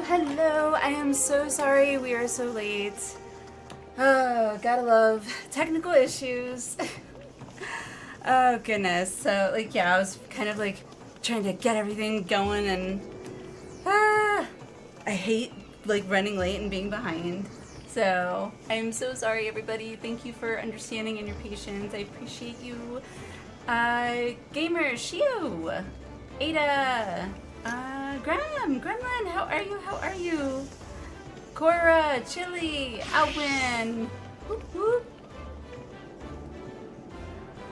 Hello, I am so sorry we are so late. Oh, gotta love technical issues. Oh goodness, so like yeah, I was kind of like trying to get everything going and I hate like running late and being behind. So I am so sorry everybody, thank you for understanding and your patience, I appreciate you. Gamer, Shio, Ada, Gremlin, how are you? Cora, Chili, Alwyn, whoop whoop.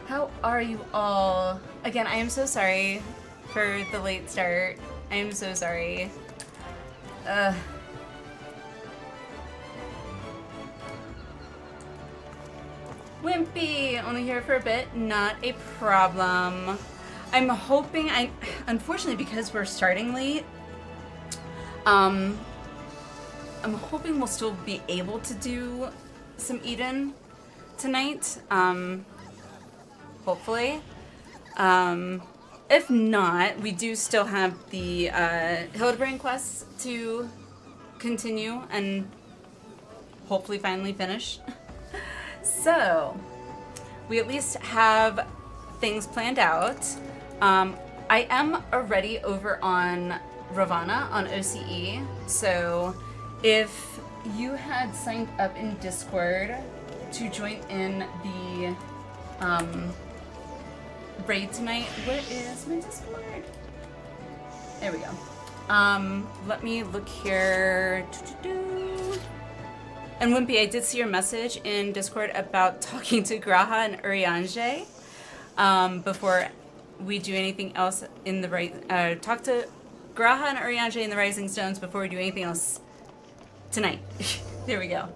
How are you all? Again, I am so sorry for the late start. I am so sorry. Wimpy, only here for a bit, not a problem. I'm hoping, unfortunately because we're starting late, I'm hoping we'll still be able to do some Eden tonight, hopefully. If not, we do still have the Hildebring quests to continue and hopefully finally finish. So, we at least have things planned out. I am already over on Ravana on OCE, so if you had signed up in Discord to join in the raid tonight, where is my Discord? There we go. Let me look here. And Wimpy, I did see your message in Discord about talking to Graha and Uriange before we do anything else in the talk to Graha and Uriange in the Rising Stones before we do anything else tonight. There we go.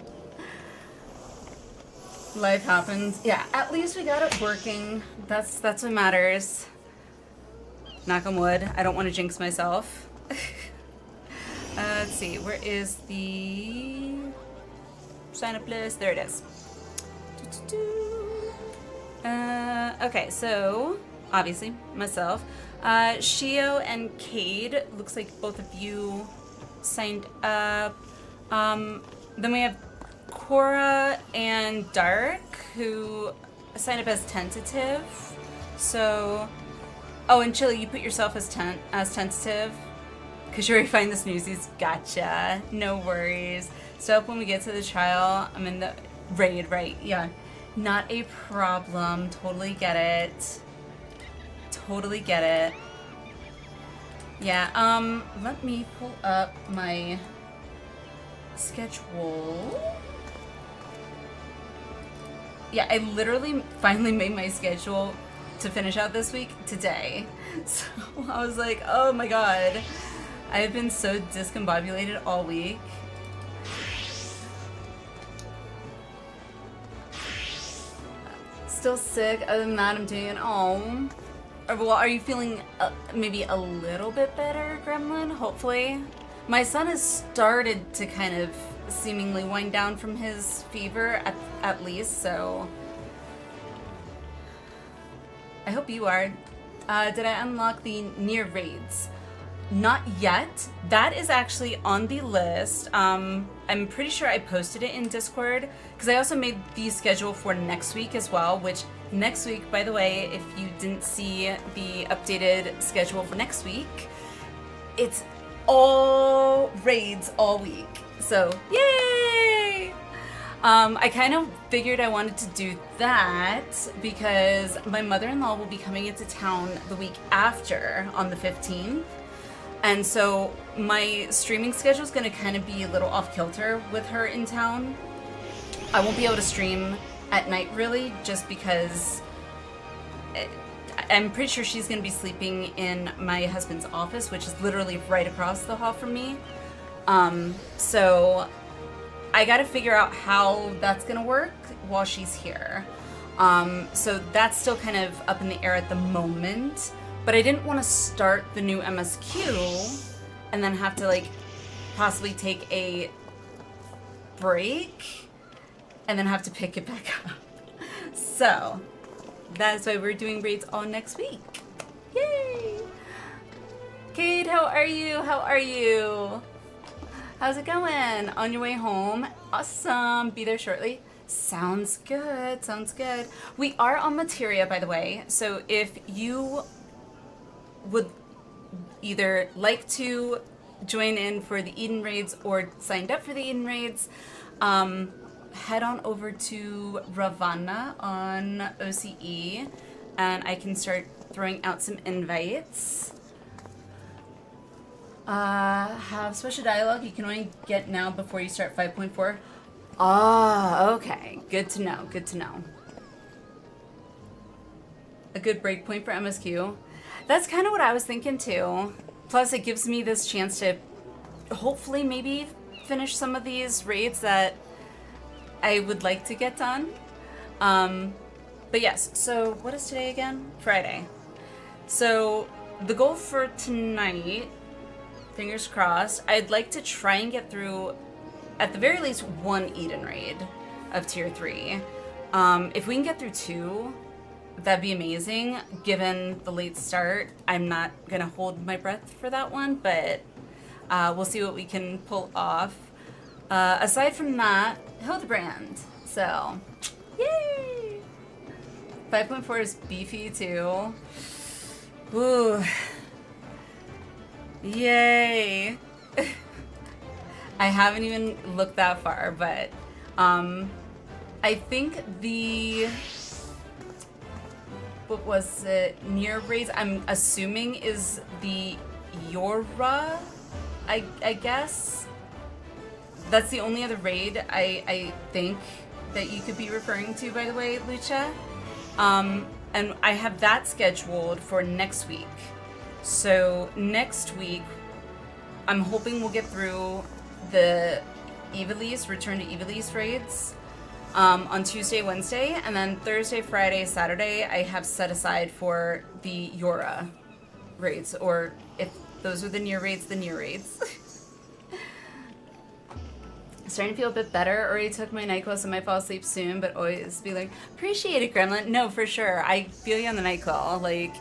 Life happens. Yeah, at least we got it working. That's what matters. Knock on wood. I don't want to jinx myself. Let's see. Where is the sign up list? There it is. Okay, so obviously myself. Shio and Cade, looks like both of you signed up. Then we have Cora and Dark, who signed up as tentative. So, oh, and Chili, you put yourself as tentative because you already find the snoozies. Gotcha. No worries. So when we get to the trial, I'm in the raid, right? Yeah. Not a problem. Totally get it. Totally get it. Yeah, let me pull up my schedule. Yeah, I literally finally made my schedule to finish out this week today. So I was like, oh my god. I've been so discombobulated all week. Still sick. Other than that, I'm doing it all. Well, are you feeling maybe a little bit better, Gremlin? Hopefully. My son has started to kind of seemingly wind down from his fever, at least, so I hope you are. Did I unlock the near raids? Not yet. That is actually on the list. I'm pretty sure I posted it in Discord because I also made the schedule for next week as well, which next week, by the way, if you didn't see the updated schedule for next week, it's all raids all week. So, yay! I kind of figured I wanted to do that because my mother-in-law will be coming into town the week after on the 15th. And so my streaming schedule is going to kind of be a little off kilter with her in town. I won't be able to stream at night really, just because I'm pretty sure she's going to be sleeping in my husband's office, which is literally right across the hall from me. So I got to figure out how that's going to work while she's here. So that's still kind of up in the air at the moment, but I didn't want to start the new MSQ and then have to like possibly take a break and then have to pick it back up. So that's why we're doing raids all next week. Yay! Kate, how are you? How are you? How's it going? On your way home? Awesome. Be there shortly. Sounds good. Sounds good. We are on Materia, by the way. So if you would either like to join in for the Eden raids or signed up for the Eden raids, head on over to Ravana on OCE and I can start throwing out some invites. Have special dialogue you can only get now before you start 5.4. Ah, okay. Good to know. Good to know. A good breakpoint for MSQ. That's kind of what I was thinking too. Plus, it gives me this chance to hopefully maybe finish some of these raids that I would like to get done. But yes, so what is today again? Friday. So the goal for tonight, fingers crossed, I'd like to try and get through at the very least one Eden raid of tier 3. If we can get through 2, that'd be amazing. Given the late start, I'm not gonna hold my breath for that one, but we'll see what we can pull off. Aside from that, Hildebrand. So, yay! 5.4 is beefy too. Ooh. Yay! I haven't even looked that far, but I think the, what was it, near raids, I'm assuming is the Yora, I guess. That's the only other raid I think that you could be referring to, by the way, Lucha. And I have that scheduled for next week. So next week, I'm hoping we'll get through the Evilise, Return to Evilise raids on Tuesday, Wednesday, and then Thursday, Friday, Saturday, I have set aside for the Yora raids, or if those are the near raids, the near raids. Starting to feel a bit better. Already took my NyQuil, so I might fall asleep soon, but always be like, appreciate it, Gremlin. No, for sure. I feel you on the NyQuil. Like,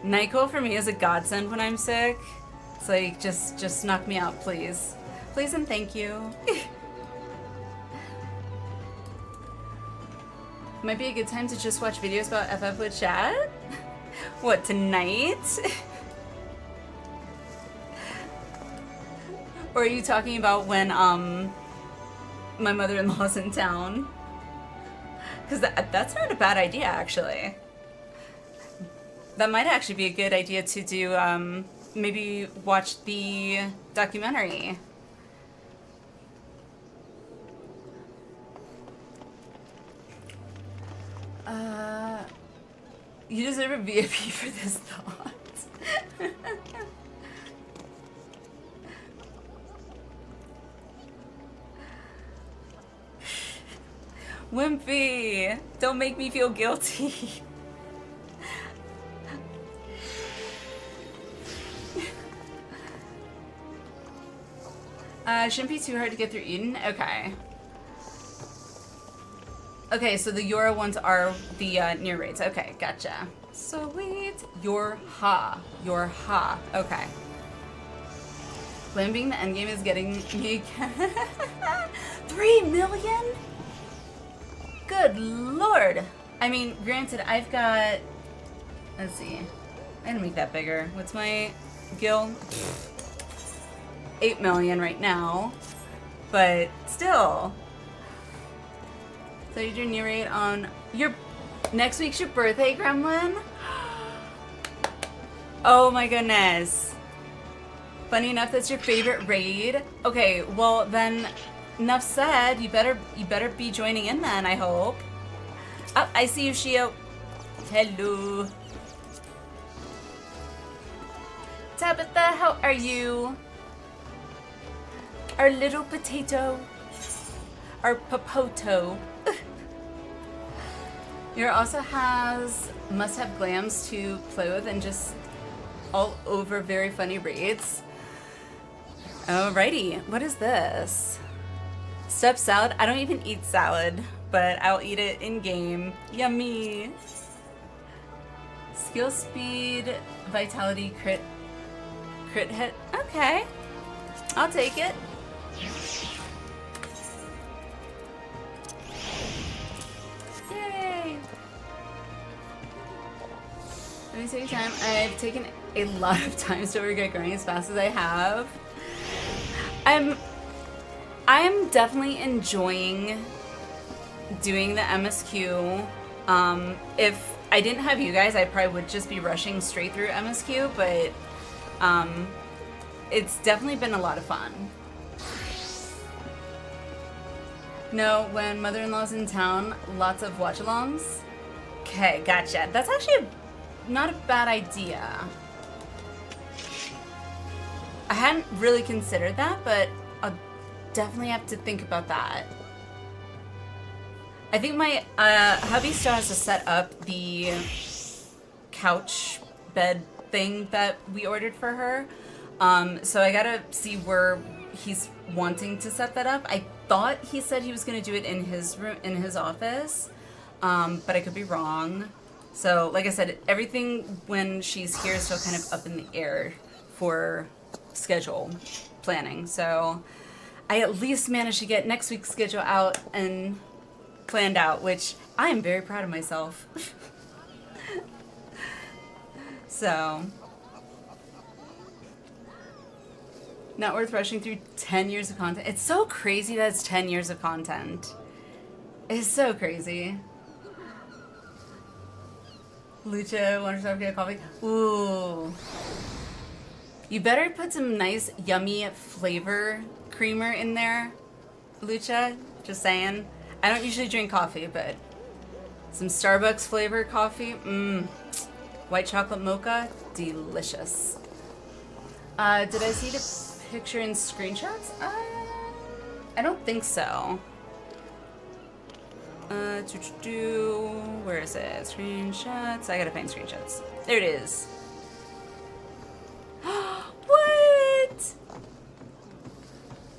NyQuil for me is a godsend when I'm sick. It's like, just knock me out, please. Please and thank you. Might be a good time to just watch videos about FF with chat. What, tonight? Or are you talking about when, my mother-in-law's in town? Because that's not a bad idea, actually. That might actually be a good idea to do, maybe watch the documentary. You deserve a VIP for this thought. Wimpy, don't make me feel guilty. Shouldn't be too hard to get through Eden. Okay. Okay, so the Yora ones are the near raids. Okay, gotcha. Sweet. Yorha. Okay. When being the endgame is getting me 3 million? Good lord. I mean, granted, I've got, let's see. I'm gonna make that bigger. What's my gil? 8 million right now. But still. So you do near raid on your next week's your birthday, Gremlin? Oh my goodness. Funny enough, that's your favorite raid. Okay, well then, enough said. You better be joining in then. I hope. Oh, I see you, Shio. Hello. Tabitha, how are you? Our little potato. Our popoto. Here also has must-have glams to play with and just all over very funny raids. Alrighty, what is this? Step salad? I don't even eat salad, but I'll eat it in-game. Yummy! Skill speed, vitality, crit hit. Okay, I'll take it. Yay! Let me take your time. I've taken a lot of time to get growing as fast as I have. I'm definitely enjoying doing the MSQ. If I didn't have you guys, I probably would just be rushing straight through MSQ, but it's definitely been a lot of fun. No, when mother-in-law's in town, lots of watch-alongs. Okay, gotcha. That's actually not a bad idea. I hadn't really considered that, but I'll definitely have to think about that. I think my hubby still has to set up the couch bed thing that we ordered for her. So I gotta see where he's wanting to set that up. I thought he said he was gonna do it in his room, in his office, but I could be wrong. So like I said, everything when she's here is still kind of up in the air for schedule planning. So I at least managed to get next week's schedule out and planned out, which I am very proud of myself. So, not worth rushing through 10 years of content. It's so crazy that it's 10 years of content. It's so crazy. Lucha, want to start get a coffee? Ooh. You better put some nice, yummy flavor creamer in there, Lucha. Just saying. I don't usually drink coffee, but some Starbucks flavor coffee. White chocolate mocha, delicious. Did I see the picture in screenshots? I don't think so. Where is it? Screenshots. I gotta find screenshots. There it is. What?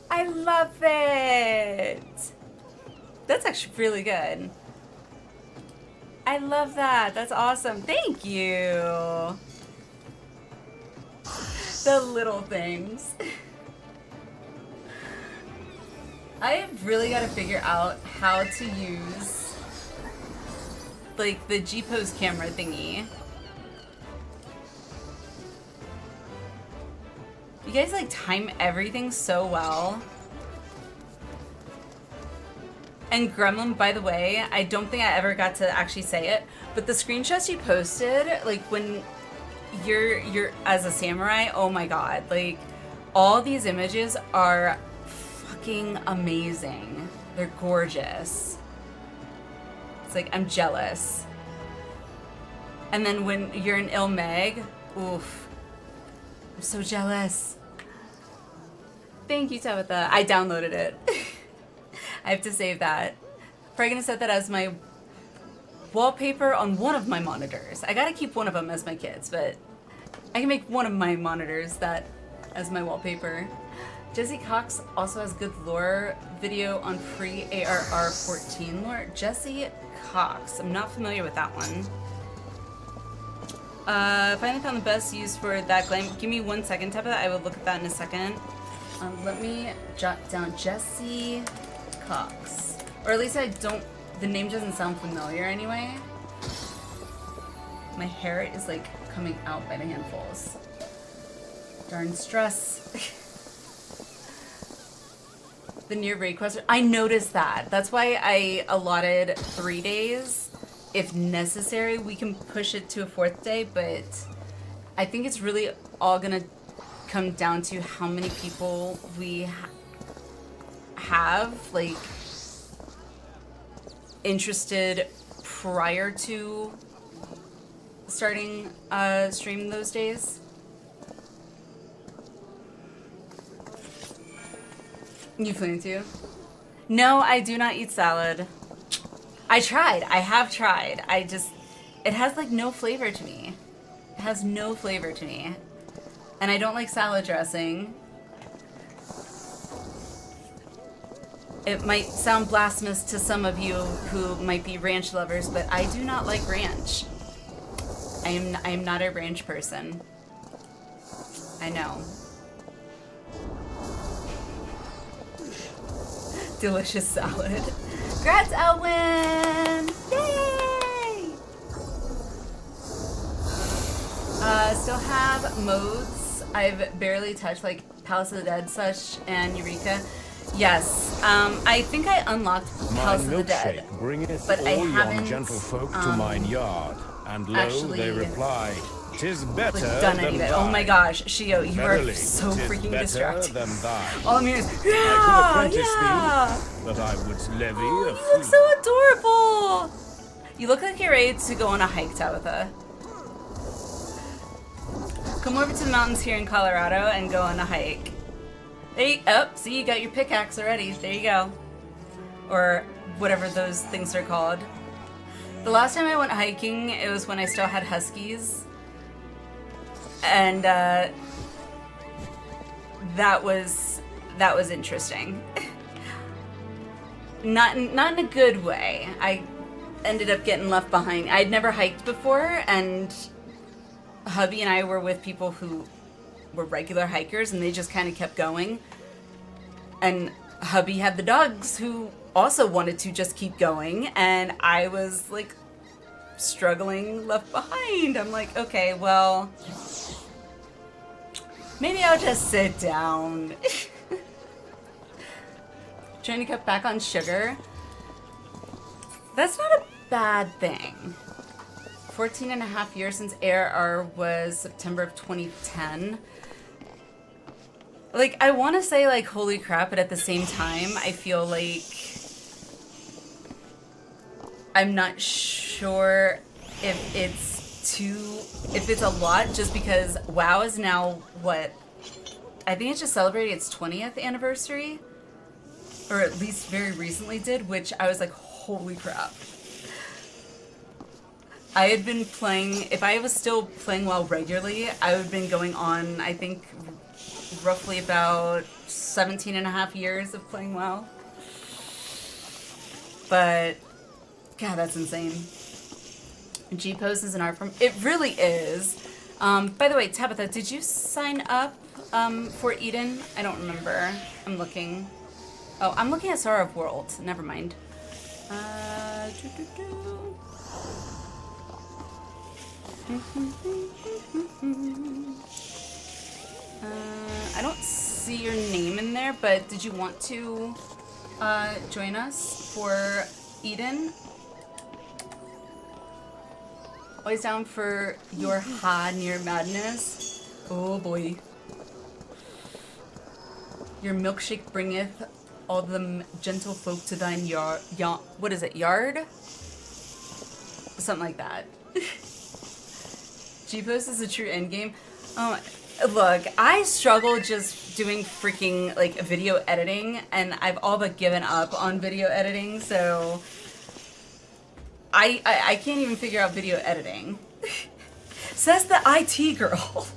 I love it. That's actually really good. I love that. That's awesome. Thank you. The little things. I have really got to figure out how to use like the G-Pose camera thingy. You guys like time everything so well. And Gremlin, by the way, I don't think I ever got to actually say it, but the screenshots you posted, like when you're as a samurai, oh my god, like all these images are fucking amazing. They're gorgeous. It's like I'm jealous. And then when you're in Ilmeg, oof, I'm so jealous. Thank you, Tabitha. I downloaded it. I have to save that. Probably gonna set that as my wallpaper on one of my monitors. I gotta keep one of them as my kids, but I can make one of my monitors that as my wallpaper. Jesse Cox also has good lore video on free ARR 14 lore. Jesse Cox, I'm not familiar with that one. Finally found the best use for that glam. Give me 1 second, Tabitha. I will look at that in a second. Let me jot down Jesse Cox. Or at least I don't, the name doesn't sound familiar anyway. My hair is like coming out by the handfuls. Darn stress. The near raid question. I noticed that. That's why I allotted 3 days. If necessary, we can push it to a 4th day, but I think it's really all gonna come down to how many people we have, like, interested prior to starting stream those days. You plan to? No, I do not eat salad. I tried. I have tried. It has like no flavor to me. It has no flavor to me. And I don't like salad dressing. It might sound blasphemous to some of you who might be ranch lovers, but I do not like ranch. I am not a ranch person. I know. Delicious salad. Congrats, Elwin! Yay! Still have modes. I've barely touched, like Palace of the Dead, such, and Eureka. Yes, I think I unlocked Palace of the Dead, but I haven't gentlefolk to mine yard, and lo, actually they reply, "'Tis better like, done any of it. Oh my gosh, Shio, you Verily, are so 'tis freaking better distracting. than thine. All I'm hearing is, I could yeah, apprentice yeah. thee, but I would levy Oh, a you fee. look so adorable. You look like you're ready to go on a hike, Tabitha. Come over to the mountains here in Colorado and go on a hike. Hey, oh, see, you got your pickaxe already. There you go. Or whatever those things are called. The last time I went hiking, it was when I still had huskies. And that was interesting. Not in a good way. I ended up getting left behind. I'd never hiked before, and hubby and I were with people who were regular hikers, and they just kind of kept going. And hubby had the dogs who also wanted to just keep going, and I was like struggling left behind. I'm like, okay, well, maybe I'll just sit down. Trying to cut back on sugar. That's not a bad thing. 14 and a half years since ARR was September of 2010. Like, I want to say, like, holy crap, but at the same time, I feel like I'm not sure if it's a lot, just because WoW is now, what? I think it just celebrated its 20th anniversary, or at least very recently did, which I was like, holy crap. I had been playing, if I was still playing WoW regularly, I would have been going on, I think, roughly about 17 and a half years of playing WoW. But, God, that's insane. G-Pose is an art form. It really is. By the way, Tabitha, did you sign up for Eden? I don't remember. I'm looking. Oh, I'm looking at Sorrow of World. Never mind. I don't see your name in there, but did you want to join us for Eden? Always down for your near madness. Oh boy. Your milkshake bringeth all the gentle folk to thine yard. What is it? Yard? Something like that. G-Post is a true endgame. Oh, look, I struggle just doing freaking like video editing, and I've all but given up on video editing, so I can't even figure out video editing. Says the IT girl.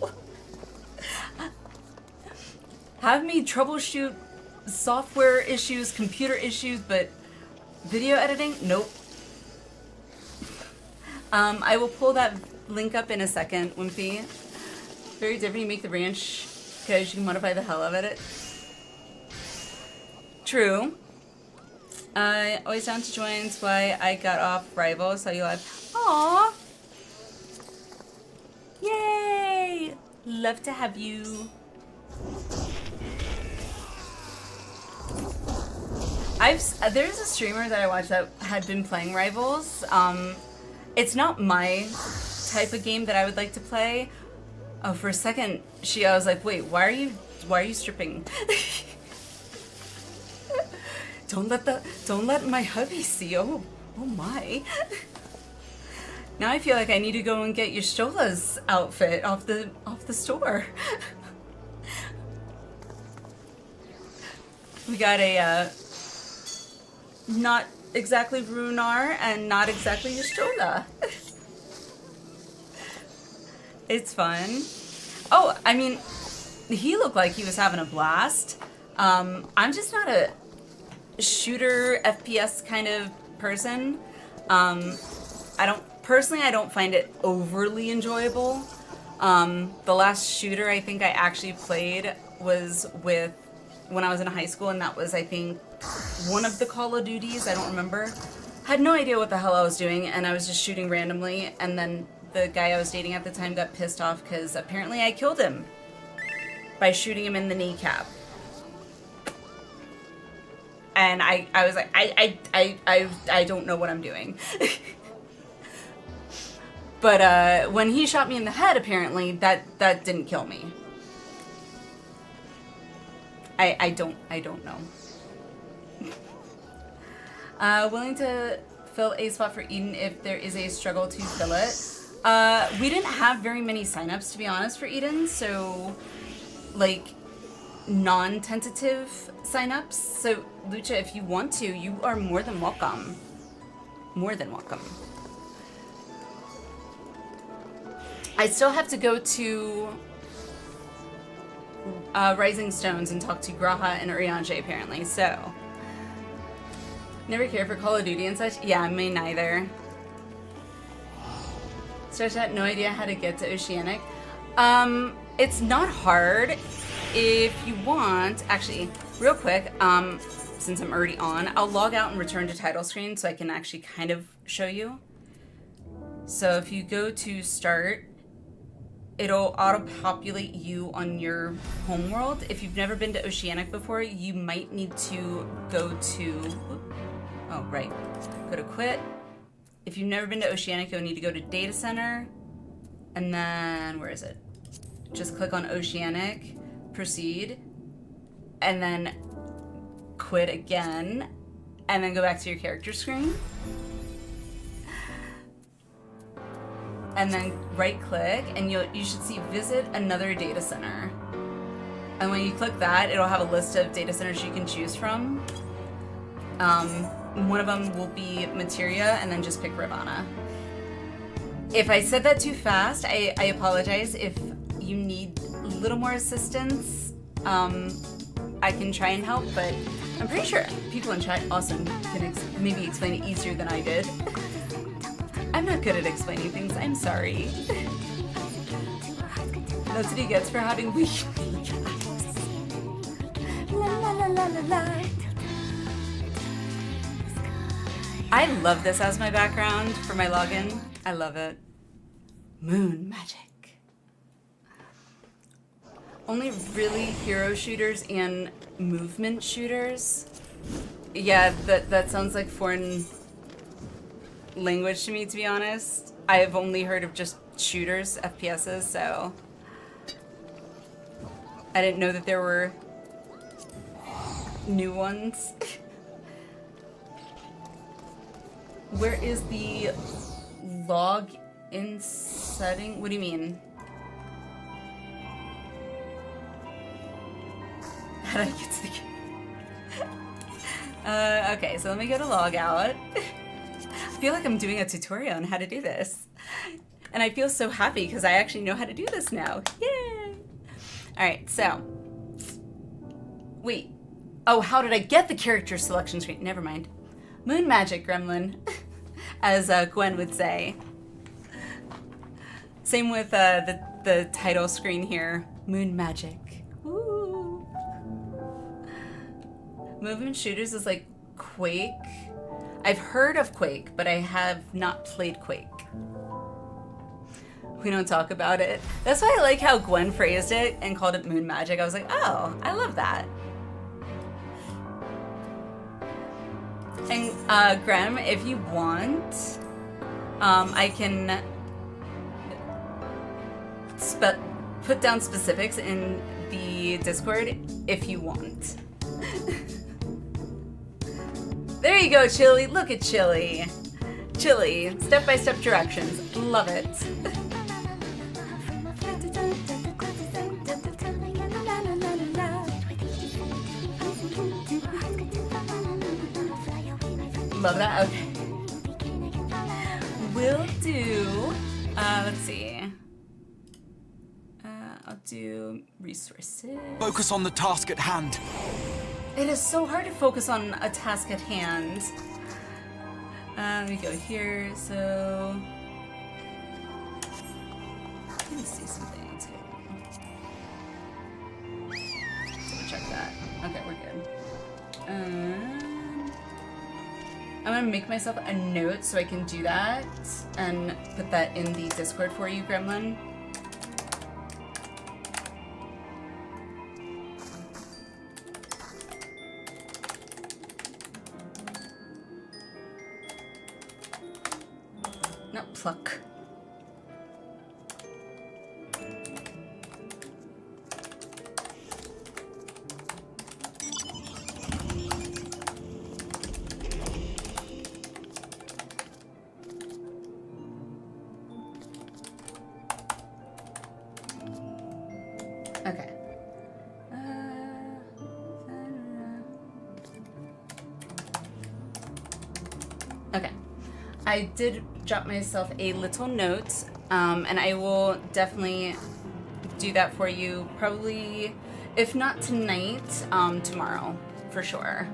Have me troubleshoot software issues, computer issues, but video editing? Nope. I will pull that link up in a second, Wimpy. Very different. You make the ranch because you can modify the hell out of it. True. Always down to join. That's why I got off Rival. Saw you live. Aww. Yay! Love to have you. There's a streamer that I watched that had been playing Rivals. It's not my type of game that I would like to play, Oh, for a second, I was like, wait, why are you stripping? Don't let my hubby see. Oh my. Now I feel like I need to go and get Yashtola's outfit off the store. We got a not exactly Runar and not exactly Yashtola. It's fun. Oh, I mean, he looked like he was having a blast. I'm just not a shooter FPS kind of person. I don't find it overly enjoyable. The last shooter I think I actually played was when I was in high school, and that was, I think, one of the Call of Duties. I don't remember. Had no idea what the hell I was doing, and I was just shooting randomly, and then the guy I was dating at the time got pissed off because apparently I killed him by shooting him in the kneecap. And I was like, I don't know what I'm doing. But when he shot me in the head, apparently that didn't kill me. I don't know. Willing to fill a spot for Eden if there is a struggle to fill it. We didn't have very many signups, to be honest, for Eden, so like non-tentative signups. So Lucha, if you want to, you are more than welcome. More than welcome. I still have to go to Rising Stones and talk to Graha and Uriange, apparently, so. Never cared for Call of Duty and such? Yeah, me neither. Stretch had no idea how to get to Oceanic. It's not hard. If you want, actually, real quick, since I'm already on, I'll log out and return to title screen so I can actually kind of show you. So if you go to start, it'll auto-populate you on your home world. If you've never been to Oceanic before, you might need to go to, oh, right, go to quit. If you've never been to Oceanic, you'll need to go to Data Center, and then, where is it? Just click on Oceanic, proceed, and then quit again, and then go back to your character screen. And then right click, and you should see visit another data center. And when you click that, it'll have a list of data centers you can choose from. One of them will be Materia, and then just pick Ravana. If I said that too fast, I apologize. If you need a little more assistance, I can try and help, but I'm pretty sure people in chat also can maybe explain it easier than I did. I'm not good at explaining things, I'm sorry. That's what he gets for having weak kneecaps. La la la la la la. I love this as my background for my login. I love it. Moon magic. Only really hero shooters and movement shooters. Yeah, that sounds like foreign language to me, to be honest. I have only heard of just shooters, FPSs, so I didn't know that there were new ones. Where is the log in setting? What do you mean? How do I get to the okay, so let me go to log out. I feel like I'm doing a tutorial on how to do this. And I feel so happy because I actually know how to do this now. Yay! Alright, so. Wait. Oh, how did I get the character selection screen? Never mind. Moon magic, gremlin. As Gwen would say. Same with the title screen here. Moon magic. Woo! Movement shooters is like Quake. I've heard of Quake, but I have not played Quake. We don't talk about it. That's why I like how Gwen phrased it and called it Moon Magic. I was like, oh, I love that. And Graham, if you want, I can put down specifics in the Discord if you want. There you go, Chili. Look at Chili. Chili, step-by-step directions. Love it. Love that. Okay. We'll do, let's see. I'll do resources. Focus on the task at hand. It is so hard to focus on a task at hand. Let me go here, so... Let me see something too. Double check that. Okay, we're good. I'm gonna make myself a note so I can do that and put that in the Discord for you, Gremlin. Not pluck. Okay. Okay. I did drop myself a little note, and I will definitely do that for you, probably, if not tonight, tomorrow, for sure.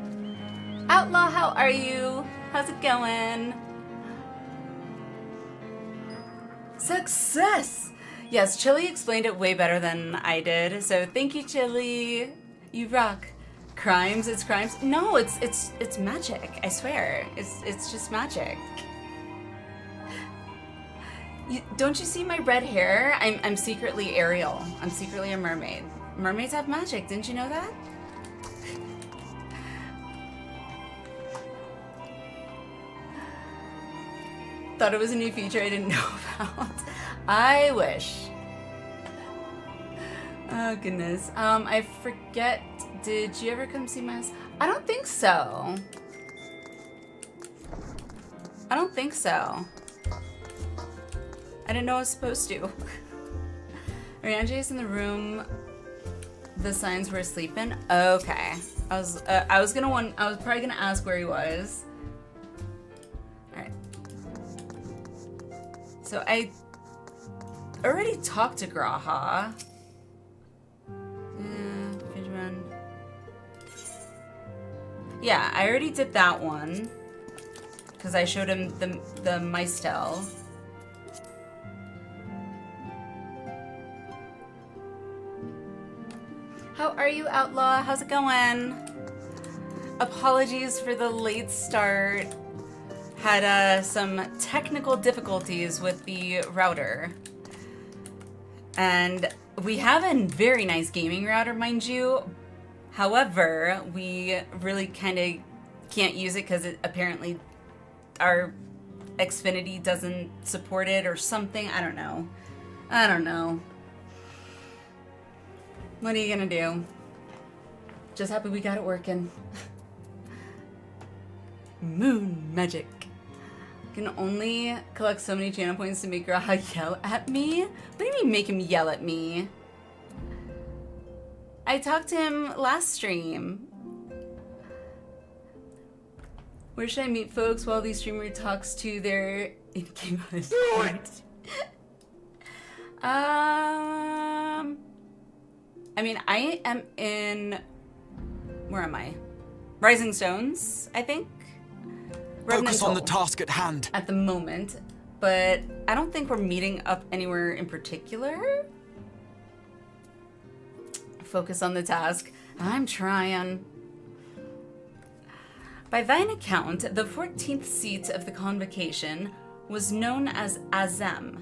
Outlaw, how are you? How's it going? Success! Yes, Chili explained it way better than I did, so thank you, Chili. You rock. Crimes, it's crimes. No, it's magic, I swear. It's just magic. Don't you see my red hair? I'm secretly Ariel. I'm secretly a mermaid. Mermaids have magic, didn't you know that? Thought it was a new feature I didn't know about. I wish. Oh goodness. I forget, did you ever come see my house? I don't think so. I don't think so. I didn't know I was supposed to. Rianji's in the room. The signs were sleeping. Okay. I was probably gonna ask where he was. All right. So I already talked to Graha. Yeah, I already did that one because I showed him the Mistel. How are you, Outlaw? How's it going? Apologies for the late start. Had some technical difficulties with the router. And we have a very nice gaming router, mind you. However, we really kind of can't use it because apparently our Xfinity doesn't support it or something. I don't know. I don't know. What are you gonna do? Just happy we got it working. Moon magic. Can only collect so many channel points to make Graha yell at me? What do you mean make him yell at me? I talked to him last stream. Where should I meet folks while the streamer talks to their in-game husband? I mean, I am in... Where am I? Rising Stones, I think? Focus on the task at hand. At the moment, but I don't think we're meeting up anywhere in particular. Focus on the task. I'm trying. By thine account, the 14th seat of the convocation was known as Azem.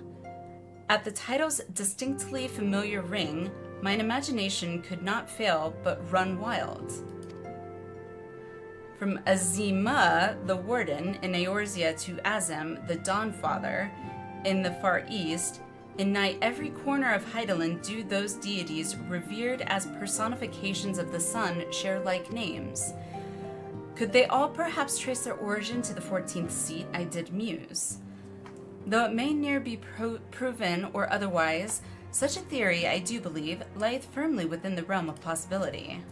At the title's distinctly familiar ring, mine imagination could not fail but run wild. From Azima, the warden in Eorzea, to Azem, the Dawnfather, in the Far East, In nigh every corner of Heidelin do those deities, revered as personifications of the sun, share like names. Could they all perhaps trace their origin to the 14th seat? I did muse. Though it may ne'er be proven or otherwise, such a theory, I do believe, lieth firmly within the realm of possibility.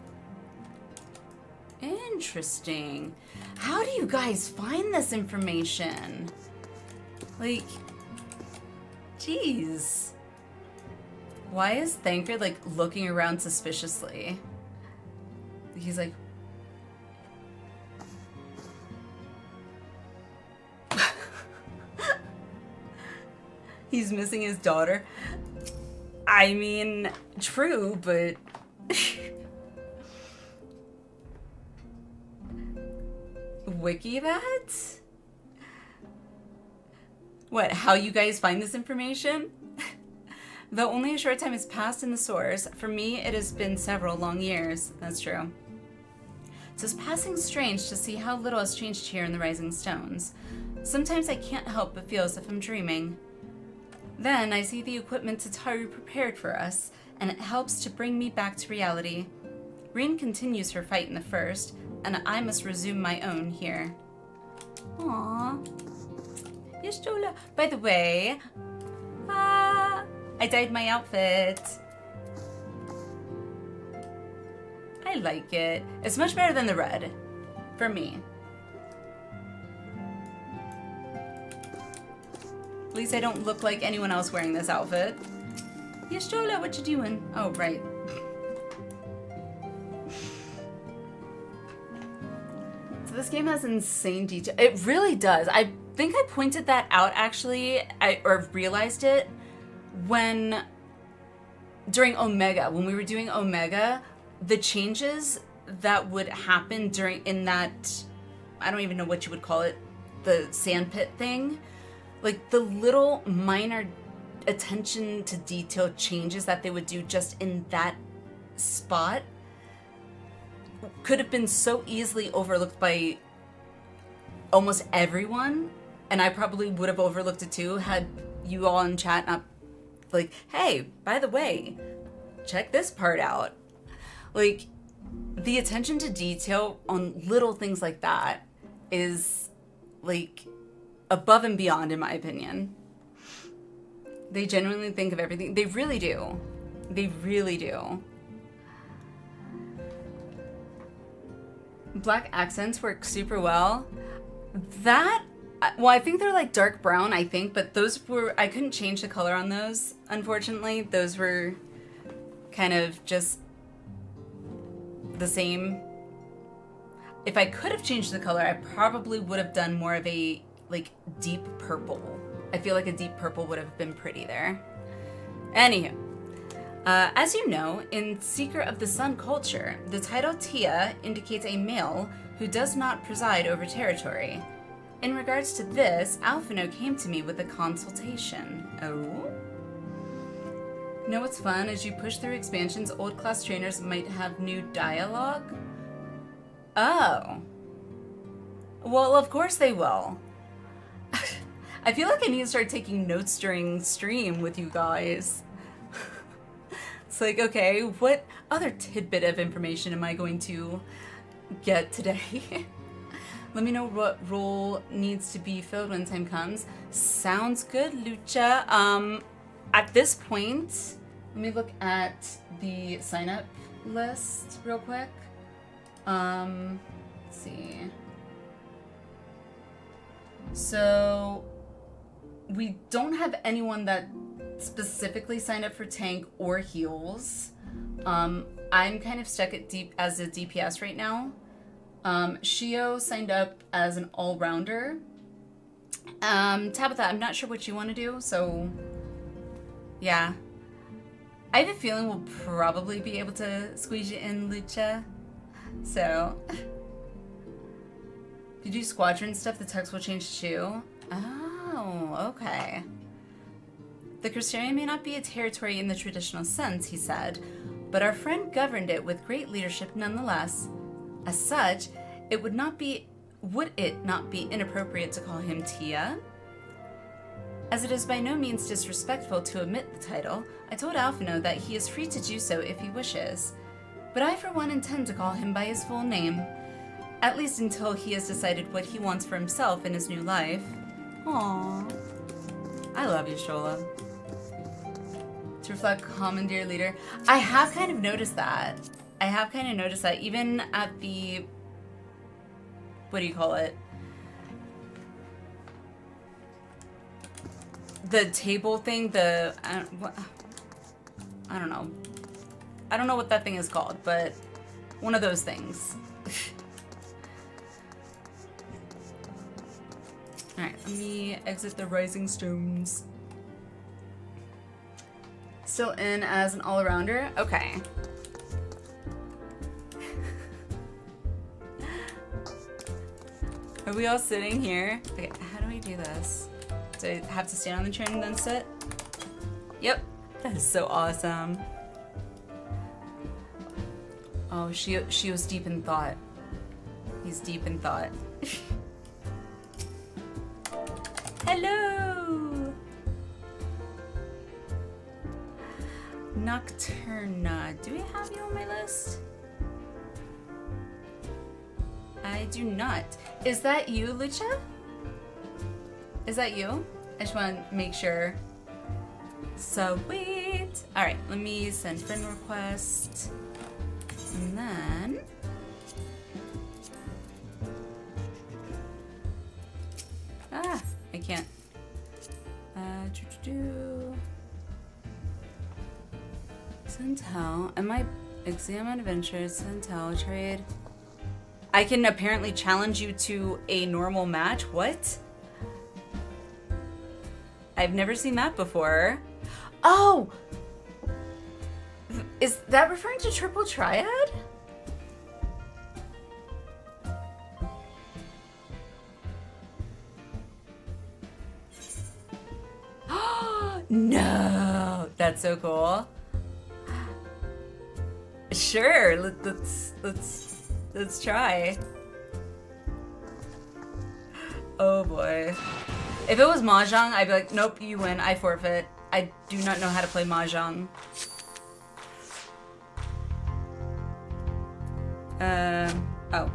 Interesting. How do you guys find this information? Like, jeez. Why is Thanker, like, looking around suspiciously? He's like... He's missing his daughter. I mean, true, but... Wiki that? What, how you guys find this information? Though only a short time has passed in the source, for me it has been several long years. That's true. So it's passing strange to see how little has changed here in the Rising Stones. Sometimes I can't help but feel as if I'm dreaming. Then I see the equipment Tataru prepared for us, and it helps to bring me back to reality. Rin continues her fight in the first, and I must resume my own here. Aww. Yestola. By the way, I dyed my outfit. I like it. It's much better than the red, for me. At least I don't look like anyone else wearing this outfit. Yestola, what you doing? Oh, right. So this game has insane detail. It really does. I think I pointed that out actually, or realized it during Omega, when we were doing Omega, the changes that would happen in that, I don't even know what you would call it, the sandpit thing, like the little minor attention to detail changes that they would do just in that spot could have been so easily overlooked by almost everyone, and I probably would have overlooked it too had you all in chat not like, hey, by the way, check this part out. Like, the attention to detail on little things like that is like above and beyond, in my opinion. They genuinely think of everything. They really do. They really do. Black accents work super well. Well, I think they're like dark brown, I think, but those were, I couldn't change the color on those, unfortunately. Those were kind of just the same. If I could have changed the color, I probably would have done more of a like deep purple. I feel like a deep purple would have been pretty there. Anywho, as you know, in Seeker of the Sun culture, the title Tia indicates a male who does not preside over territory. In regards to this, Alphino came to me with a consultation. Oh? Know what's fun? As you push through expansions, old class trainers might have new dialogue? Oh. Well, of course they will. I feel like I need to start taking notes during stream with you guys. It's like, okay, what other tidbit of information am I going to get today? Let me know what role needs to be filled when time comes. Sounds good, Lucha. At this point, let me look at the sign-up list real quick. Let's see. So we don't have anyone that specifically signed up for tank or heals. I'm kind of stuck at as a DPS right now. Shio signed up as an all-rounder. Tabitha, I'm not sure what you want to do, so yeah. I have a feeling we'll probably be able to squeeze you in, Lucha. So, if you do squadron stuff, the text will change too. Oh, okay. The Crystarium may not be a territory in the traditional sense, he said, but our friend governed it with great leadership nonetheless. As such, would it not be inappropriate to call him Tia? As it is by no means disrespectful to omit the title, I told Alphino that he is free to do so if he wishes. But I for one intend to call him by his full name. At least until he has decided what he wants for himself in his new life. Aww. I love you, Shola. To reflect commandeer leader. I have kind of noticed that. Even at the... What do you call it? The table thing, the... I don't know. I don't know what that thing is called, but one of those things. Alright, let me exit the Rising Stones. Still in as an all-arounder? Okay. Are we all sitting here? Okay, how do we do this? Do I have to stand on the train and then sit? Yep. That is so awesome. Oh, she was deep in thought. He's deep in thought. Hello! Nocturna. Do we have you on my list? I do not. Is that you, Lucia? Is that you? I just want to make sure. Sweet. Alright, let me send friend request. And then... Ah, I can't. Centel. Am I examine adventures? Centel trade. I can apparently challenge you to a normal match. What? I've never seen that before. Oh! Is that referring to Triple Triad? No! That's so cool. Sure, let's try. Oh boy. If it was Mahjong, I'd be like, nope, you win, I forfeit. I do not know how to play Mahjong. Oh.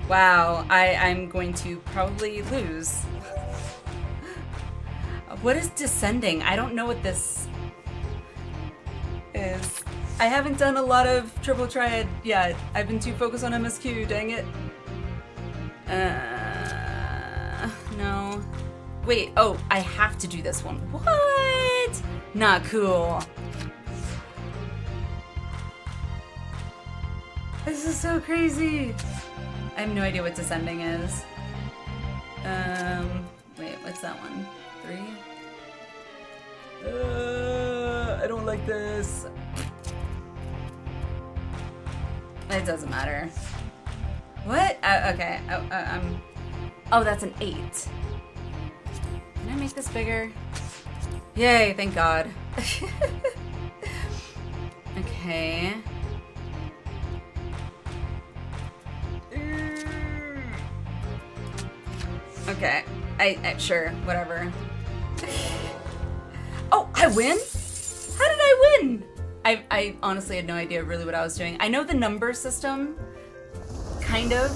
Wow, I'm going to probably lose. What is descending? I don't know what this is. I haven't done a lot of Triple Triad yet. I've been too focused on MSQ, dang it. No. Wait, oh, I have to do this one. What? Not cool. This is so crazy. I have no idea what descending is. Wait, what's that one? 3? I don't like this. It doesn't matter. What? Okay. Oh, that's an 8. Can I make this bigger? Yay, thank God. Okay. Okay. I sure, whatever. Oh, I win? How did I win? I honestly had no idea really what I was doing. I know the number system, kind of.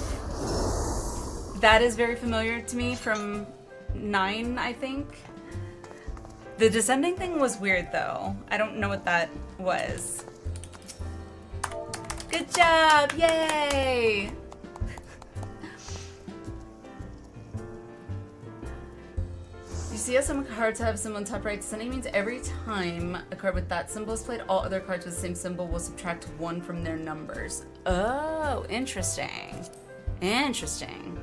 That is very familiar to me from 9, I think. The descending thing was weird though. I don't know what that was. Good job, yay! You see how some cards have symbol on top right? Descending means every time a card with that symbol is played, all other cards with the same symbol will subtract 1 from their numbers. Oh, interesting. Interesting.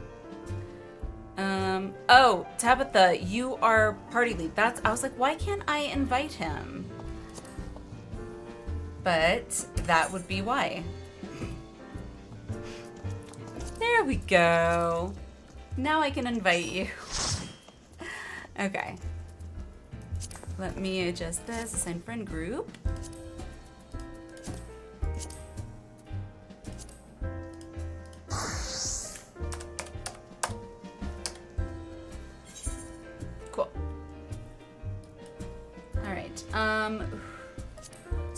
Oh, Tabitha, you are party lead. I was like, why can't I invite him? But that would be why. There we go. Now I can invite you. Okay. Let me adjust this. Assign friend group.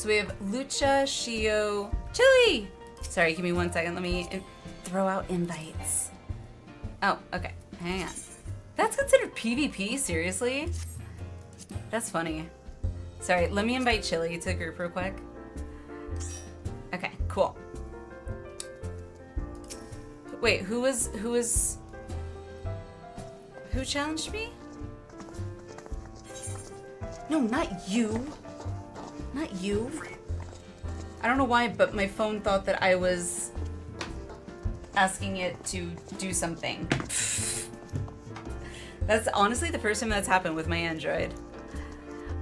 So we have Lucha, Shio, Chili. Sorry, give me 1 second. Let me throw out invites. Oh, okay. Hang on. That's considered PvP? Seriously? That's funny. Sorry, let me invite Chili to the group real quick. Okay, cool. Wait, who challenged me? No, not you. Not you. I don't know why, but my phone thought that I was asking it to do something. That's honestly the first time that's happened with my Android.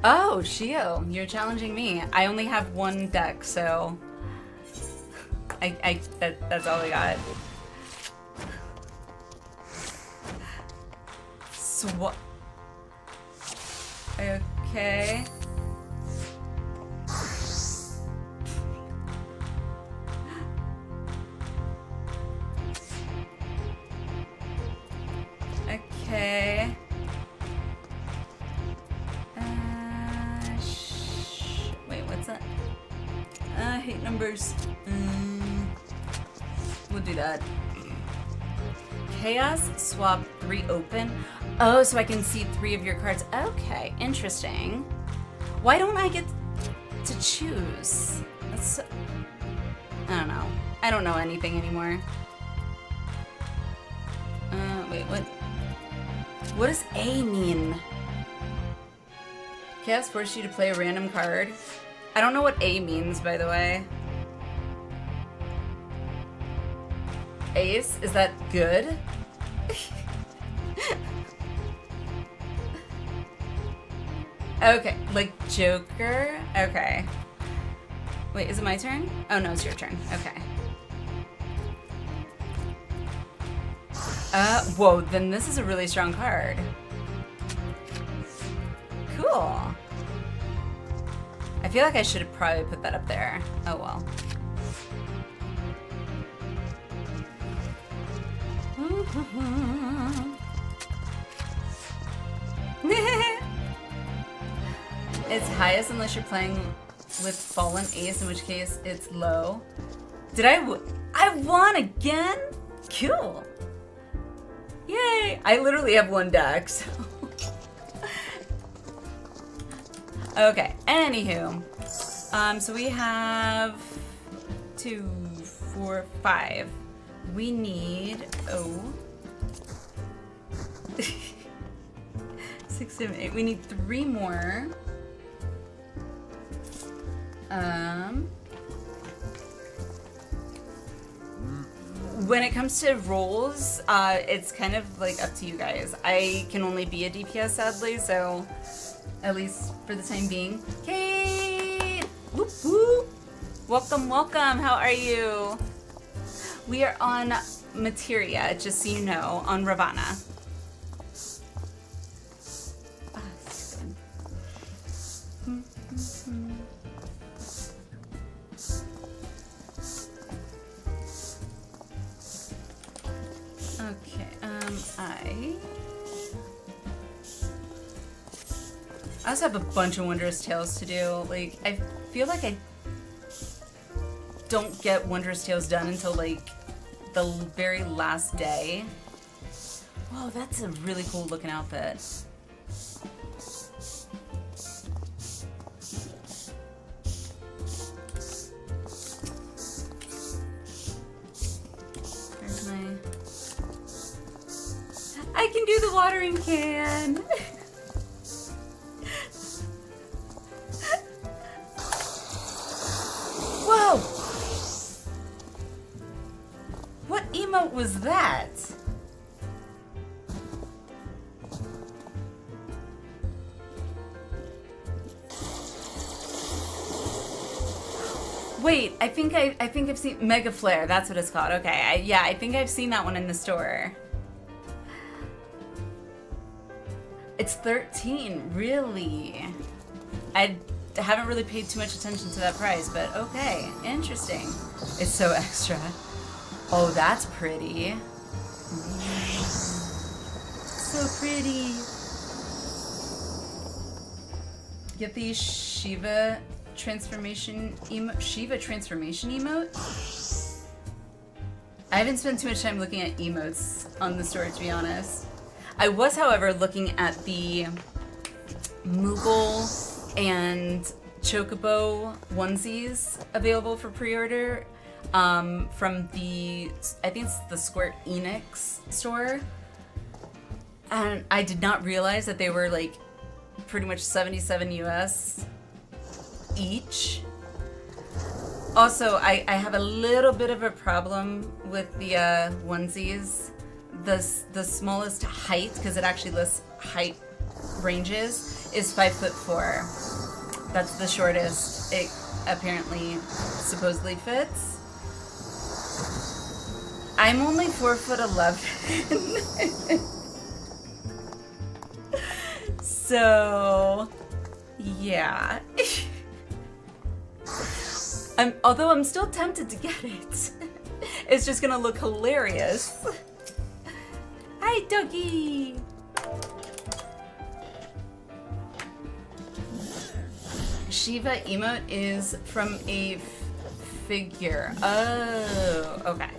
Oh, Shio, you're challenging me. I only have 1 deck, so that's all I got. Okay. Okay. Wait, what's that? I hate numbers. We'll do that. Chaos, swap 3 open. Oh, so I can see 3 of your cards. Okay, interesting. Why don't I get to choose? That's so... I don't know. I don't know anything anymore. Wait, what? What does A mean? Chaos forced you to play a random card. I don't know what A means, by the way. Ace? Is that good? Okay, like Joker? Okay. Wait, is it my turn? Oh no, it's your turn. Okay. Whoa, then this is a really strong card. Cool. I feel like I should have probably put that up there. Oh well. It's highest unless you're playing with Fallen Ace, in which case it's low. Did I won again? Cool. Yay! I literally have 1 deck, so. Okay, anywho. So we have 2, 4, 5. We need, 6, 7, 8. We need 3 more. When it comes to roles, it's kind of like up to you guys. I can only be a DPS, sadly, so at least for the time being. Kate! Whoop whoop! Welcome, welcome. How are you? We are on Materia, just so you know, on Ravana. I also have a bunch of Wondrous Tales to do. Like, I feel like I don't get Wondrous Tales done until, like, the very last day. Whoa, that's a really cool looking outfit. Where's my... I can do the watering can! Whoa! What emote was that? Wait, I think I've seen Mega Flare. That's what it's called. Okay, yeah, I think I've seen that one in the store. It's 13, really? I haven't really paid too much attention to that price, but okay, interesting. It's so extra. Oh, that's pretty. So pretty. Get these Shiva transformation emote. Shiva transformation emote? I haven't spent too much time looking at emotes on the store, to be honest. I was, however, looking at the Moogle and Chocobo onesies available for pre-order from the, I think it's the Square Enix store. And I did not realize that they were like pretty much 77 US each. Also, I have a little bit of a problem with the onesies. The smallest height, because it actually lists height ranges, is 5'4". That's the shortest it apparently supposedly fits. I'm only 4'11". So, yeah. Although I'm still tempted to get it. It's just gonna look hilarious. Hi, doggy! Shiva emote is from a figure. Oh, okay.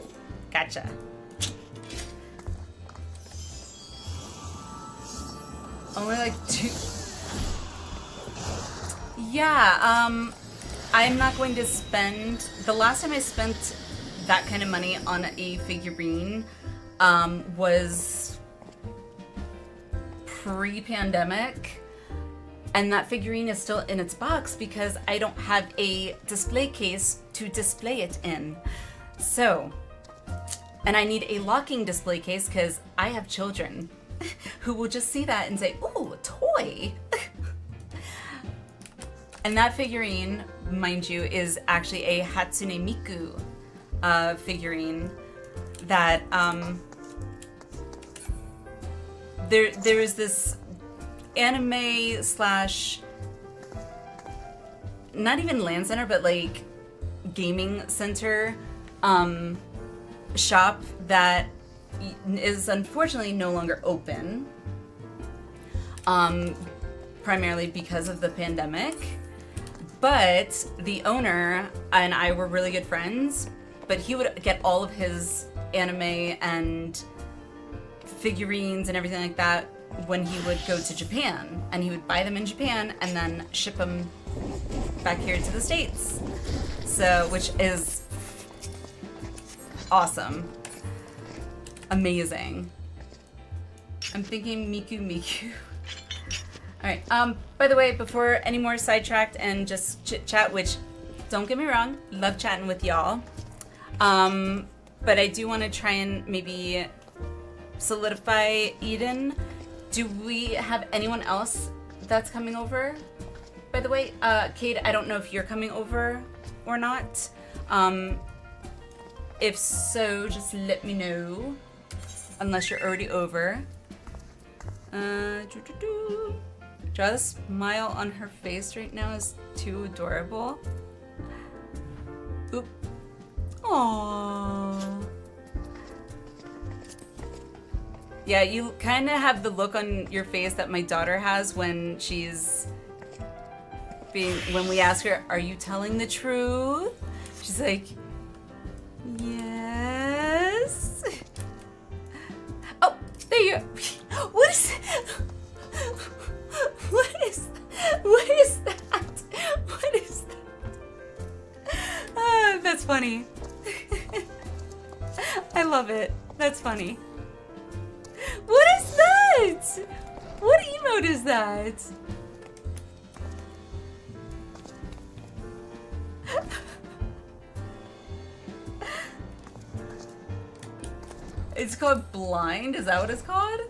Gotcha. Only like 2. Yeah, I'm not going to spend... The last time I spent that kind of money on a figurine was pre-pandemic. And that figurine is still in its box because I don't have a display case to display it in. So, and I need a locking display case because I have children who will just see that and say, ooh, a toy. And that figurine, mind you, is actually a Hatsune Miku figurine that there is this anime slash not even LAN center, but like gaming center shop that is unfortunately no longer open, primarily because of the pandemic. But the owner and I were really good friends, but he would get all of his anime and figurines and everything like that when he would go to Japan, and he would buy them in Japan and then ship them back here to the States. So, which is awesome. Amazing. I'm thinking Miku. Alright, by the way, before any more sidetracked and just chit chat, which, don't get me wrong, love chatting with y'all. But I do want to try and maybe solidify Eden. Do we have anyone else that's coming over? By the way, Cade, I don't know if you're coming over or not. If so, just let me know. Unless you're already over. Draw the smile on her face right now is too adorable. Oop. Aww. Yeah, you kind of have the look on your face that my daughter has when she's when we ask her, are you telling the truth? She's like, yes. Oh, there you are. What is What is that? What is that? What is that? That's funny. I love it. That's funny. What is that? What emote is that? It's called Blind? Is that what it's called?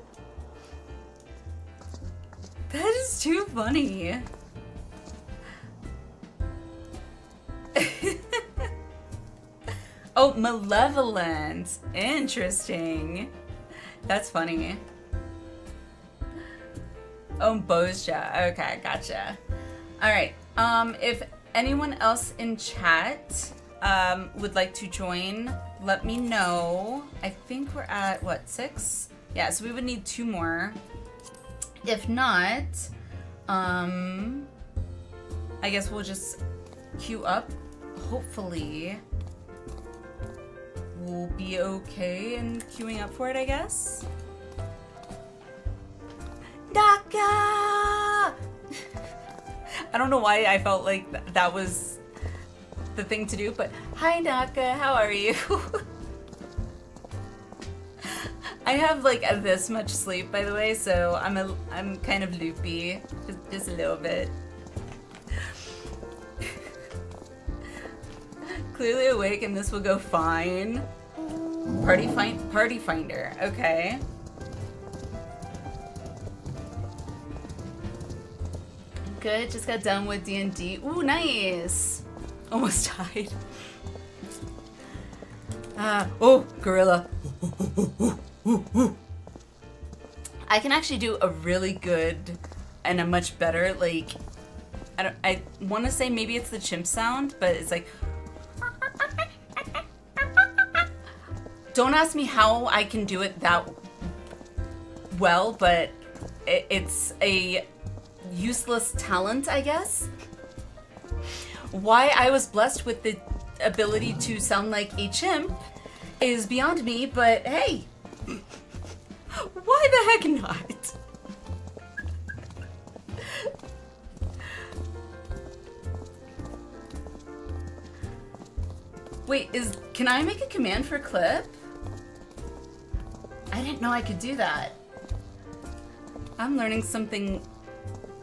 That is too funny. Oh, Malevolent. Interesting. That's funny. Oh, Bosja. Okay, gotcha. Alright, if anyone else in chat would like to join, let me know. I think we're at, what, 6? Yeah, so we would need 2 more. If not, I guess we'll just queue up. Hopefully we'll be okay in queuing up for it, I guess. Naka! I don't know why I felt like that was the thing to do, but hi Naka, how are you? I have like this much sleep, by the way, so I'm kind of loopy, just a little bit. Clearly awake, and this will go fine. Party finder, okay. Good, just got done with D&D. Ooh, nice! Almost died. Oh, gorilla. I can actually do a really good and a much better, like, I want to say maybe it's the chimp sound, but it's like, don't ask me how I can do it that well, but it's a useless talent, I guess. Why I was blessed with the ability to sound like a chimp is beyond me, but hey, why the heck not? Wait, can I make a command for clip? I didn't know I could do that. I'm learning something,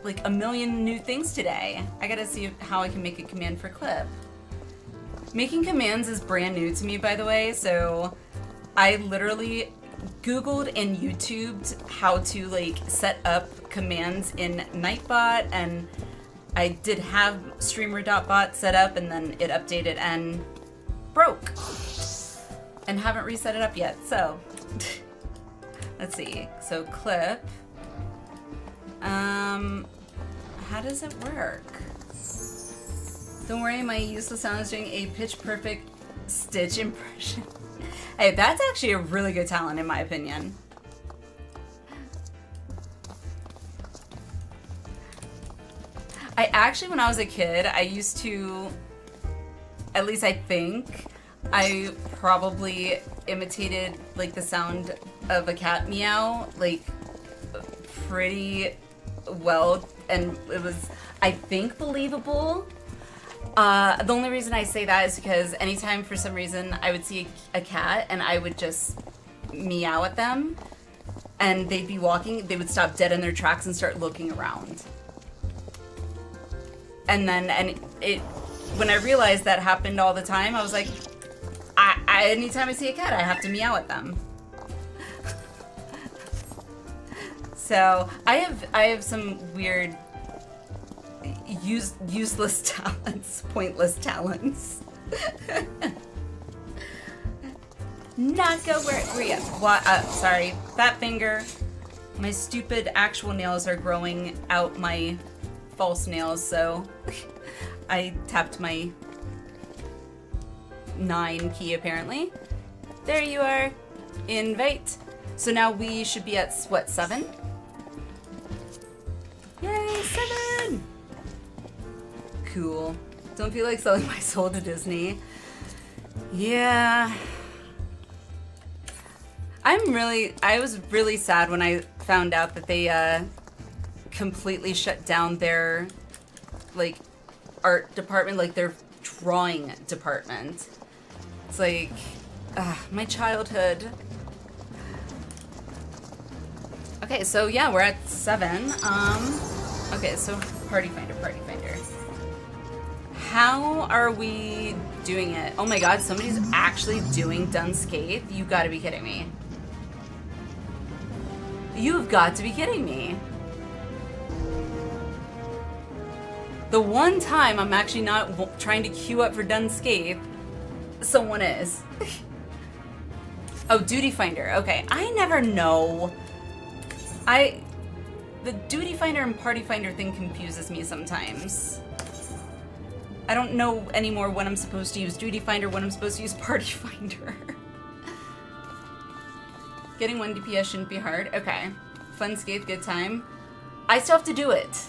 like a million new things today. I gotta see how I can make a command for clip. Making commands is brand new to me, by the way, so I literally Googled and YouTubed how to like set up commands in Nightbot, and I did have streamer.bot set up, and then it updated and broke. And haven't reset it up yet, so let's see. So clip. How does it work? Don't worry, my useless sound is doing a pitch perfect Stitch impression. Hey, that's actually a really good talent in my opinion. I actually, when I was a kid, I used to, at least I think, I probably imitated like the sound of a cat meow, like pretty well, and it was, I think, believable. The only reason I say that is because anytime for some reason I would see a cat and I would just meow at them and they'd be walking, they would stop dead in their tracks and start looking around. And then, when I realized that happened all the time, I was like, anytime I see a cat, I have to meow at them. So I have some weird useless talents, pointless talents. Naka, where you? What? Sorry, fat finger. My stupid actual nails are growing out my false nails, so I tapped my 9 key apparently. There you are. Invite. So now we should be at what, 7? Yay, 7! Cool. Don't feel like selling my soul to Disney. Yeah. I was really sad when I found out that they completely shut down their like art department, like their drawing department. It's like, my childhood. Okay, so yeah, we're at 7. Okay, so party finder. How are we doing it? Oh my god, somebody's actually doing Dunscape? You gotta be kidding me. You've got to be kidding me. The one time I'm actually not trying to queue up for Dunscape, someone is. Oh, Duty Finder. Okay, I never know. The Duty Finder and Party Finder thing confuses me sometimes. I don't know anymore when I'm supposed to use Duty Finder, when I'm supposed to use Party Finder. Getting 1 DPS shouldn't be hard. Okay. Funscape, good time. I still have to do it,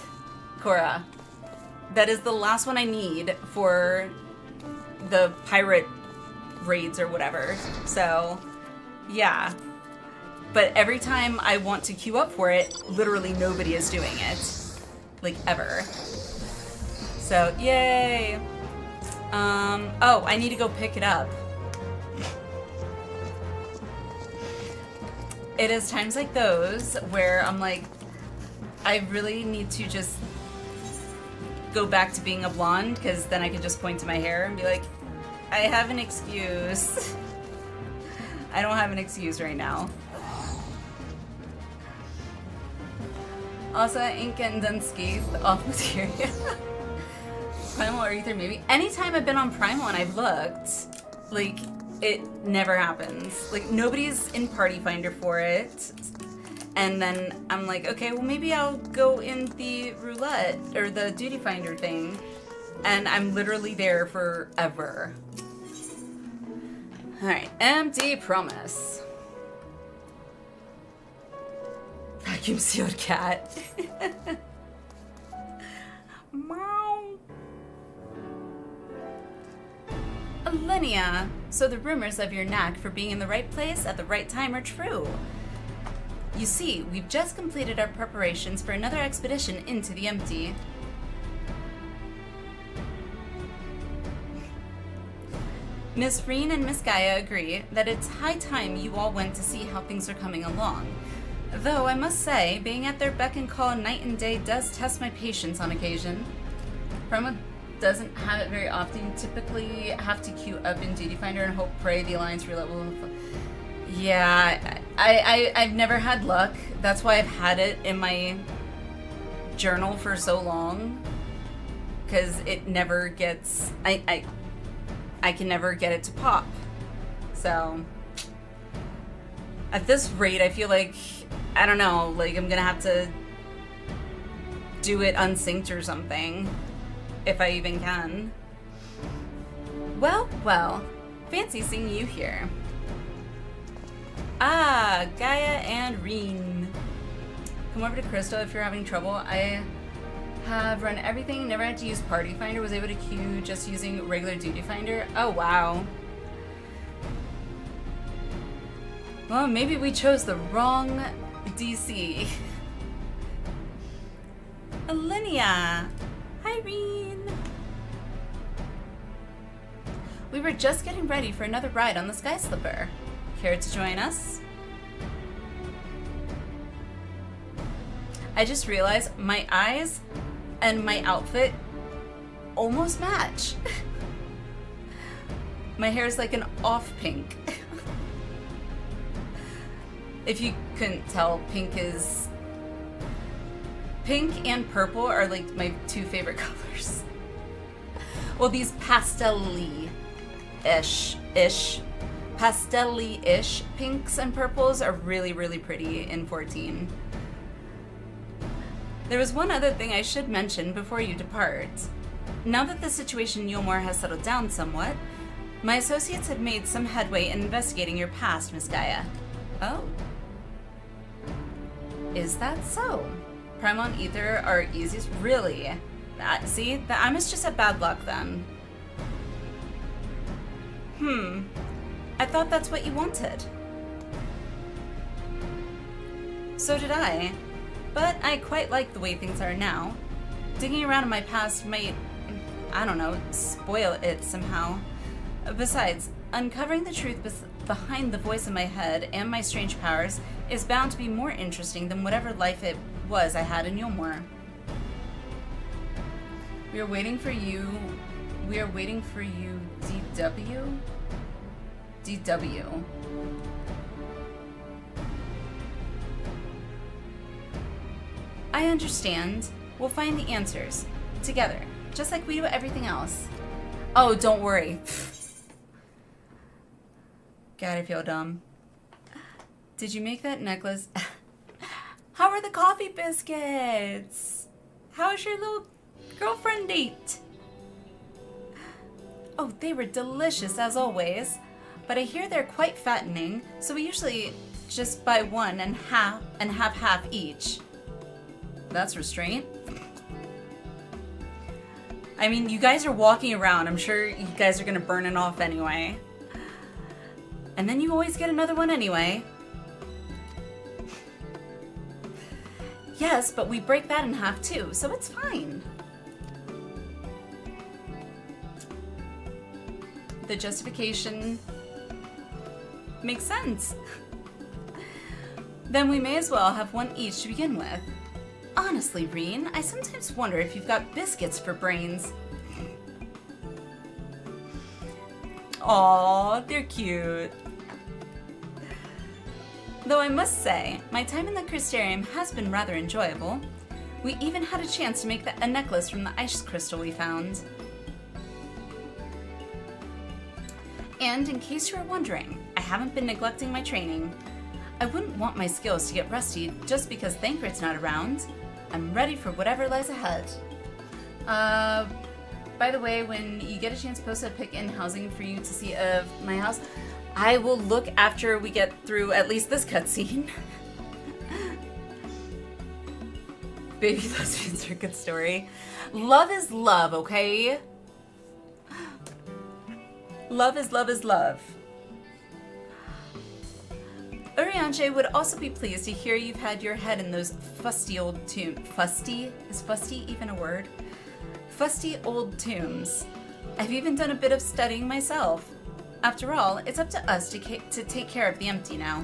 Cora. That is the last one I need for the pirate raids or whatever. So, yeah. But every time I want to queue up for it, literally nobody is doing it. Like, ever. So, yay! Oh, I need to go pick it up. It is times like those where I'm like, I really need to just go back to being a blonde, because then I can just point to my hair and be like, I have an excuse. I don't have an excuse right now. Also, ink and Dunsky, off materia. Primal or Ether, maybe. Anytime I've been on Primal and I've looked, like, it never happens. Like, nobody's in Party Finder for it. And then I'm like, okay, well, maybe I'll go in the roulette or the duty finder thing. And I'm literally there forever. Alright, empty promise. Vacuum sealed cat. Meow. Alliniea. So the rumors of your knack for being in the right place at the right time are true. You see, we've just completed our preparations for another expedition into the empty. Miss Reen and Miss Gaia agree that it's high time you all went to see how things are coming along. Though I must say, being at their beck and call night and day does test my patience on occasion. Primal doesn't have it very often. You typically have to queue up in Duty Finder and hope pray the Alliance roulette will... Yeah, I've never had luck. That's why I've had it in my journal for so long. Because it never gets... I can never get it to pop. So... At this rate, I feel like... I don't know, like I'm gonna have to do it unsynced or something. If I even can. Well, well. Fancy seeing you here. Ah, Gaia and Reen. Come over to Crystal if you're having trouble. I have run everything, never had to use Party Finder, was able to queue just using regular Duty Finder. Oh, wow. Well, maybe we chose the wrong DC. Alliniea. Hi, Reen. We were just getting ready for another ride on the Sky Slipper. Care to join us? I just realized my eyes and my outfit almost match. My hair is like an off pink. If you couldn't tell, pink and purple are like my two favorite colors. Well, these pastel-y-ish pinks and purples are really, really pretty in 14. There was one other thing I should mention before you depart. Now that the situation in Yulmore has settled down somewhat, my associates have made some headway in investigating your past, Miss Gaia. Oh. Is that so? Primal and Ether are easiest? Really? See? I'm just at bad luck then. I thought that's what you wanted. So did I. But I quite like the way things are now. Digging around in my past might, I don't know, spoil it somehow. Besides, uncovering the truth behind the voice in my head and my strange powers is bound to be more interesting than whatever life it was I had in Yulmore. We are waiting for you, DW? DW. I understand. We'll find the answers. Together. Just like we do everything else. Oh, don't worry. God, I feel dumb. Did you make that necklace? How are the coffee biscuits? How was your little girlfriend date? Oh, they were delicious as always. But I hear they're quite fattening, so we usually just buy one and have half each. That's restraint. I mean, you guys are walking around. I'm sure you guys are gonna burn it off anyway. And then you always get another one anyway. Yes, but we break that in half too, so it's fine. The justification makes sense. Then we may as well have one each to begin with. Honestly, Reen, I sometimes wonder if you've got biscuits for brains. Aw, they're cute. Though I must say, my time in the Crystarium has been rather enjoyable. We even had a chance to make a necklace from the ice crystal we found. And in case you were wondering, I haven't been neglecting my training. I wouldn't want my skills to get rusty just because Thancred's not around. I'm ready for whatever lies ahead. By the way, when you get a chance, post a pic in housing for you to see of my house. I will look after we get through at least this cutscene. Baby lesbians are a good story. Love is love, okay? Love is love is love. Urianche would also be pleased to hear you've had your head in those fusty old tombs. Fusty? Is fusty even a word? Fusty old tombs. I've even done a bit of studying myself. After all, it's up to us to take care of the empty now.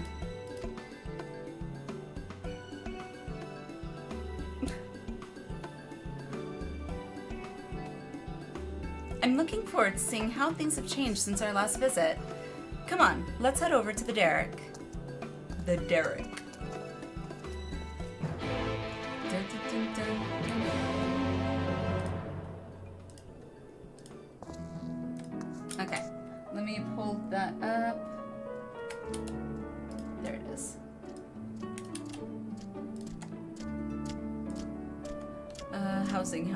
I'm looking forward to seeing how things have changed since our last visit. Come on, let's head over to the derrick. The derrick. Dun, dun, dun, dun. Okay, let me pull that up. There it is. Housing.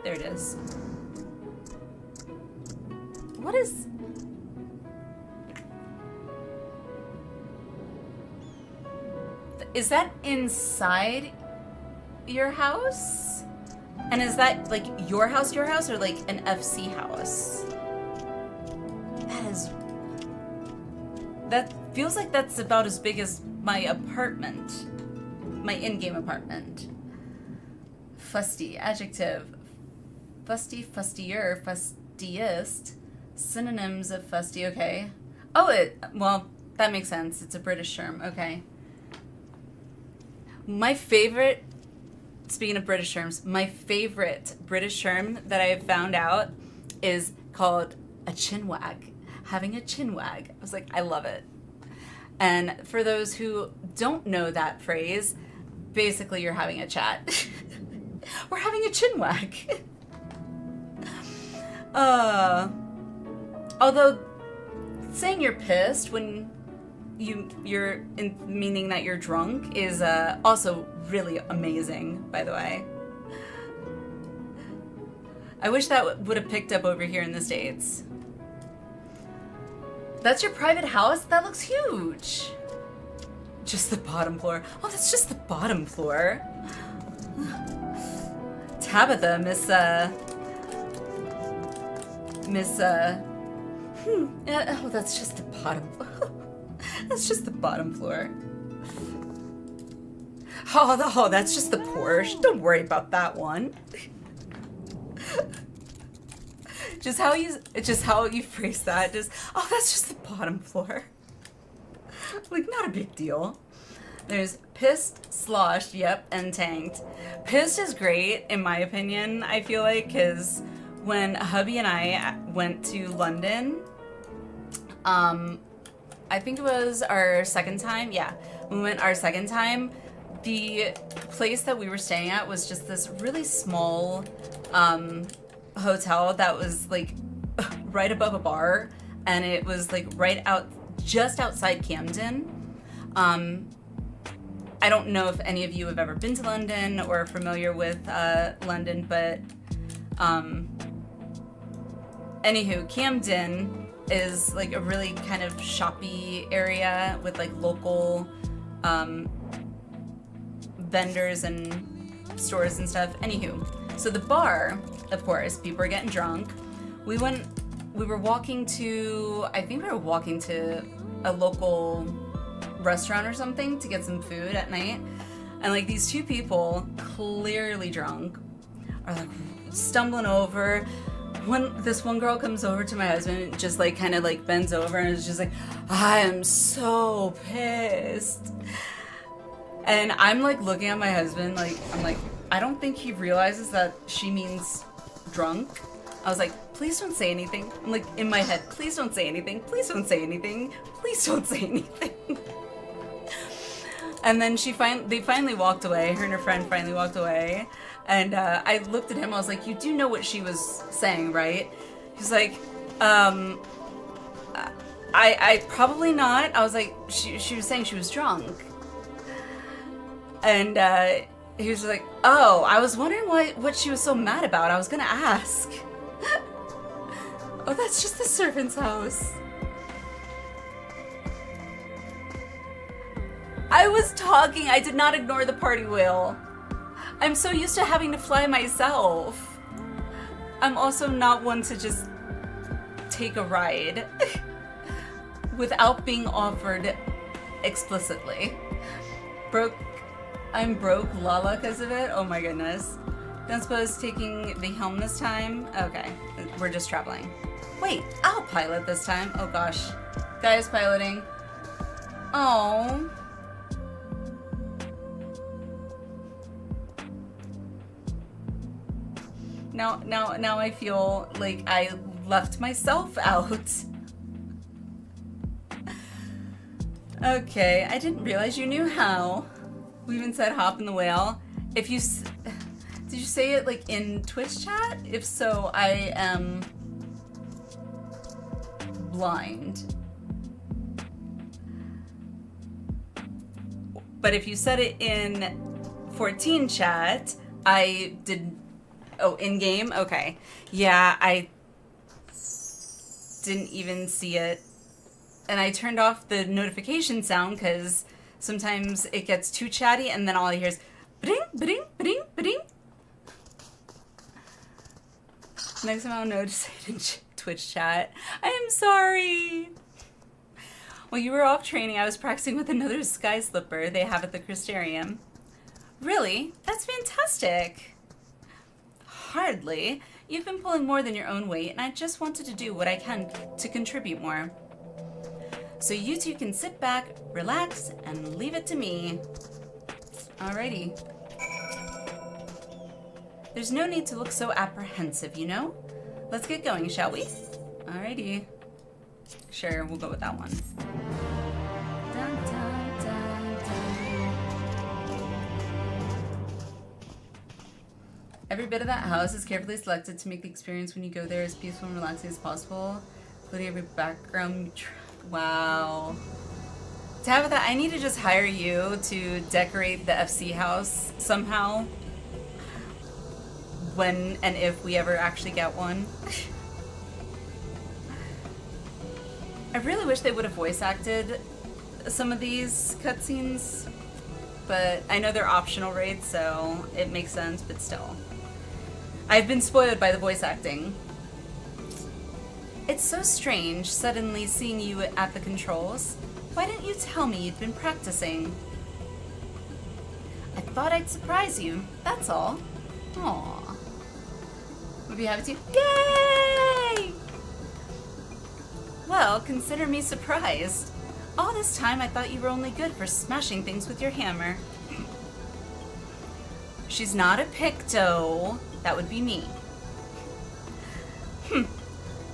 There it is. What is... Is that inside your house? And is that like your house, or like an FC house? That feels like that's about as big as my apartment. My in-game apartment. Fusty, adjective. Fusty, fustier, fustiest. Synonyms of fusty, okay. Oh, well, that makes sense. It's a British term, okay. My favorite, speaking of British terms, my favorite British term that I have found out is called a chinwag. Having a chinwag. I was like, I love it. And for those who don't know that phrase, basically you're having a chat. We're having a chinwag. Although saying you're pissed when you're meaning that you're drunk is also really amazing, by the way. I wish that would have picked up over here in the States. That's your private house? That looks huge. Just the bottom floor. Oh, that's just the bottom floor. Tabitha, oh, that's just the bottom floor. That's just the bottom floor. Oh, that's just the Porsche. Don't worry about that one. Just how you phrase that. Oh, that's just the bottom floor. Like, not a big deal. There's pissed, sloshed, yep, and tanked. Pissed is great, in my opinion, I feel like, because when hubby and I went to London, I think it was our second time. Yeah, we went our second time. The place that we were staying at was just this really small hotel that was like right above a bar, and it was like just outside Camden. I don't know if any of you have ever been to London or are familiar with London, but anywho, Camden is like a really kind of shoppy area with like local vendors and stores and stuff. Anywho, So the bar, of course, people are getting drunk. We were walking to, I think we were walking to a local restaurant or something to get some food at night. And like these two people, clearly drunk, are like stumbling over. This one girl comes over to my husband, just like kind of like bends over and is just like, I am so pissed. And I'm like looking at my husband, like, I'm like, I don't think he realizes that she means drunk. I was like, please don't say anything. I'm like in my head, please don't say anything. Please don't say anything. Please don't say anything. And then they finally walked away. Her and her friend finally walked away. And I looked at him. I was like, you do know what she was saying, right? He's like, I probably not. I was like, she was saying she was drunk. And he was like, oh, I was wondering what she was so mad about. I was gonna ask. Oh, that's just the servant's house. I was talking. I did not ignore the party wheel. I'm so used to having to fly myself. I'm also not one to just take a ride without being offered explicitly. I'm broke, Lala, because of it. Oh my goodness. Don't suppose taking the helm this time? Okay, we're just traveling. Wait, I'll pilot this time. Oh gosh. Guy's piloting. Oh. Now I feel like I left myself out. Okay, I didn't realize you knew how. We even said hop in the whale. Did you say it like in Twitch chat? If so, I am blind. But if you said it in 14 chat, I did. Oh, in game? Okay. Yeah, I didn't even see it. And I turned off the notification sound because sometimes it gets too chatty and then all I hear is ba-ding, ba-ding, ba-ding, ba-ding. Next time I'll know to say it in Twitch chat. I am sorry. While you were off training, I was practicing with another sky slipper they have at the Crystarium. Really? That's fantastic. Hardly. You've been pulling more than your own weight, and I just wanted to do what I can to contribute more. So you two can sit back, relax, and leave it to me. Alrighty. There's no need to look so apprehensive, you know? Let's get going, shall we? Alrighty. Sure, we'll go with that one. Dun, dun, dun, dun. Every bit of that house is carefully selected to make the experience when you go there as peaceful and relaxing as possible, including every background. Wow. Tabitha, I need to just hire you to decorate the FC house somehow. When and if we ever actually get one. I really wish they would have voice acted some of these cutscenes, but I know they're optional raids, so it makes sense, but still. I've been spoiled by the voice acting. It's so strange suddenly seeing you at the controls. Why didn't you tell me you'd been practicing? I thought I'd surprise you, that's all. Aww. Would be happy to. Yay! Well, consider me surprised. All this time I thought you were only good for smashing things with your hammer. She's not a picto. That would be me.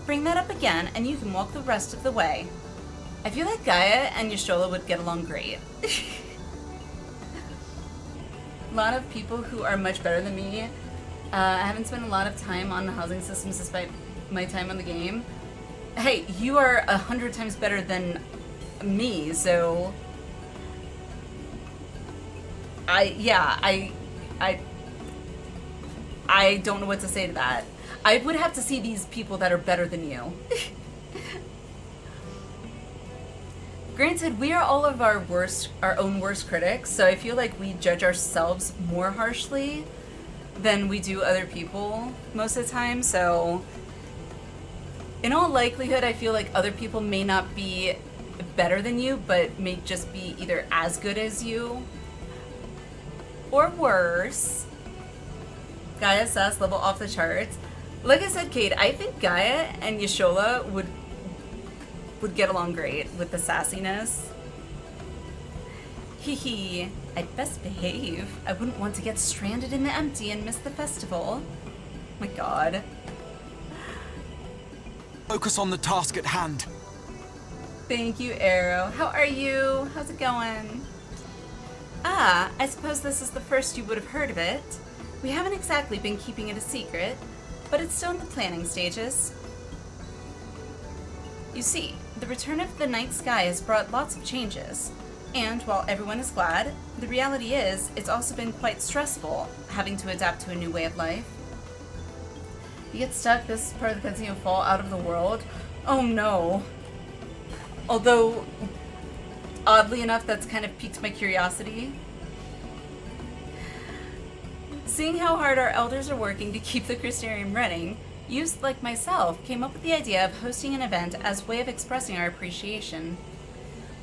Bring that up again and you can walk the rest of the way. I feel like Gaia and Yashola would get along great. A lot of people who are much better than me. I haven't spent a lot of time on the housing systems despite my time on the game. Hey, you are 100 times better than me, so I don't know what to say to that. I would have to see these people that are better than you. Granted, we are all of our own worst critics, so I feel like we judge ourselves more harshly. than we do other people most of the time, so in all likelihood, I feel like other people may not be better than you, but may just be either as good as you or worse. Gaia sass level off the charts. Like I said, Kate, I think Gaia and Yashola would get along great with the sassiness. Hee hee, I'd best behave. I wouldn't want to get stranded in the empty and miss the festival. Oh my god. Focus on the task at hand. Thank you, Arrow. How are you? How's it going? Ah, I suppose this is the first you would have heard of it. We haven't exactly been keeping it a secret, but it's still in the planning stages. You see, the return of the night sky has brought lots of changes, and while everyone is glad, the reality is it's also been quite stressful having to adapt to a new way of life. You get stuck, this part of the cutscene will fall out of the world. Oh no. Although, oddly enough, that's kind of piqued my curiosity. Seeing how hard our elders are working to keep the Crystarium running, youths like myself came up with the idea of hosting an event as a way of expressing our appreciation.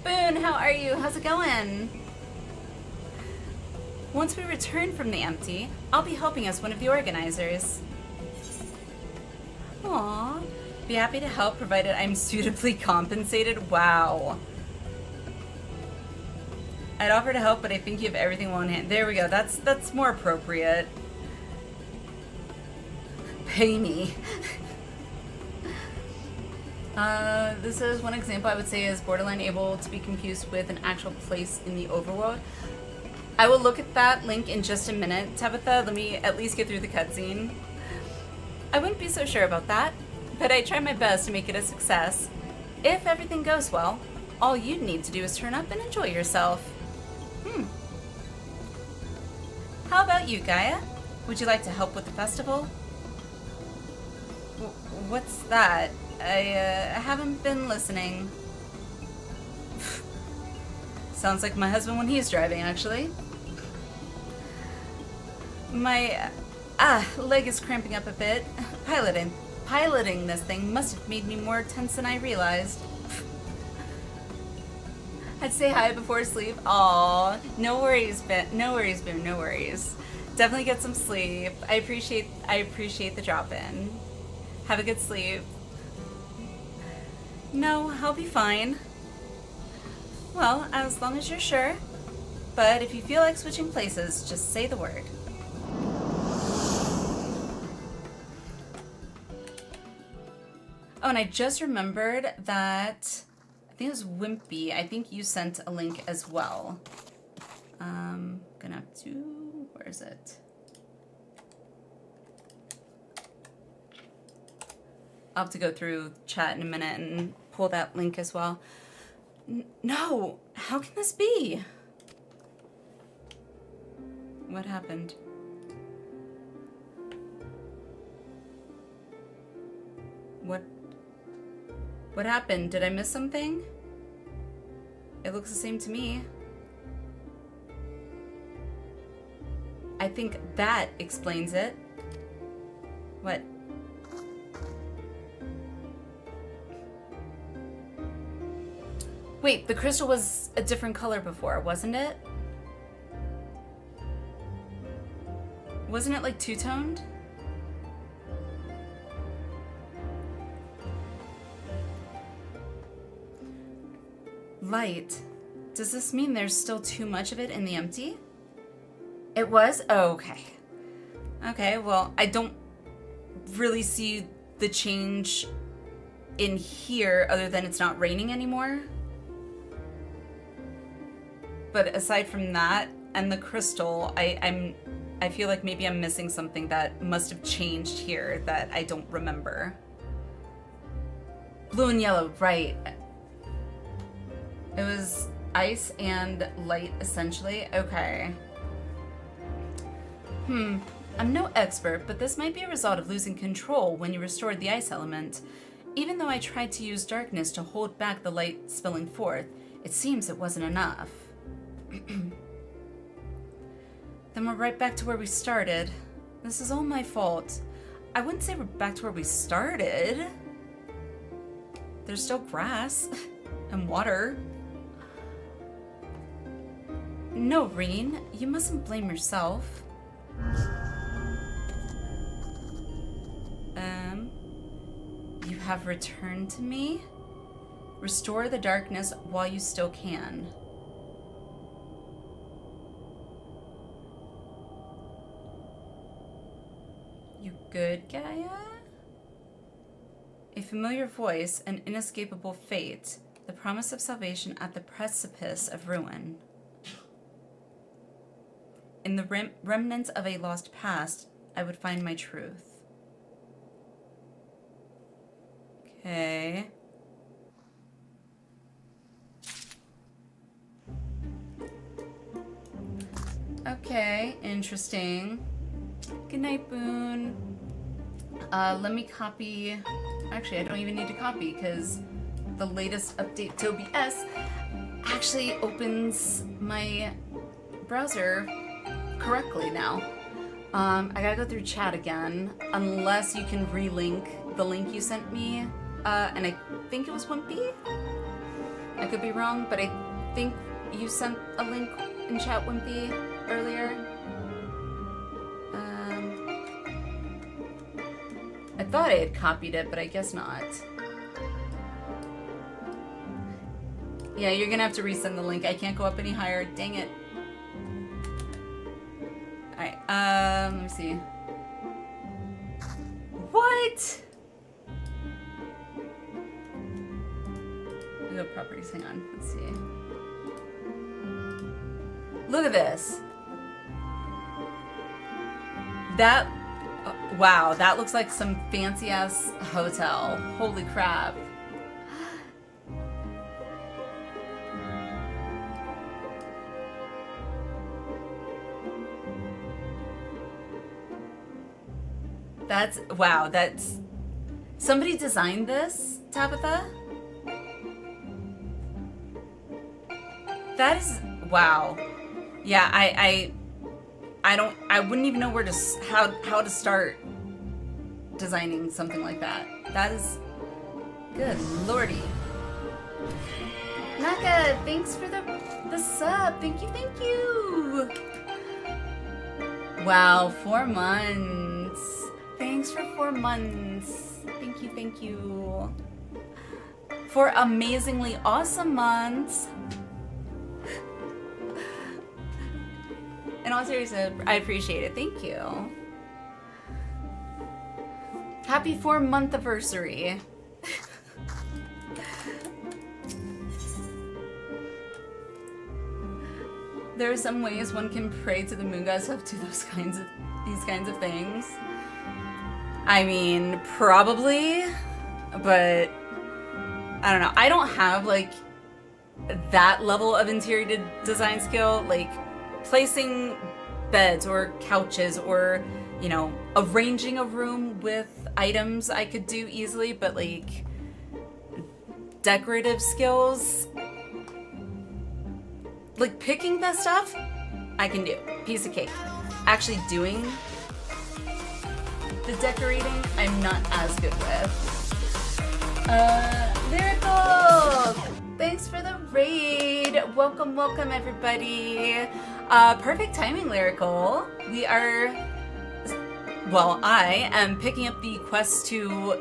Boone, how are you? How's it going? Once we return from the empty, I'll be helping as one of the organizers. Aww. Be happy to help provided I'm suitably compensated. Wow. I'd offer to help, but I think you have everything well in hand. There we go. That's more appropriate. Pay me. This is one example I would say is borderline able to be confused with an actual place in the overworld. I will look at that link in just a minute, Tabitha. Let me at least get through the cutscene. I wouldn't be so sure about that, but I try my best to make it a success. If everything goes well, all you'd need to do is turn up and enjoy yourself. How about you, Gaia? Would you like to help with the festival? What's that? I haven't been listening. Sounds like my husband when he's driving, actually. My leg is cramping up a bit. Piloting this thing must have made me more tense than I realized. I'd say hi before sleep. Aw, no worries, no worries, Boone, no worries. Definitely get some sleep. I appreciate the drop-in. Have a good sleep. No, I'll be fine. Well, as long as you're sure. But if you feel like switching places, just say the word. Oh, and I just remembered that I think it was Wimpy. I think you sent a link as well. Gonna have to, where is it? I'll have to go through chat in a minute and pull that link as well. No, how can this be? What happened? What happened? Did I miss something? It looks the same to me. I think that explains it. What? Wait, the crystal was a different color before, wasn't it? Wasn't it like two-toned? Light. Does this mean there's still too much of it in the empty? It was? Oh, okay. Okay, well, I don't really see the change in here other than it's not raining anymore. But aside from that and the crystal, I feel like maybe I'm missing something that must have changed here that I don't remember. Blue and yellow, right. It was ice and light, essentially. Okay. I'm no expert, but this might be a result of losing control when you restored the ice element. Even though I tried to use darkness to hold back the light spilling forth, it seems it wasn't enough. Then we're right back to where we started. This is all my fault. I wouldn't say we're back to where we started. There's still grass and water. No, Reen, you mustn't blame yourself. You have returned to me? Restore the darkness while you still can. You good, Gaia? A familiar voice, an inescapable fate, the promise of salvation at the precipice of ruin. In the remnants of a lost past, I would find my truth. Okay. Okay, interesting. Good night, Boone. Let me copy. Actually, I don't even need to copy because the latest update to OBS actually opens my browser correctly now. I gotta go through chat again, unless you can relink the link you sent me. And I think it was Wimpy? I could be wrong, but I think you sent a link in chat, Wimpy, earlier. I thought I had copied it, but I guess not. Yeah, you're gonna have to resend the link. I can't go up any higher. Dang it. Alright, let me see. What? Go properties, hang on, let's see. Look at this. That, wow, that looks like some fancy ass hotel. Holy crap. That's, wow, that's, somebody designed this, Tabitha? That is, wow. Yeah, I wouldn't even know where to, how to start designing something like that. That is, good lordy. Naka, thanks for the sub. Thank you, thank you. Wow, 4 months. Thanks for 4 months. Thank you, thank you. 4 amazingly awesome months. In all seriousness, I appreciate it. Thank you. Happy 4-month anniversary. There are some ways one can pray to the moon gods up to these kinds of things. I mean, probably, but I don't know. I don't have like that level of interior design skill, like placing beds or couches or, you know, arranging a room with items I could do easily, but like decorative skills, like picking that stuff, I can do. Piece of cake. Actually doing the decorating, I'm not as good with. Lyrical! Thanks for the raid. Welcome, welcome everybody. Perfect timing, Lyrical. We are, well, I am picking up the quest to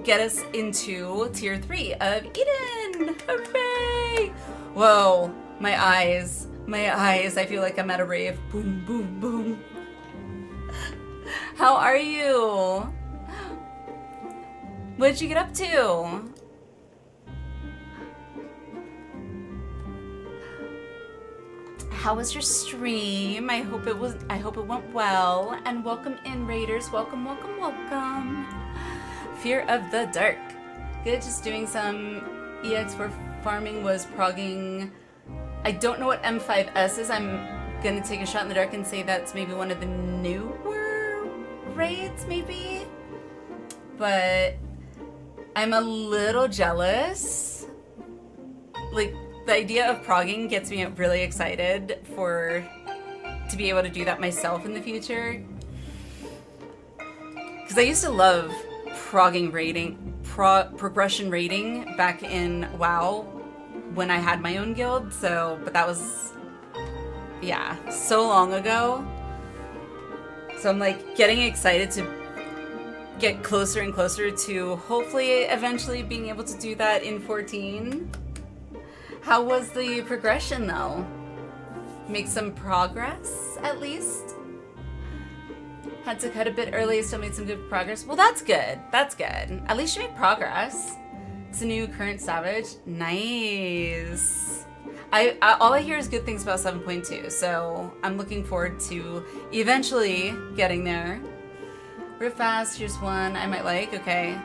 get us into tier 3 of Eden. Hooray! Whoa, my eyes. I feel like I'm at a rave. Boom, boom, boom. How are you? What did you get up to? How was your stream? I hope it went well. And welcome in, raiders. Welcome, welcome, welcome. Fear of the dark. Good, just doing some EX for farming, was progging. I don't know what M5S is. I'm gonna take a shot in the dark and say that's maybe one of the newer raids, maybe. But I'm a little jealous. Like, the idea of progging gets me really excited to be able to do that myself in the future. Because I used to love progression rating back in WoW when I had my own guild, but that was, yeah, so long ago. So I'm like getting excited to get closer and closer to hopefully eventually being able to do that in 14. How was the progression though? Make some progress at least? Had to cut a bit early, still made some good progress. Well, that's good. That's good. At least you made progress. It's a new current savage. Nice. All I hear is good things about 7.2, so I'm looking forward to eventually getting there. Real fast, here's one I might like. Okay.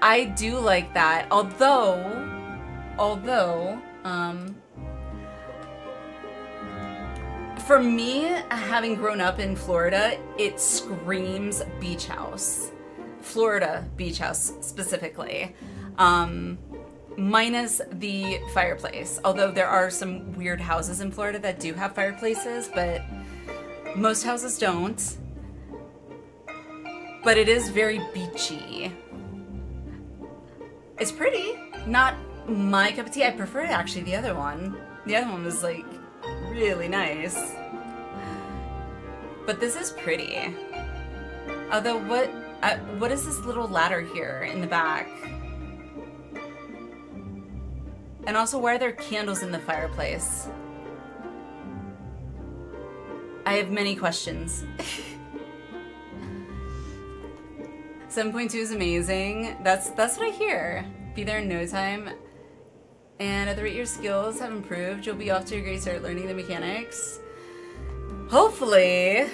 I do like that. Although, for me, having grown up in Florida, it screams beach house. Florida beach house specifically. Minus the fireplace. Although there are some weird houses in Florida that do have fireplaces, but most houses don't. But it is very beachy. It's pretty. Not my cup of tea. I prefer actually the other one. The other one was like really nice. But this is pretty. Although what is this little ladder here in the back? And also, why are there candles in the fireplace? I have many questions. 7.2 is amazing. That's what I hear. Be there in no time. And at the rate your skills have improved, you'll be off to a great start learning the mechanics. Hopefully.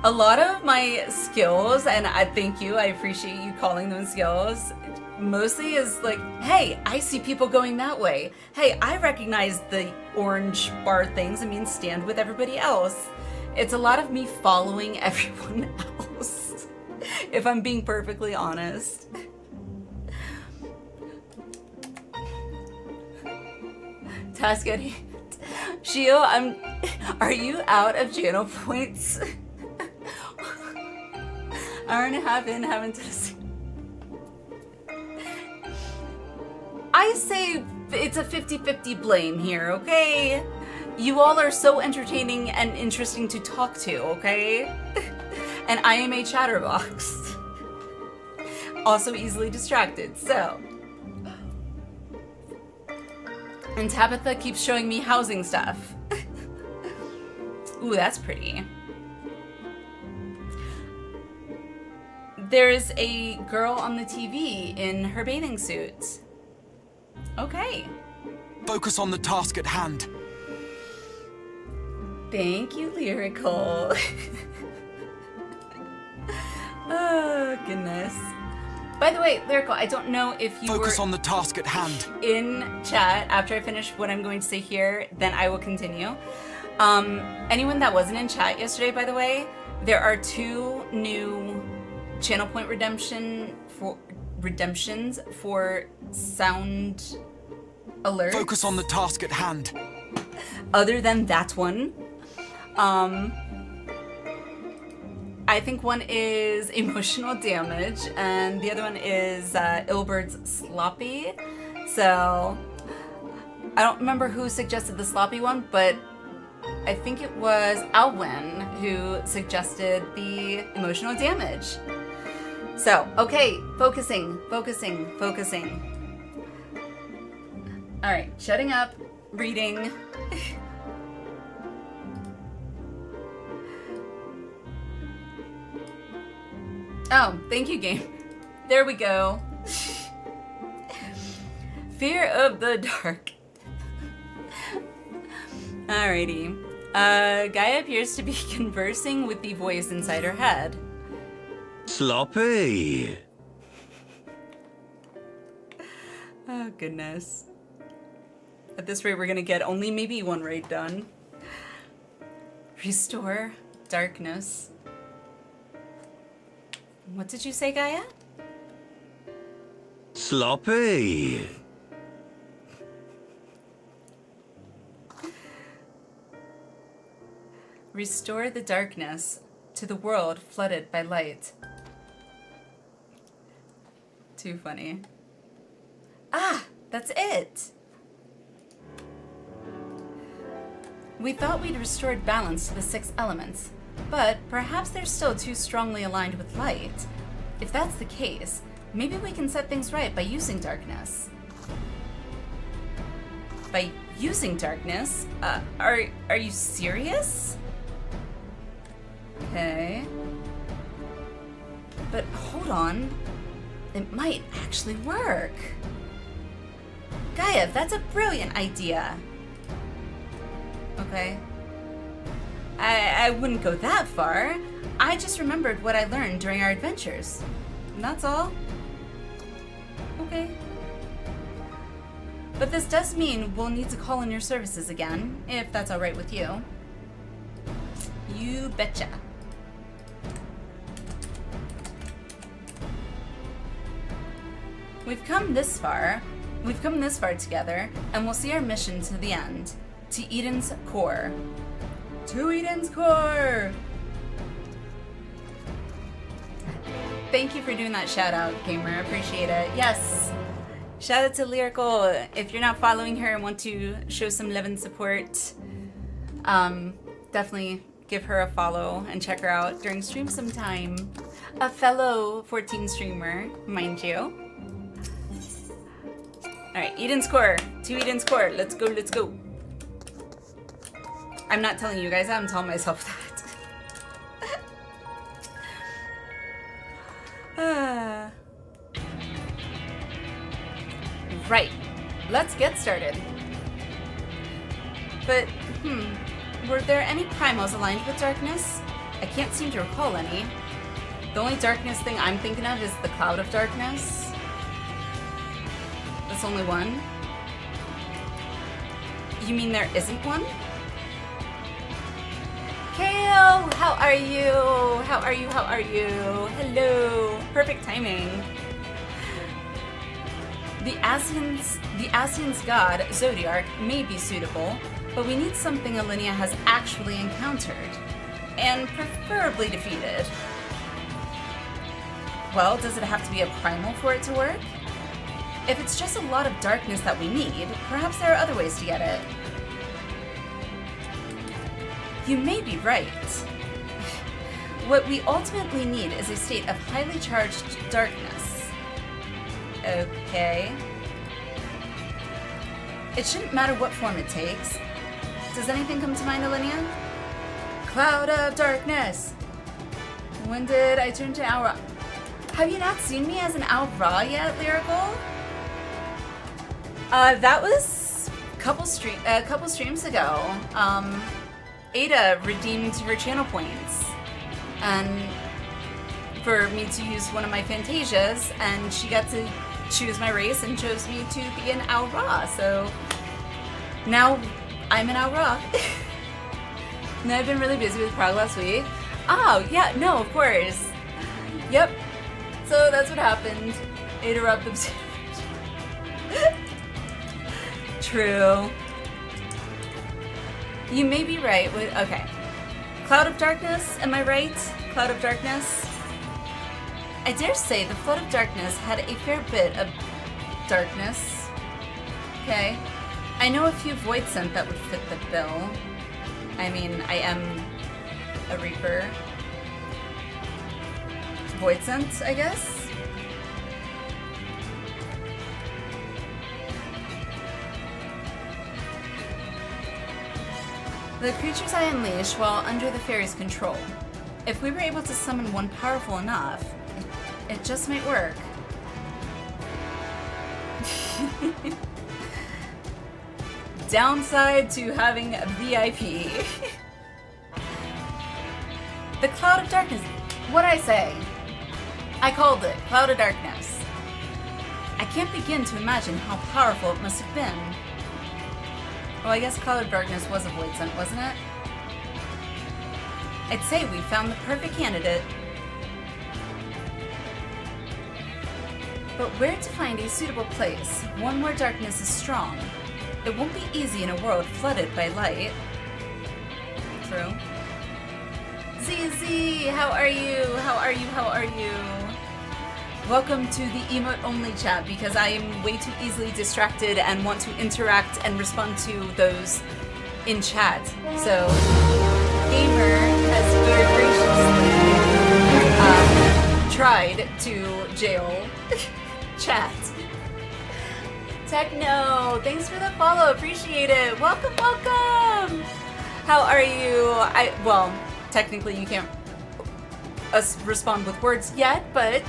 A lot of my skills, and I thank you, I appreciate you calling them skills, mostly is like, hey, I see people going that way. Hey, I recognize the orange bar things. I mean, stand with everybody else. It's a lot of me following everyone else, if I'm being perfectly honest. Task at hand. Shio, are you out of channel points? Hour and a half in, haven't touched. I say it's a 50-50 blame here, okay? You all are so entertaining and interesting to talk to, okay? And I am a chatterbox. Also easily distracted, so. And Tabitha keeps showing me housing stuff. Ooh, that's pretty. There's a girl on the TV in her bathing suit. Okay. Focus on the task at hand. Thank you, Lyrical. Oh, goodness. By the way, Lyrical, I don't know if you Focus were on the task at hand. in chat. After I finish what I'm going to say here, then I will continue. Anyone that wasn't in chat yesterday, by the way, there are 2 new channel point redemptions for sound alerts. Focus on the task at hand. Other than that one, I think one is emotional damage, and the other one is Ilbert's sloppy. So I don't remember who suggested the sloppy one, but I think it was Alwyn who suggested the emotional damage. So, okay, focusing. All right, shutting up, reading. Oh, thank you, game. There we go. Fear of the dark. Alrighty. Gaia appears to be conversing with the voice inside her head. Sloppy. Oh, goodness. At this rate, we're gonna get only maybe one raid done. Restore darkness. What did you say, Gaia? Sloppy. Restore the darkness to the world flooded by light. Too funny. Ah, that's it! We thought we'd restored balance to the 6 elements, but perhaps they're still too strongly aligned with light. If that's the case, maybe we can set things right by using darkness. By using darkness? Are you serious? Okay. But hold on. It might actually work. Gaia, that's a brilliant idea. Okay. I wouldn't go that far. I just remembered what I learned during our adventures. And that's all. Okay. But this does mean we'll need to call in your services again, if that's alright with you. You betcha. We've come this far together, and we'll see our mission to the end. To Eden's core. To Eden's core! Thank you for doing that shout out, Gamer. Appreciate it. Yes! Shout out to Lyrical. If you're not following her and want to show some love and support, definitely give her a follow and check her out during stream sometime. A fellow 14 streamer, mind you. Alright, Eden's core. To Eden's core. Let's go, let's go. I'm not telling you guys, I'm telling myself that. Right, let's get started. But, were there any primals aligned with darkness? I can't seem to recall any. The only darkness thing I'm thinking of is the Cloud of Darkness. That's only one? You mean there isn't one? Kale, how are you? How are you? How are you? Hello. Perfect timing. The Asian's god, Zodiarch, may be suitable, but we need something Alliniea has actually encountered, and preferably defeated. Well, does it have to be a primal for it to work? If it's just a lot of darkness that we need, perhaps there are other ways to get it. You may be right. What we ultimately need is a state of highly charged darkness. Okay. It shouldn't matter what form it takes. Does anything come to mind, Alliniea? Cloud of Darkness! When did I turn to Aura? Have you not seen me as an Aura yet, Lyrical? That was a couple streams ago. Ada redeemed her channel points and for me to use one of my Fantasias, and she got to choose my race and chose me to be an Aura. So now I'm an Aura. And I've been really busy with Prague last week. Oh, yeah, no, of course. Yep. So that's what happened. Ada rubbed them. True. You may be right with, okay. Cloud of Darkness, am I right? Cloud of Darkness? I dare say the Flood of Darkness had a fair bit of darkness. Okay. I know a few Void Scent that would fit the bill. I mean, I am a Reaper. Void Scent, I guess? The creatures I unleash while under the fairy's control. If we were able to summon one powerful enough, it just might work. Downside to having a VIP. The Cloud of Darkness. What'd I say? I called it Cloud of Darkness. I can't begin to imagine how powerful it must have been. Well, I guess Cloud of Darkness was a Void Scent, wasn't it? I'd say we found the perfect candidate. But where to find a suitable place, one where darkness is strong? It won't be easy in a world flooded by light. True. ZZ, how are you? How are you? How are you? Welcome to the emote-only chat because I am way too easily distracted and want to interact and respond to those in chat. So, Gamer has very graciously tried to jail chat. Techno, thanks for the follow, appreciate it. Welcome, welcome. How are you? Well, technically you can't respond with words yet, but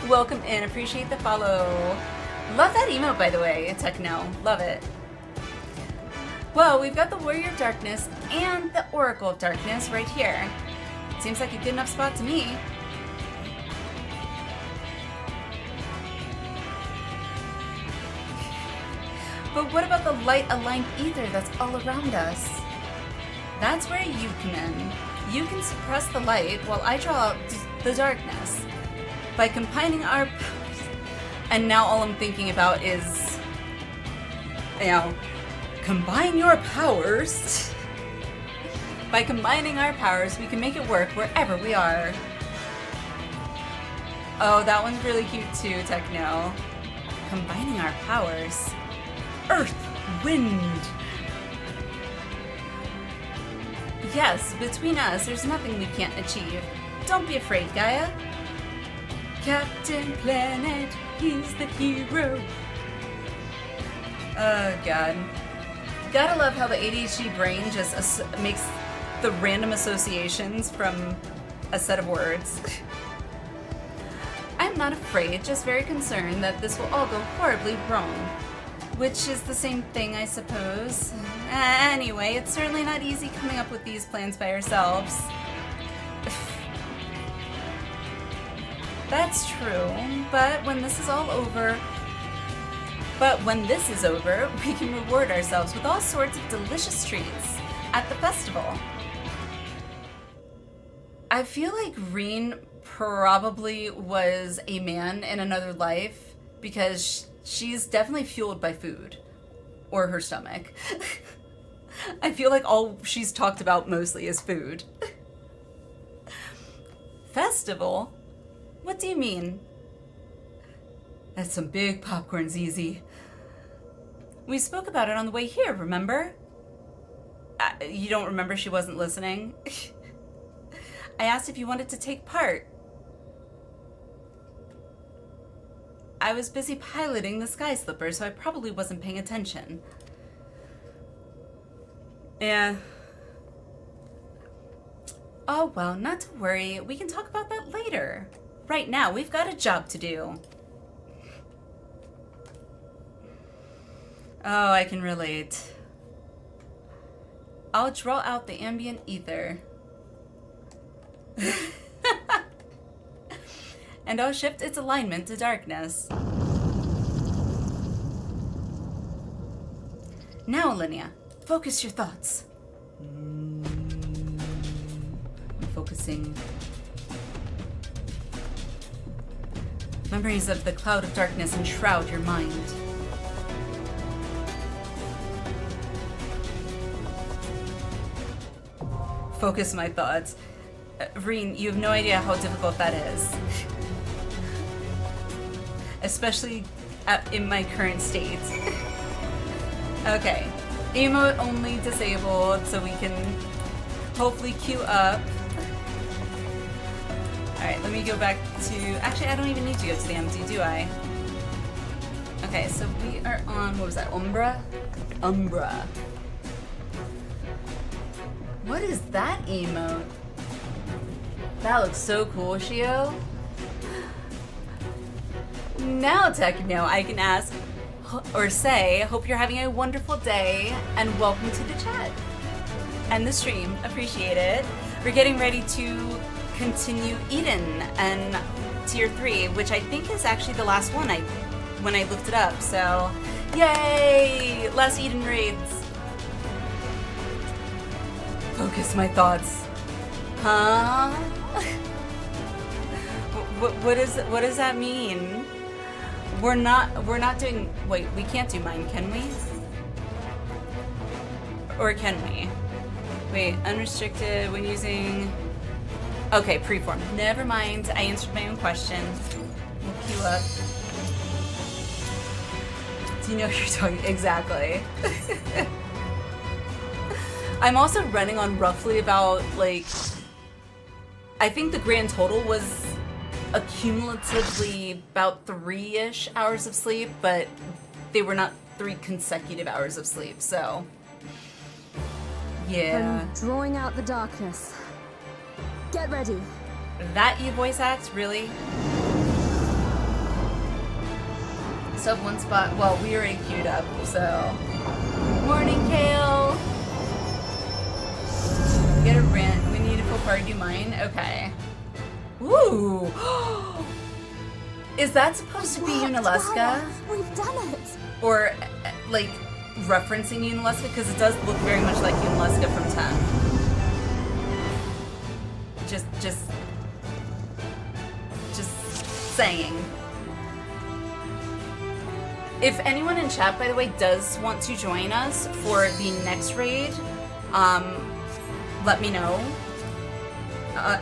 welcome in, appreciate the follow. Love that emote, by the way, Techno, love it. Well, we've got the Warrior of Darkness and the Oracle of Darkness right here. Seems like a good enough spot to me. But what about the light-aligned ether that's all around us? That's where you come in. You can suppress the light while I draw out the darkness. By combining our powers. And now all I'm thinking about is, combine your powers. By combining our powers, we can make it work wherever we are. Oh, that one's really cute too, Techno. Combining our powers. Earth, wind. Yes, between us, there's nothing we can't achieve. Don't be afraid, Gaia. Captain Planet, he's the hero. Oh, God. Gotta love how the ADHD brain just makes the random associations from a set of words. I'm not afraid, just very concerned that this will all go horribly wrong. Which is the same thing, I suppose. Anyway, it's certainly not easy coming up with these plans by ourselves. That's true, but when this is over, we can reward ourselves with all sorts of delicious treats at the festival. I feel like Reen probably was a man in another life because she's definitely fueled by food or her stomach. I feel like all she's talked about mostly is food. Festival? What do you mean? That's some big popcorn, ZZ. We spoke about it on the way here, remember? You don't remember she wasn't listening? I asked if you wanted to take part. I was busy piloting the Sky Slipper, so I probably wasn't paying attention. Yeah. Oh, well, not to worry. We can talk about that later. Right now, we've got a job to do. Oh, I can relate. I'll draw out the ambient ether. And I'll shift its alignment to darkness. Now, Alliniea, focus your thoughts. I'm focusing. Memories of the cloud of darkness enshroud your mind. Focus my thoughts. Reen, you have no idea how difficult that is. Especially in my current state. Okay, emote only disabled so we can hopefully queue up. Alright, let me go back to... Actually, I don't even need to go to the empty, do I? Okay, so we are on... What was that? Umbra? Umbra. What is that emote? That looks so cool, Shio. Now, Techno, I can ask or say, hope you're having a wonderful day and welcome to the chat and the stream. Appreciate it. We're getting ready to continue Eden and Tier 3, which I think is actually the last one when I looked it up. So, yay! Last Eden raids. Focus my thoughts. Huh? What does that mean? We're not doing, wait, we can't do mine, can we? Or can we? Wait, unrestricted when using Okay, preform. Never mind. I answered my own question. We'll queue up. Do you know what you're talking? Exactly. I'm also running on roughly about, like, I think the grand total was accumulatively about 3-ish hours of sleep, but they were not 3 consecutive hours of sleep, so yeah. I'm drawing out the darkness. Get ready. That you voice act, really? Sub one spot. Well, we already queued up, so. Morning, Kale. Get a rent. We need a full party. Do mine. Okay. Ooh. Is that supposed to be Unalesca? We've done it. Or like referencing Unalesca, because it does look very much like Unalesca from 10. Just saying. If anyone in chat, by the way, does want to join us for the next raid, let me know.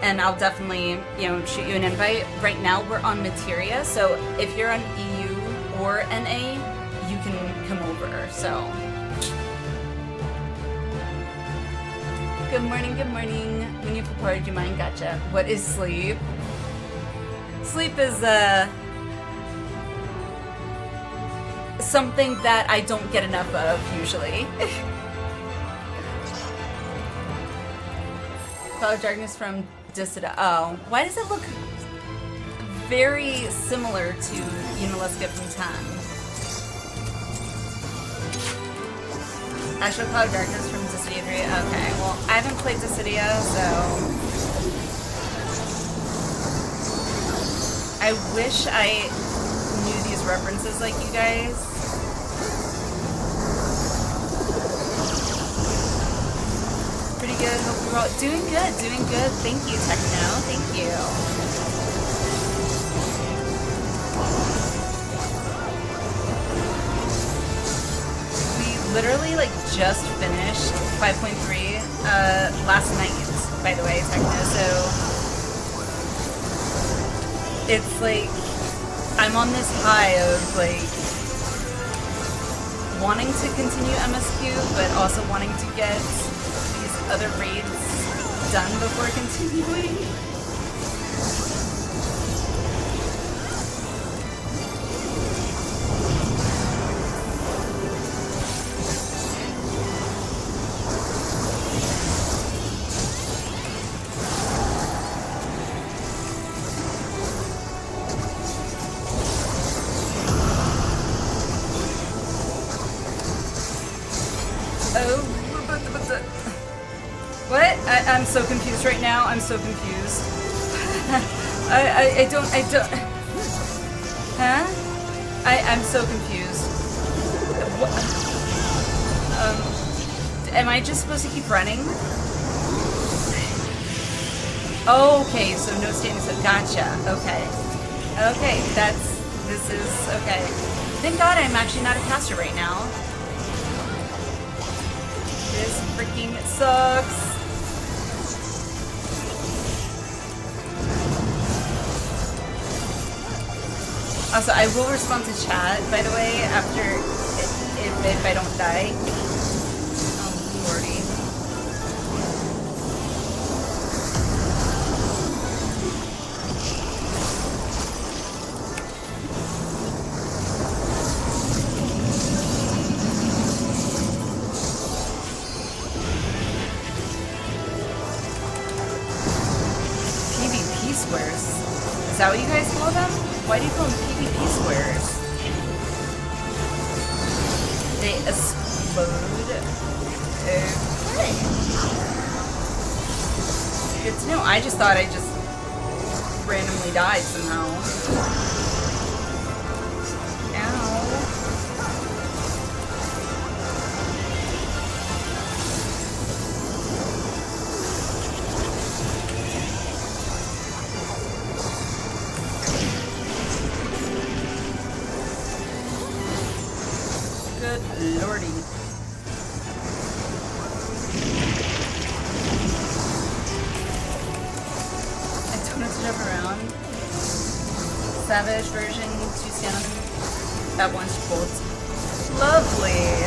And I'll definitely, shoot you an invite. Right now, we're on Materia, so if you're on EU or NA, you can come over, so. Good morning, good morning. When you prepared your mind, gotcha. What is sleep? Sleep is, something that I don't get enough of, usually. Cloud of Darkness from Disida. Oh, why does it look very similar to Unalesca from 10? Actual Cloud of Darkness from Dissidia 3. Okay, well, I haven't played Dissidia, so I wish I knew these references like you guys. Pretty good. Hope you're all doing good. Doing good. Thank you, Techno. Thank you. We literally just finished 5.3 last night. By the way, Techno. So it's I'm on this high of wanting to continue MSQ, but also wanting to get other raids done before continuing. I'm so confused right now. I'm so confused. I don't. Huh? I'm so confused. What? Am I just supposed to keep running? Oh, okay, so no standing, so gotcha. Okay. Okay, this is, okay. Thank God I'm actually not a caster right now. This freaking sucks. Also, I will respond to chat, by the way, after, if I don't die. Oh, lordy. PvP squares. Is that what you guys call them? Why do you call them PvP squares? They explode. Okay. Good to know. I just thought I just randomly died somehow. Ow. Good lordy. Savage version to stand on that one's bolts. Lovely.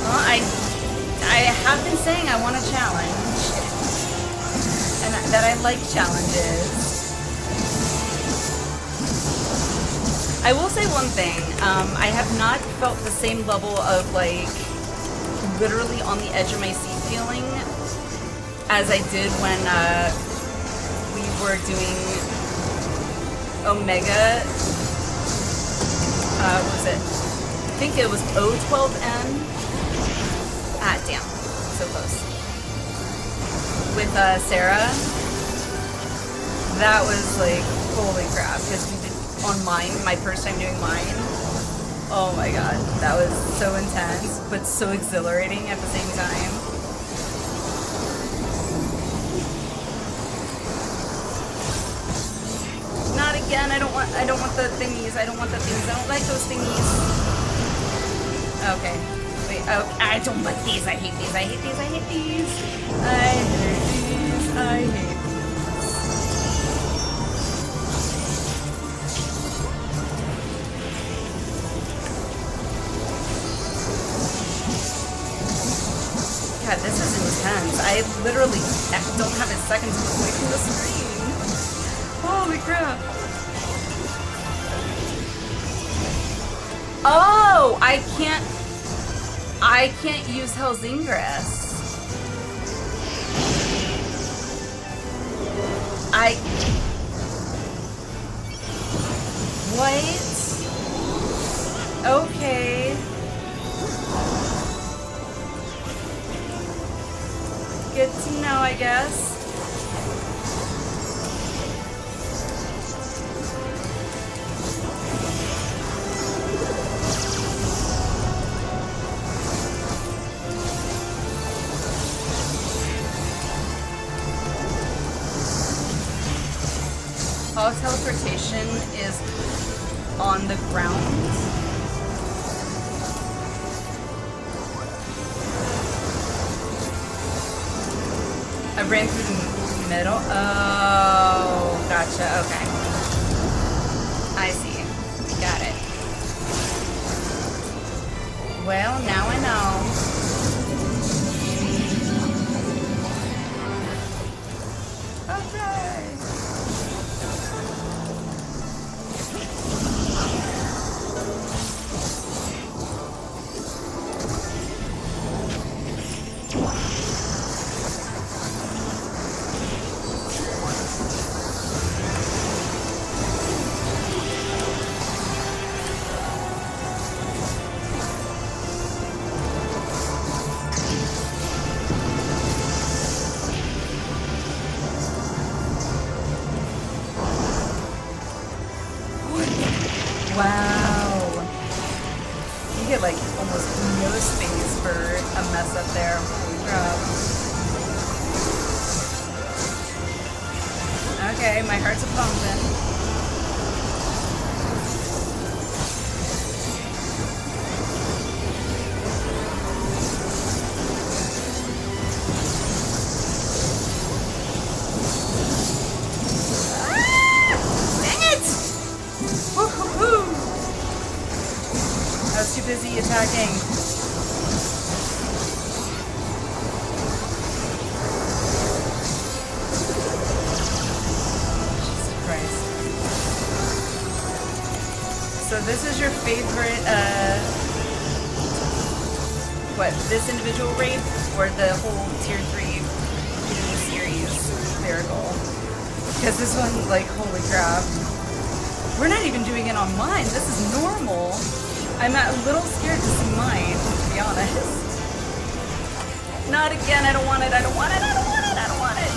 Well, I have been saying I want a challenge, and that I like challenges. I will say one thing. I have not felt the same level of like literally on the edge of my seat feeling as I did when we were doing Omega. What was it? I think it was O12N. Ah, damn. So close. With Sarah. That was like, holy crap. Because we did on mine, my first time doing mine. Oh my god. That was so intense, but so exhilarating at the same time. Not again. I don't want the thingies. I don't want the things. I don't like those thingies. Okay. Wait, oh, I don't like these. I hate these. I hate these. I hate these. I hate these. I hate these. God, this is intense. I literally don't have a second to look away from the screen. Holy crap. Oh, I can't use Hell's Ingress. What? Okay. Good to know, I guess. All teleportation is on the ground. I ran through the middle. Oh, gotcha. Okay. I see. Got it. Well, now I know. Wow. You get like almost no space for a mess up there. Holy crap. Okay, my heart's a pumping. Too busy attacking. Jesus Christ. So this is your favorite, what, this individual raid or the whole tier 3 mini series lyrical? Because this one, like, holy crap. We're not even doing it on mine. This is normal. I'm a little scared to see mine, to be honest. Not again, I don't want it, I don't want it, I don't want it, I don't want it!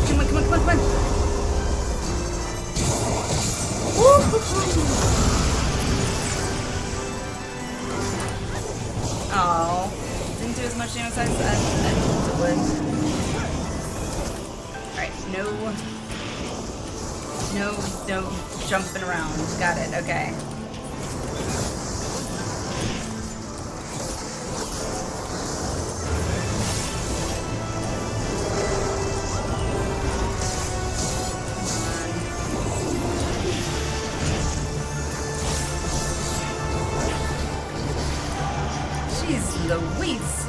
Come on, come on, come on, come on! Woo-hoo-hoo! Oh, didn't do as much damage as I hoped it would. Alright, no jumping around. Got it, okay. the weights.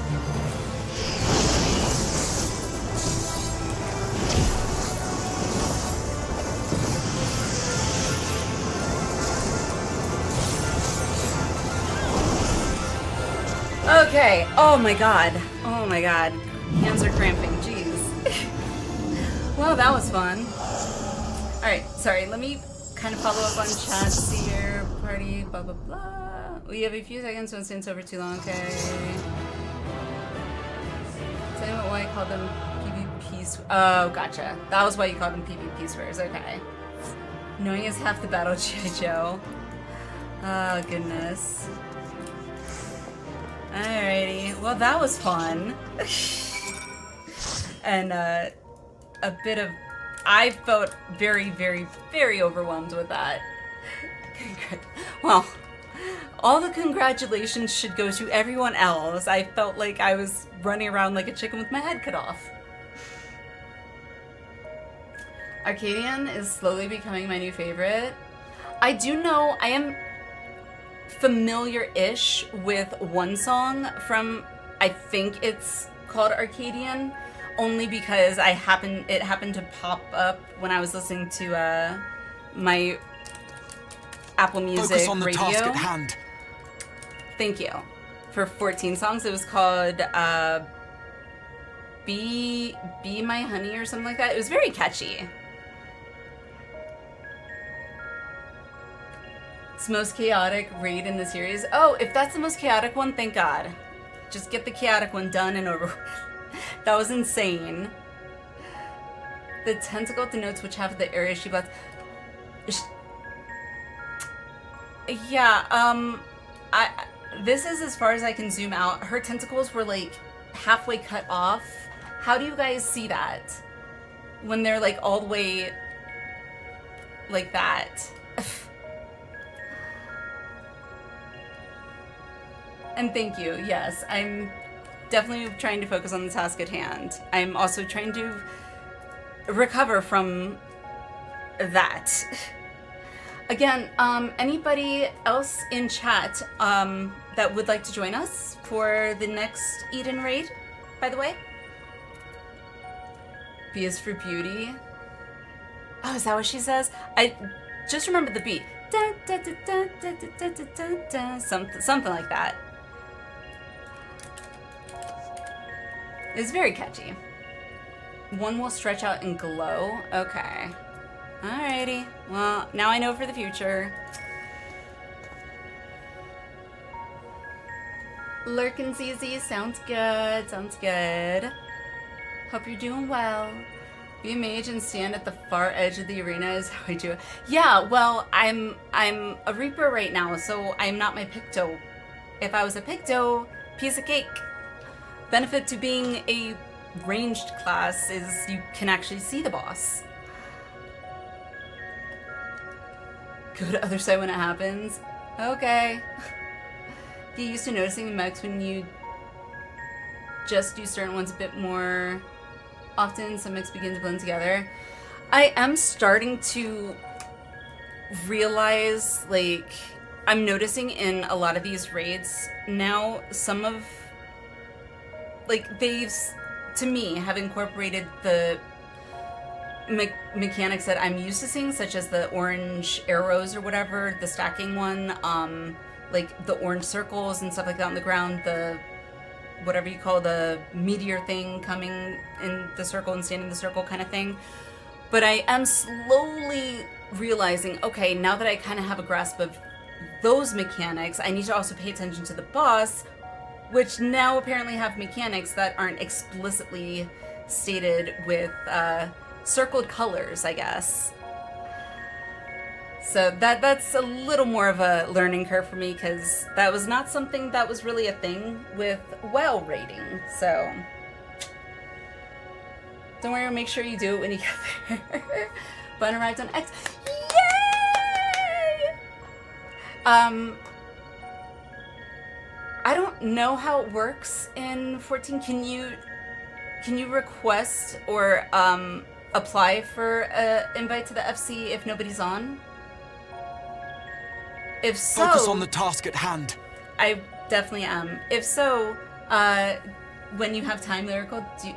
Okay. Oh my god. Oh my god. Hands are cramping. Jeez. Well, that was fun. Alright, sorry. Let me kind of follow up on chat. See your party. Blah, blah, blah. We have a few seconds. Don't stand over too long. Okay. Tell me why I called them PvP. Oh, gotcha. That was why you called them PvP swears. Okay. Knowing is half the battle, G.I. Joe. Oh, goodness. Alrighty, well that was fun. And a bit of, I felt very, very, very overwhelmed with that. Well, all the congratulations should go to everyone else. I felt like I was running around like a chicken with my head cut off. Arcadian is slowly becoming my new favorite. I do know I am familiar-ish with one song from, I think it's called Arcadian, only because it happened to pop up when I was listening to my Apple Music Focus on the radio. task at hand. Thank you. For 14 songs, it was called Be My Honey or something like that. It was very catchy. It's the most chaotic raid in the series. Oh, if that's the most chaotic one, thank God. Just get the chaotic one done and over with. That was insane. The tentacle denotes which half of the area she blessed. Yeah, this is as far as I can zoom out. Her tentacles were like halfway cut off. How do you guys see that? When they're like all the way like that. And thank you, yes. I'm definitely trying to focus on the task at hand. I'm also trying to recover from that. Again, anybody else in chat that would like to join us for the next Eden raid, by the way? B is for beauty. Oh, is that what she says? I just remember the beat. Da, da, da, da, da, da, da, da, da, something like that. It's very catchy. One will stretch out and glow. Okay. Alrighty. Well, now I know for the future. Lurkin' ZZ, sounds good. Sounds good. Hope you're doing well. Be a mage and stand at the far edge of the arena is how I do it. Yeah, well, I'm a Reaper right now, so I'm not my Picto. If I was a Picto, piece of cake. Benefit to being a ranged class is you can actually see the boss. Go to other side when it happens. Okay. Get used to noticing the mechs when you just do certain ones a bit more often. Some mechs begin to blend together. I am starting to realize, like, I'm noticing in a lot of these raids now, some of, like, they've, to me, have incorporated the mechanics that I'm used to seeing, such as the orange arrows or whatever, the stacking one, like the orange circles and stuff like that on the ground, the whatever you call the meteor thing coming in the circle and standing in the circle kind of thing. But I am slowly realizing, okay, now that I kind of have a grasp of those mechanics, I need to also pay attention to the boss, which now apparently have mechanics that aren't explicitly stated with circled colors, I guess. So that's a little more of a learning curve for me, because that was not something that was really a thing with WoW raiding. So don't worry, make sure you do it when you get there. Bun arrived on X. Yay! I don't know how it works in 14. Can you request or apply for an invite to the FC if nobody's on? If so, focus on the task at hand. I definitely am. If so, when you have time, Lyrical, you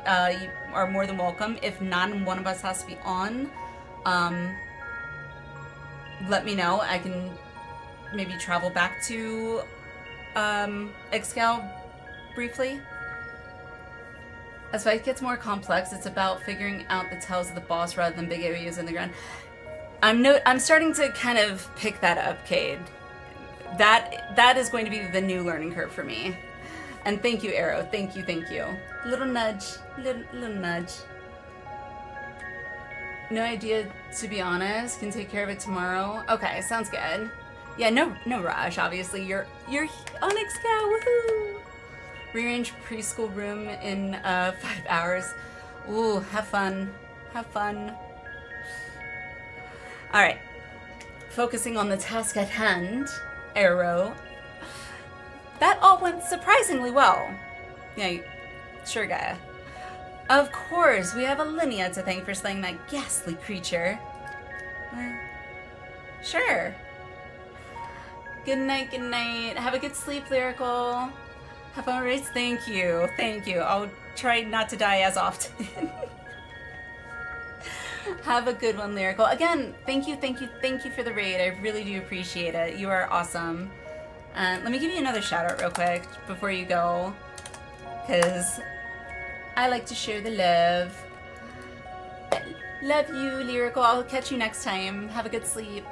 are more than welcome. If not, one of us has to be on, let me know. I can maybe travel back to Excal briefly. As fight gets more complex, it's about figuring out the tells of the boss rather than big areas in the ground. I'm starting to kind of pick that up, Cade. That is going to be the new learning curve for me. And thank you, Arrow. Thank you, thank you. Little nudge, little nudge. No idea, to be honest. Can take care of it tomorrow. Okay, sounds good. Yeah, no rush. Obviously, you're on Excal. Woohoo! Rearrange preschool room in 5 hours. Ooh, have fun. Have fun. All right. Focusing on the task at hand, Arrow. That all went surprisingly well. Yeah, sure, Gaia. Of course, we have Alliniea to thank for slaying that ghastly creature. Sure. Good night, good night. Have a good sleep, Lyrical. Have fun race. Thank you. Thank you. I'll try not to die as often. Have a good one, Lyrical. Again, thank you for the raid. I really do appreciate it. You are awesome. Let me give you another shout out real quick before you go, because I like to share the love. Love you, Lyrical. I'll catch you next time. Have a good sleep.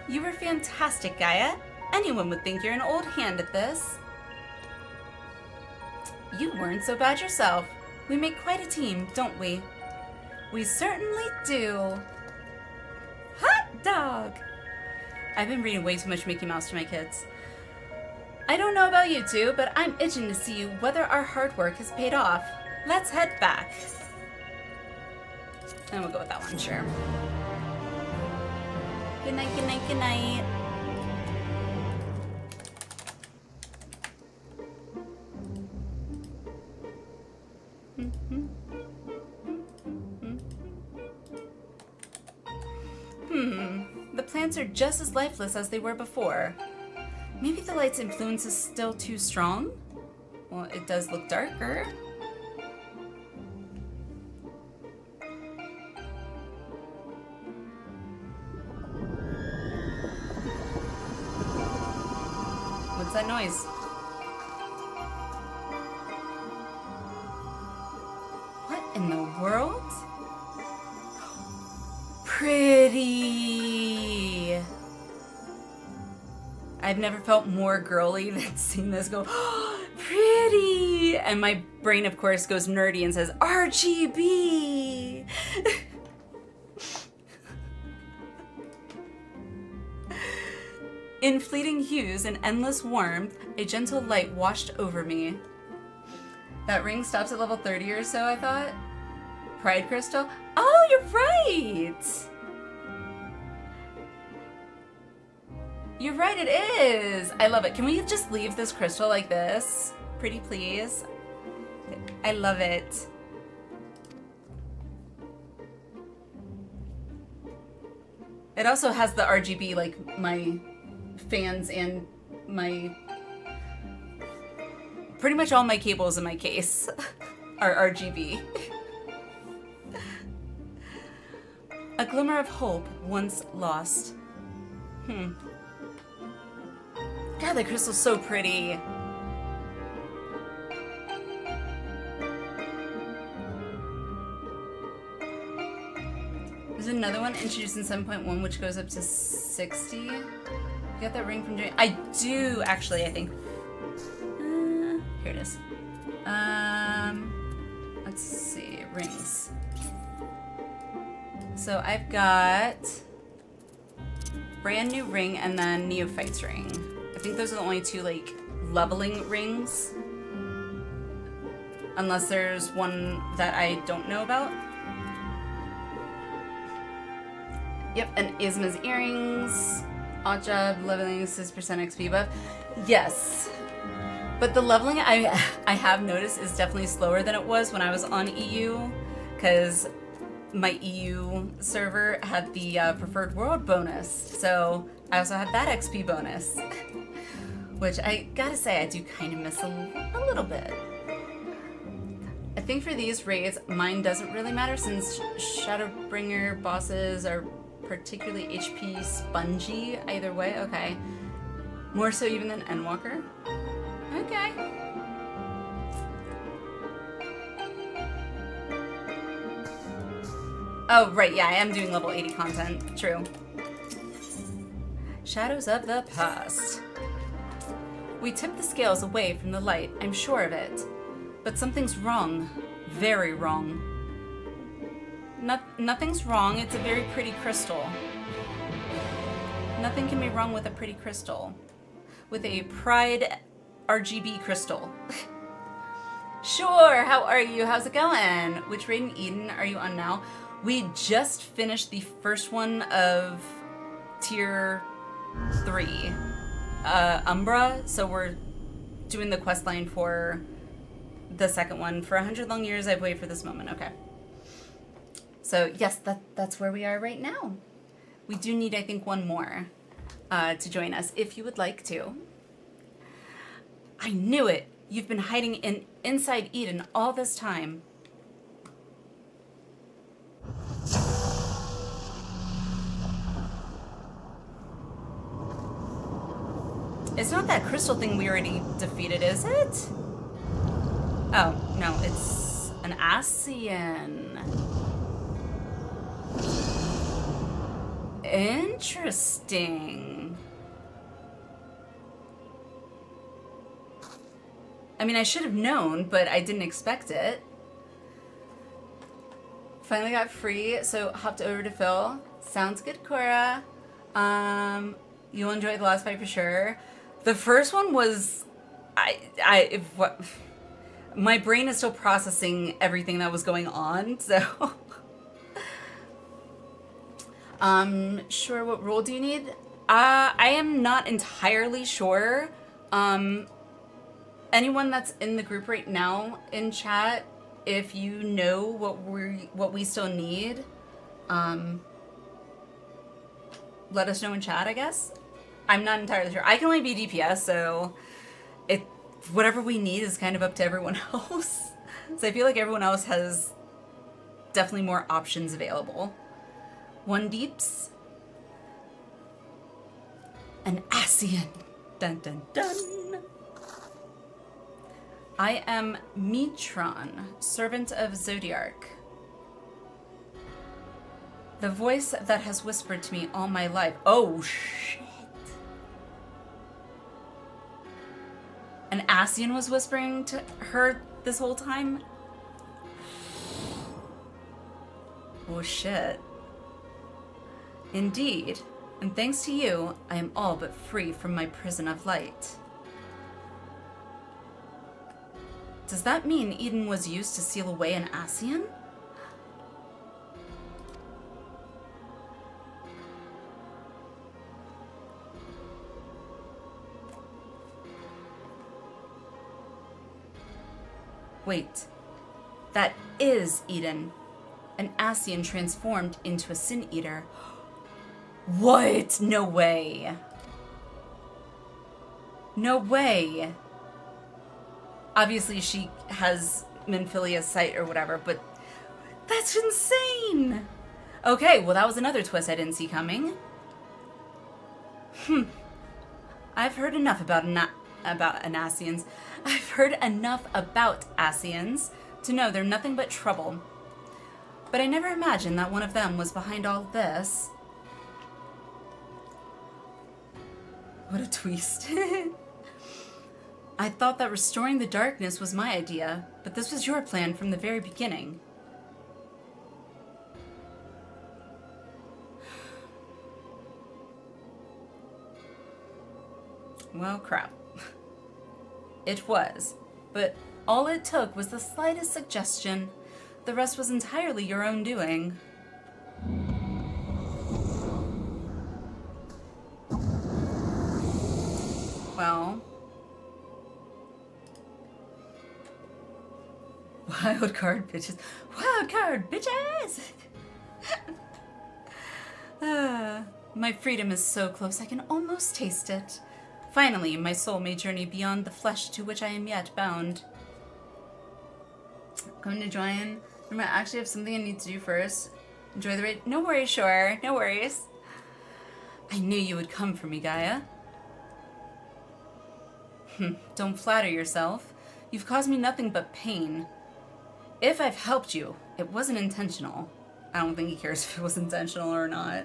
You were fantastic, Gaia. Anyone would think you're an old hand at this. You weren't so bad yourself. We make quite a team, don't we? We certainly do. Hot dog! I've been reading way too much Mickey Mouse to my kids. I don't know about you two, but I'm itching to see whether our hard work has paid off. Let's head back. And we'll go with that one, sure. Good night, good night, good night. The plants are just as lifeless as they were before. Maybe the light's influence is still too strong? Well, it does look darker. What's that noise? What in the world? Pretty. I've never felt more girly than seeing this go, oh, pretty! And my brain, of course, goes nerdy and says, RGB! In fleeting hues and endless warmth, a gentle light washed over me. That ring stops at level 30 or so, I thought. Pride crystal? Oh, you're right! You're right, it is! I love it. Can we just leave this crystal like this? Pretty please. I love it. It also has the RGB, like my fans and my... pretty much all my cables in my case are RGB. A glimmer of hope once lost. God, that crystal's so pretty. There's another one introduced in 7.1 which goes up to 60. You got that ring from doing... I do, actually, I think. Here it is. Let's see, rings. So I've got brand new ring and then Neophyte's ring. I think those are the only two, like, leveling rings. Unless there's one that I don't know about. Yep, and Isma's earrings. Odd job, leveling 6% XP buff. Yes. But the leveling I have noticed is definitely slower than it was when I was on EU. Because my EU server had the preferred world bonus. So I also had that XP bonus. which I gotta say I do kind of miss a little bit. I think for these raids, mine doesn't really matter since Shadowbringer bosses are particularly HP spongy either way. Okay. More so even than Endwalker. Okay. Oh, right, yeah, I am doing level 80 content. True. Shadows of the past. We tip the scales away from the light, I'm sure of it. But something's wrong. Very wrong. Nothing's wrong, it's a very pretty crystal. Nothing can be wrong with a pretty crystal. With a Pride RGB crystal. Sure, how are you? How's it going? Which raid in Eden are you on now? We just finished the first one of tier 3. Umbra, so we're doing the quest line for the second one. For 100 long years, I've waited for this moment. Okay. So, yes, that's where we are right now. We do need, I think, one more to join us, if you would like to. I knew it! You've been hiding inside Eden all this time. It's not that crystal thing we already defeated, is it? Oh, no, it's an Ascian. Interesting. I mean, I should have known, but I didn't expect it. Finally got free, so hopped over to Phil. Sounds good, Cora. You'll enjoy the last fight for sure. The first one was, my brain is still processing everything that was going on, so. Sure, what role do you need? I am not entirely sure. Anyone that's in the group right now in chat, if you know what we still need, let us know in chat, I guess. I'm not entirely sure. I can only be DPS, so whatever we need is kind of up to everyone else. So I feel like everyone else has definitely more options available. One deeps. An Ascian. Dun dun dun. I am Mitron, servant of Zodiarch. The voice that has whispered to me all my life. Oh, shit. An Ascian was whispering to her this whole time? Oh, shit. Indeed, and thanks to you, I am all but free from my prison of light. Does that mean Eden was used to seal away an Ascian? Wait, that is Eden. An Ascian transformed into a Sin Eater. What? No way. No way. Obviously she has Minphilia's sight or whatever, but that's insane. Okay, well that was another twist I didn't see coming. I've heard enough about Ascians. I've heard enough about Ascians to know they're nothing but trouble. But I never imagined that one of them was behind all this. What a twist. I thought that restoring the darkness was my idea, but this was your plan from the very beginning. Well, crap. It was, but all it took was the slightest suggestion. The rest was entirely your own doing. Well... Wild card, bitches. Wild card, bitches! My freedom is so close, I can almost taste it. Finally, my soul may journey beyond the flesh to which I am yet bound. Coming to join. I actually have something I need to do first. Enjoy the raid. No worries, sure. No worries. I knew you would come for me, Gaia. Don't flatter yourself. You've caused me nothing but pain. If I've helped you, it wasn't intentional. I don't think he cares if it was intentional or not.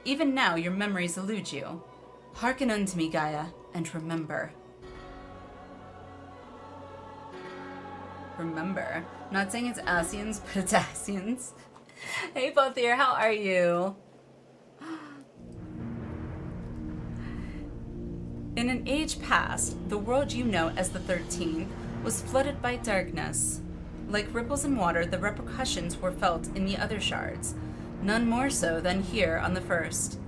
Even now, your memories elude you. Hearken unto me, Gaia, and remember. Remember. I'm not saying it's Asians, but it's Asians. Hey, Bothier, how are you? In an age past, the world you know as the 13th was flooded by darkness. Like ripples in water, the repercussions were felt in the other shards, none more so than here on the first.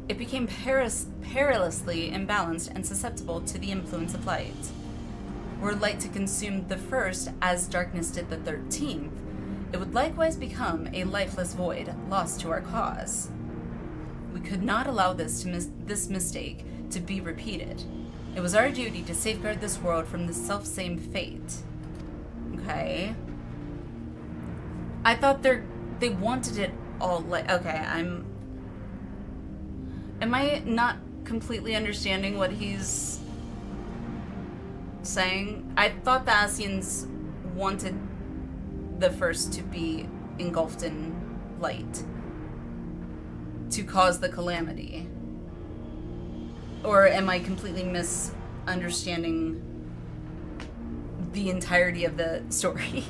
It became perilously imbalanced and susceptible to the influence of light. Were light to consume the first as darkness did the 13th, it would likewise become a lifeless void, lost to our cause. We could not allow this mistake to be repeated. It was our duty to safeguard this world from the self-same fate. Okay. I thought they wanted it all like... Okay, am I not completely understanding what he's saying? I thought the Asians wanted the first to be engulfed in light to cause the calamity. Or am I completely misunderstanding the entirety of the story?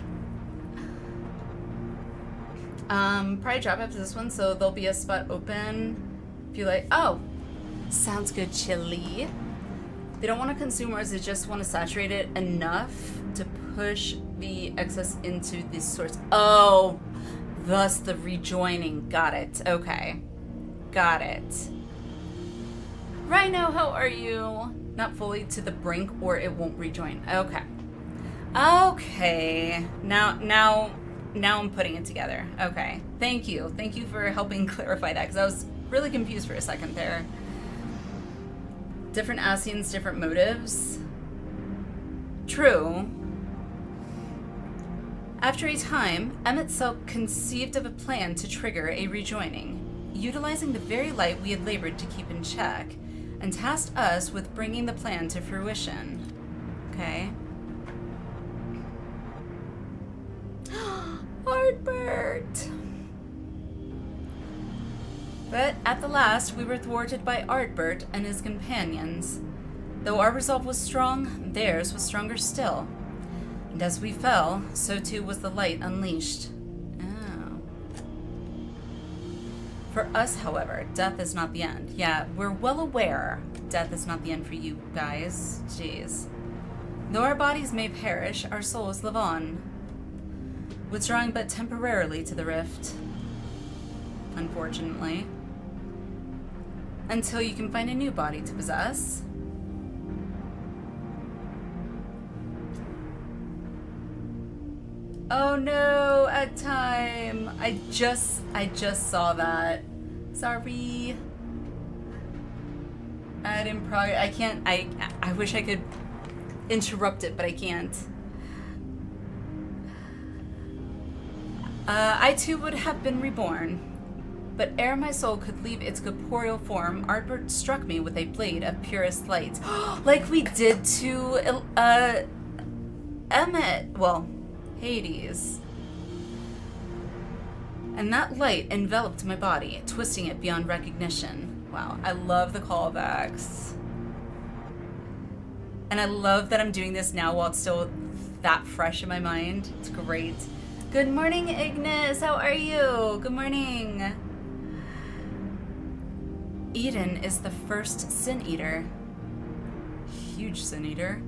Probably drop after this one, so there'll be a spot open if you like. Oh, sounds good, Chili. They don't want to consume ours, they just want to saturate it enough to push the excess into the source. Oh, thus the rejoining. Got it. Okay. Got it. Rhino, how are you? Not fully to the brink or it won't rejoin. Okay. Okay. Now I'm putting it together. Okay. Thank you. Thank you for helping clarify that, because I was really confused for a second there. Different Asians, different motives. True. After a time, Emmett Selk conceived of a plan to trigger a rejoining, utilizing the very light we had labored to keep in check, and tasked us with bringing the plan to fruition. Okay. Ardbert! But at the last, we were thwarted by Ardbert and his companions. Though our resolve was strong, theirs was stronger still. And as we fell, so too was the light unleashed. Oh. For us, however, death is not the end. Yeah, we're well aware death is not the end for you guys. Jeez. Though our bodies may perish, our souls live on, withdrawing but temporarily to the rift. Unfortunately. Until you can find a new body to possess. Oh no, at time. I just saw that. Sorry. I didn't probably, I can't, I wish I could interrupt it, but I can't. I too would have been reborn. But ere my soul could leave its corporeal form, Ardbert struck me with a blade of purest light. Like we did to, Emmett. Well, Hades. And that light enveloped my body, twisting it beyond recognition. Wow, I love the callbacks. And I love that I'm doing this now while it's still that fresh in my mind. It's great. Good morning, Ignis. How are you? Good morning. Eden is the first sin eater. Huge sin eater.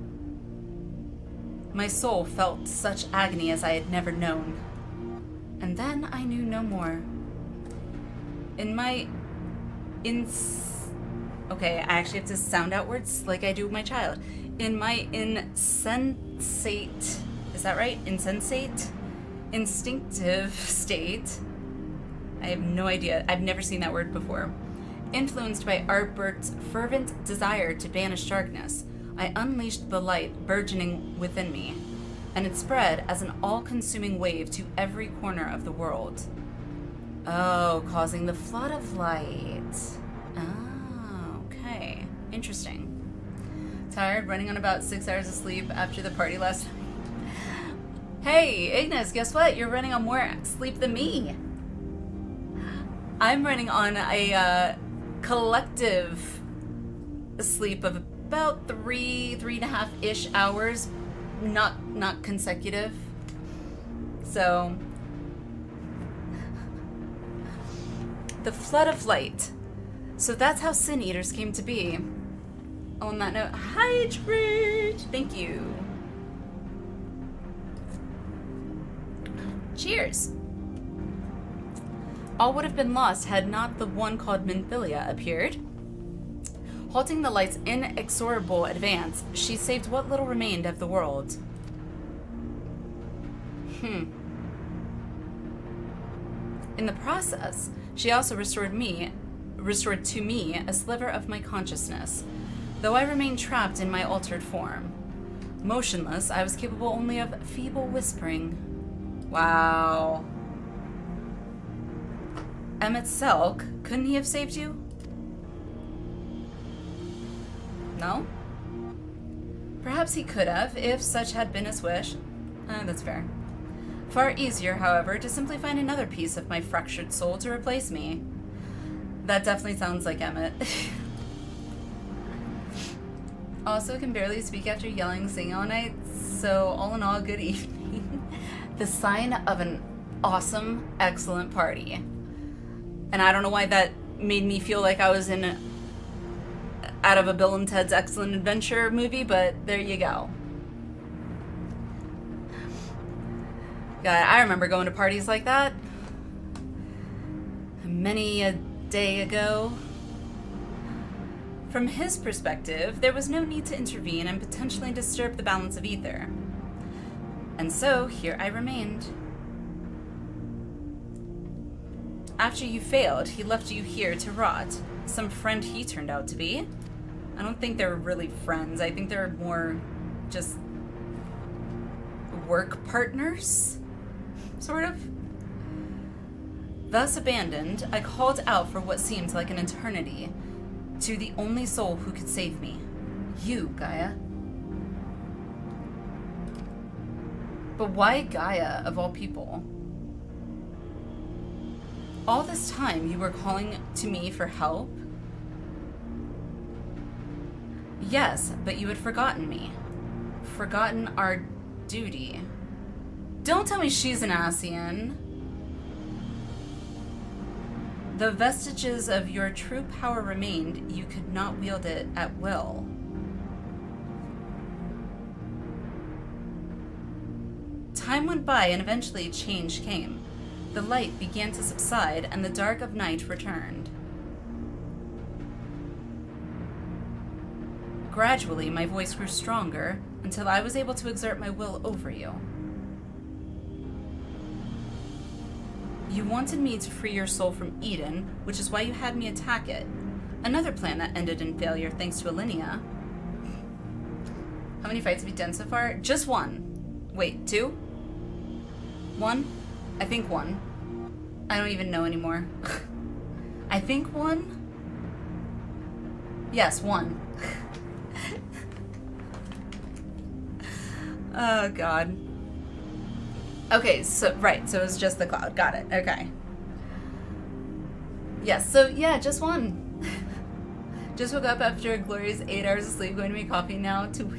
My soul felt such agony as I had never known. And then I knew no more. Okay, I actually have to sound out words like I do with my child. In my insensate, is that right? Insensate? Instinctive state. I have no idea. I've never seen that word before. Influenced by Artbert's fervent desire to banish darkness, I unleashed the light burgeoning within me, and it spread as an all-consuming wave to every corner of the world. Oh, causing the flood of light. Oh, okay. Interesting. Tired, running on about 6 hours of sleep after the party last night. Hey, Ignis, guess what? You're running on more sleep than me. I'm running on a collective sleep of about 3.5-ish hours, not consecutive. So, the flood of light. So that's how Sin Eaters came to be. On that note, hydrate! Thank you. Cheers! All would have been lost had not the one called Minfilia appeared. Halting the light's inexorable advance, she saved what little remained of the world. In the process, she also restored to me a sliver of my consciousness, though I remained trapped in my altered form. Motionless, I was capable only of feeble whispering. Wow. Emmett Selk, couldn't he have saved you? No? Perhaps he could have, if such had been his wish. That's fair. Far easier, however, to simply find another piece of my fractured soul to replace me. That definitely sounds like Emmett. Also, can barely speak after yelling and singing all night, so all in all, good evening. The sign of an awesome, excellent party. And I don't know why that made me feel like I was out of a Bill and Ted's Excellent Adventure movie, but there you go. God, I remember going to parties like that many a day ago. From his perspective, there was no need to intervene and potentially disturb the balance of ether. And so, here I remained. After you failed, he left you here to rot. Some friend he turned out to be. I don't think they were really friends. I think they're more just work partners, sort of. Thus abandoned, I called out for what seemed like an eternity to the only soul who could save me. You, Gaia. But why Gaia, of all people? All this time you were calling to me for help? Yes, but you had forgotten me. Forgotten our duty. Don't tell me she's an Ascian. Though vestiges of your true power remained, you could not wield it at will. Time went by and eventually change came. The light began to subside and the dark of night returned. Gradually, my voice grew stronger until I was able to exert my will over you. You wanted me to free your soul from Eden, which is why you had me attack it. Another plan that ended in failure thanks to Alliniea. How many fights have you done so far? Just one. Wait, 2? 1? I think 1. I don't even know anymore. I think 1? Yes, 1. Oh, God. Okay, so, right, so it was just the cloud. Got it. Okay. Yes, so, yeah, just 1. Just woke up after a glorious 8 hours of sleep, going to make coffee now to...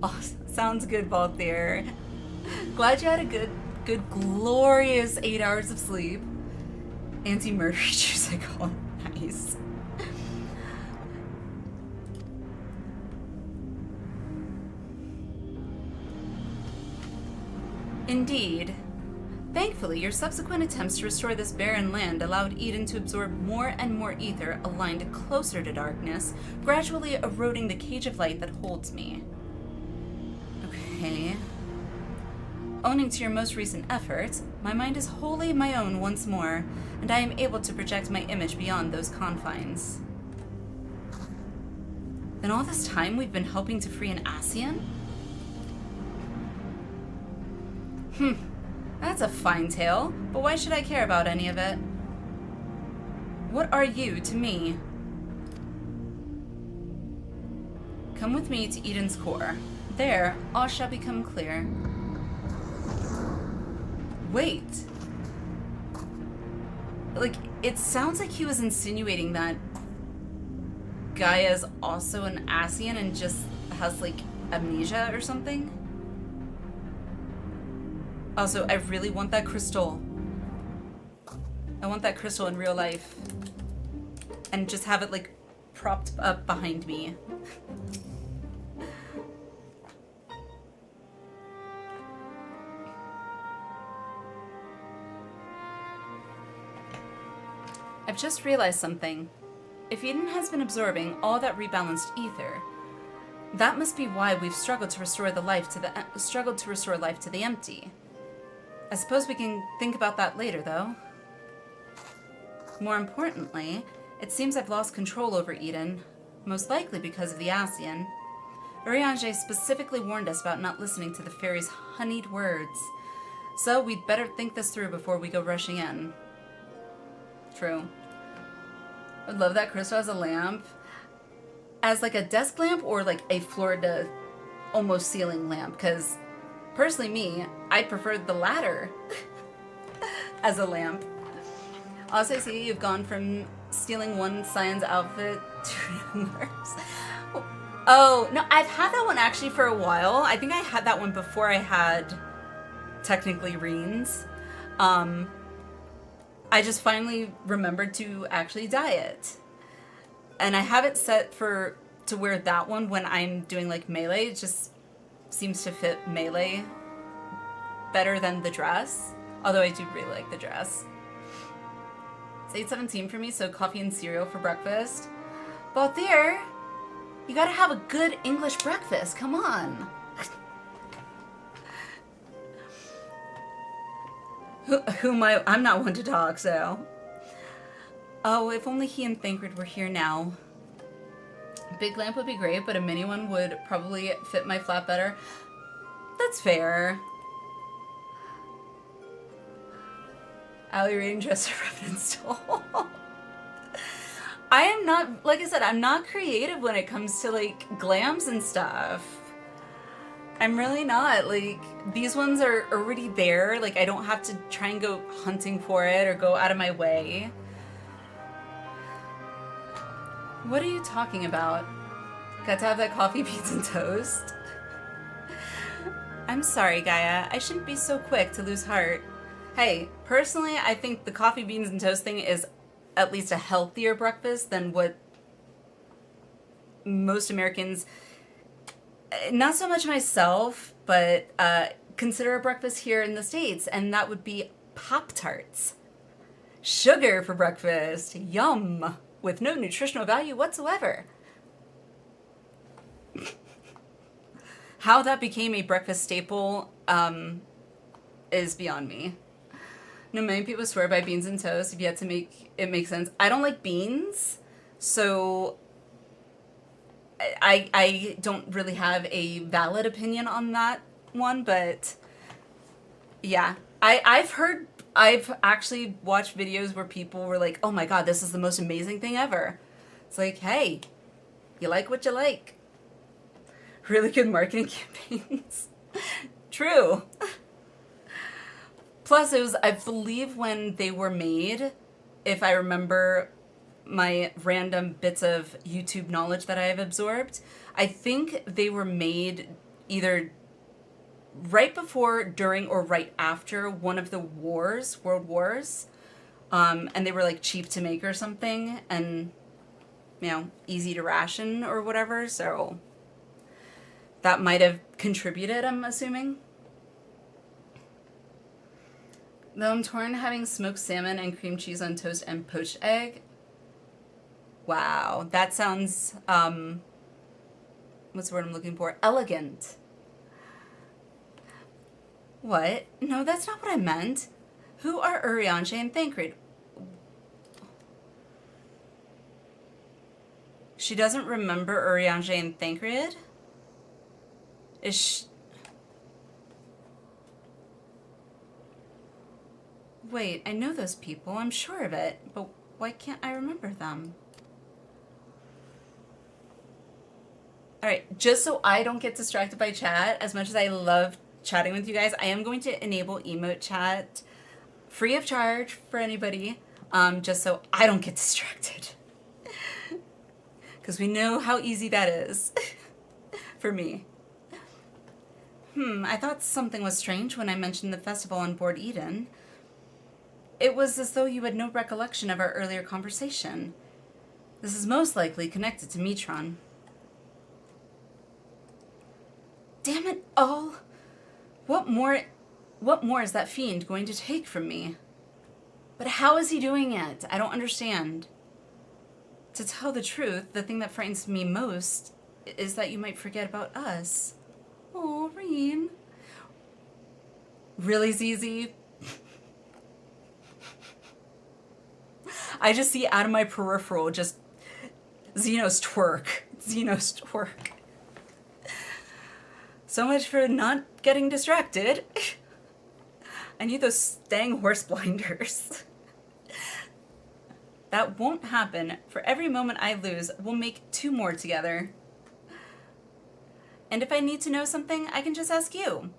Oh, sounds good, Balthier. Glad you had a good, glorious 8 hours of sleep. Anti-murder juice, I call it. Nice. Indeed. Thankfully, your subsequent attempts to restore this barren land allowed Eden to absorb more and more ether aligned closer to darkness, gradually eroding the cage of light that holds me. Okay. Owing to your most recent efforts, my mind is wholly my own once more, and I am able to project my image beyond those confines. Then all this time we've been helping to free an Asian? That's a fine tale, but why should I care about any of it? What are you to me? Come with me to Eden's core. There, all shall become clear. Wait. Like, it sounds like he was insinuating that Gaia's also an Asian and just has, like, amnesia or something. Also, I really want that crystal. I want that crystal in real life. And just have it, like, propped up behind me. I've just realized something. If Eden has been absorbing all that rebalanced ether, that must be why we've struggled to restore life to the empty. I suppose we can think about that later, though. More importantly, it seems I've lost control over Eden, most likely because of the Asian. Urianger specifically warned us about not listening to the fairy's honeyed words, so we'd better think this through before we go rushing in. True. I would love that crystal as a lamp. As like a desk lamp or like a floor to almost ceiling lamp, because personally me, I preferred the latter as a lamp. Also, I see you've gone from stealing one Scion's outfit to another's. Oh, no, I've had that one actually for a while. I think I had that one before I had technically Reens. I just finally remembered to actually dye it. And I have it set to wear that one when I'm doing like melee. It just seems to fit melee better than the dress. Although I do really like the dress. It's 8:17 for me, so coffee and cereal for breakfast. But there, you gotta have a good English breakfast. Come on. I'm not one to talk, so. Oh, if only he and Thancred were here now. A big lamp would be great, but a mini one would probably fit my flat better. That's fair. Allie Rain Dresser Revenant's Stole. I am not, like I said, I'm not creative when it comes to like glams and stuff. I'm really not. Like, these ones are already there. Like, I don't have to try and go hunting for it or go out of my way. What are you talking about? Got to have that coffee, beans, and toast? I'm sorry, Gaia. I shouldn't be so quick to lose heart. Hey, personally, I think the coffee, beans, and toast thing is at least a healthier breakfast than what most Americans, not so much myself, but consider a breakfast here in the States, and that would be Pop-Tarts. Sugar for breakfast. Yum. With no nutritional value whatsoever. How that became a breakfast staple is beyond me. No, many people swear by beans and toast. If you had to make it make sense. I don't like beans, so I don't really have a valid opinion on that one, but yeah. I've actually watched videos where people were like, oh my god, this is the most amazing thing ever. It's like, hey, you like what you like. Really good marketing campaigns. True. Plus, it was, I believe when they were made, if I remember my random bits of YouTube knowledge that I have absorbed, I think they were made either right before, during, or right after one of the wars, world wars. And they were like cheap to make or something, and, you know, easy to ration or whatever, so that might have contributed, I'm assuming. Though I'm torn having smoked salmon and cream cheese on toast and poached egg. Wow, that sounds, what's the word I'm looking for? Elegant. What? No, that's not what I meant. Who are Urianger and Thancred? She doesn't remember Urianger and Thancred? Is she... Wait, I know those people, I'm sure of it, but why can't I remember them? Alright, just so I don't get distracted by chat, as much as I love chatting with you guys, I am going to enable emote chat free of charge for anybody, just so I don't get distracted. Because we know how easy that is for me. I thought something was strange when I mentioned the festival on board Eden. It was as though you had no recollection of our earlier conversation. This is most likely connected to Metron. Damn it all! What more is that fiend going to take from me? But how is he doing it? I don't understand. To tell the truth, the thing that frightens me most is that you might forget about us. Oh, Reen. Really, ZZ? I just see out of my peripheral just Xenos twerk. Xenos twerk. So much for not getting distracted. I need those dang horse blinders. That won't happen. For every moment I lose, we'll make 2 more together. And if I need to know something, I can just ask you.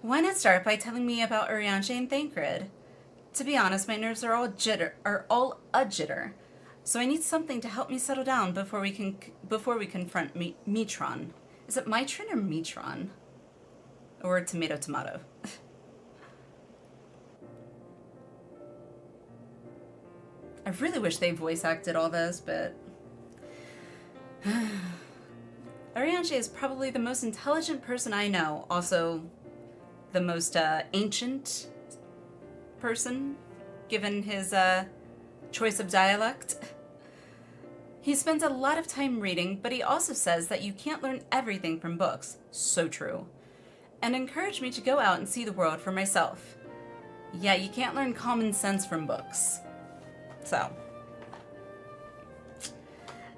Why not start by telling me about Urianger and Thancred? To be honest, my nerves are all a jitter. So I need something to help me settle down before we confront Metron. Is it Mitron or Metron? Or tomato tomato? I really wish they voice acted all this, but... Urianger is probably the most intelligent person I know. Also, the most ancient person, given his choice of dialect. He spends a lot of time reading, but he also says that you can't learn everything from books. So true. And encouraged me to go out and see the world for myself. Yeah, you can't learn common sense from books. So,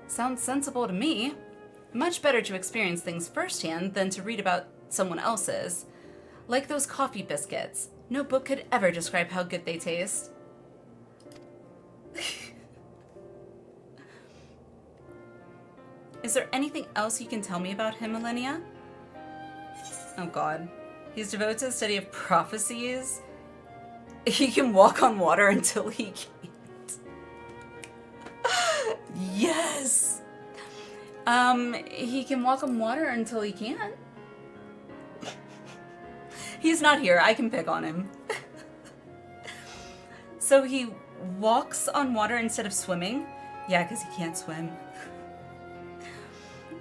sounds sensible to me. Much better to experience things firsthand than to read about someone else's. Like those coffee biscuits. No book could ever describe how good they taste. Is there anything else you can tell me about him, Alliniea? Oh god. He's devoted to the study of prophecies. He can walk on water until he can't. Yes! He can walk on water until he can't. He's not here. I can pick on him. So he walks on water instead of swimming? Yeah, because he can't swim.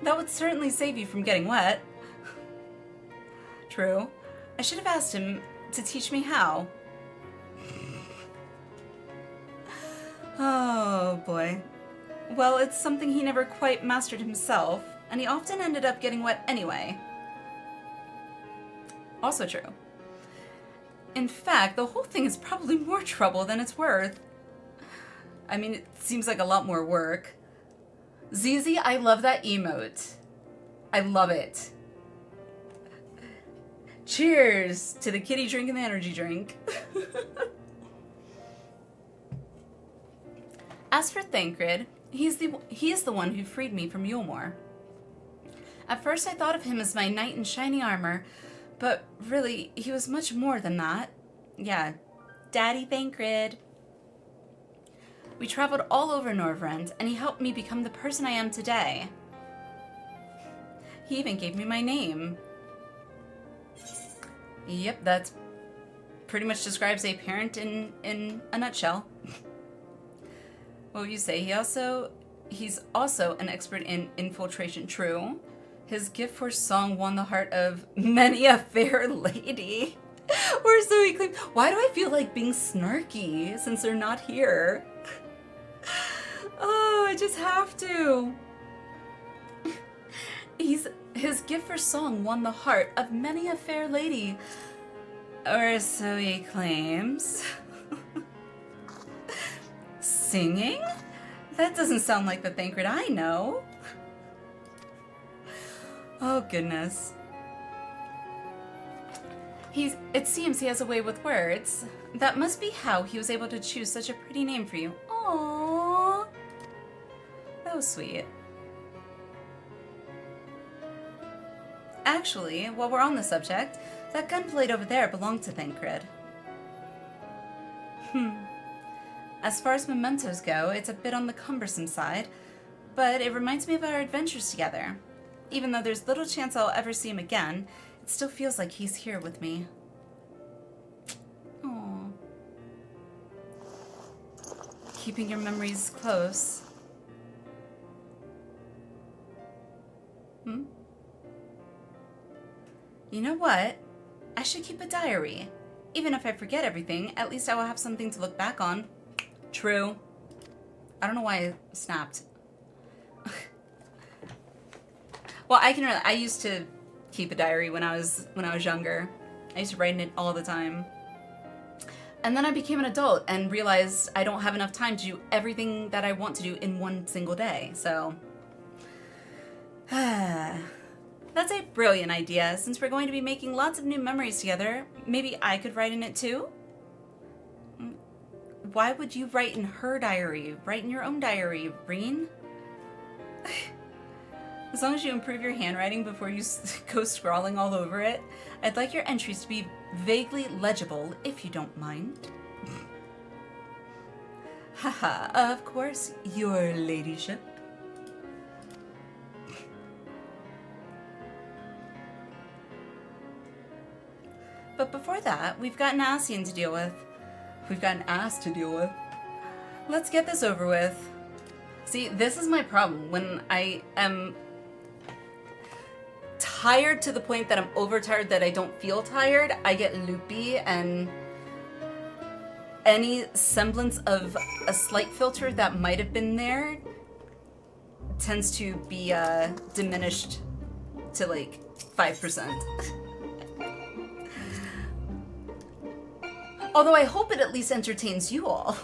That would certainly save you from getting wet. True. I should have asked him to teach me how. Oh, boy. Well, it's something he never quite mastered himself, and he often ended up getting wet anyway. Also true. In fact, the whole thing is probably more trouble than it's worth. I mean, it seems like a lot more work. ZZ, I love that emote. I love it. Cheers to the kitty drinking the energy drink. As for Thancred, he is the one who freed me from Yulmore. At first I thought of him as my knight in shiny armor, but really, he was much more than that. Yeah, Daddy Thancred. We traveled all over Norvrend, and he helped me become the person I am today. He even gave me my name. Yep, that pretty much describes a parent in a nutshell. What would you say? He's also an expert in infiltration. True. His gift for song won the heart of many a fair lady. Or so he claimed. Why do I feel like being snarky since they're not here? Oh, I just have to. His gift for song won the heart of many a fair lady. Or so he claims. Singing? That doesn't sound like the Thancred I know. Oh, goodness. It seems he has a way with words. That must be how he was able to choose such a pretty name for you. Aww. That was sweet. Actually, while we're on the subject, that gunplate over there belonged to Thancred. As far as mementos go, it's a bit on the cumbersome side, but it reminds me of our adventures together. Even though there's little chance I'll ever see him again, it still feels like he's here with me. Aww. Keeping your memories close. You know what? I should keep a diary. Even if I forget everything, at least I will have something to look back on. True. I don't know why I snapped. Well, I used to keep a diary when I was younger. I used to write in it all the time. And then I became an adult and realized I don't have enough time to do everything that I want to do in one single day. So that's a brilliant idea. Since we're going to be making lots of new memories together, maybe I could write in it too? Why would you write in her diary? Write in your own diary, Breen. As long as you improve your handwriting before you go scrawling all over it, I'd like your entries to be vaguely legible, if you don't mind. Haha, of course, your ladyship. But before that, we've got an Asian to deal with. We've got an ass to deal with. Let's get this over with. See, this is my problem. When I am tired to the point that I'm overtired that I don't feel tired, I get loopy, and any semblance of a slight filter that might have been there tends to be diminished to like 5%. Although I hope it at least entertains you all.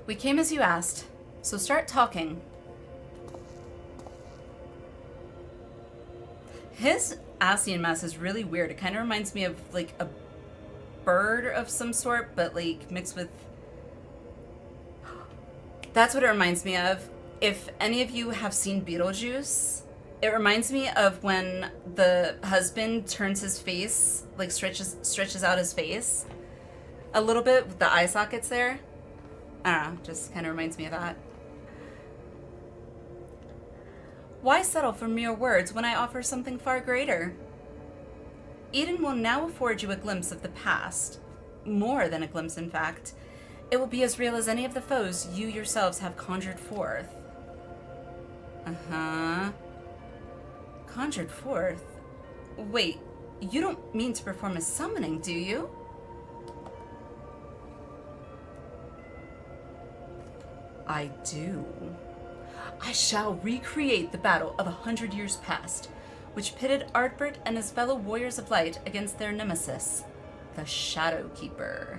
We came as you asked, so start talking. His Asian mask is really weird. It kind of reminds me of like a bird of some sort, but like mixed with... That's what it reminds me of. If any of you have seen Beetlejuice, it reminds me of when the husband turns his face, like stretches out his face a little bit with the eye sockets there. I don't know, just kind of reminds me of that. Why settle for mere words when I offer something far greater? Eden will now afford you a glimpse of the past. More than a glimpse, in fact. It will be as real as any of the foes you yourselves have conjured forth. Uh-huh. Conjured forth? Wait, you don't mean to perform a summoning, do you? I do. I shall recreate the battle of 100 years past, which pitted Artbert and his fellow warriors of light against their nemesis, the Shadowkeeper.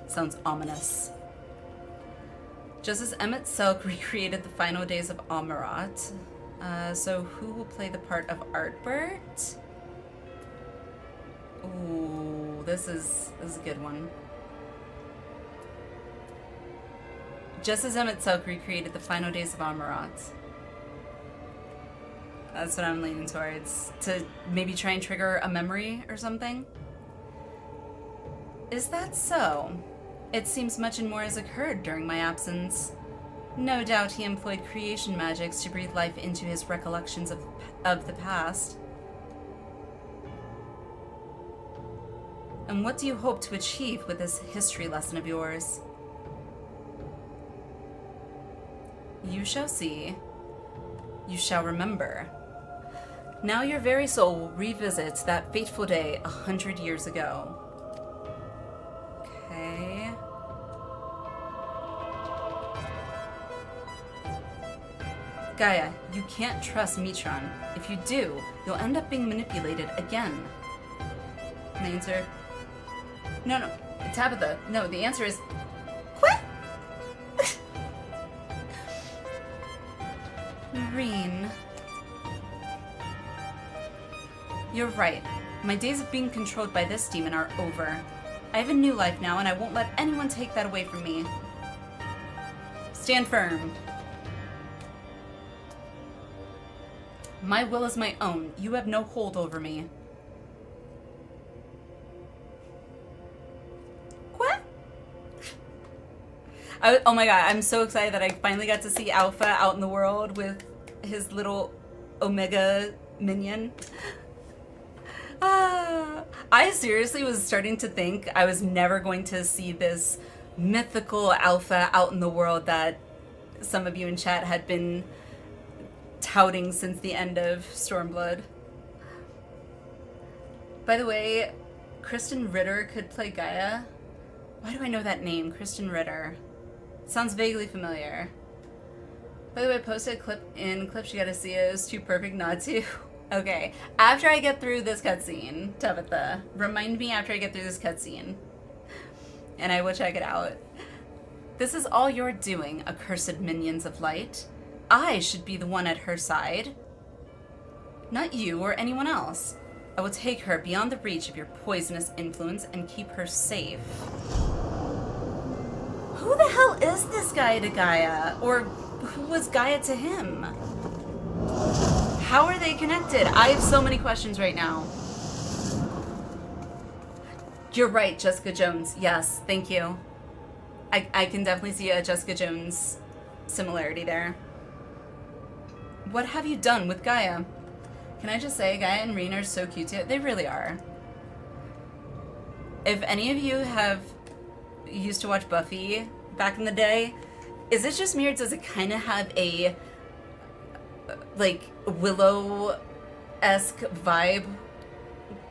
Sounds ominous. Just as Emmett Selk recreated the final days of Amarat, so who will play the part of Artbert? Ooh, this is a good one. Just as Emmett Selk recreated the final days of Amarat. That's what I'm leaning towards. To maybe try and trigger a memory or something? Is that so? It seems much and more has occurred during my absence. No doubt he employed creation magics to breathe life into his recollections of the past. And what do you hope to achieve with this history lesson of yours? You shall see. You shall remember. Now your very soul revisits that fateful day 100 years ago. Okay. Gaia, you can't trust Mitron. If you do, you'll end up being manipulated again. The answer... No, Tabitha. No, the answer is... What? Reen. You're right. My days of being controlled by this demon are over. I have a new life now, and I won't let anyone take that away from me. Stand firm. My will is my own. You have no hold over me. What? Oh my god, I'm so excited that I finally got to see Alpha out in the world with his little Omega minion. I seriously was starting to think I was never going to see this mythical Alpha out in the world that some of you in chat had been touting since the end of Stormblood. By the way, Kristen Ritter could play Gaia. Why do I know that name? Kristen Ritter. Sounds vaguely familiar. By the way, I posted a clip you gotta see it. It was too perfect not to. Okay, after I get through this cutscene, Tabitha, remind me after I get through this cutscene, and I will check it out. This is all you're doing, accursed minions of light. I should be the one at her side, not you or anyone else. I will take her beyond the reach of your poisonous influence and keep her safe. Who the hell is this guy to Gaia? Or who was Gaia to him? How are they connected? I have so many questions right now. You're right, Jessica Jones. Yes, thank you. I can definitely see a Jessica Jones similarity there. What have you done with Gaia? Can I just say, Gaia and Reen are so cute too. They really are. If any of you have used to watch Buffy back in the day, is it just me or does it kind of have a like Willow-esque vibe,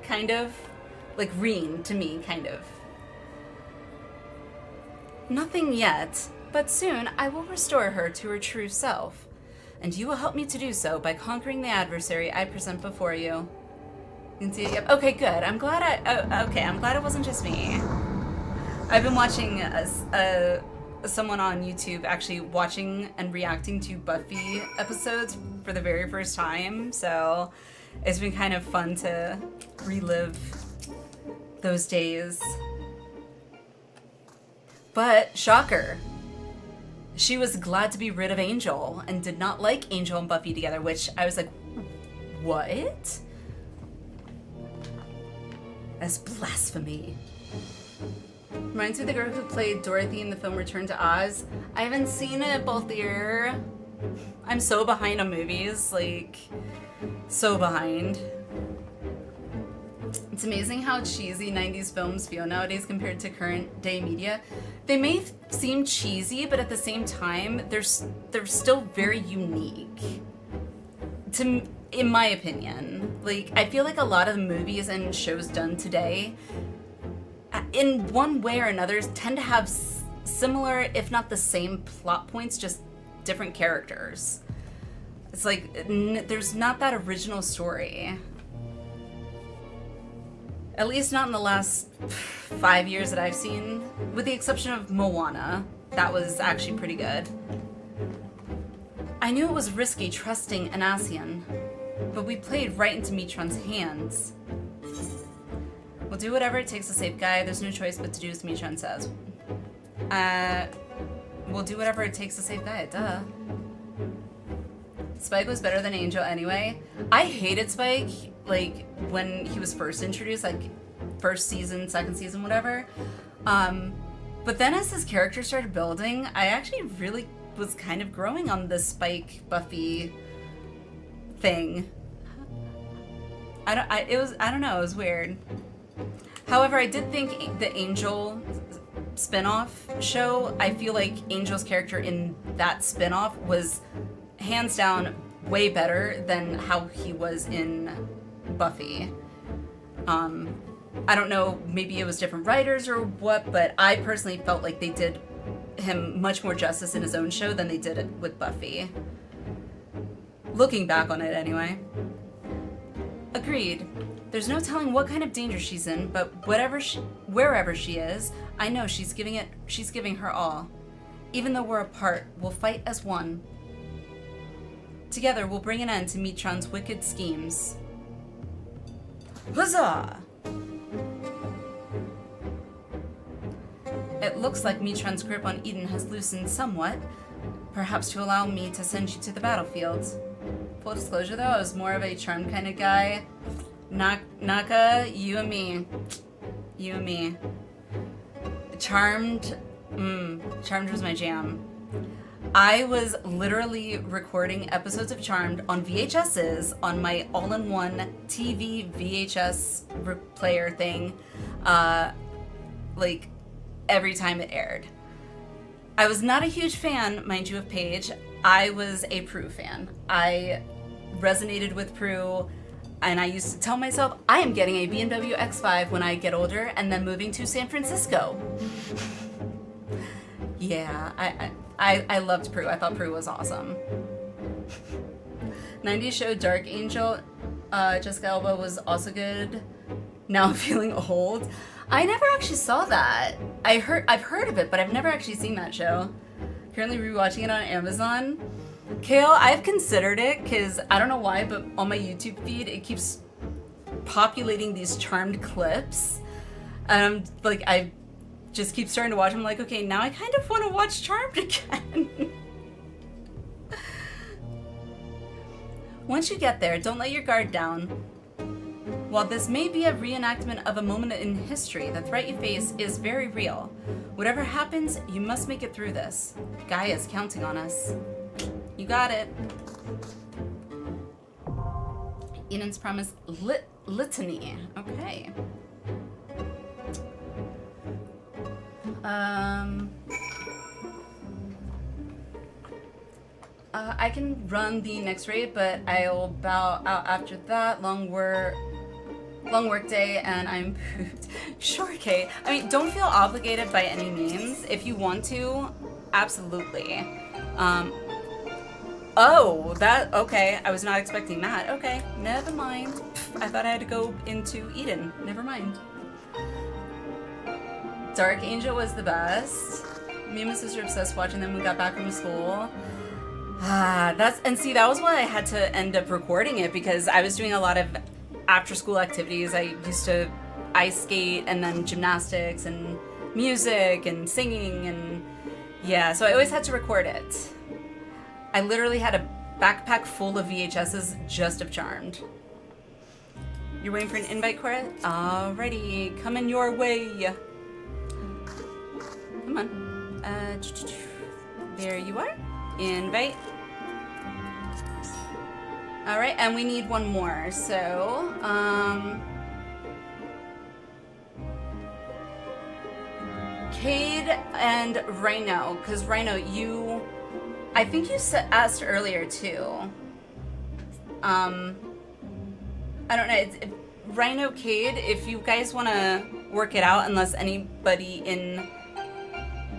kind of? Like Reen, to me, kind of. Nothing yet, but soon I will restore her to her true self, and you will help me to do so by conquering the adversary I present before you. You can see it, yep. Okay, good. I'm glad I'm glad it wasn't just me. I've been watching someone on YouTube actually watching and reacting to Buffy episodes for the very first time, so it's been kind of fun to relive those days. But shocker, she was glad to be rid of Angel and did not like Angel and Buffy together, which I was like, what? That's blasphemy. Reminds me of the girl who played Dorothy in the film Return to Oz. I haven't seen it, both year. I'm so behind on movies, like, so behind. It's amazing how cheesy 90s films feel nowadays compared to current day media. They may seem cheesy, but at the same time, they're still very unique. In my opinion. Like, I feel like a lot of the movies and shows done today, in one way or another, tend to have similar, if not the same plot points, just different characters. It's like, there's not that original story. At least not in the last 5 years that I've seen, with the exception of Moana. That was actually pretty good. I knew it was risky trusting an Asian, but we played right into Mitron's hands. We'll do whatever it takes to save Gaia. There's no choice but to do as Mitron says. We'll do whatever it takes to save Gaia, duh. Spike was better than Angel anyway. I hated Spike, like, when he was first introduced, like, first season, second season, whatever. But then as his character started building, I actually really was kind of growing on the Spike Buffy thing. I don't know, it was weird. However, I did think the Angel spin-off show, I feel like Angel's character in that spin-off was hands down way better than how he was in Buffy. I don't know, maybe it was different writers or what, but I personally felt like they did him much more justice in his own show than they did it with Buffy. Looking back on it anyway. Agreed. There's no telling what kind of danger she's in, but wherever she is, I know she's giving her all. Even though we're apart, we'll fight as one. Together, we'll bring an end to Mitron's wicked schemes. Huzzah! It looks like Mitron's grip on Eden has loosened somewhat, perhaps to allow me to send you to the battlefield. Full disclosure though, I was more of a Charmed kind of guy. Naka, you and me. You and me. Charmed was my jam. I was literally recording episodes of Charmed on VHSs on my all-in-one TV VHS player thing, like every time it aired. I was not a huge fan, mind you, of Paige. I was a Prue fan. I resonated with Prue, and I used to tell myself, I am getting a BMW X5 when I get older and then moving to San Francisco. Yeah, I loved Prue. I thought Prue was awesome. 90s show Dark Angel, Jessica Alba was also good. Now I'm feeling old. I never actually saw that. I've heard of it, but I've never actually seen that show. Currently rewatching it on Amazon. Kale, I've considered it because I don't know why, but on my YouTube feed it keeps populating these Charmed clips. And I'm like, I just keep starting to watch them. I'm like, okay, now I kind of want to watch Charmed again. Once you get there, don't let your guard down. While this may be a reenactment of a moment in history, the threat you face is very real. Whatever happens, you must make it through this. Gaia is counting on us. You got it. Eden's Promise Litany. Okay. I can run the next raid, but I'll bow out after that. Long work day, and I'm pooped. Sure, Kate. I mean, don't feel obligated by any means. If you want to, absolutely. Oh, okay. I was not expecting that. Okay, never mind. I thought I had to go into Eden. Never mind. Dark Angel was the best. Me and my sister obsessed watching them when we got back from school. That was why I had to end up recording it, because I was doing a lot of after school activities. I used to ice skate and then gymnastics and music and singing, and yeah, so I always had to record it. I literally had a backpack full of VHSs just of Charmed. You're waiting for an invite, Cora? Alrighty, coming your way. Come on. There you are. Invite. Alright, and we need one more, so, Cade and Rhino, because Rhino, I think you asked earlier too. I don't know, Rhino, Cade, if you guys want to work it out, unless anybody in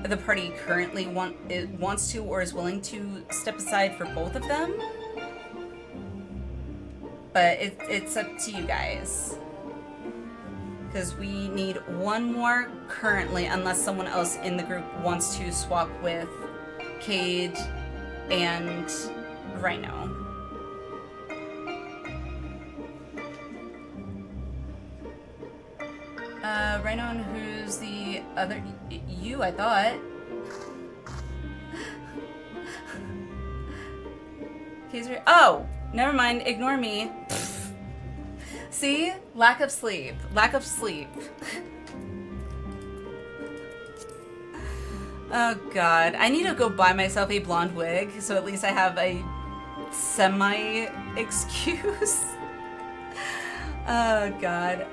the party currently wants to or is willing to step aside for both of them. But it's up to you guys. Because we need one more currently, unless someone else in the group wants to swap with Cade and Rhino. Rhino, and who's the other? You, I thought. Oh, never mind. Ignore me. See? Lack of sleep. Lack of sleep. Oh god. I need to go buy myself a blonde wig, so at least I have a semi-excuse. Oh god.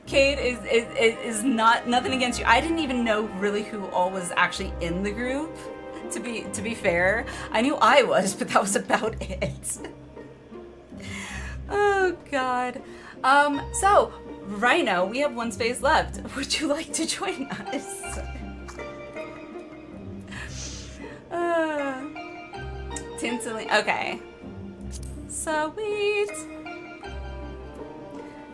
Kate is not nothing against you. I didn't even know really who all was actually in the group to be fair. I knew I was, but that was about it. Oh god. So Rhino, we have one space left. Would you like to join us? Tinsley. Okay. Sweet.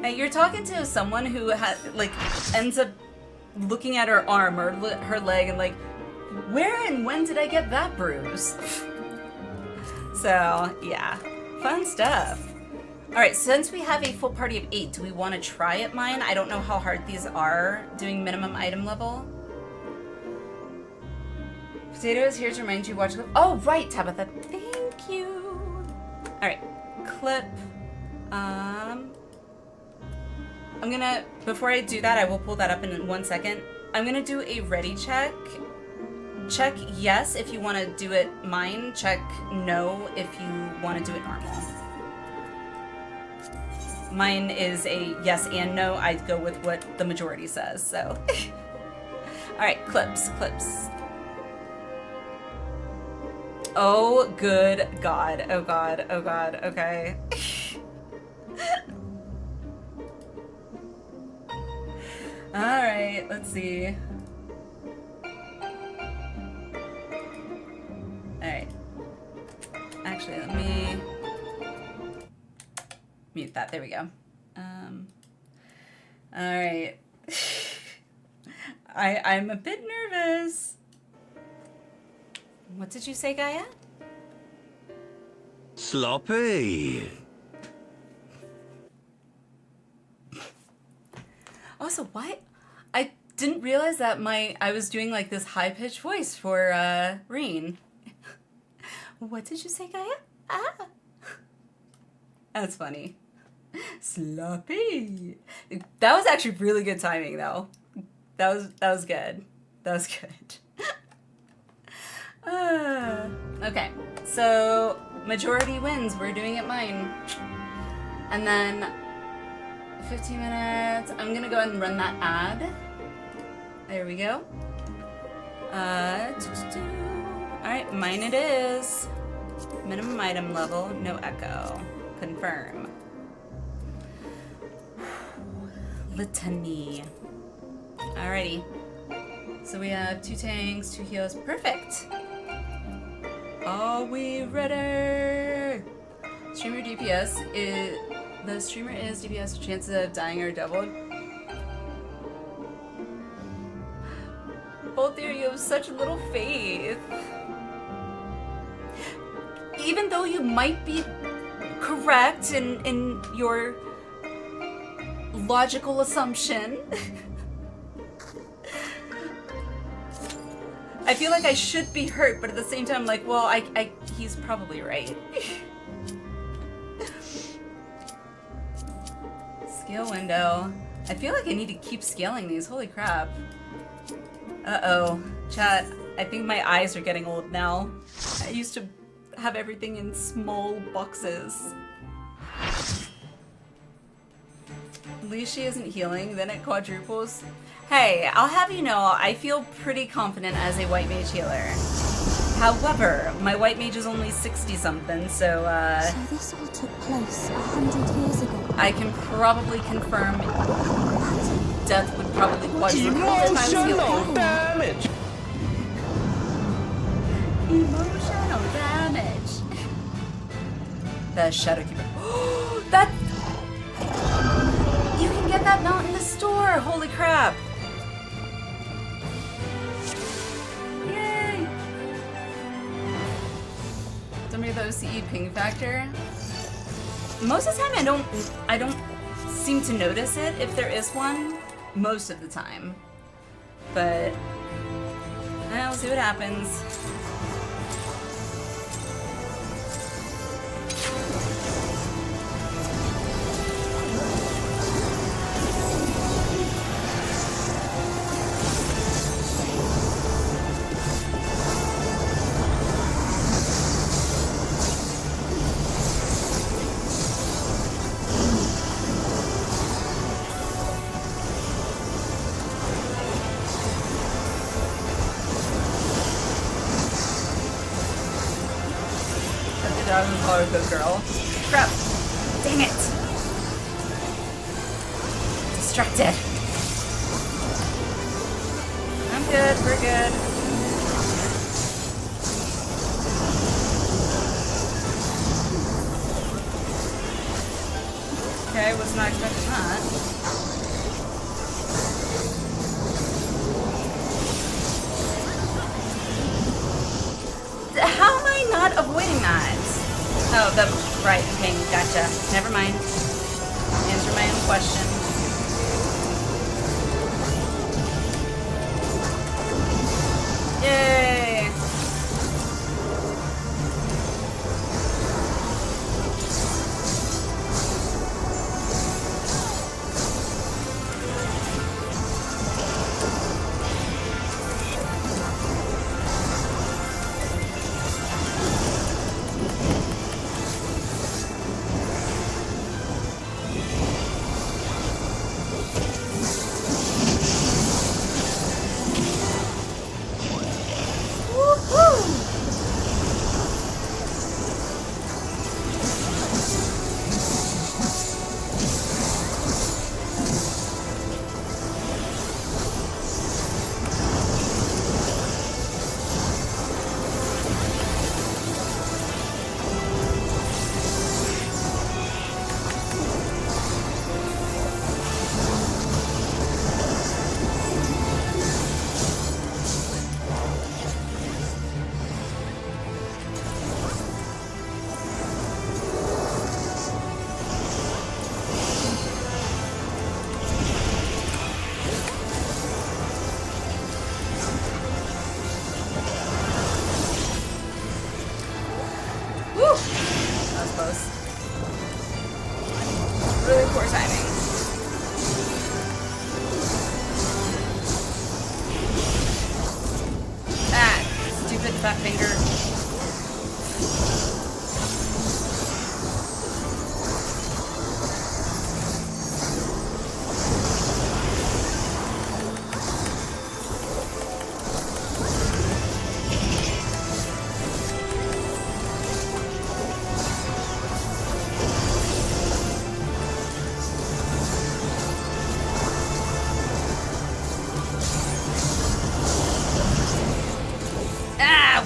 Now you're talking to someone who like ends up looking at her arm or her leg and like, where and when did I get that bruise? So yeah, fun stuff. All right, since we have a full party of 8, do we want to try at mine? I don't know how hard these are doing minimum item level. Potato is here to remind you watch clip. Oh right, Tabitha, thank you. All right, clip. I'm gonna, before I do that, I will pull that up in 1 second. I'm gonna do a ready check. Check yes if you want to do it mine. Check no if you want to do it normal. Mine is a yes and no. I go with what the majority says, so. All right, clips. Oh, good God. Oh, God. Oh, God. Okay. All right, let's see. All right. Actually, let me mute that. There we go. All right. I'm a bit nervous. What did you say, Gaia? Sloppy. Also, why? I didn't realize that I was doing like this high-pitched voice for Reen. What did you say, Gaia? Ah. That's funny. Sloppy. That was actually really good timing, though. That was good. That was good. Okay, so majority wins. We're doing it mine. And then 15 minutes. I'm gonna go ahead and run that ad. There we go. Alright, mine it is. Minimum item level, no echo. Confirm. Litany. Alrighty. So we have 2 tanks, 2 heals. Perfect. Are we ready? Streamer DPS is... The streamer is DPS, chances of dying are doubled. Both there, you have such little faith. Even though you might be correct in your logical assumption, I feel like I should be hurt, but at the same time, like, well, he's probably right. Scale window. I feel like I need to keep scaling these. Holy crap. Uh-oh. Chat, I think my eyes are getting old now. I used to have everything in small boxes. At least she isn't healing, then it quadruples. Hey, I'll have you know, I feel pretty confident as a white mage healer. However, my white mage is only 60-something, so So this all took place 100 years ago. I can probably confirm death would probably quadruple if I was healing. Damage. Emotional damage. The Shadowkeeper. That... You can get that mount in the store! Holy crap! Yay! Don't be the OCE ping factor. Most of the time I don't seem to notice it if there is one. Most of the time. But we'll see what happens. Good job, oh, good girl. Crap. Dang it. Distracted. I'm good, we're good. Okay, was not expecting that. How am I not avoiding that? Oh, right, okay, gotcha. Never mind. Answer my own question. Yay! Really poor timing. Ah, stupid fat finger.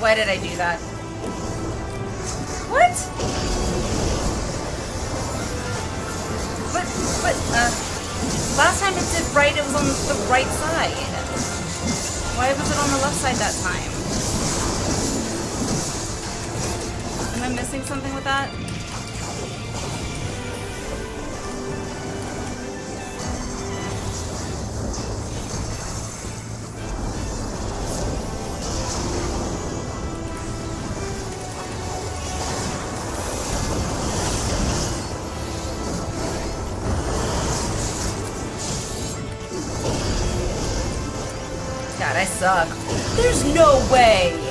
Why did I do that? What? Last time it did right, it was on the right side. Why was it on the left side that time? Am I missing something with that? God, I suck. There's no way!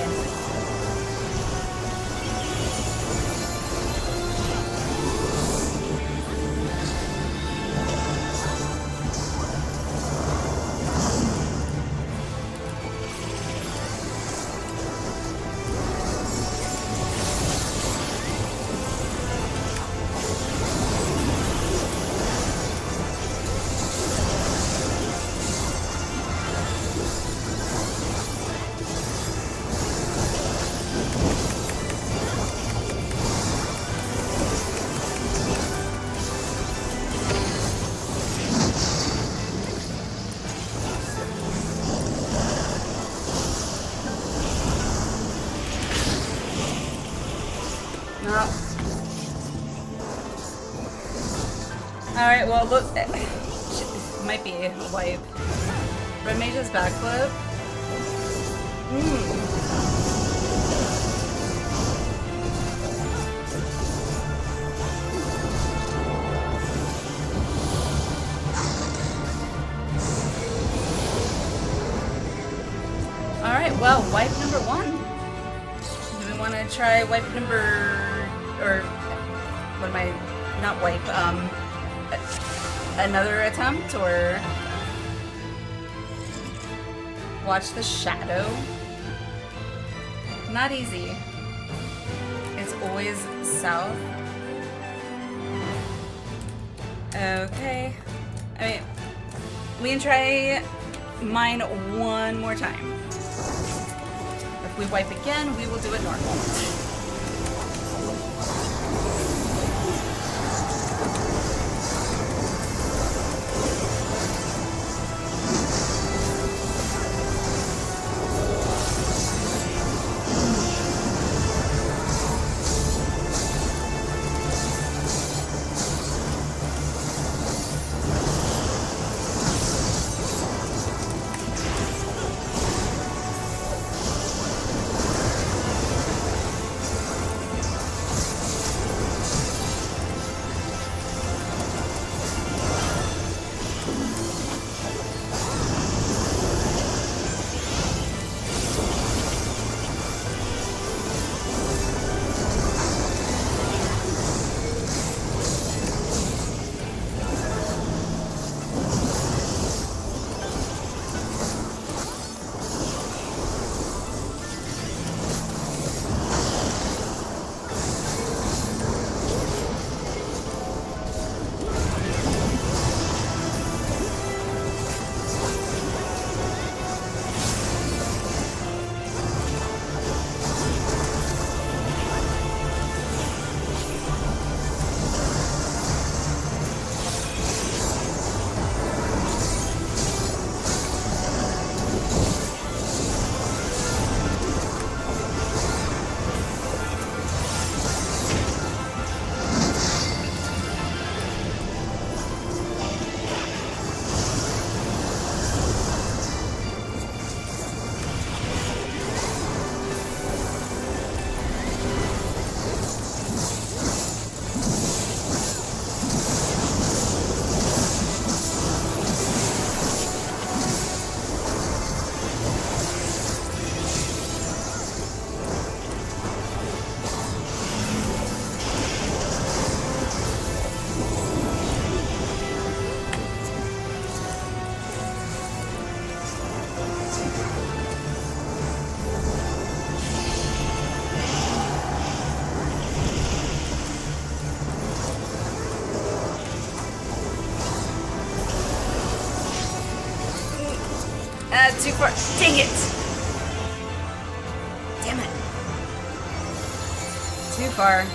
Alright, well, look. Might be a wipe. Red Mage's backflip. Alright, well, wipe number one. Do we want to try wipe number. Or. What am I. Not wipe, another attempt, or watch the shadow? Not easy. It's always south. Okay. I mean, we can try mine one more time. If we wipe again, we will do it normal. Too far. Dang it! Damn it. Too far.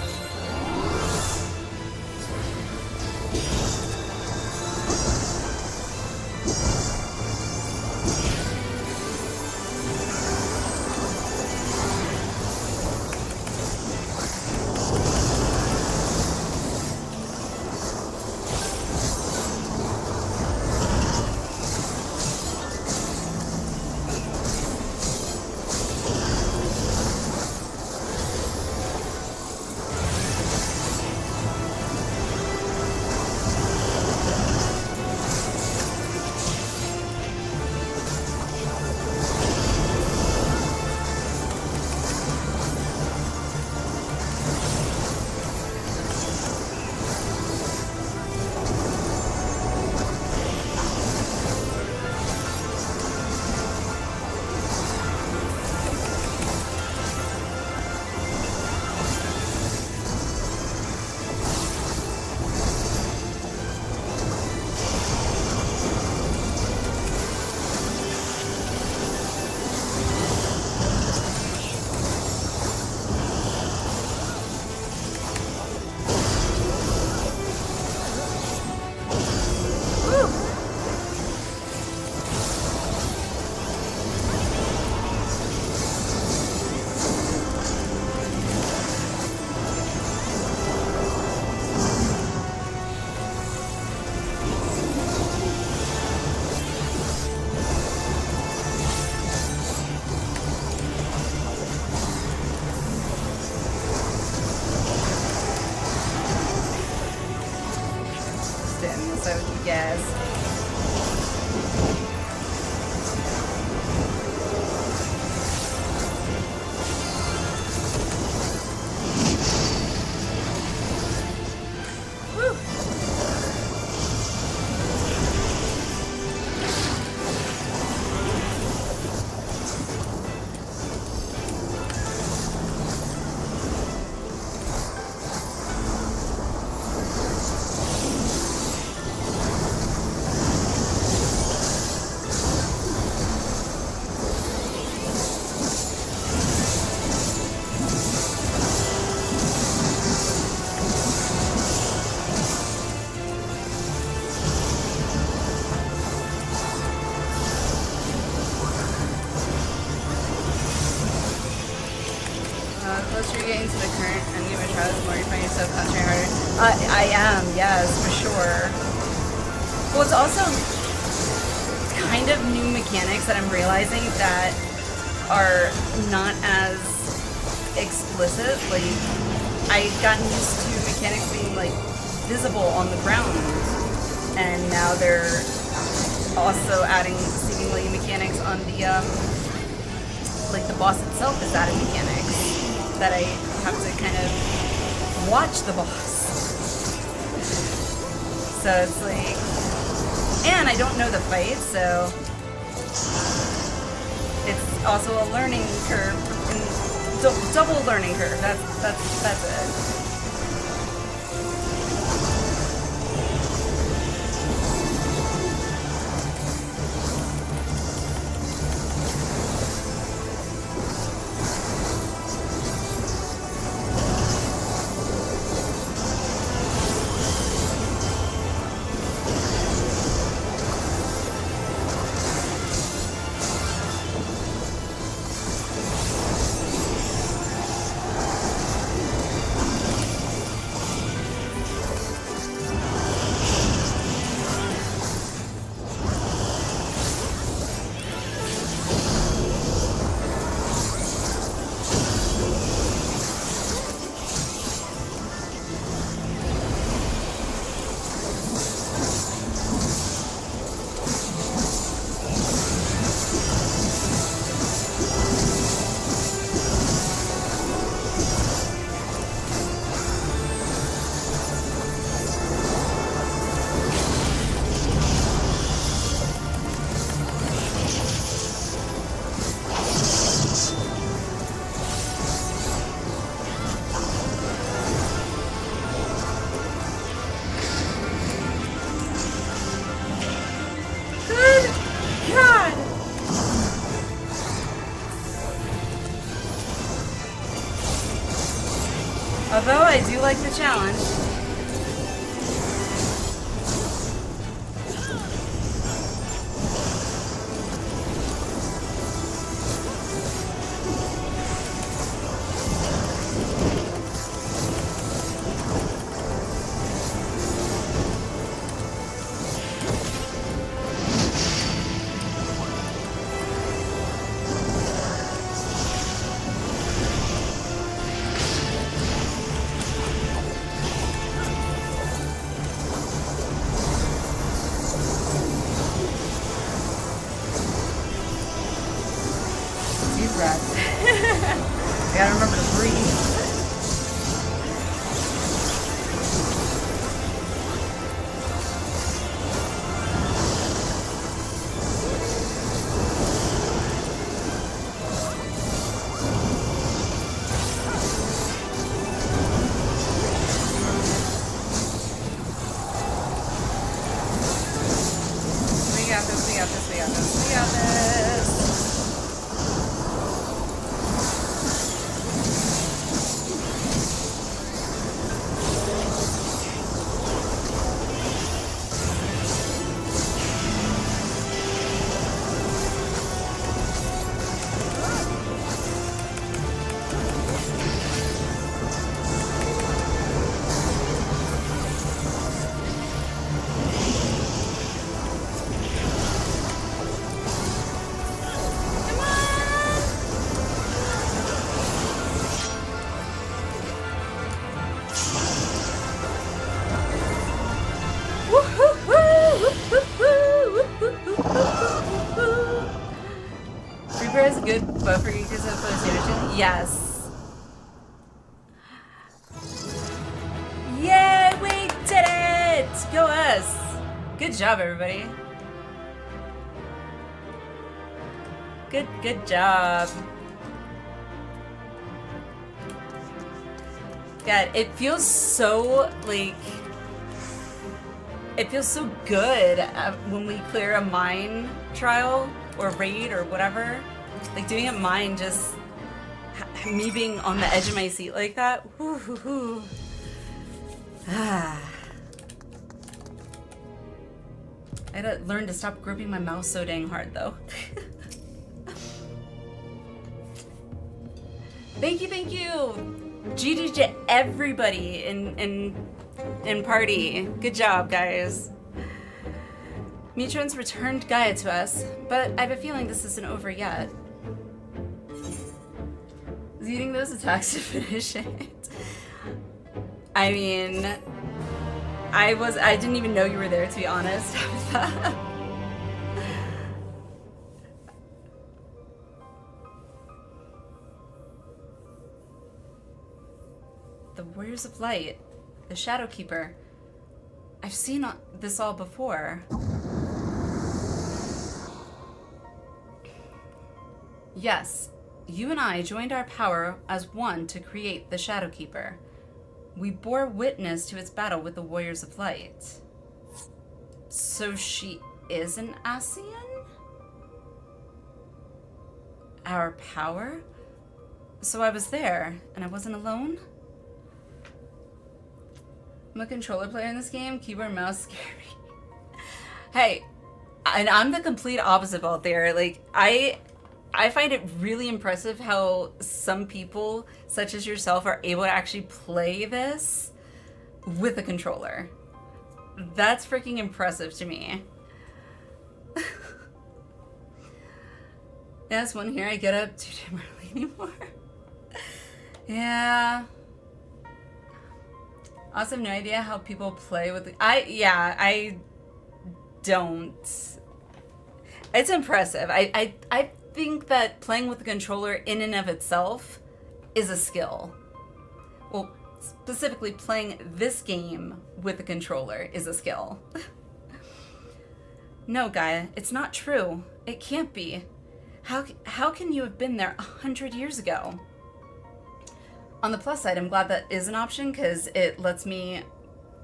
closer you're getting to the current endgame of trials, the more you find yourself concentrating harder. I am, yes, for sure. Well, it's also kind of new mechanics that I'm realizing that are not as explicit. Like, I've gotten used to mechanics being like visible on the ground, and now they're also adding seemingly mechanics on the like the boss itself is adding mechanics that I have to kind of watch the boss. So it's like, and I don't know the fight, so it's also a learning curve, and double learning curve. That's it. Although I do like the challenge. I gotta remember to breathe. We got this, we got this, we got this, we got this. Reaper is good, but for geekers and post-generation, yes. Yay, we did it! Go us! Good job, everybody. Good job. God, it feels so, like, it feels so good when we clear a mine trial or raid or whatever. Like doing a mine, just me being on the edge of my seat like that. Whoo, hoo, hoo. Ah. I had to learn to stop gripping my mouse so dang hard though. Thank you, thank you. GG to everybody in party. Good job, guys. Metrons returned Gaia to us, but I have a feeling this isn't over yet. Is eating those attacks to finish it? I mean, I didn't even know you were there, to be honest. The Warriors of Light, the Shadowkeeper. I've seen this all before. Yes, you and I joined our power as one to create the Shadowkeeper. We bore witness to its battle with the Warriors of Light. So she is an Ascian? Our power? So I was there, and I wasn't alone? I'm a controller player in this game. Keyboard and mouse scary. Hey, and I'm the complete opposite out there. Like, I find it really impressive how some people, such as yourself, are able to actually play this with a controller. That's freaking impressive to me. That's one here. I get up too damn early anymore. Yeah. I also have no idea how people play with I don't. It's impressive. I think that playing with the controller in and of itself is a skill. Well, specifically playing this game with the controller is a skill. No, Gaia, it's not true. It can't be. How can you have been there 100 years ago? On the plus side, I'm glad that is an option because it lets me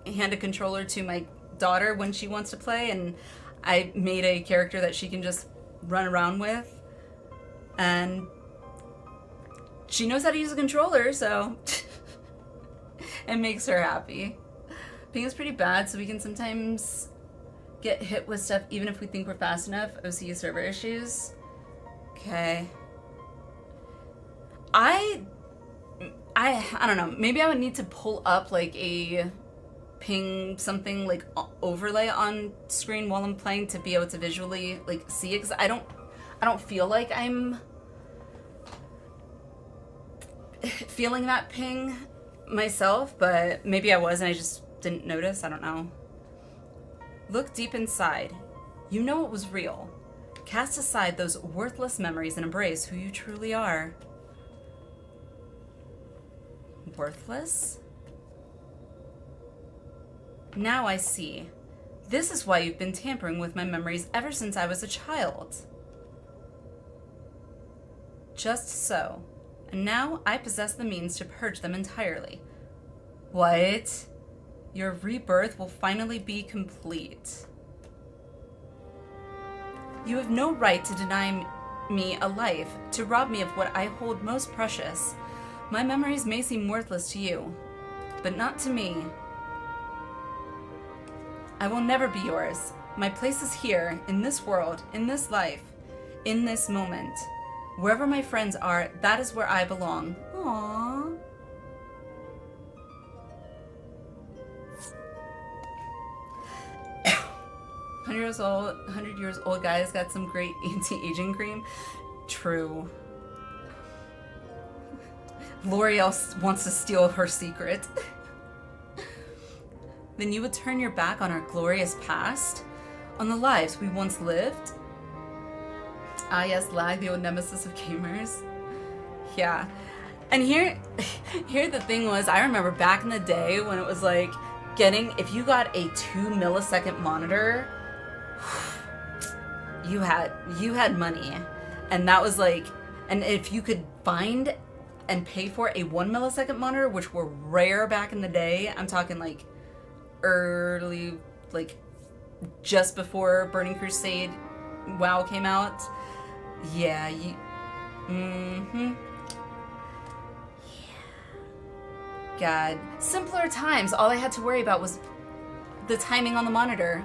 hand a controller to my daughter when she wants to play, and I made a character that she can just run around with, and she knows how to use a controller, so it makes her happy. Ping is pretty bad, so we can sometimes get hit with stuff even if we think we're fast enough. OCU server issues. Okay. I don't know. Maybe I would need to pull up like a ping something like overlay on screen while I'm playing to be able to visually like see it. Cause I don't feel like I'm feeling that ping myself, but maybe I was and I just didn't notice. I don't know. Look deep inside. You know it was real. Cast aside those worthless memories and embrace who you truly are. Worthless? Now I see. This is why you've been tampering with my memories ever since I was a child. Just so. And now I possess the means to purge them entirely. What? Your rebirth will finally be complete. You have no right to deny me a life, to rob me of what I hold most precious. My memories may seem worthless to you, but not to me. I will never be yours. My place is here, in this world, in this life, in this moment. Wherever my friends are, that is where I belong. Aww. Hundred years old guy's got some great anti-aging cream. True. L'Oreal wants to steal her secret. Then you would turn your back on our glorious past? On the lives we once lived? Ah yes, lag, the old nemesis of gamers. Yeah. And here the thing was, I remember back in the day when it was like if you got a 2-millisecond monitor, you had money. And that was like, and if you could find and pay for a 1-millisecond monitor, which were rare back in the day, I'm talking like early, like just before Burning Crusade WoW came out. Yeah, yeah. God. Simpler times. All I had to worry about was the timing on the monitor.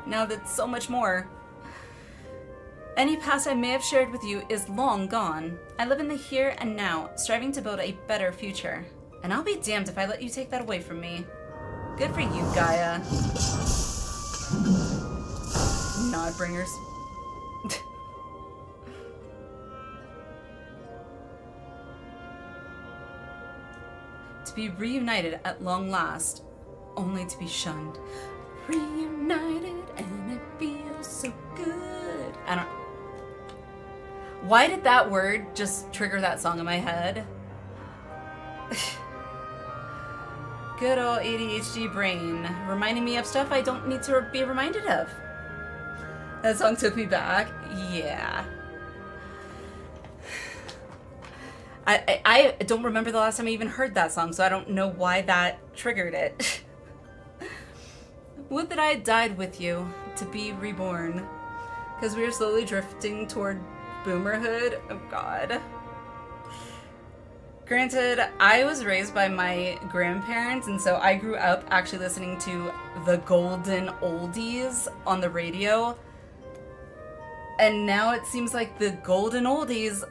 Now that's so much more. Any past I may have shared with you is long gone. I live in the here and now, striving to build a better future. And I'll be damned if I let you take that away from me. Good for you, Gaia. Nodbringers. To be reunited at long last, only to be shunned. Reunited and it feels so good. I don't... Why did that word just trigger that song in my head? Good old ADHD brain, reminding me of stuff I don't need to be reminded of. That song took me back. Yeah. I don't remember the last time I even heard that song, so I don't know why that triggered it. Would that I had died with you to be reborn. Because we are slowly drifting toward boomerhood. Oh god. Granted, I was raised by my grandparents, and so I grew up actually listening to the golden oldies on the radio. And now it seems like the golden oldies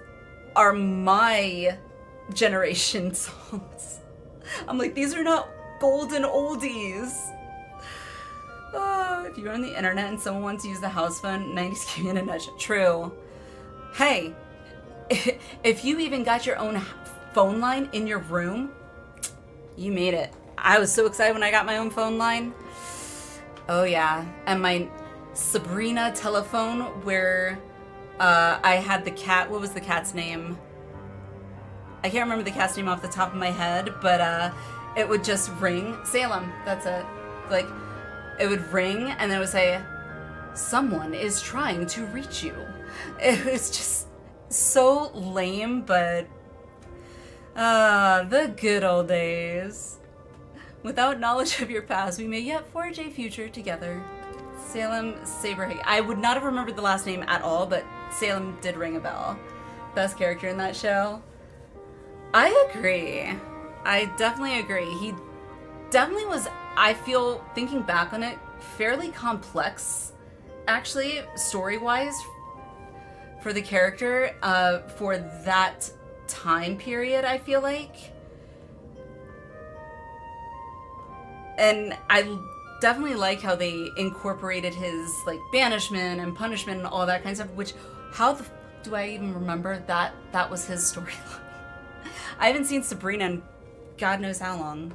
are my generation songs. I'm like, these are not golden oldies. Oh, if you're on the internet and someone wants to use the house phone, 90s give me in a nutshell. True. Hey, if you even got your own phone line in your room, you made it. I was so excited when I got my own phone line. Oh yeah, and my Sabrina telephone where I had the cat. What was the cat's name? I can't remember the cat's name off the top of my head, but it would just ring. Salem, that's it. Like, it would ring and then it would say, someone is trying to reach you. It was just so lame, but the good old days. Without knowledge of your past, we may yet forge a future together. Salem Saberhig. I would not have remembered the last name at all, but Salem did ring a bell. Best character in that show. I agree. I definitely agree. He definitely was, I feel, thinking back on it, fairly complex, actually, story-wise, for the character, for that time period, I feel like. And I definitely like how they incorporated his, like, banishment and punishment and all that kind of stuff, which, how the do I even remember that that was his storyline? I haven't seen Sabrina in God knows how long.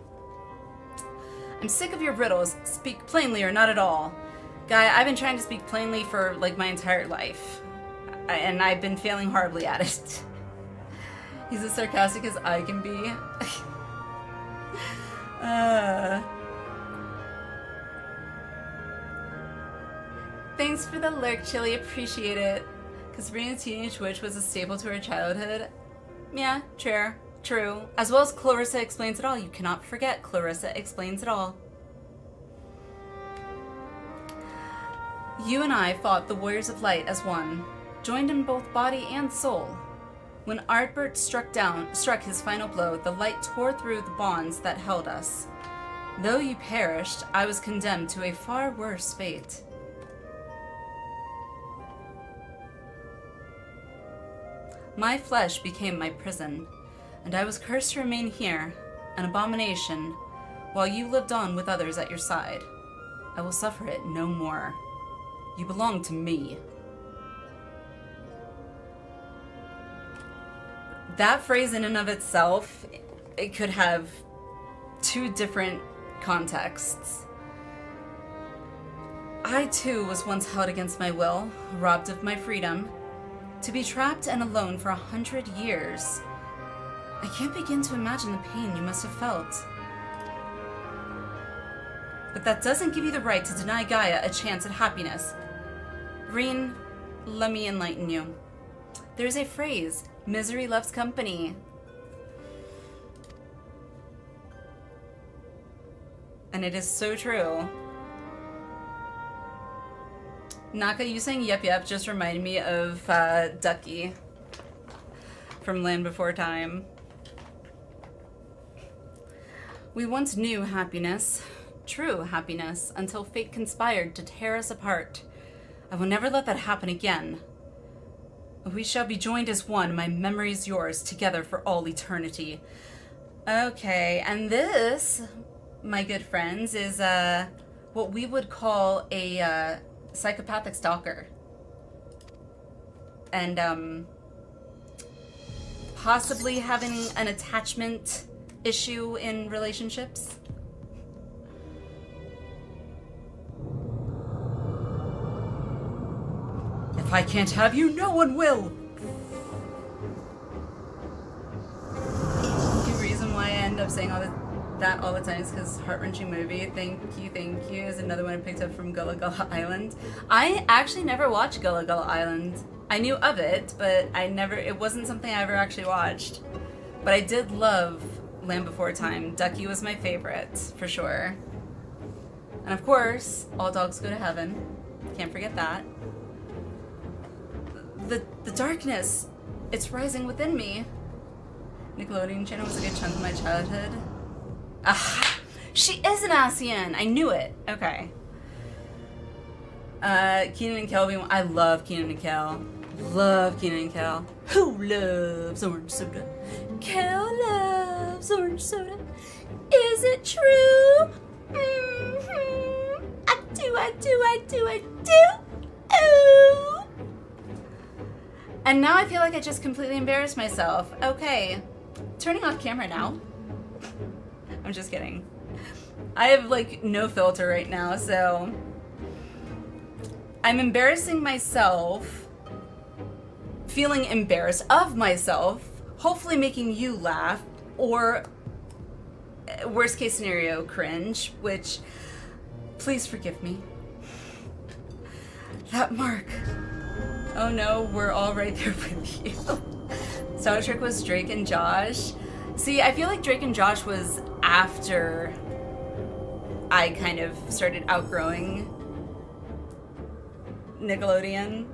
I'm sick of your riddles. Speak plainly or not at all. Guy, I've been trying to speak plainly for, like, my entire life. And I've been failing horribly at it. He's as sarcastic as I can be. Thanks for the lurk, Chili. Appreciate it. Because Sabrina Teenage Witch was a staple to her childhood. Yeah, true. As well as Clarissa Explains It All. You cannot forget Clarissa Explains It All. You and I fought the Warriors of Light as one, joined in both body and soul. When Ardbert struck his final blow, the light tore through the bonds that held us. Though you perished, I was condemned to a far worse fate. My flesh became my prison, and I was cursed to remain here, an abomination, while you lived on with others at your side. I will suffer it no more. You belong to me. That phrase in and of itself, it could have two different contexts. I too was once held against my will, robbed of my freedom, to be trapped and alone for 100 years. I can't begin to imagine the pain you must have felt. But that doesn't give you the right to deny Gaia a chance at happiness. Reen, let me enlighten you. There's a phrase, misery loves company. And it is so true. Naka, you saying yep just reminded me of Ducky from Land Before Time. We once knew happiness, true happiness, until fate conspired to tear us apart. I will never let that happen again. We shall be joined as one. My memory is yours, together for all eternity. Okay, and this, my good friends, is what we would call a psychopathic stalker. And possibly having an attachment issue in relationships. If I can't have you, no one will! The reason why I end up saying that all the time is because heart-wrenching movie, thank you, is another one I picked up from Gullah Gullah Island. I actually never watched Gullah Gullah Island. I knew of it, but it wasn't something I ever actually watched. But I did love Land Before Time. Ducky was my favorite, for sure. And of course, All Dogs Go to Heaven. Can't forget that. The darkness, it's rising within me. Nickelodeon Channel was a good chunk of my childhood. Ah, she is an ASEAN. I knew it. Okay. Keenan and Kel. I love Keenan and Kel. Love Keenan and Kel. Who loves orange soda? Kel loves orange soda. Is it true? Mm-hmm. I do. Ooh. And now I feel like I just completely embarrassed myself. Okay. Turning off camera now. I'm just kidding. I have like no filter right now, so I'm embarrassing myself, feeling embarrassed of myself, hopefully making you laugh, or worst case scenario, cringe, which, please forgive me. That mark. Oh no, we're all right there with you. Star Trek was Drake and Josh. See, I feel like Drake and Josh was after I kind of started outgrowing Nickelodeon.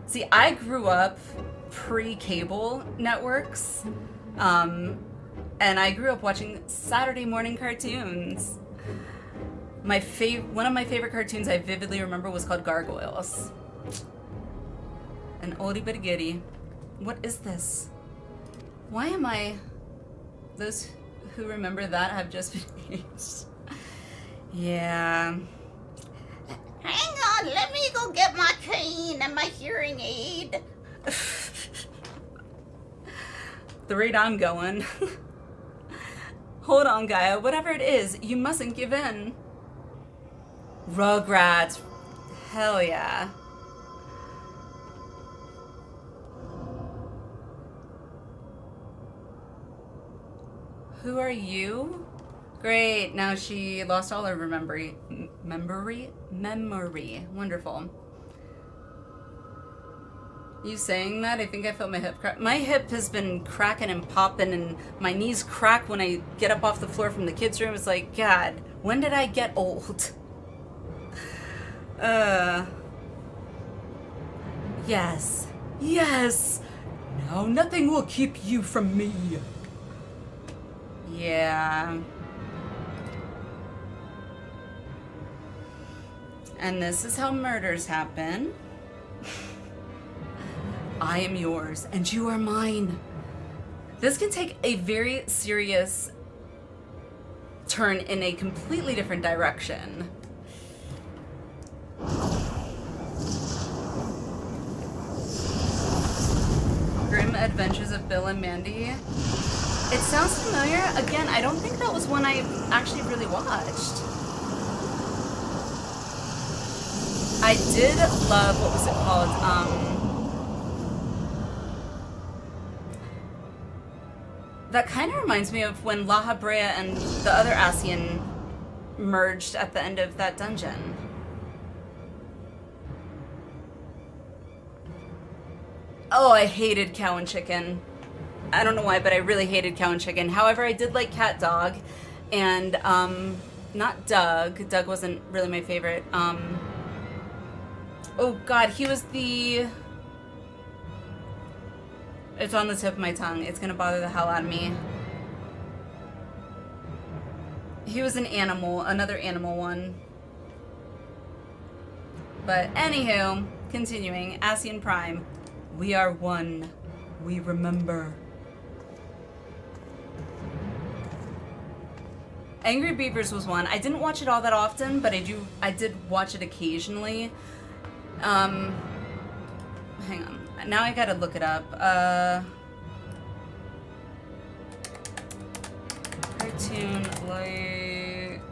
See, I grew up pre-cable networks, and I grew up watching Saturday morning cartoons. One of my favorite cartoons I vividly remember was called Gargoyles. An oldie but a goodie. What is this? Why am I... Those who remember that have just been aged. Yeah. Hang on, let me go get my cane and my hearing aid. The rate I'm going. Hold on, Gaia. Whatever it is, you mustn't give in. Rugrats. Hell yeah. Who are you? Great, now she lost all her memory. Wonderful. You saying that? I think I felt my hip crack. My hip has been cracking and popping, and my knees crack when I get up off the floor from the kids' room. It's like, God, when did I get old? Yes. Yes! Now nothing will keep you from me. Yeah. And this is how murders happen. I am yours, and you are mine. This can take a very serious turn in a completely different direction. Grim Adventures of Bill and Mandy. It sounds familiar. Again, I don't think that was one I actually really watched. I did love, what was it called? That kind of reminds me of when La Habrea and the other ASEAN merged at the end of that dungeon. Oh, I hated Cow and Chicken. I don't know why, but I really hated Cow and Chicken. However, I did like Cat Dog, and not Doug. Doug wasn't really my favorite. Oh God, he was the... It's on the tip of my tongue. It's gonna bother the hell out of me. He was an animal, another animal one. But anywho, continuing, ASEAN Prime. We are one. We remember. Angry Beavers was one. I didn't watch it all that often, but I did watch it occasionally. Hang on. Now I gotta look it up. Cartoon like...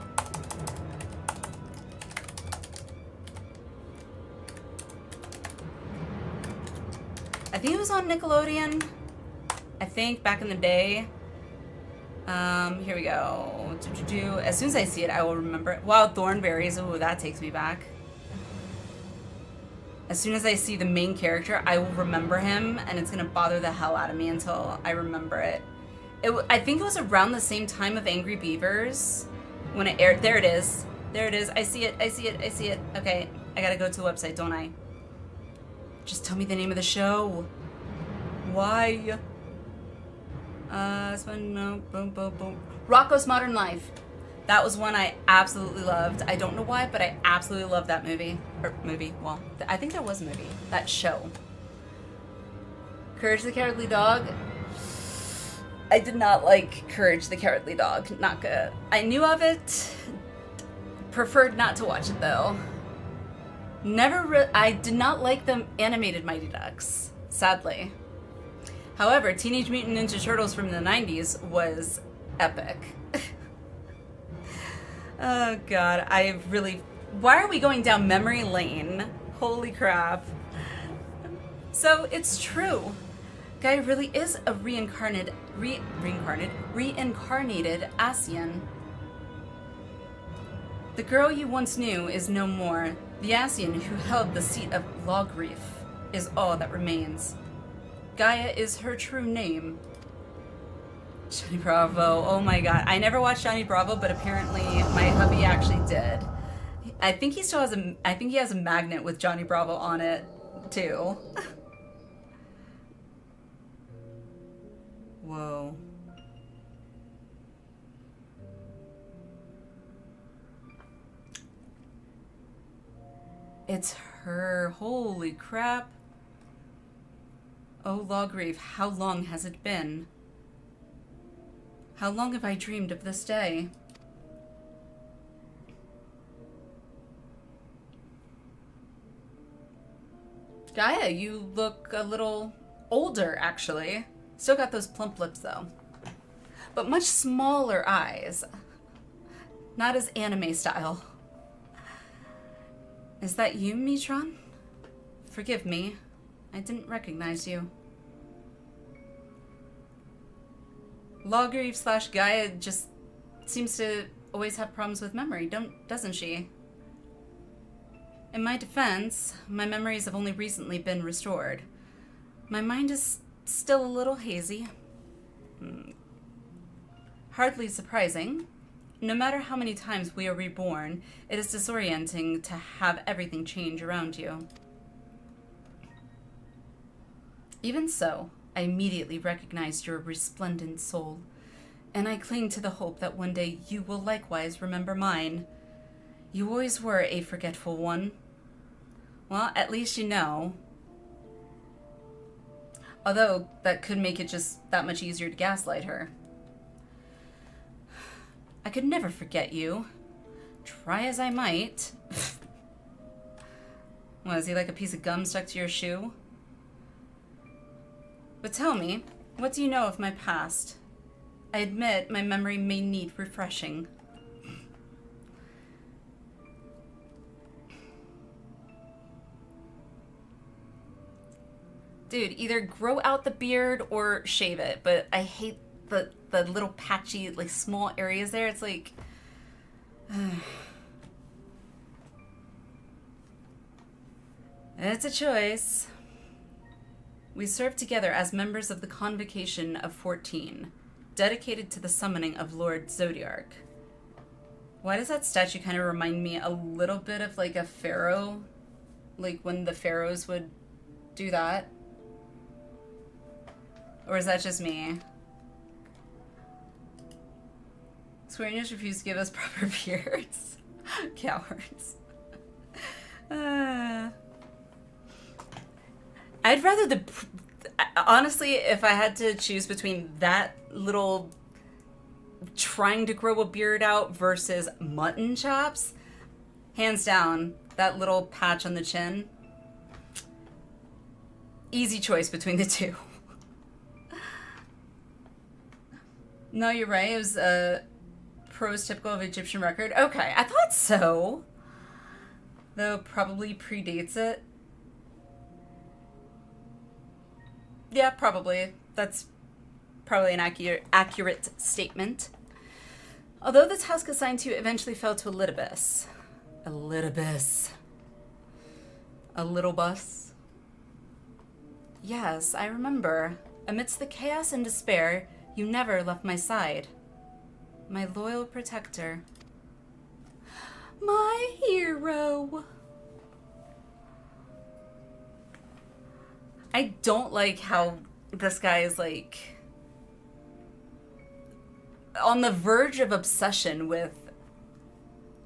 I think it was on Nickelodeon. I think back in the day. Here we go. As soon as I see it, I will remember it. Wild Thornberries. Oh, that takes me back. As soon as I see the main character, I will remember him, and it's gonna bother the hell out of me until I remember it. I think it was around the same time of Angry Beavers when it aired. There it is. There it is. I see it. I see it. I see it. Okay, I gotta go to the website, don't I? Just tell me the name of the show. Why? No, boom, boom, boom. Rocko's Modern Life. That was one I absolutely loved. I don't know why, but I absolutely loved that movie. Well, I think that was a movie. That show. Courage the Cowardly Dog. I did not like Courage the Cowardly Dog. Not good. I knew of it. Preferred not to watch it, though. I did not like the animated Mighty Ducks, sadly. However, Teenage Mutant Ninja Turtles from the 90s was epic. Oh god, why are we going down memory lane? Holy crap. So, it's true. Guy really is a reincarnated Ascian. The girl you once knew is no more. The Ascian who held the seat of Logreef is all that remains. Gaia is her true name. Johnny Bravo, oh my god. I never watched Johnny Bravo, but apparently my hubby actually did. I think he still has I think he has a magnet with Johnny Bravo on it, too. Whoa. It's her. Holy crap. Oh, Logreef, how long has it been? How long have I dreamed of this day? Gaia, you look a little older, actually. Still got those plump lips, though. But much smaller eyes. Not as anime style. Is that you, Mitron? Forgive me. I didn't recognize you. Logreef / Gaia just seems to always have problems with memory, doesn't she? In my defense, my memories have only recently been restored. My mind is still a little hazy. Hardly surprising. No matter how many times we are reborn, it is disorienting to have everything change around you. Even so, I immediately recognized your resplendent soul, and I cling to the hope that one day you will likewise remember mine. You always were a forgetful one. Well, at least you know. Although, that could make it just that much easier to gaslight her. I could never forget you. Try as I might. What, is he like a piece of gum stuck to your shoe? But tell me, what do you know of my past? I admit my memory may need refreshing. Dude, either grow out the beard or shave it, but I hate the little patchy, like, small areas there. It's like... It's a choice. We served together as members of the Convocation of 14, dedicated to the summoning of Lord Zodiark. Why does that statue kind of remind me a little bit of, like, a pharaoh? Like, when the pharaohs would do that? Or is that just me? Square Enix refused to give us proper beards. Cowards. I I'd rather honestly, if I had to choose between that little trying to grow a beard out versus mutton chops, hands down, that little patch on the chin. Easy choice between the two. No, you're right. It was prose typical of Egyptian record. Okay, I thought so. Though probably predates it. Yeah, probably. That's probably an accurate statement. Although the task assigned to you eventually fell to Elidibus. Elidibus. A little bus. Yes, I remember. Amidst the chaos and despair, you never left my side. My loyal protector. My hero. I don't like how this guy is like on the verge of obsession with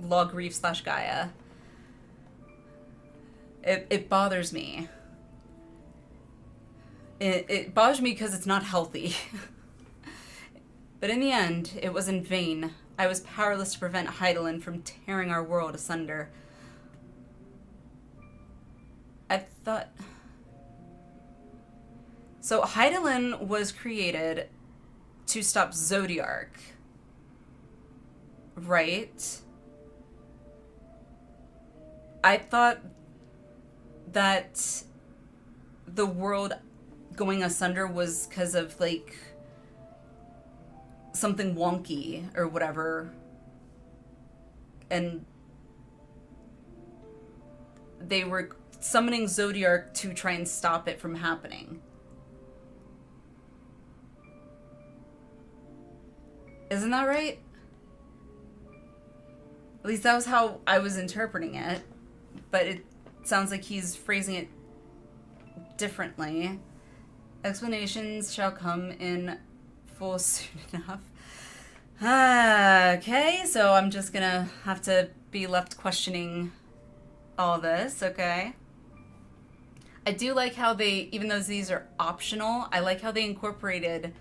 Logreef/Gaia. It bothers me. It bothers me because it's not healthy. But in the end, it was in vain. I was powerless to prevent Hydaelyn from tearing our world asunder. I thought... So Hydaelyn was created to stop Zodiark, right? I thought that the world going asunder was because of, like, something wonky or whatever. And they were summoning Zodiark to try and stop it from happening. Isn't that right? At least that was how I was interpreting it. But it sounds like he's phrasing it differently. Explanations shall come in full soon enough. Okay, so I'm just gonna have to be left questioning all this, okay? I do like how they, even though these are optional, I like how they incorporated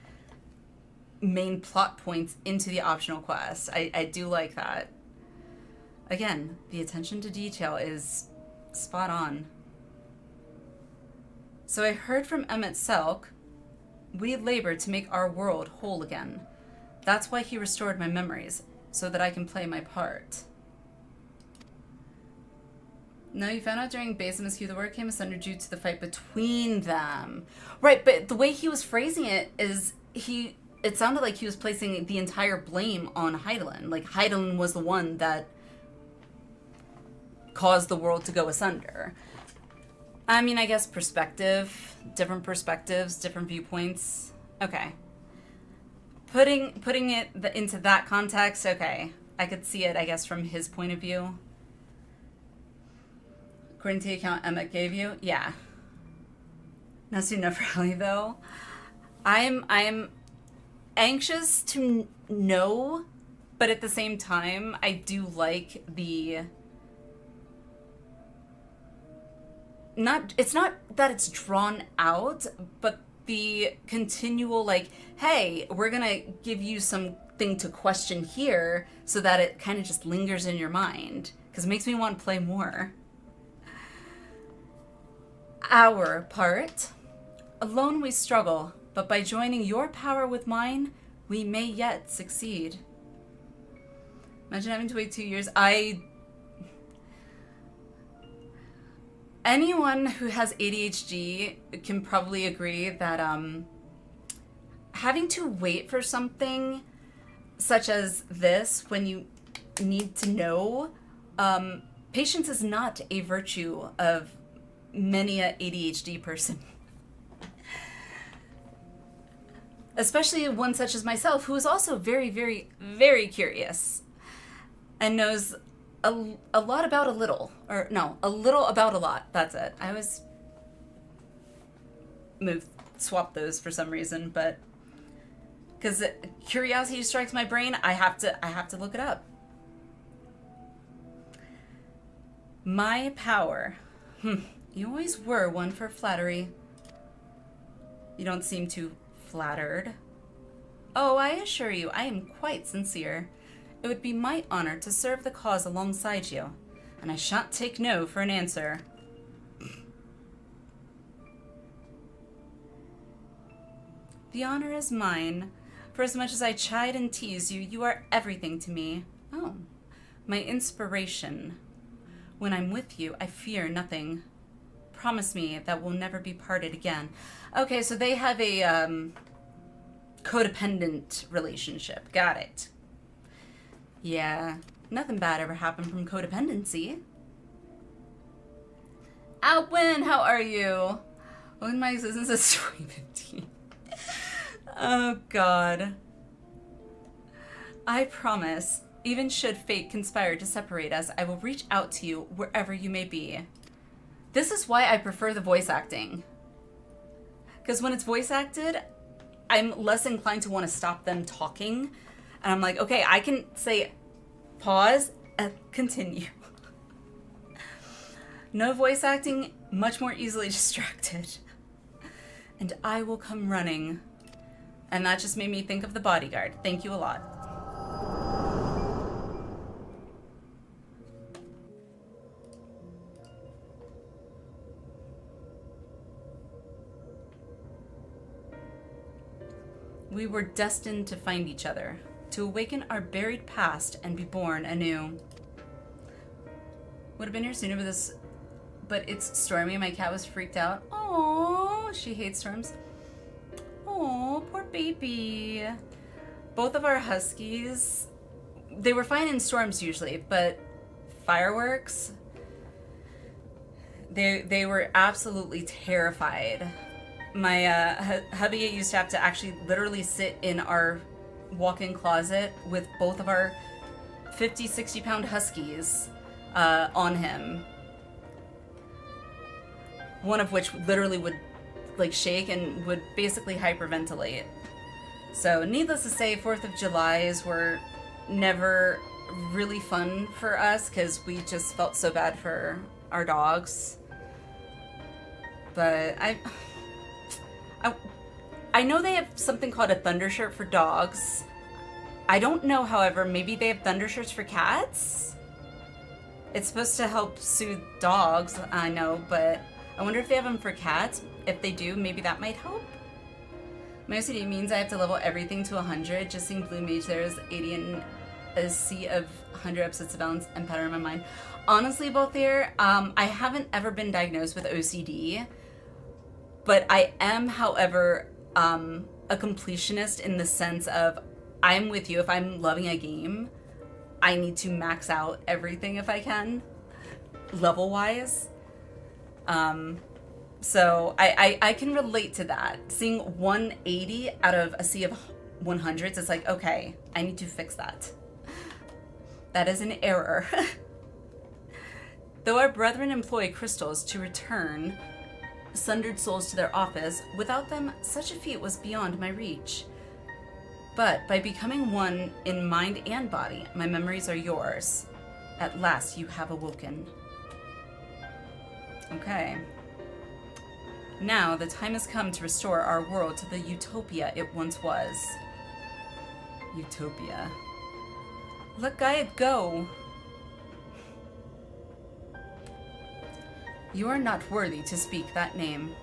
main plot points into the optional quests. I do like that. Again, the attention to detail is spot on. So I heard from Emmett Selk, we labored to make our world whole again. That's why he restored my memories, so that I can play my part. No, you found out during bsky the word came asunder due to the fight between them. Right, but the way he was phrasing it is it sounded like he was placing the entire blame on Hydaelyn. Like, Hydaelyn was the one that caused the world to go asunder. I mean, I guess perspective, different perspectives, different viewpoints. Okay. Putting it into that context, okay. I could see it, I guess, from his point of view. According to the account Emmett gave you, yeah. Nasu Nevrali, though. I'm anxious to know, but at the same time, I do like the... It's not that it's drawn out, but the continual, like, hey, we're gonna give you something to question here so that it kind of just lingers in your mind, because it makes me want to play more. Our part. Alone we struggle, but by joining your power with mine, we may yet succeed. Imagine having to wait 2 years. Anyone who has ADHD can probably agree that having to wait for something such as this when you need to know, patience is not a virtue of many a ADHD person. Especially one such as myself, who is also very, very, very curious and knows a lot about a little. Or, no, a little about a lot. That's it. I always swap those for some reason, but... Because curiosity strikes my brain, I have to look it up. My power. You always were one for flattery. You don't seem too flattered. Oh, I assure you, I am quite sincere. It would be my honor to serve the cause alongside you, and I shan't take no for an answer. The honor is mine. For as much as I chide and tease you, you are everything to me. Oh, my inspiration. When I'm with you, I fear nothing. Promise me that we'll never be parted again. Okay, so they have a codependent relationship. Got it. Yeah, nothing bad ever happened from codependency. Outwin, how are you? When my existence is 2015. Oh, God. I promise, even should fate conspire to separate us, I will reach out to you wherever you may be. This is why I prefer the voice acting. Because when it's voice acted, I'm less inclined to want to stop them talking. And I'm like, okay, I can say pause and continue. No voice acting, much more easily distracted. And I will come running. And that just made me think of The Bodyguard. Thank you a lot. We were destined to find each other, to awaken our buried past and be born anew. Would have been here sooner with this, but it's stormy. My cat was freaked out. Oh, she hates storms. Oh, poor baby. Both of our huskies, they were fine in storms usually, but fireworks, they were absolutely terrified. My hubby used to have to actually literally sit in our walk-in closet with both of our 50, 60-pound huskies on him. One of which literally would like shake and would basically hyperventilate. So needless to say, 4th of Julys were never really fun for us because we just felt so bad for our dogs. But I know they have something called a thunder shirt for dogs. I don't know, however, maybe they have thunder shirts for cats? It's supposed to help soothe dogs, I know, but I wonder if they have them for cats. If they do, maybe that might help. My OCD means I have to level everything to 100. Just seeing Blue Mage there is 80 and a sea of 100 episodes of balance and pattern in my mind. Honestly, both here, I haven't ever been diagnosed with OCD, but I am, however, a completionist in the sense of I'm with you. If I'm loving a game, I need to max out everything if I can, level-wise. So I can relate to that. Seeing 180 out of a sea of 100s, it's like, okay, I need to fix that. That is an error. Though our brethren employ crystals to return sundered souls to their office, without them, such a feat was beyond my reach. But by becoming one in mind and body, my memories are yours. At last you have awoken. Okay. Now the time has come to restore our world to the utopia it once was. Utopia. Let Gaia go. You are not worthy to speak that name.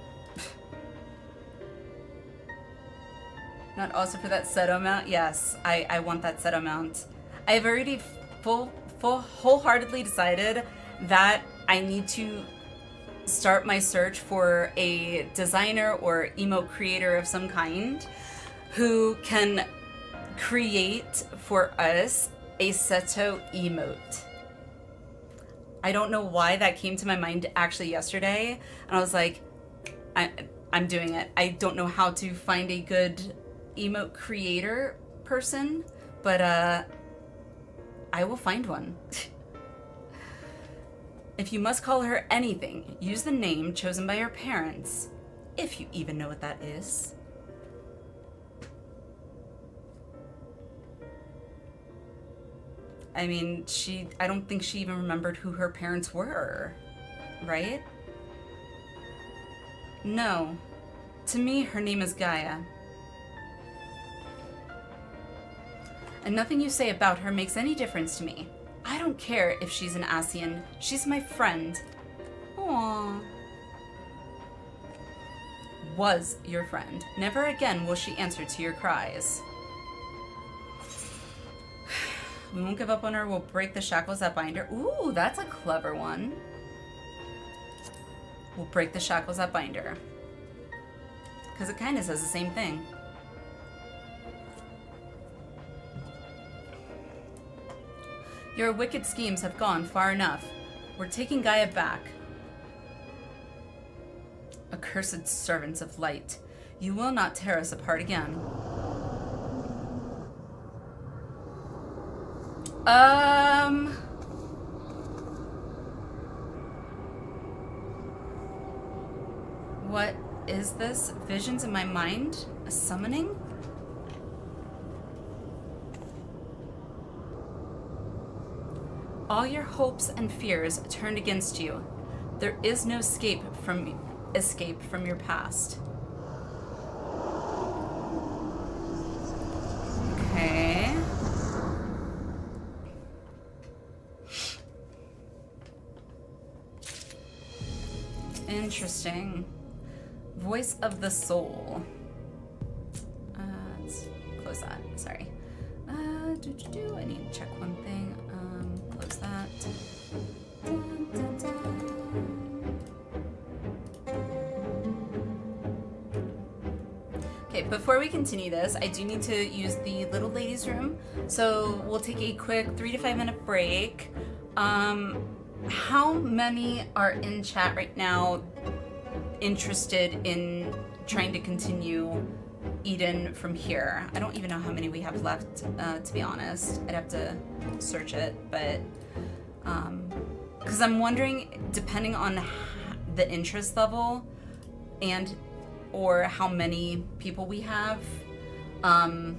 Not also for that Seto mount? Yes, I want that Seto mount. I've already wholeheartedly decided that I need to start my search for a designer or emote creator of some kind who can create for us a Seto emote. I don't know why that came to my mind actually yesterday, and I was like, I'm doing it. I don't know how to find a good emote creator person, but I will find one. If you must call her anything, use the name chosen by your parents, if you even know what that is. I mean, I don't think she even remembered who her parents were, right? No. To me, her name is Gaia. And nothing you say about her makes any difference to me. I don't care if she's an Asian. She's my friend. Aww. Was your friend. Never again will she answer to your cries. We won't give up on her. We'll break the shackles that bind her. Ooh, that's a clever one. We'll break the shackles that bind her. Because it kind of says the same thing. Your wicked schemes have gone far enough. We're taking Gaia back. Accursed servants of light. You will not tear us apart again. What is this? Visions in my mind? A summoning? All your hopes and fears turned against you. There is no escape from your past. Okay. Interesting. Voice of the soul. Let's close that. Sorry. I need to check one thing. Close that. Dun, dun, dun. Okay, before we continue this, I do need to use the little ladies' room. So we'll take a quick 3 to 5 minute break. How many are in chat right now interested in trying to continue Eden from here? I don't even know how many we have left, to be honest. I'd have to search it, but because I'm wondering, depending on the interest level and or how many people we have, and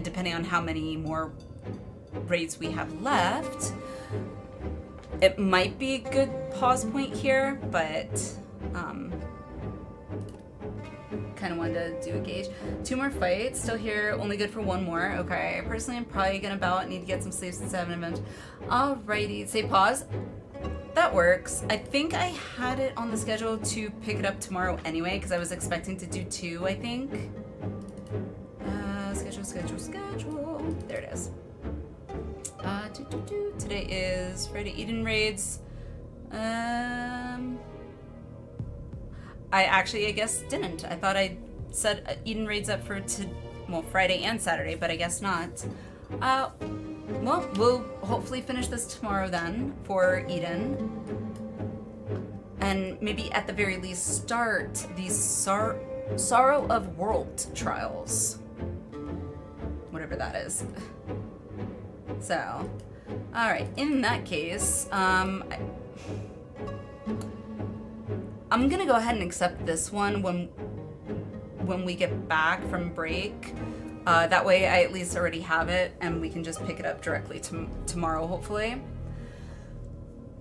depending on how many more raids we have left, it might be a good pause point here, but kind of wanted to do a gauge. 2 more fights, still here, only good for 1 more. Okay, personally I'm probably gonna bow out, need to get some sleep since I have an event. Alrighty, say pause. That works. I think I had it on the schedule to pick it up tomorrow anyway, because I was expecting to do 2, I think. Schedule. There it is. Today is Friday Eden raids. I guess didn't. I thought I set Eden raids up for Friday and Saturday, but I guess not. Well, we'll hopefully finish this tomorrow then for Eden. And maybe at the very least start these Sorrow of World trials. Whatever that is. So, alright, in that case, I'm gonna go ahead and accept this one when we get back from break. That way I at least already have it and we can just pick it up directly tomorrow, hopefully.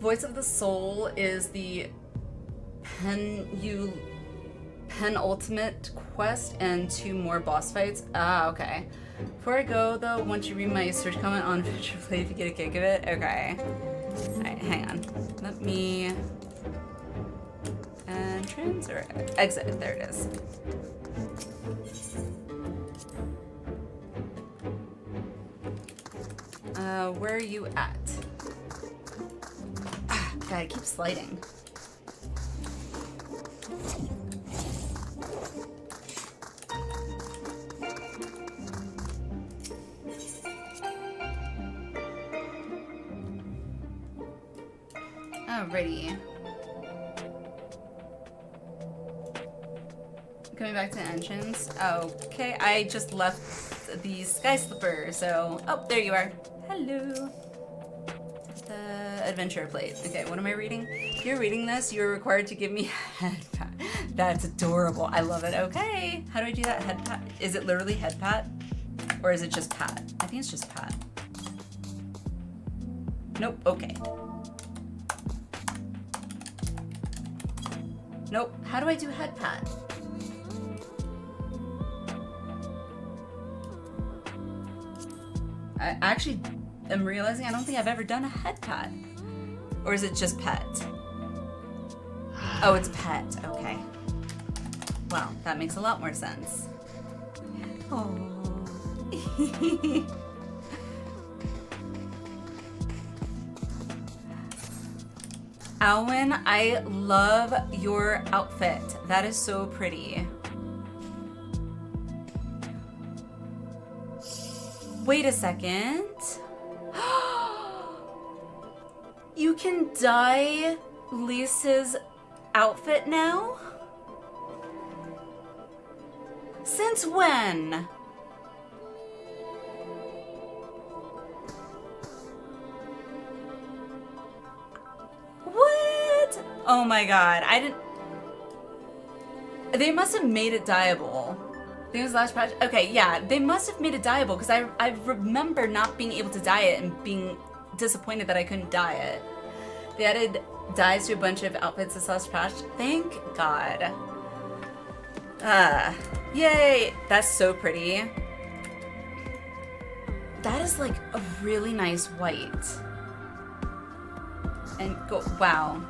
Voice of the Soul is the penultimate quest and 2 more boss fights. Okay. Before I go, though, once you read my search comment on Future Play if you get a kick of it. Okay. Alright, hang on. Let me... entrance or exit? There it is. Where are you at? God, I keep sliding. Alrighty. Coming back to entrance. Okay, I just left the Sky Slipper, so... Oh, there you are. Hello. The adventure plate. Okay, what am I reading? If you're reading this, you're required to give me a head pat. That's adorable. I love it. Okay. How do I do that? Head pat? Is it literally head pat? Or is it just pat? I think it's just pat. Nope. Okay. Nope. How do I do head pat? I actually am realizing I don't think I've ever done a head pat. Or is it just pet? Oh, it's pet. Okay. Wow, that makes a lot more sense. Oh. Alwyn, I love your outfit. That is so pretty. Wait a second. You can dye Lisa's outfit now? Since when? What? Oh my god, I didn't... They must have made it dyeable. I think it was last patch. Okay, yeah, they must have made it dyeable because I remember not being able to dye it and being disappointed that I couldn't dye it. They added dyes to a bunch of outfits this last patch. Thank God. Yay! That's so pretty. That is like a really nice white. And go, wow.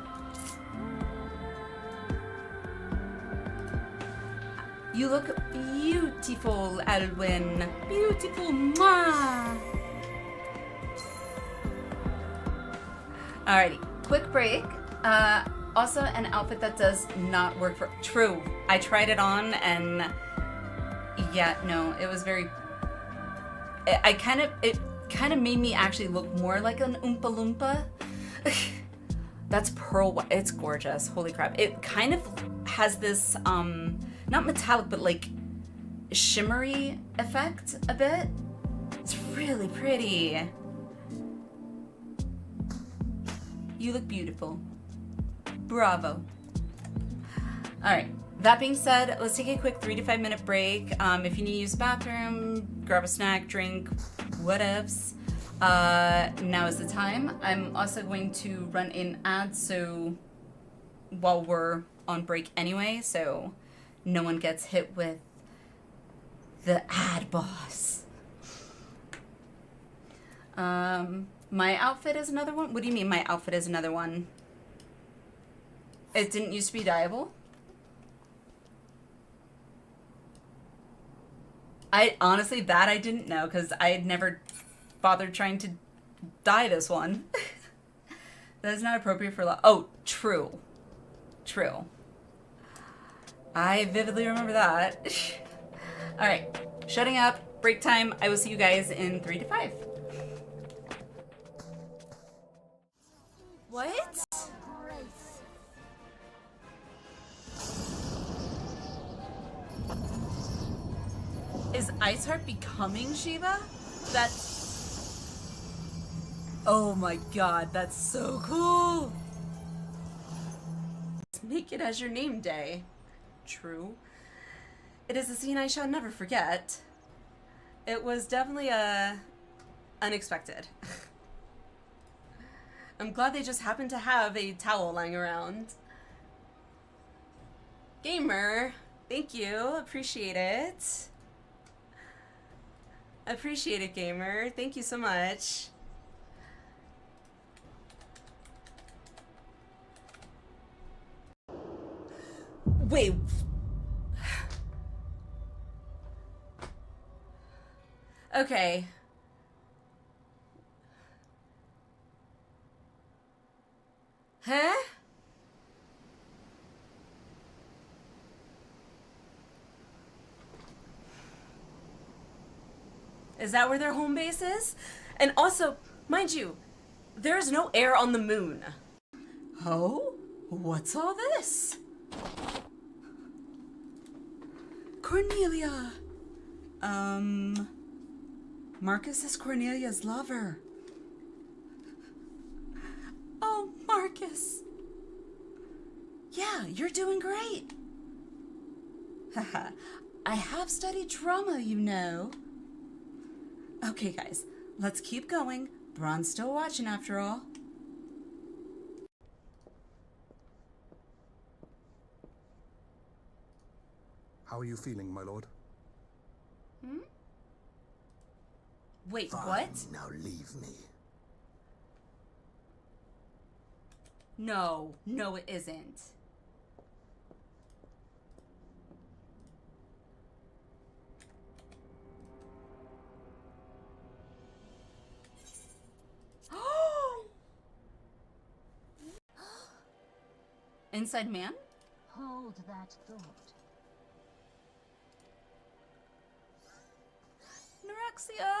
You look beautiful, Alwyn. Beautiful, mwah! Alrighty, quick break. Also an outfit that does not work for, true. I tried it on and yeah, no, it was very, it kind of made me actually look more like an Oompa Loompa. That's pearl white, it's gorgeous, holy crap. It kind of has this, not metallic, but like shimmery effect a bit. It's really pretty. You look beautiful. Bravo. All right, that being said, let's take a quick 3 to 5 minute break. If you need to use the bathroom, grab a snack, drink, whatevs. Now is the time. I'm also going to run in ads so while we're on break anyway, so no one gets hit with the ad boss. My outfit is another one? What do you mean my outfit is another one? It didn't used to be dyeable? Honestly, that I didn't know because I had never bothered trying to dye this one. That is not appropriate for oh, true. True. I vividly remember that. All right, shutting up, break time. I will see you guys in 3 to 5. What? Is Iceheart becoming Shiva? Oh my god, that's so cool! Make it as your name day. True. It is a scene I shall never forget. It was definitely unexpected. I'm glad they just happened to have a towel lying around. Gamer, thank you. Appreciate it. Appreciate it, Gamer. Thank you so much. Wait. Okay. Huh? Is that where their home base is? And also, mind you, there is no air on the moon. Oh? What's all this? Cornelia. Marcus is Cornelia's lover. Oh, Marcus. Yeah, you're doing great. Haha, I have studied drama, you know. Okay, guys, let's keep going. Braun's still watching after all. How are you feeling, my lord? Hmm? Wait, Fine, what? now leave me. No, no it isn't. Inside man? Hold that thought. Norexia?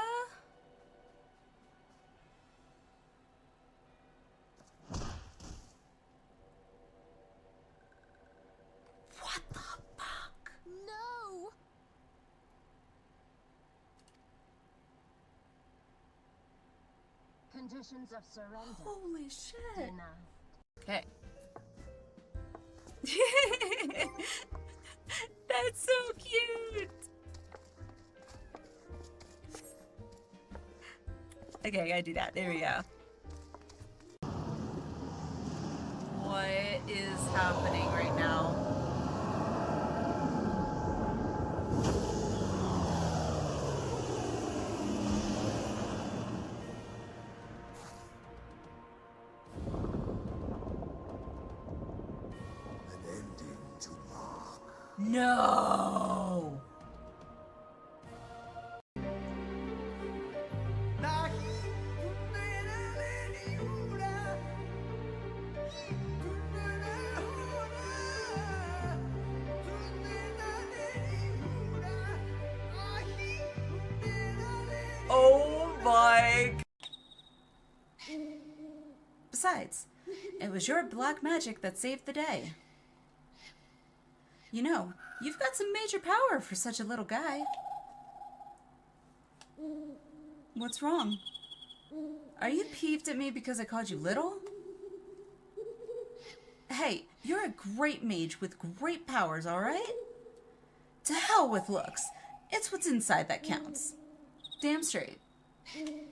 What the fuck? No! Conditions of surrender Holy shit. denied. Okay. That's so cute. Okay, I gotta do that. There we go. What is happening right now? An ending to mark. No. Oh my. Besides, it was your black magic that saved the day. You know, you've got some major power for such a little guy. What's wrong? Are you peeved at me because I called you little? Hey, you're a great mage with great powers, alright? To hell with looks. It's what's inside that counts. Damn straight. No!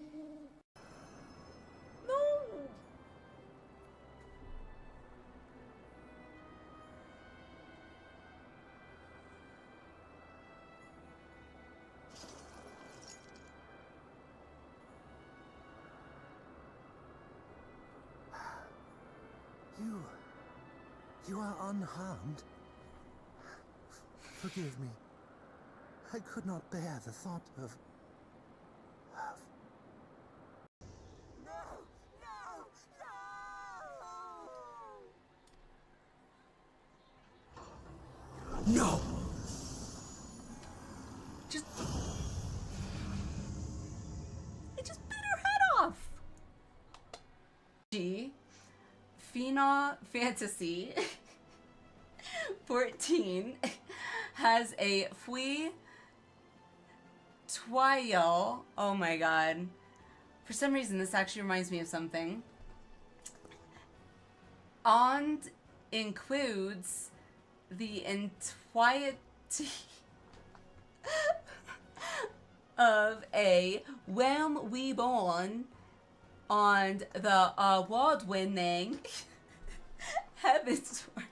You are unharmed. Forgive me. I could not bear the thought of... No! Just... It just bit her head off! Final Fantasy 14 has a Twile. Oh my god. For some reason, this actually reminds me of something. And includes the entirety of a When We Born on the award-winning Heavensward.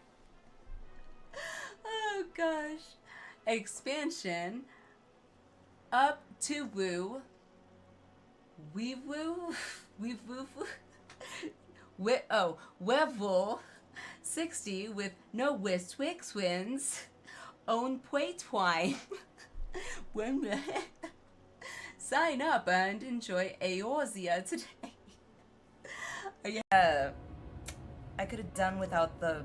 Oh gosh. Expansion up to Woo. Level 60 with no Twix wins. Own Pui Twine. Sign up and enjoy Eorzea today. Yeah, I could have done without the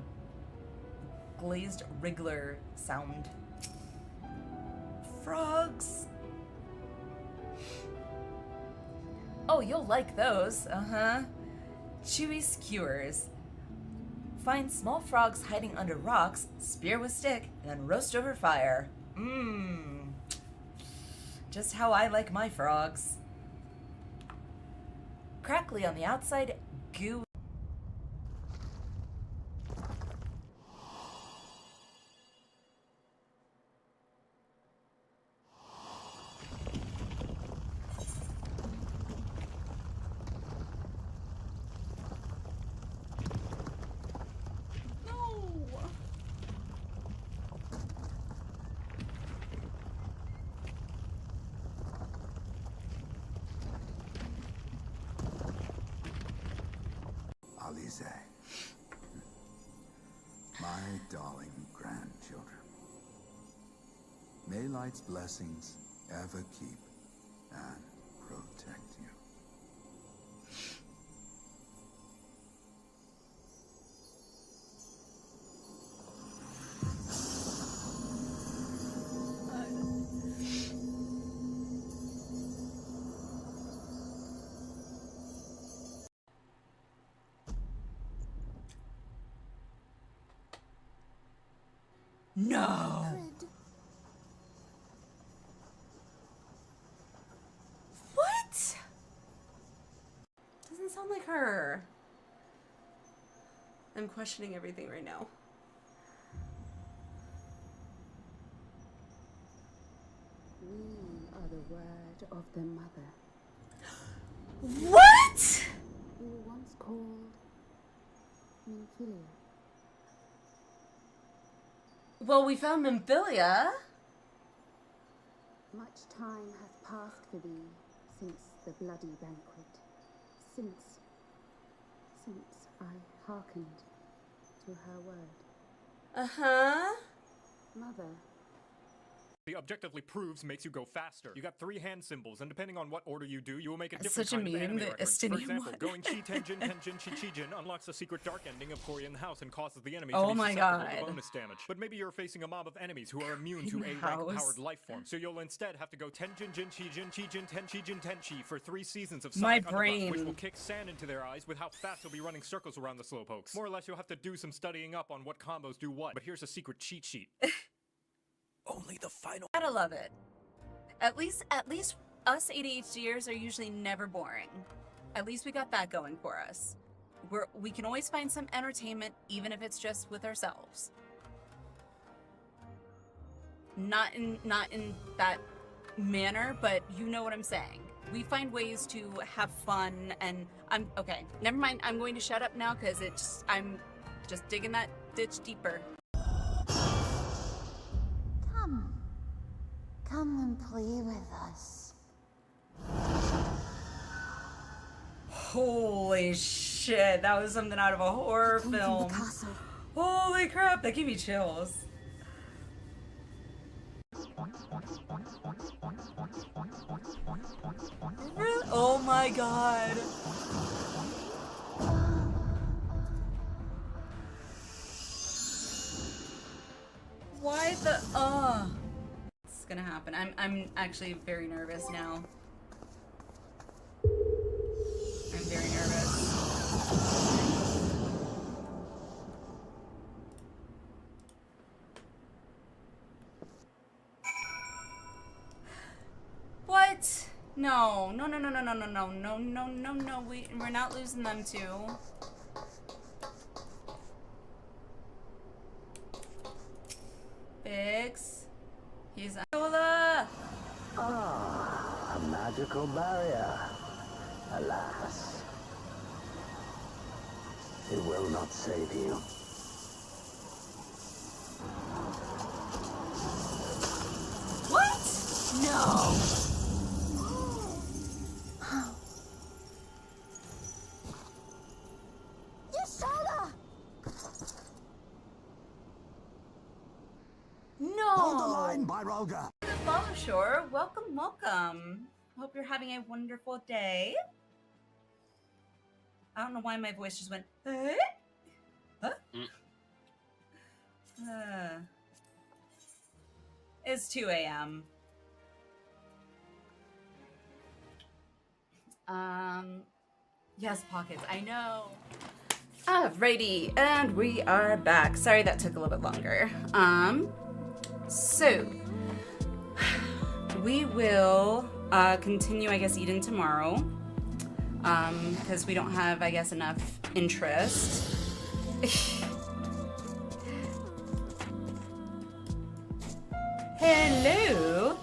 glazed wriggler sound. Frogs. Oh, you'll like those. Uh-huh. Chewy skewers. Find small frogs hiding under rocks, spear with stick, and then roast over fire. Mmm. Just how I like my frogs. Crackly on the outside, goo. My darling grandchildren. May light's blessings ever keep and protect you. No. What? Doesn't sound like her. I'm questioning everything right now. We are the word of the mother. What? We were once called Minfilia. Well, we found Memphilia. Much time hath passed for thee since the bloody banquet, since I hearkened to her word. Uh-huh. Mother, The objectively proves makes you go faster. You got 3 hand symbols, and depending on what order you do, you will make a That's different such a kind of meme, anime the reference. For Estinian example, one. going chi tenjin tenjin chi chijin unlocks the secret dark ending of Kori in the house and causes the enemy Oh to be my susceptible God. to bonus damage. But maybe you're facing a mob of enemies who are immune to In A rank house. powered life form, so you'll instead have to go tenjin jin chijin chijin ten chijin tenchi for 3 seasons of My Sonic Underground, brain. which will kick sand into their eyes with how fast you'll be running circles around the slowpokes. More or less, you'll have to do some studying up on what combos do what. But here's a secret cheat sheet. Only the final. Gotta love it. At least us ADHDers are usually never boring. At least we got that going for us. We can always find some entertainment, even if it's just with ourselves. Not in that manner, but you know what I'm saying. We find ways to have fun, and okay. Never mind. I'm going to shut up now because I'm just digging that ditch deeper. Come and play with us. Holy shit, that was something out of a horror Come from film. the castle. Holy crap, that gave me chills. Really? Oh my god. Why the It's gonna happen. I'm actually very nervous now. I'm very nervous. What? No. We're not losing them too. Biggs. He's Lola. Ah, a magical barrier. Alas, it will not save you. What? No. No. Hold the line, Byroga. Follow Shore, welcome. Hope you're having a wonderful day. I don't know why my voice just went, eh? Huh? It's 2 a.m. Yes, pockets, I know. Alrighty, and we are back. Sorry that took a little bit longer. So we will continue, I guess, Eden tomorrow. Because we don't have, I guess, enough interest. Hello.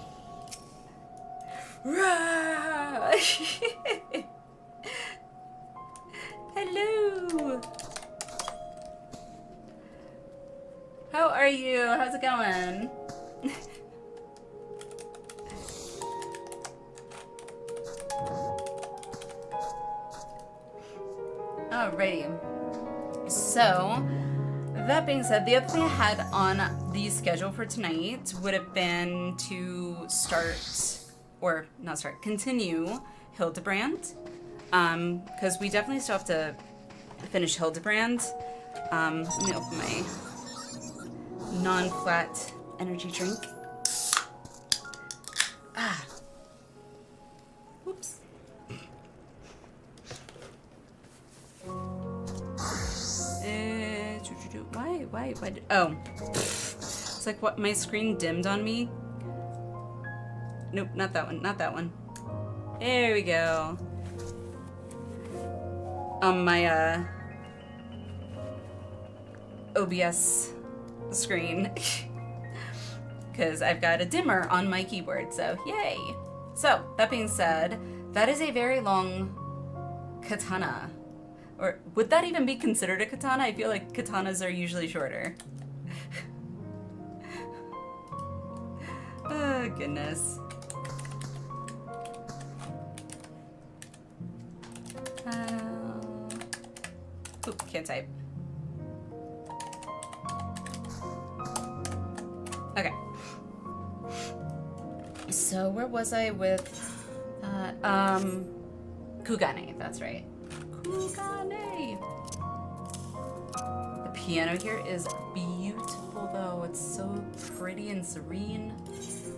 Hello. How are you? How's it going? Alrighty. So that being said, the other thing I had on the schedule for tonight would have been to continue Hildebrand. Because we definitely still have to finish Hildebrand. Let me open my non-flat energy drink. Oops. Why? Oh. It's like what, my screen dimmed on me? Nope, not that one. There we go. On my, OBS screen. Because I've got a dimmer on my keyboard, so yay! So, that being said, that is a very long katana. Or would that even be considered a katana? I feel like katanas are usually shorter. Oh, goodness. Oop, can't type. Okay. So where was I with Kugane, that's right. Kugane! The piano here is beautiful though. It's so pretty and serene.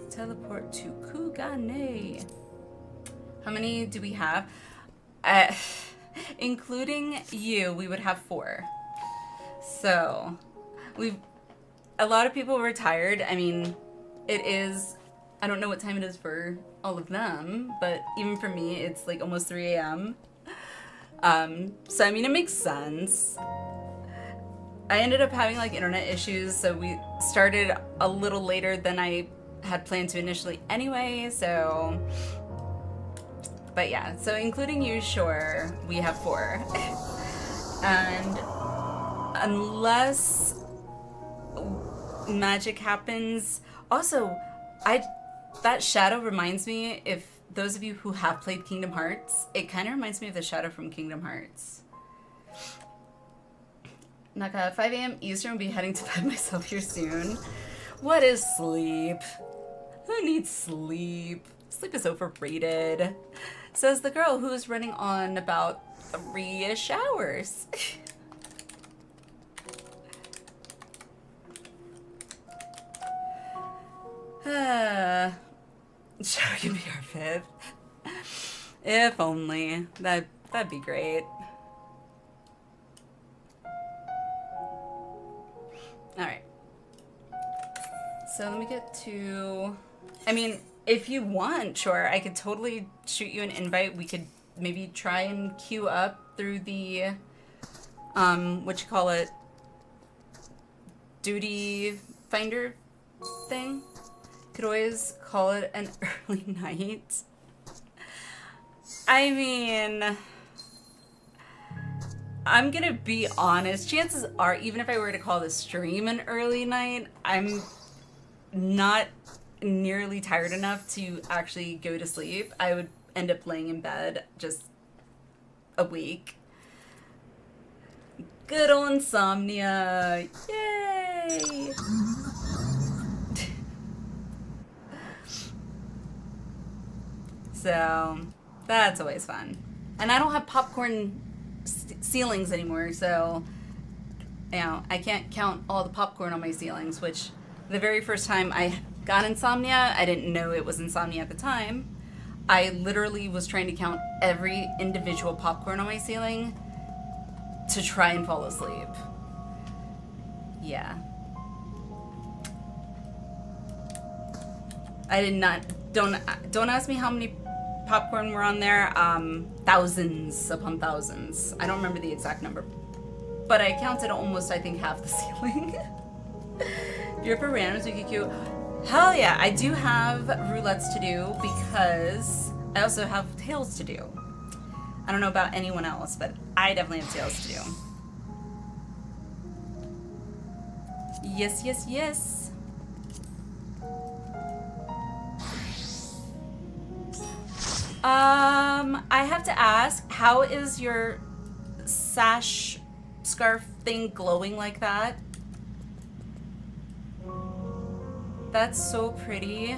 Teleport to Kugane. How many do we have? Including you, we would have 4. So, a lot of people retired. I mean, it is, I don't know what time it is for all of them, but even for me, it's like almost 3 a.m. So I mean, it makes sense. I ended up having like internet issues, so we started a little later than I had planned to initially anyway, so... But yeah, so including you, sure, we have 4. And unless magic happens... Also, that shadow reminds me, if those of you who have played Kingdom Hearts, it kind of reminds me of the shadow from Kingdom Hearts. Naka, 5 a.m. Eastern, will be heading to bed myself here soon. What is sleep? Who needs sleep? Sleep is overrated. Says the girl who is running on about 3-ish hours. Shall we be our 5th? If only. That'd be great. Alright. So let me get to... I mean, if you want, sure, I could totally shoot you an invite. We could maybe try and queue up through the, duty finder thing. Could always call it an early night. I mean, I'm gonna be honest. Chances are, even if I were to call the stream an early night, I'm not nearly tired enough to actually go to sleep. I would end up laying in bed just awake. Good old insomnia. Yay! So that's always fun. And I don't have popcorn ceilings anymore, so you know, I can't count all the popcorn on my ceilings, which the very first time I got insomnia, I didn't know it was insomnia at the time. I literally was trying to count every individual popcorn on my ceiling to try and fall asleep. Yeah. I did not, don't ask me how many popcorn were on there. Thousands upon thousands. I don't remember the exact number, but I counted almost, I think, half the ceiling. If you're for randoms, we could queue. Hell yeah, I do have roulettes to do because I also have tails to do. I don't know about anyone else, but I definitely have tails to do. Yes, yes, yes. I have to ask, how is your sash scarf thing glowing like that? That's so pretty.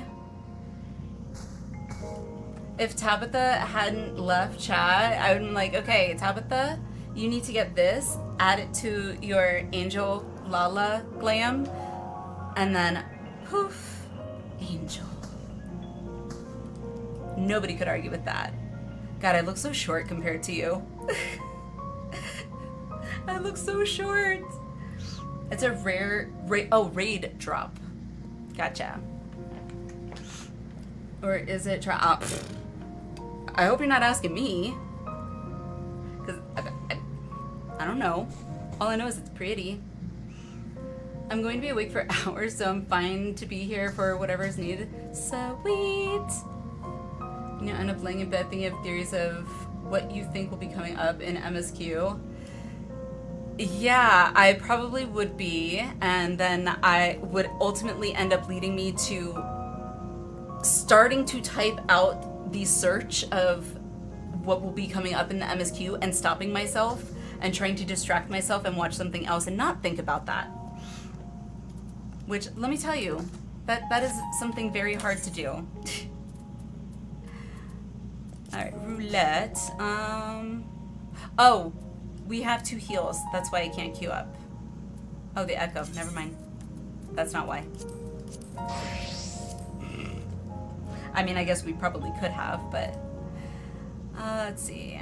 If Tabitha hadn't left chat, I would be like, okay, Tabitha, you need to get this, add it to your Angel Lala glam, and then poof, Angel. Nobody could argue with that. God, I look so short compared to you. I look so short. It's a raid drop. Gotcha. Or is it drop? I hope you're not asking me. Because I don't know. All I know is it's pretty. I'm going to be awake for hours, so I'm fine to be here for whatever is needed. Sweet. You know, end up laying in bed thinking of theories of what you think will be coming up in MSQ. Yeah, I probably would be, and then I would ultimately end up leading me to starting to type out the search of what will be coming up in the MSQ and stopping myself and trying to distract myself and watch something else and not think about that. Which, let me tell you, that is something very hard to do. Alright, roulette. Oh, we have 2 heals. That's why I can't queue up. Oh, the echo. Never mind. That's not why. I mean, I guess we probably could have, but... let's see.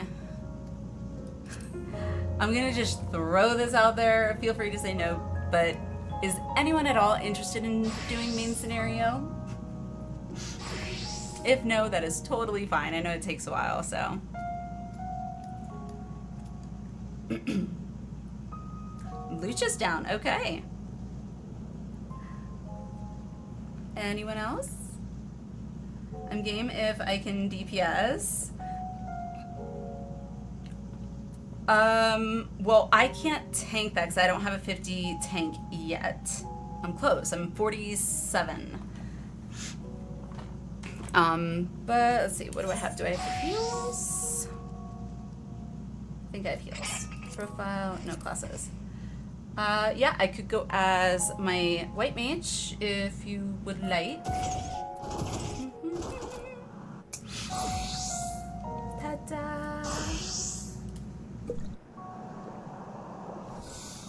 I'm gonna just throw this out there. Feel free to say no, but is anyone at all interested in doing main scenario? If no, that is totally fine. I know it takes a while, so. Lucha's down. Okay. Anyone else? I'm game if I can DPS. Well, I can't tank that because I don't have a 50 tank yet. I'm close. I'm 47. But let's see. What do I have? Do I have heals? I think I have heals. Profile. No, classes. Yeah, I could go as my white mage if you would like. Ta-da!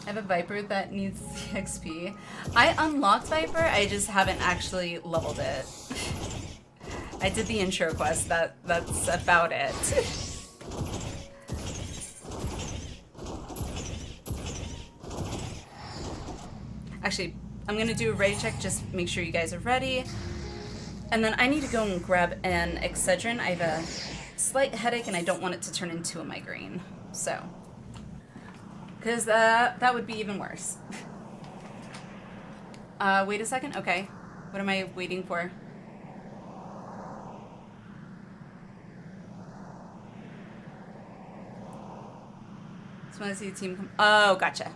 I have a Viper that needs XP. I unlocked Viper, I just haven't actually leveled it. I did the intro quest, that's about it. Actually, I'm gonna do a ready check, just make sure you guys are ready. And then I need to go and grab an Excedrin. I have a slight headache and I don't want it to turn into a migraine, so. Because that would be even worse. Wait a second, okay. What am I waiting for? Just want to see the team come. Oh, gotcha.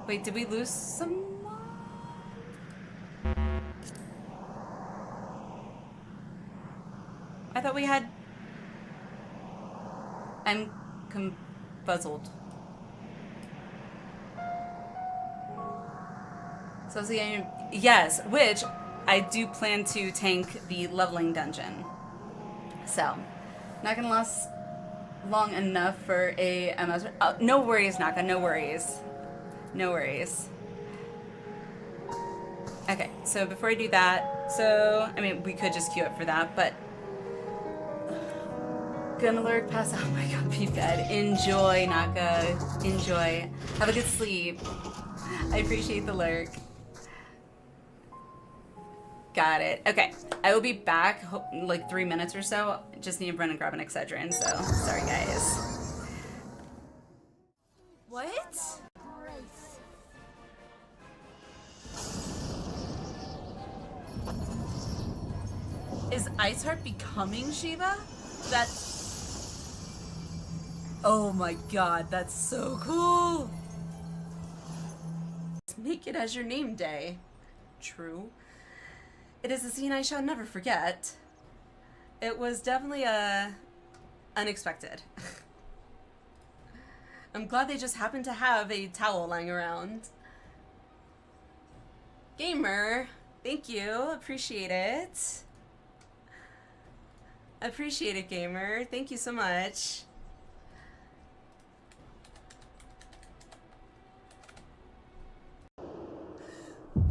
Wait, did we lose someone? I thought we had. I'm confuzzled. So yes, which I do plan to tank the leveling dungeon. So, not gonna last long enough for a MS. Oh, no worries, Naka. No worries. No worries. Okay, so before I do that, I mean, we could just queue up for that, but gonna lurk, pass out my comfy bed. Enjoy, Naka. Enjoy. Have a good sleep. I appreciate the lurk. Got it. Okay, I will be back like 3 minutes or so. Just need to run and grab an Excedrin, so sorry guys. What? Is Iceheart becoming Shiva? Oh my god, that's so cool! Make it as your name day. True. It is a scene I shall never forget. It was definitely unexpected. I'm glad they just happened to have a towel lying around. Gamer, Thank you. Appreciate it. Appreciate it, gamer. Thank you so much.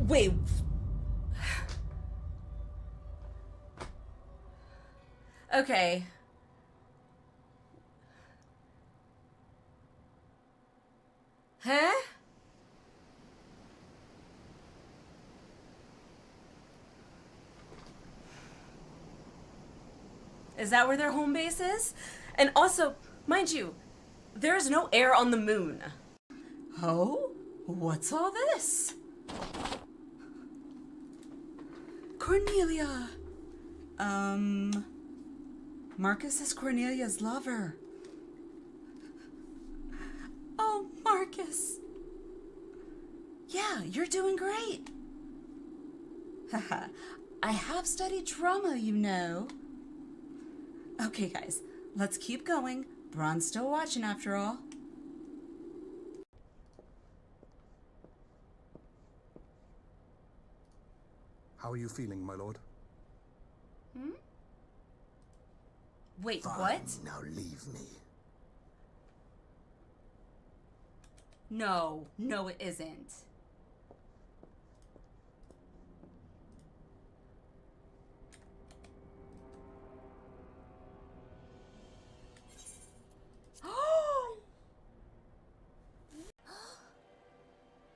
Wait. Okay. Huh? Is that where their home base is? And also, mind you, there's no air on the moon. Oh? What's all this? Cornelia. Marcus is Cornelia's lover. Oh, Marcus. Yeah, you're doing great. Haha, I have studied drama, you know. Okay, guys, let's keep going. Braun's still watching after all. How are you feeling, my lord? Hmm? Wait, Fine, what? now leave me. No, it isn't.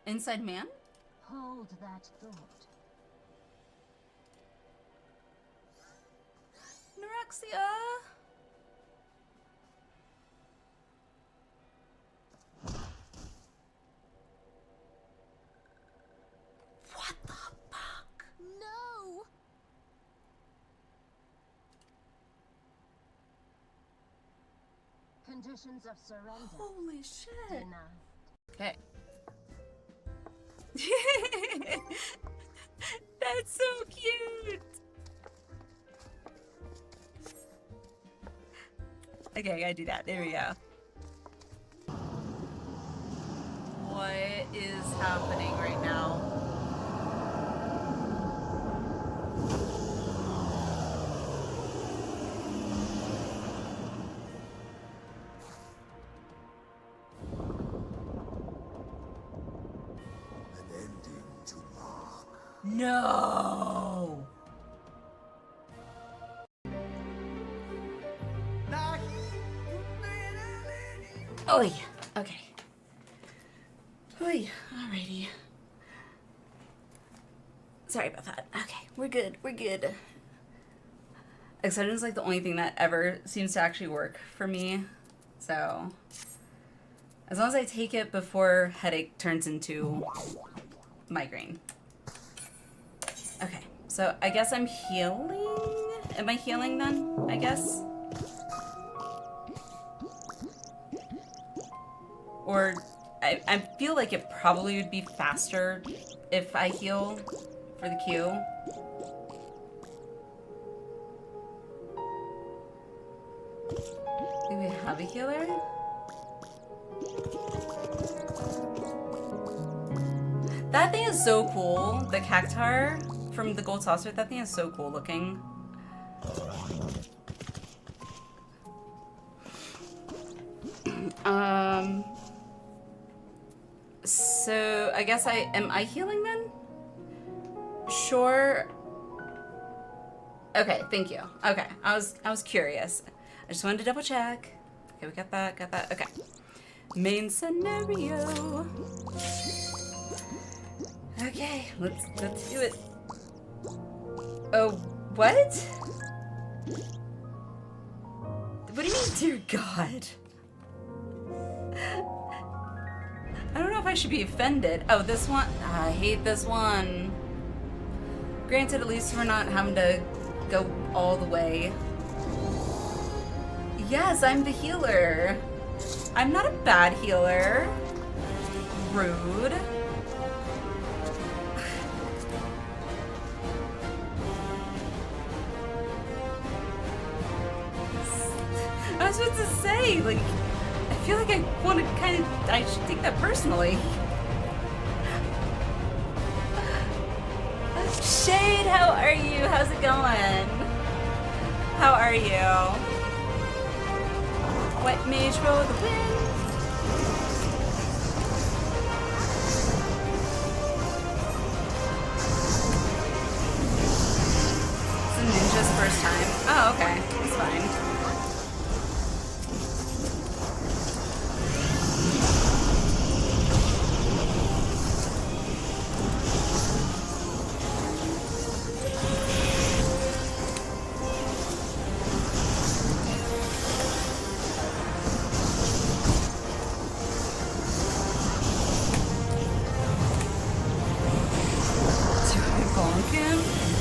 Inside man? Hold that thought. Norexia. What the fuck? No! Conditions of surrender. Holy shit. Denied. Okay. That's so cute. Okay, I gotta do that. There we go. What is happening right now? An ending to mark. No. Oh yeah. Okay. Oy, alrighty. Sorry about that. Okay, we're good. We're good. Excedrin's like the only thing that ever seems to actually work for me. So, as long as I take it before headache turns into migraine. Okay, so I guess I'm healing. Am I healing then? I guess. Or I feel like it probably would be faster if I heal for the queue. Do we have a healer? That thing is so cool. The cactar from the gold saucer, that thing is so cool looking. So I guess am I healing then? Sure. Okay, thank you. Okay, I was curious. I just wanted to double check. Okay, we got that. Okay. Main scenario. Okay, let's do it. Oh, what? What do you mean, dear God? I don't know if I should be offended. Oh, this one. I hate this one. Granted, at least we're not having to go all the way. Yes, I'm the healer. I'm not a bad healer. Rude. I was supposed to say, like, I feel like I want to I should take that personally. Shade, how are you? How's it going? How are you? White mage for the win. It's a ninja's first time. Oh, okay. It's fine.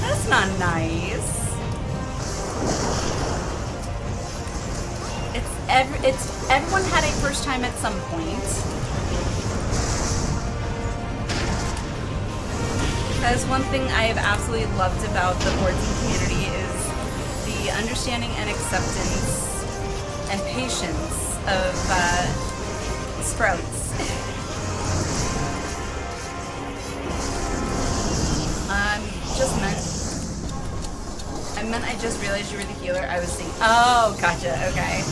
That's not nice. Everyone had a first time at some point. Because one thing I have absolutely loved about the 14 community is the understanding and acceptance and patience of sprouts. I just realized you were the healer I was seeing. Oh, gotcha, okay.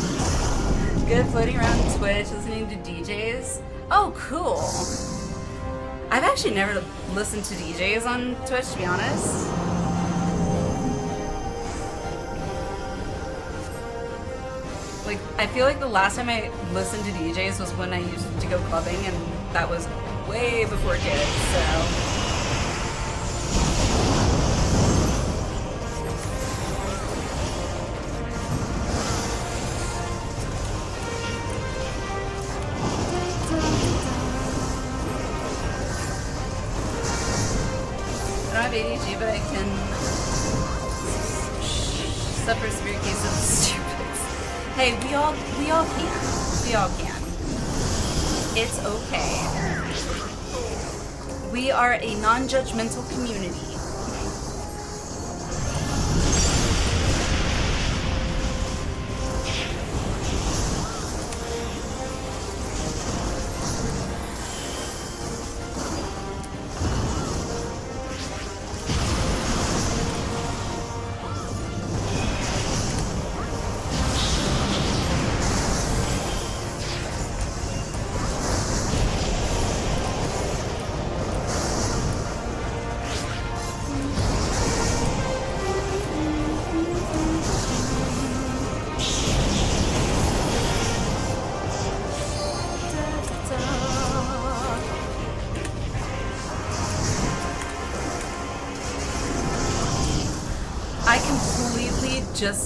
Good floating around Twitch, listening to DJs. Oh, cool. I've actually never listened to DJs on Twitch, to be honest. Like, I feel like the last time I listened to DJs was when I used to go clubbing, and that was way before kids, so... ADHD, but I can suffer a severe case of stupids. Hey, we all can. We all can. It's okay. We are a non-judgmental community.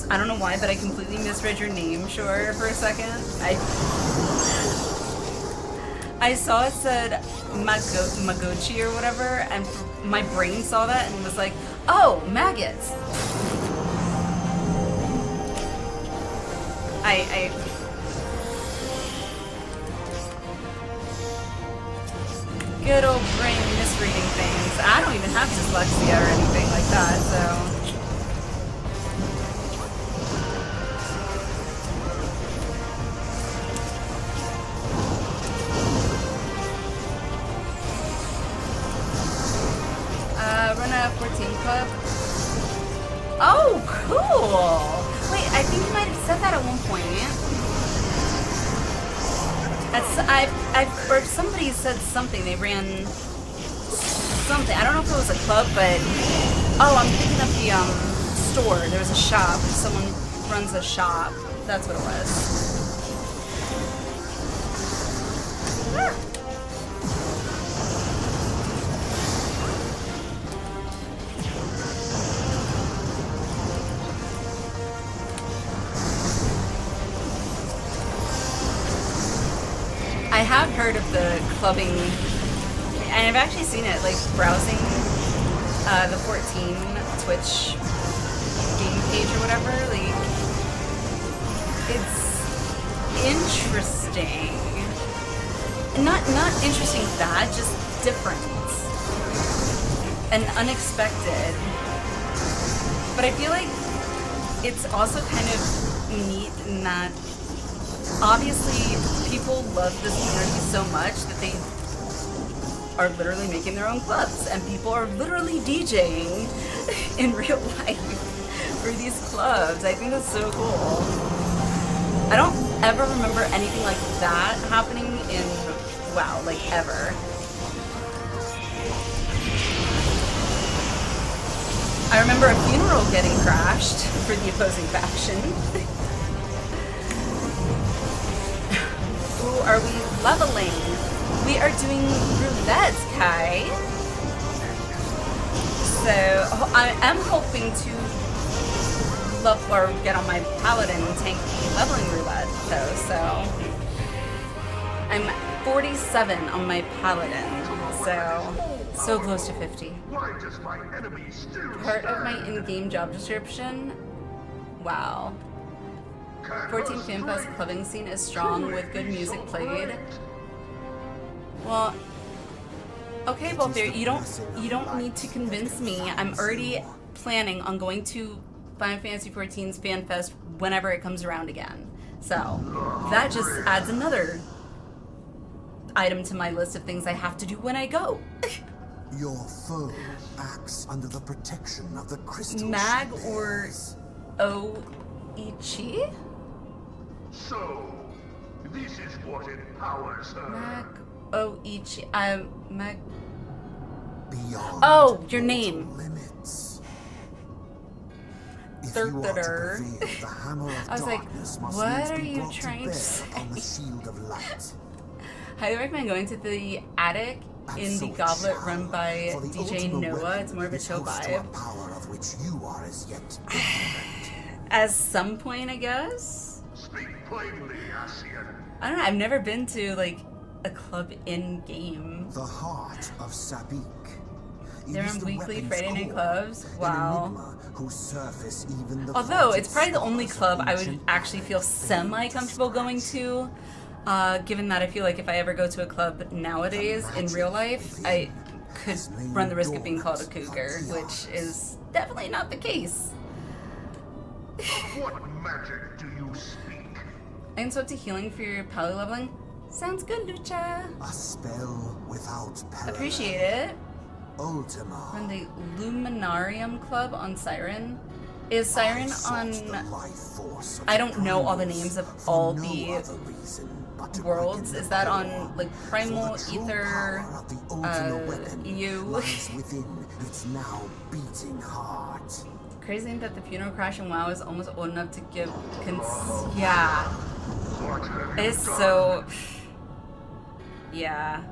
I don't know why, but I completely misread your name, Sure, for a second. I saw it said Magochi or whatever, and my brain saw that and was like, oh, maggots. Good old brain misreading things. I don't even have dyslexia or anything like that, so... Run a 14 club. Oh, cool! Wait, I think you might have said that at one point. Or somebody said something. They ran something. I don't know if it was a club, but oh, I'm thinking of the store. There was a shop. Someone runs a shop. That's what it was. Ah. I have heard of the clubbing, and I've actually seen it, like, browsing the 14 Twitch game page or whatever. Like, it's interesting. Not interesting bad, just different and unexpected. But I feel like it's also kind of neat in that obviously people love this community so much that they are literally making their own clubs, and people are literally DJing in real life for these clubs. I think that's so cool. I don't ever remember anything like that happening in WoW, like ever. I remember a funeral getting crashed for the opposing faction. Who are we leveling? We are doing Roulettes, Kai. So I am hoping to get on my paladin tank leveling roulette though. So I'm 47 on my paladin. So close to 50. Part of my in-game job description. Wow. 14 FanFest clubbing scene is strong with good music played. Well, okay, Bolthier, you don't need to convince me. I'm already planning on going to Final Fantasy XIV's FanFest whenever it comes around again. So that just adds another item to my list of things I have to do when I go. Your foe acts under the protection of the crystal. Mag or Oichi? So, this is what empowers her. Mag Oichi. Mag. Beyond Oh, your name. Limits. If Third you are to prevail, the hammer of I was like, darkness must what needs are be you brought to trying bear to say? on the shield of light. Highly recommend going to the attic in the goblet run by For the DJ ultimate Noah. weapon It's more of a is chill host to a vibe. power of which you are as yet ignorant. At some point, I guess. Speak plainly, Asian. I don't know. I've never been to like a club in game. The heart of Sabik. They're on weekly Friday night clubs. Wow. Whose surface even the Although it's probably the stars only of club I would ancient actually feel semi-comfortable going to, given that I feel like if I ever go to a club nowadays in real life, I could run the risk of being called a cougar, which is definitely not the case. Of what magic do you speak? I can swap to healing for your pally leveling. Sounds good, Lucha. A spell without parallel. Appreciate it. Ultima. Run the Luminarium Club on Siren. Is Siren on... I don't know all the names of all the worlds. Is that on like Primal, Ether, EU? Within its now beating heart. Crazy thing that the funeral crash in WoW is almost old enough to give yeah. It's so... Yeah.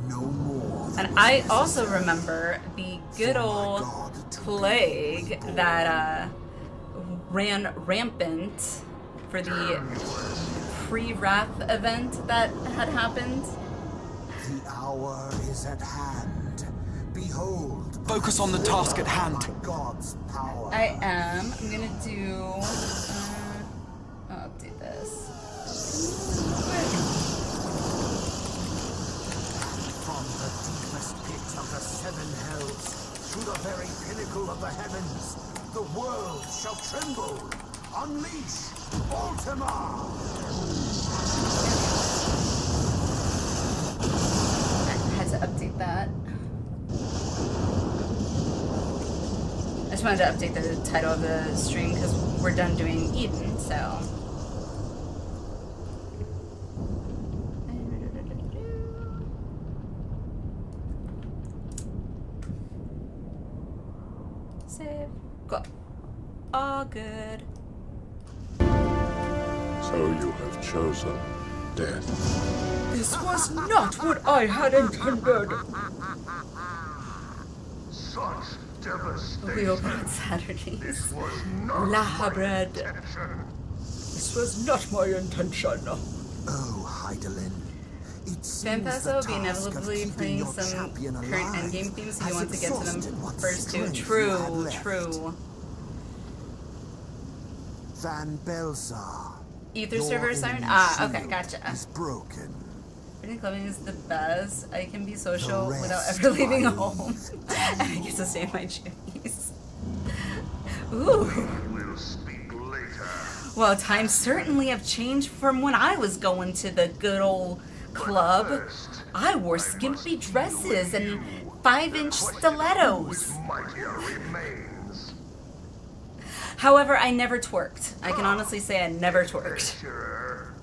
No more. And I also remember the good old plague that ran rampant for the pre-wrath event that had happened. The hour is at hand. Behold. Focus on the task at hand. God's power. I am. I'm gonna do. I'll update this. From the deepest pit of the seven hells, to the very pinnacle of the heavens, the world shall tremble. Unleash Ultima! I had to update that. I just wanted to update the title of the stream because we're done doing Eden, so. Save. Go. All good. So you have chosen death. This was not what I had intended. Such devastation. We open on Saturdays. This was not La my bread. intention. This was not my intention. Oh, Heidelin. FanFest will be inevitably playing some current endgame themes, so you want to get to them first too. True, true. Van Belzar. Ether server siren? Ah, okay, gotcha. Is broken. Friday clubbing is the best. I can be social without ever leaving home. I get to stay in my jammies. Ooh. We'll speak later. Well, times certainly have changed from when I was going to the good old club. First, I wore skimpy dresses and 5-inch stilettos. Mightier remains. However, I never twerked. I can honestly say I never twerked. Sure.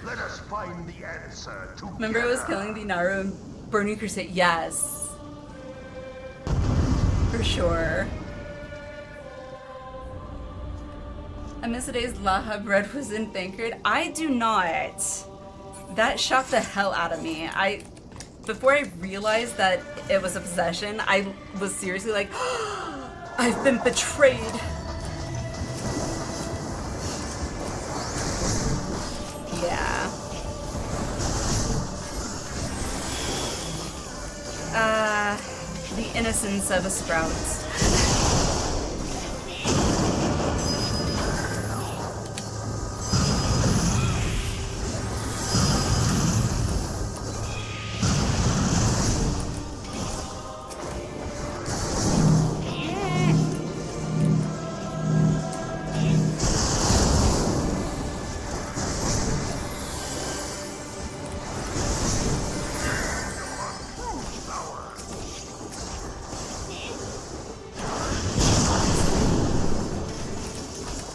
Let us find the answer together. Remember I was killing the Naru and Burning Crusade? Yes. For sure. I miss the days Laha bread was in Bankard. I do not. That shocked the hell out of me. Before I realized that it was a possession, I was seriously like, oh, I've been betrayed. Yeah. The innocence of a sprout.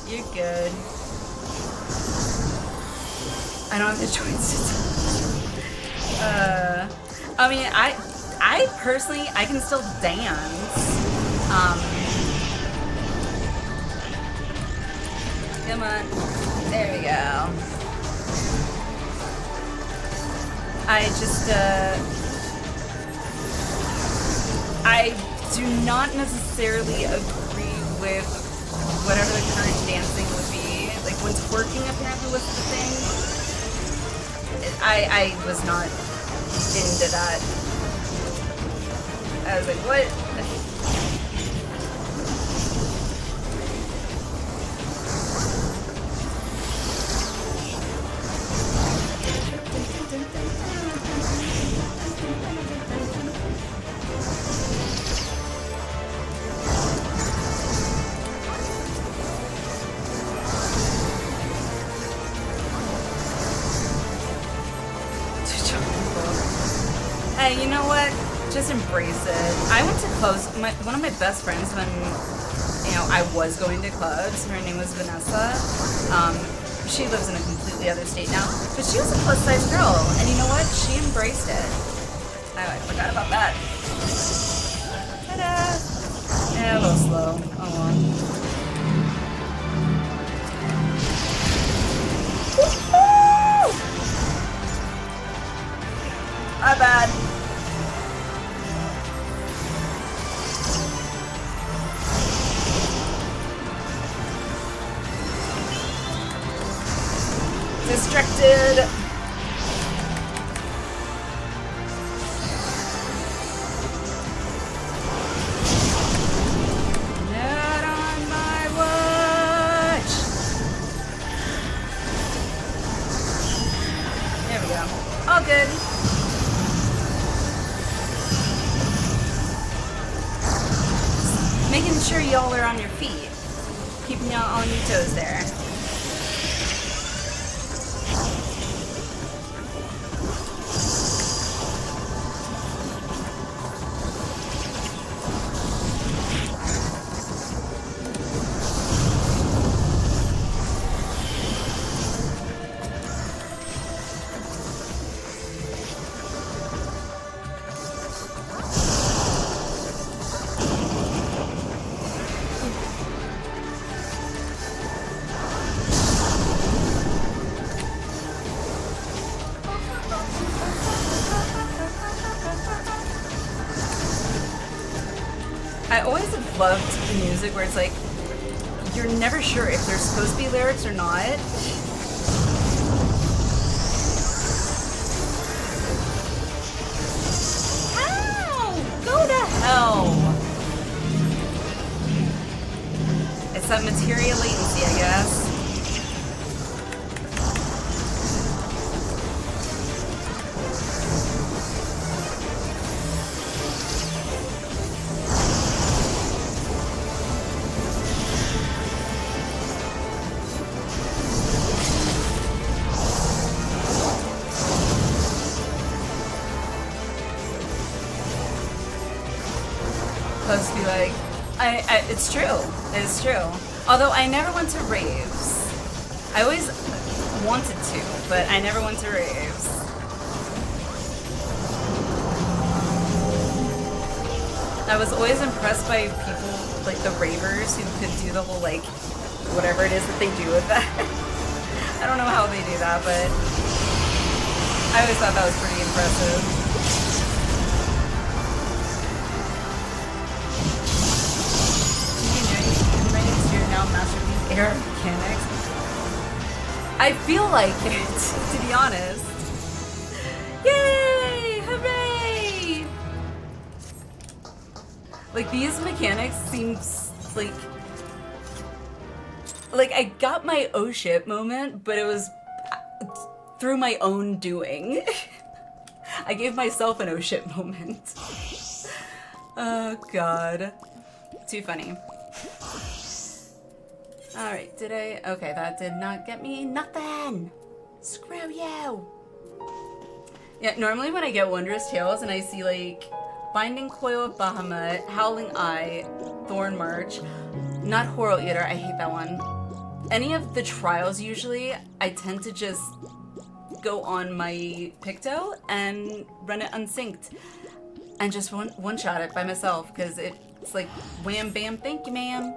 You're good. I don't have the choice. I mean, I personally, I can still dance. Come on. There we go. I just, I do not necessarily agree with whatever the current dancing would be. Like, when twerking apparently was the thing, I was not into that. I was like, what? Hey, you know what? Just embrace it. I went to clubs. One of my best friends when, you know, I was going to clubs, her name was Vanessa. She lives in a completely other state now, but she was a plus-size girl, and you know what? She embraced it. I forgot about that. Ta-da! Yeah, a little slow. Oh well. Woo-hoo! My bad. Distracted. Not on my watch. There we go. All good. Making sure y'all are on your feet. Keeping y'all on your toes there. I always have loved the music where it's like, you're never sure if there's supposed to be lyrics or not. Ow! Go to hell! It's that material latency, I guess. It's true. It's true. Although I never went to raves. I always wanted to, but I never went to raves. I was always impressed by people, like the ravers, who could do the whole, like, whatever it is that they do with that. I don't know how they do that, but I always thought that was pretty impressive. You're now masterpiece era mechanics. I feel like it, to be honest. Yay! Hooray! Like, these mechanics seem like I got my oh shit moment, but it was through my own doing. I gave myself an oh shit moment. Oh god. Too funny. Alright, did I? Okay, that did not get me nothing. Screw you. Yeah, normally when I get Wondrous Tales and I see like Binding Coil of Bahamut, Howling Eye, Thorn March, not Horror Eater, I hate that one. Any of the trials usually, I tend to just go on my Picto and run it unsynced. And just one-shot it by myself, because it's like wham bam, thank you ma'am.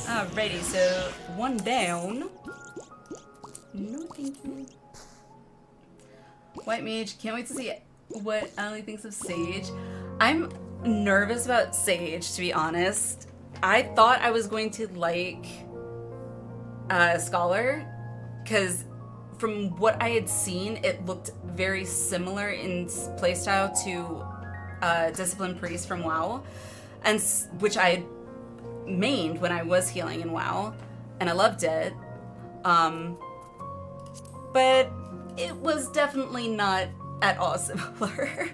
Alrighty, so one down. No thank you. White Mage, can't wait to see what Allie thinks of Sage. I'm nervous about Sage, to be honest. I thought I was going to like Scholar, because from what I had seen, it looked very similar in playstyle to Discipline Priest from WoW, and which I had mained when I was healing in WoW, and I loved it. But it was definitely not at all similar.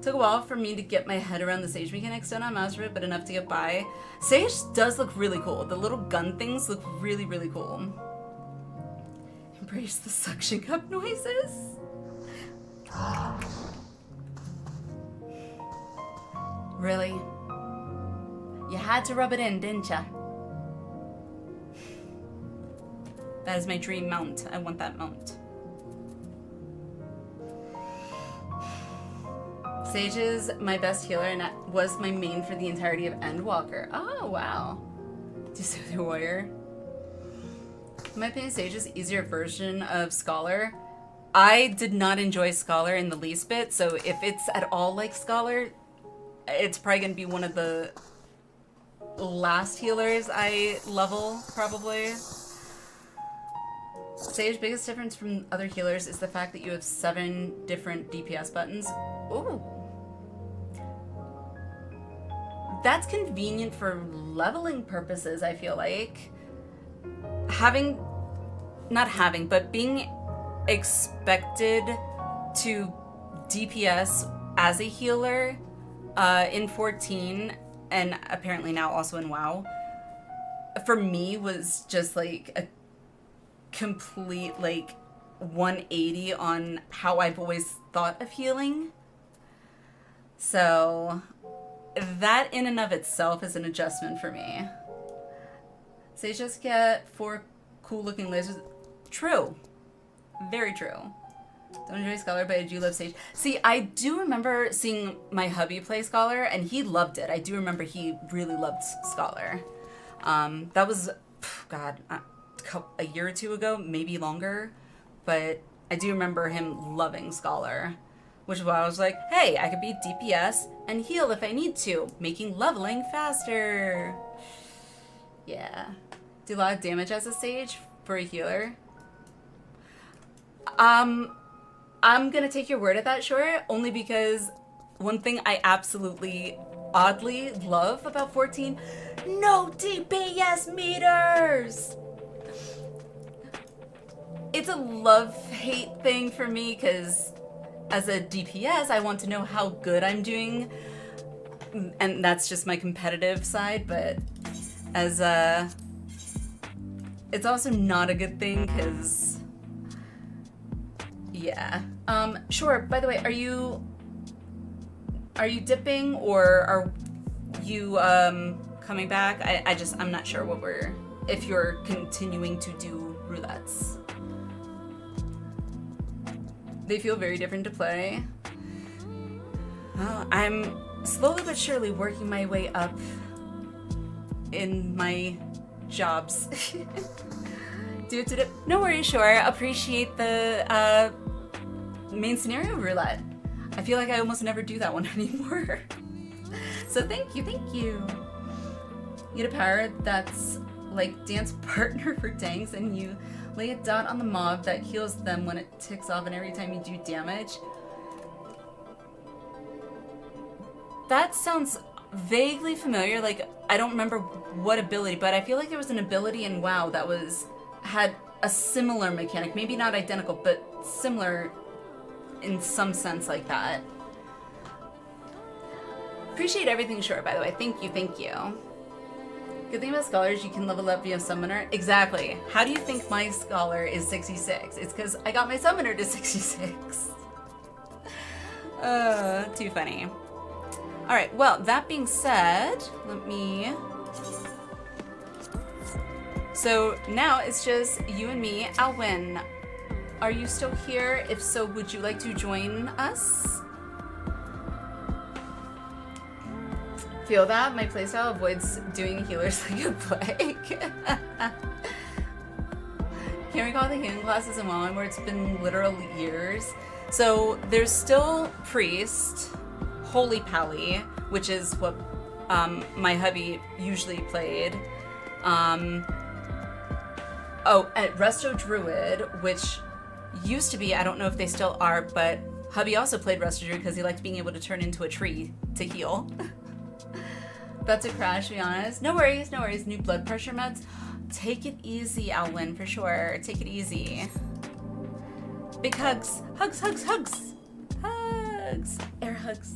Took a while for me to get my head around the Sage mechanics, don't on mouse root, but enough to get by. Sage does look really cool. The little gun things look really, really cool. Embrace the suction cup noises. Really? You had to rub it in, didn't ya? That is my dream mount. I want that mount. Sage is my best healer and was my main for the entirety of Endwalker. Oh, wow. Just the warrior. In my opinion, Sage is an easier version of Scholar. I did not enjoy Scholar in the least bit, so if it's at all like Scholar, it's probably going to be one of the last healers I level, probably. Sage's biggest difference from other healers is the fact that you have 7 different DPS buttons. Ooh. That's convenient for leveling purposes, I feel like. But being expected to DPS as a healer in 14, and apparently now also in WoW, for me was just like a complete like 180 on how I've always thought of healing. So that in and of itself is an adjustment for me. Sage just get 4 cool looking lasers. True. Very true. Don't enjoy Scholar, but I do love Sage. See, I do remember seeing my hubby play Scholar, and he loved it. I do remember he really loved Scholar. That was, God, a year or 2 ago, maybe longer, but I do remember him loving Scholar, which is why I was like, hey, I could be DPS and heal if I need to, making leveling faster. Yeah. Do a lot of damage as a Sage for a healer. I'm gonna take your word at that, sure, only because one thing I absolutely oddly love about 14, no DPS meters! It's a love-hate thing for me, because as a DPS, I want to know how good I'm doing, and that's just my competitive side, but as it's also not a good thing, because, yeah. Sure, by the way, are you Are you dipping or are you coming back? I'm not sure what if you're continuing to do roulettes. They feel very different to play. I'm slowly but surely working my way up in my jobs. No worries, sure. Appreciate the main scenario roulette. I feel like I almost never do that one anymore. So thank you, thank you. You get a power that's like dance partner for tanks, and you lay a dot on the mob that heals them when it ticks off, and every time you do damage. That sounds vaguely familiar. Like, I don't remember what ability, but I feel like there was an ability in WoW that had a similar mechanic. Maybe not identical, but similar in some sense like that. Appreciate everything short, by the way. Thank you, thank you. Good thing about scholars, you can level up via summoner. Exactly. How do you think my scholar is 66? It's because I got my summoner to 66. Too funny. Alright, well, that being said, so now it's just you and me. Alwyn, are you still here? If so, would you like to join us? Feel that? My playstyle avoids doing healers like a plague. Can't recall the healing classes in WoW where it's been literal years. So there's still Priest, Holy Pally, which is what my hubby usually played. At Resto Druid, which used to be, I don't know if they still are, but hubby also played Resto Druid because he liked being able to turn into a tree to heal. About to crash, to be honest. No worries, no worries. New blood pressure meds. Take it easy, Alwyn, for sure. Take it easy. Big hugs. Hugs, hugs, hugs. Hugs. Air hugs.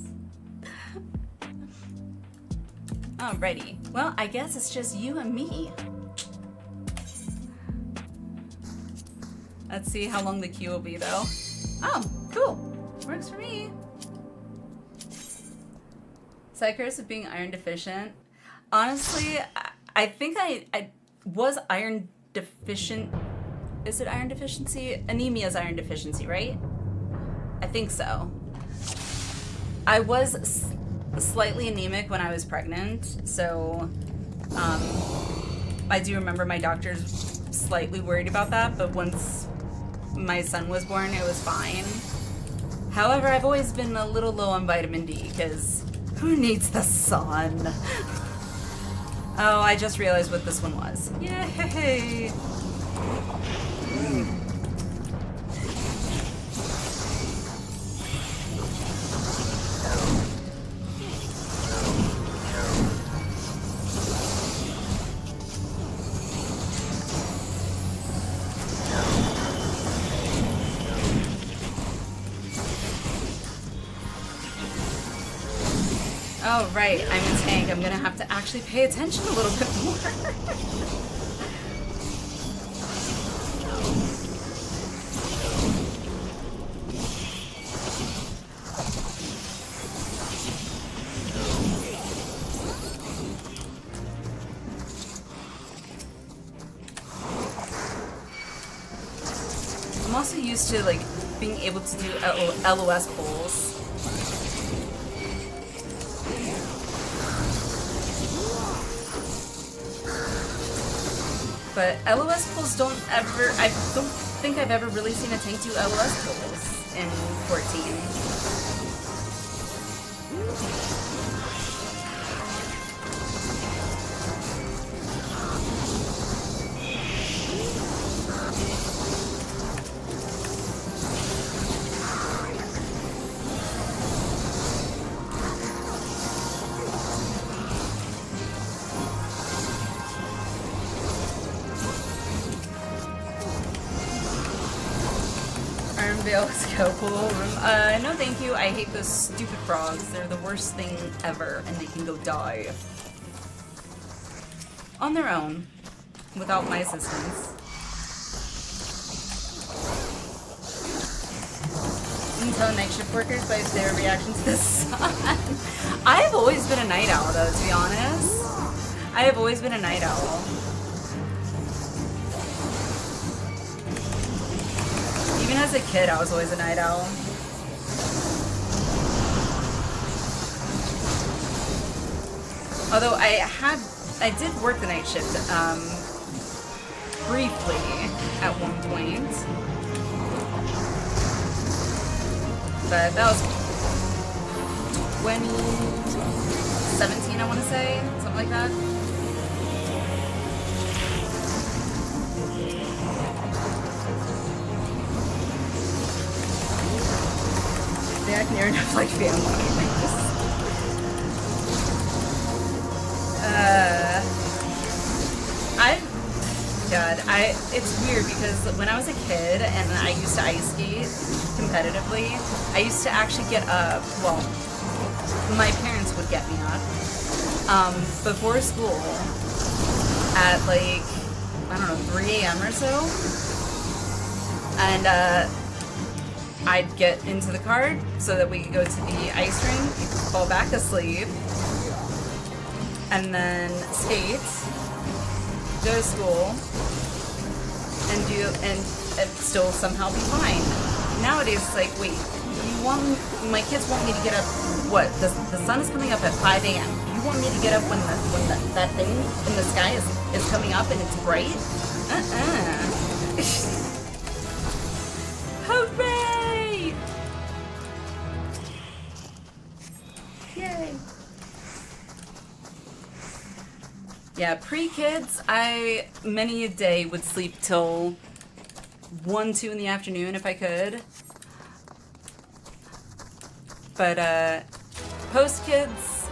Alrighty. Well, I guess it's just you and me. Let's see how long the queue will be, though. Oh, cool. Works for me. Psychers of being iron deficient. Honestly, I think I was iron deficient. Is it iron deficiency? Anemia is iron deficiency, right? I think so. I was slightly anemic when I was pregnant, so I do remember my doctors slightly worried about that, but once my son was born, it was fine. However, I've always been a little low on vitamin D, because who needs the sun? Oh, I just realized what this one was. Yay! Oh, right, I'm a tank. I'm gonna have to actually pay attention a little bit more. I'm also used to, like, being able to do LOS pulls. But LOS pulls I don't think I've ever really seen a tank do LOS pulls in 14. Let's go, cool room. No thank you. I hate those stupid frogs. They're the worst thing ever, and they can go die. On their own, without my assistance. tell night shift workers by their reaction to the sun. I've always been a night owl, though, to be honest. I have always been a night owl. Even as a kid, I was always a night owl. Although I did work the night shift briefly at one point, but that was 2017, I want to say, something like that. Yeah, I can hear enough like family. It's weird because when I was a kid and I used to ice skate competitively, I used to actually get up, well, my parents would get me up, before school at like, I don't know, 3 a.m. or so, and I'd get into the car so that we could go to the ice rink, fall back asleep, and then skate, go to school, and still somehow be fine. Nowadays, it's like, wait, my kids want me to get up, what, the sun is coming up at 5 a.m. You want me to get up when that thing in the sky is coming up and it's bright? Hooray! Yay! Yeah, pre-kids, many a day would sleep till 1, 2 in the afternoon if I could. But post-kids,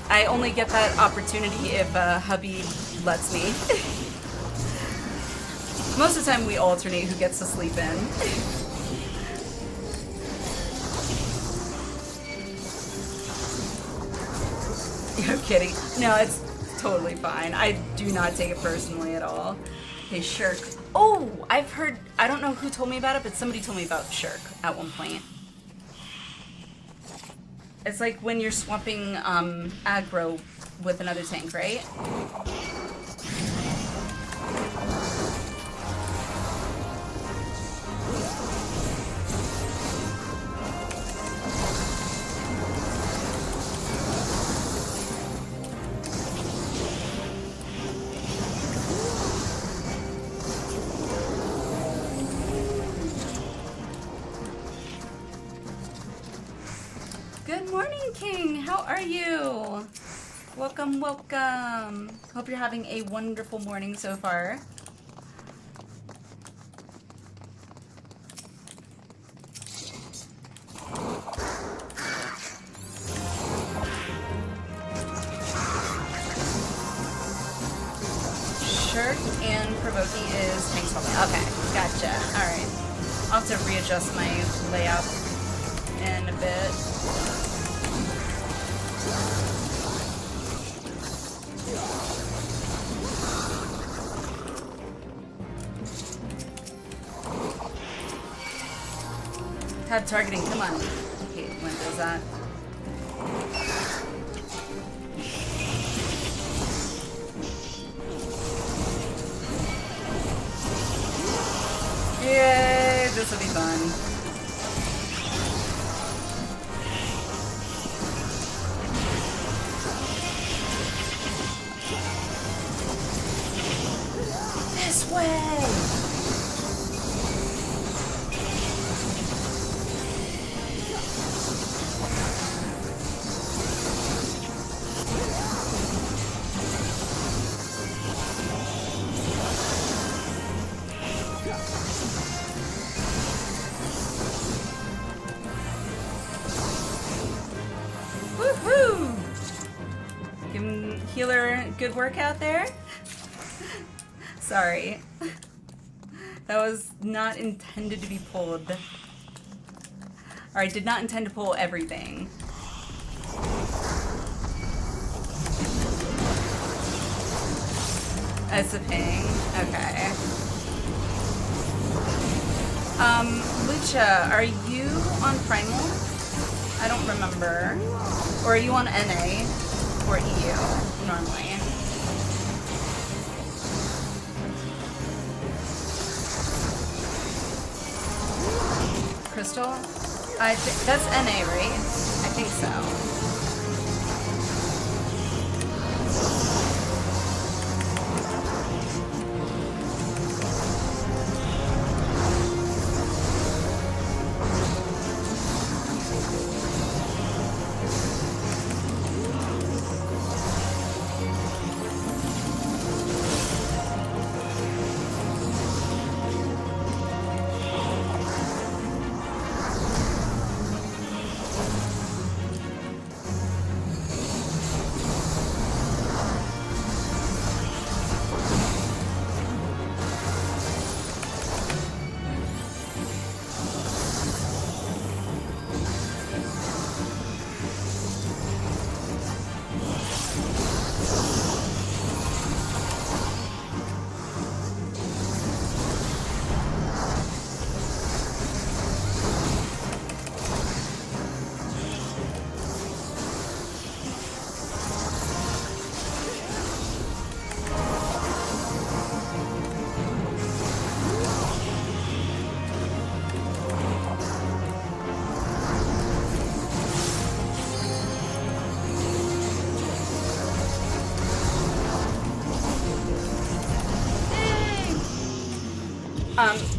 I only get that opportunity if hubby lets me. Most of the time we alternate who gets to sleep in. You're kidding. No, it's totally fine. I do not take it personally at all. Okay, Shirk. Oh, I've heard, I don't know who told me about it, but somebody told me about Shirk at one point. It's like when you're swapping aggro with another tank, right? Good morning, King. How are you? Welcome, welcome. Hope you're having a wonderful morning so far. Shirk and provoking is tank swapping. Okay, gotcha. Alright. I'll have to readjust my layout in a bit. Tab targeting, come on. Okay, when does that? Yay, this will be fun. This way! Woohoo! Giving healer good work out there. Sorry. That was not intended to be pulled. Or I did not intend to pull everything. That's a ping. Okay. Lucha, are you on Primal? I don't remember. Or are you on NA or EU normally? Crystal? That's NA, right? I think so.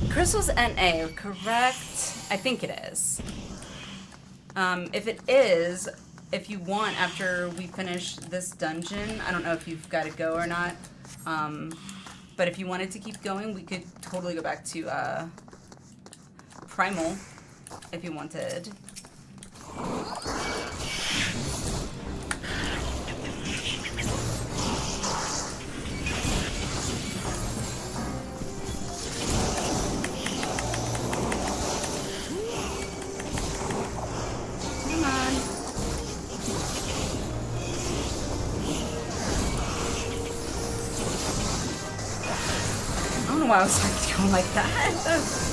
Crystal's NA, correct? I think it is. If it is, if you want, after we finish this dungeon, I don't know if you've got to go or not, but if you wanted to keep going, we could totally go back to Primal, if you wanted. I was like going like that.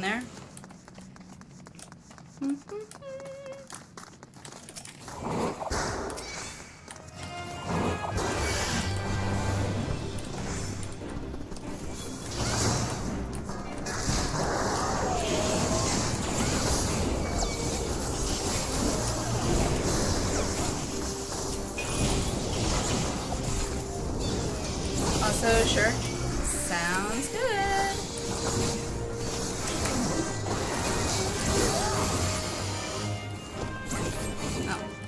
There. Also, sure. Sounds good.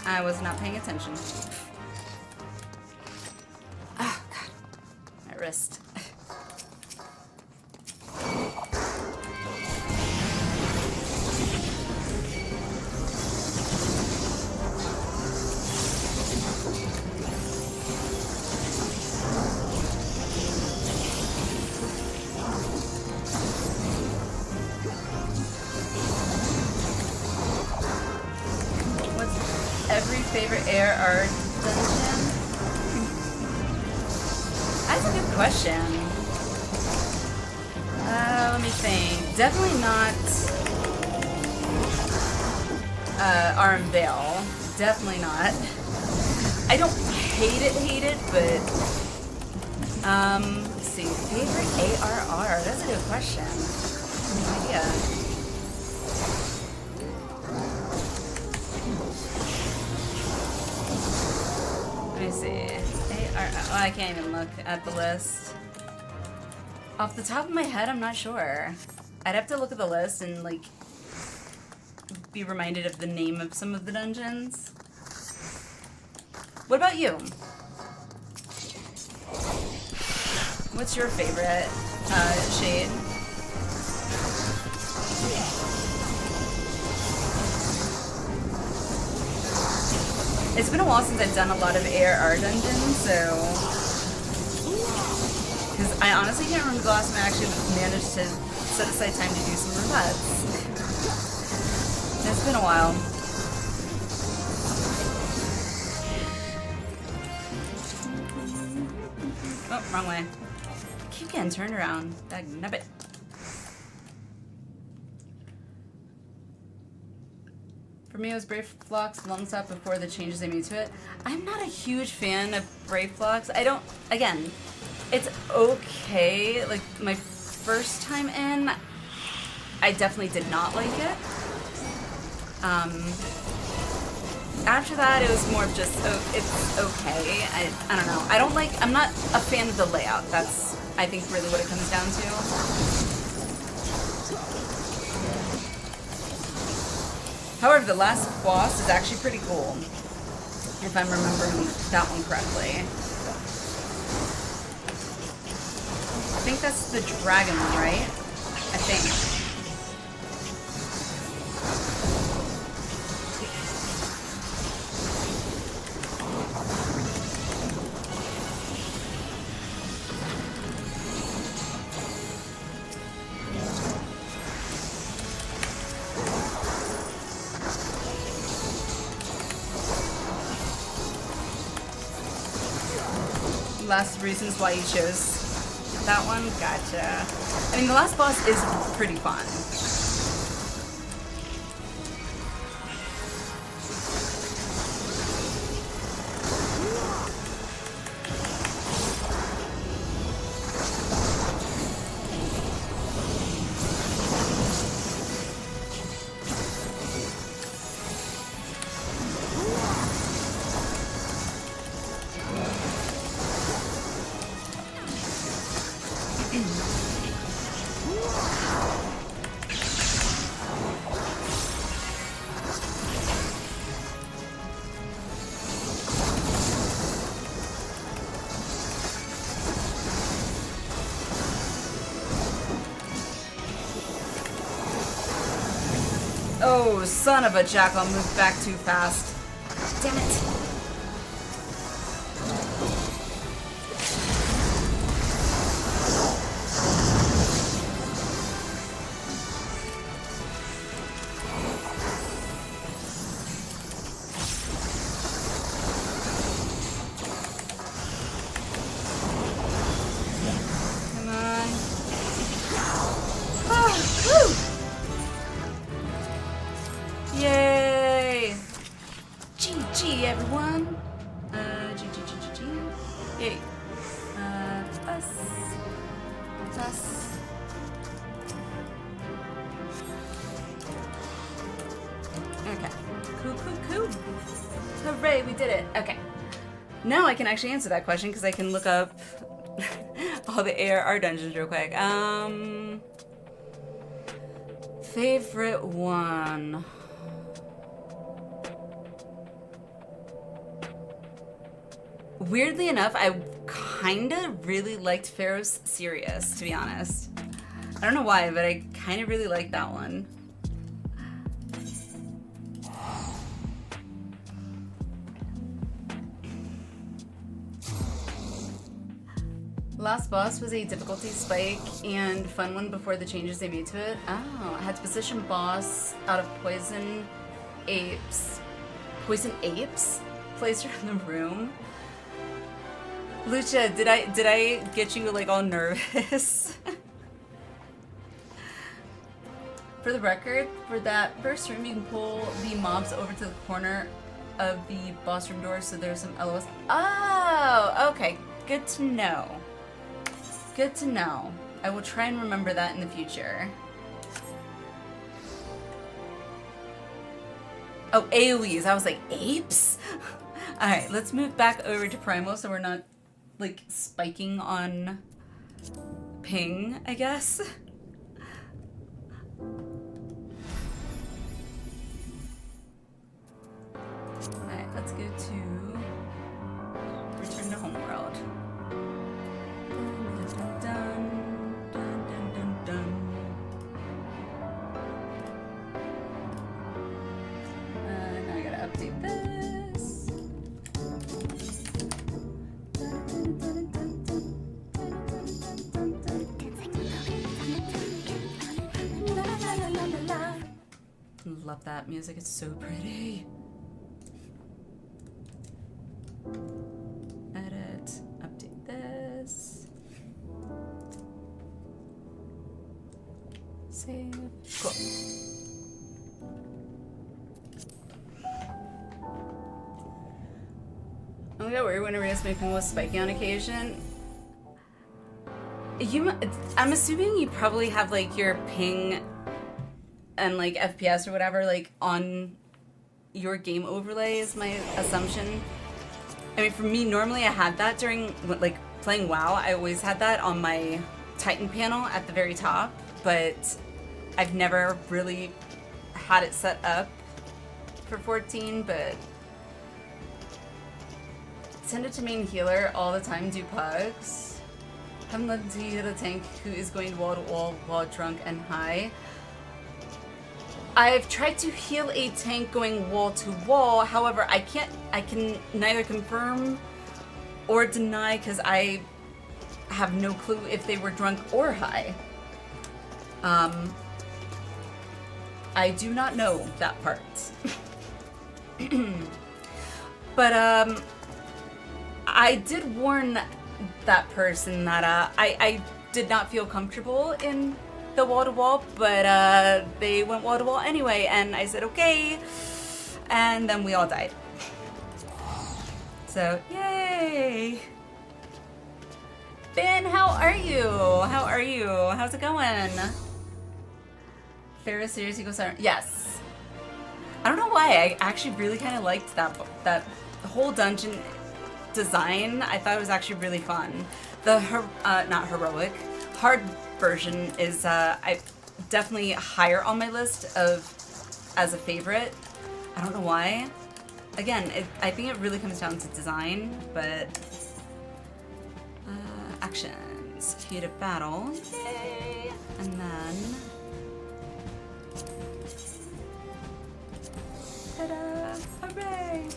I was not paying attention. Oh, God. My wrist. Favorite ARR dungeon? That's a good question. Let me think. Definitely not Arm Vale. Definitely not. I don't hate it, but let's see. Favorite ARR? That's a good question. No idea. Let me see. Oh, I can't even look at the list. Off the top of my head, I'm not sure. I'd have to look at the list and, like, be reminded of the name of some of the dungeons. What about you? What's your favorite shade? It's been a while since I've done a lot of ARR dungeons, so... Because I honestly can't remember the last time I actually managed to set aside time to do some roulettes. It's been a while. Oh, wrong way. Keep getting turned around. Dag nabbit. For me, it was Brave Flock's long stop before the changes they made to it. I'm not a huge fan of Brave Flocks. I don't, again, it's okay. Like, my first time in, I definitely did not like it. After that, it was more of just, oh, it's okay. I don't know. I'm not a fan of the layout. That's, I think, really what it comes down to. However, the last boss is actually pretty cool, if I'm remembering that one correctly. I think that's the dragon one, right? I think. Last reasons why you chose that one? Gotcha. I mean, the last boss is pretty fun. Oh, son of a jackal, I moved back too fast. Damn it. Come on. Oh, woo! Yay! GG, everyone! GG. Yay. It's us. It's us. Okay. Cool. Hooray, we did it. Okay. Now I can actually answer that question because I can look up all the ARR dungeons real quick. Favorite one. Weirdly enough, I kinda really liked Pharaoh's Sirius, to be honest. I don't know why, but I kinda really liked that one. Last boss was a difficulty spike and fun one before the changes they made to it. Oh, I had to position boss out of poison apes. Poison apes? Placed her in the room. Lucia, did I get you like all nervous? For the record, for that first room, you can pull the mobs over to the corner of the boss room door, so there's some LOS. Oh, okay. Good to know. Good to know. I will try and remember that in the future. Oh, AoEs. I was like, apes? Alright, let's move back over to Primal so we're not, like, spiking on ping, I guess. Alright, let's go to love that music. It's so pretty. Edit. Update this. Save. Cool. I got worried whenever my ping was spiky on occasion. I'm assuming you probably have like your ping and like FPS or whatever like on your game overlay is my assumption. I mean, for me, normally I had that during like playing WoW. I always had that on my Titan panel at the very top, but I've never really had it set up for 14, but tended to main healer all the time, do pugs. Haven't let to heal a tank who is going wall to wall while drunk and high. I've tried to heal a tank going wall to wall, however, I can neither confirm or deny because I have no clue if they were drunk or high. I do not know that part. But, I did warn that person that I did not feel comfortable in the wall-to-wall, but they went wall-to-wall anyway, and I said okay, and then we all died. So, yay! Ben, how are you? How are you? How's it going? Ferris Series Equals Siren. Yes. I don't know why, I actually really kind of liked that whole dungeon design. I thought it was actually really fun. The not heroic, hard version is definitely higher on my list as a favorite. I don't know why. Again, I think it really comes down to design, but actions, heated battle, yay, and then ta-da! Hooray!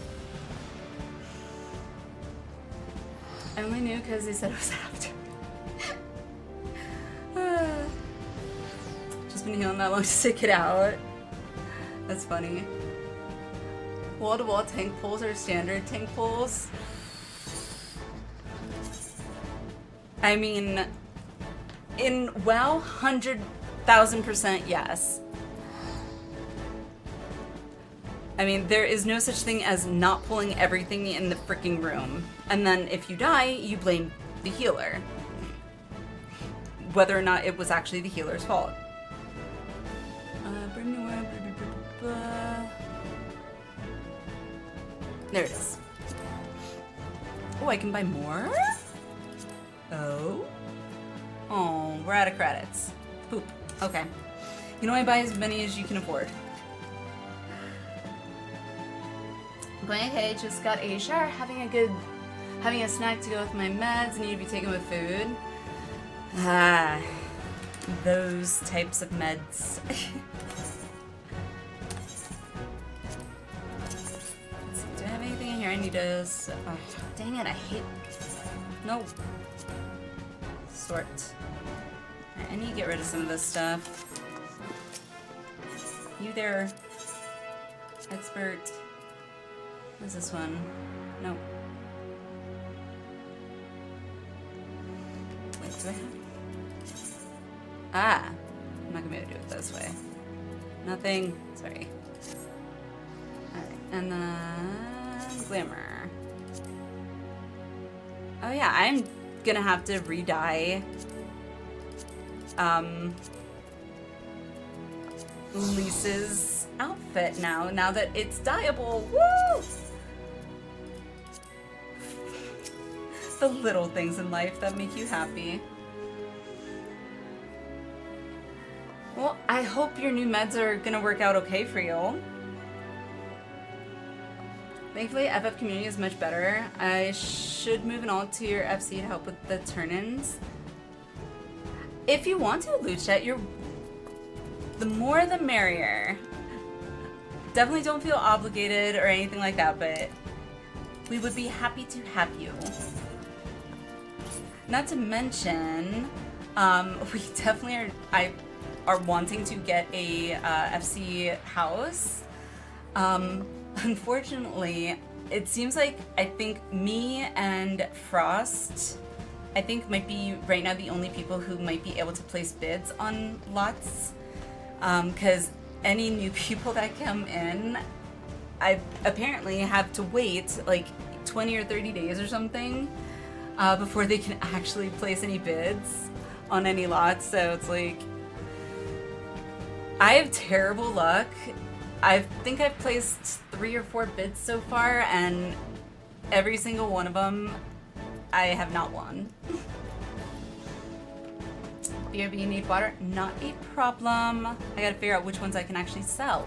I only knew because they said it was after. Just been healing that long to stick it out. That's funny. Wall-to-wall tank pulls are standard tank pulls. I mean, in WoW, 100,000% yes. I mean, there is no such thing as not pulling everything in the freaking room. And then if you die, you blame the healer. Whether or not it was actually the healer's fault. There it is. Oh, I can buy more? Oh? Oh, we're out of credits. Poop. Okay. You can only buy as many as you can afford. Going okay, just got a shower, having a snack to go with my meds, need to be taken with food. Ah, those types of meds. Let's see, do I have anything in here I need to... Oh, dang it, I hate... No. Sort. Right, I need to get rid of some of this stuff. You there, expert. What's this one? No. Wait, do I have... Ah! I'm not gonna be able to do it this way. Nothing. Sorry. Alright, and then... Glamour. Oh yeah, I'm gonna have to re-dye... Lisa's outfit now that it's dyeable. Woo! The little things in life that make you happy. Well, I hope your new meds are gonna work out okay for you. Thankfully, FF community is much better. I should move an alt to your FC to help with the turn-ins. If you want to, Luchet, the more the merrier. Definitely don't feel obligated or anything like that, but we would be happy to have you. Not to mention, we definitely are wanting to get a FC house. Unfortunately, it seems like I think me and Frost, I think might be right now the only people who might be able to place bids on lots. Because any new people that come in, I apparently have to wait like 20 or 30 days or something before they can actually place any bids on any lots. So it's like, I have terrible luck. I think I've placed 3 or 4 bids so far, and every single one of them I have not won. BRB, you need water? Not a problem. I gotta figure out which ones I can actually sell.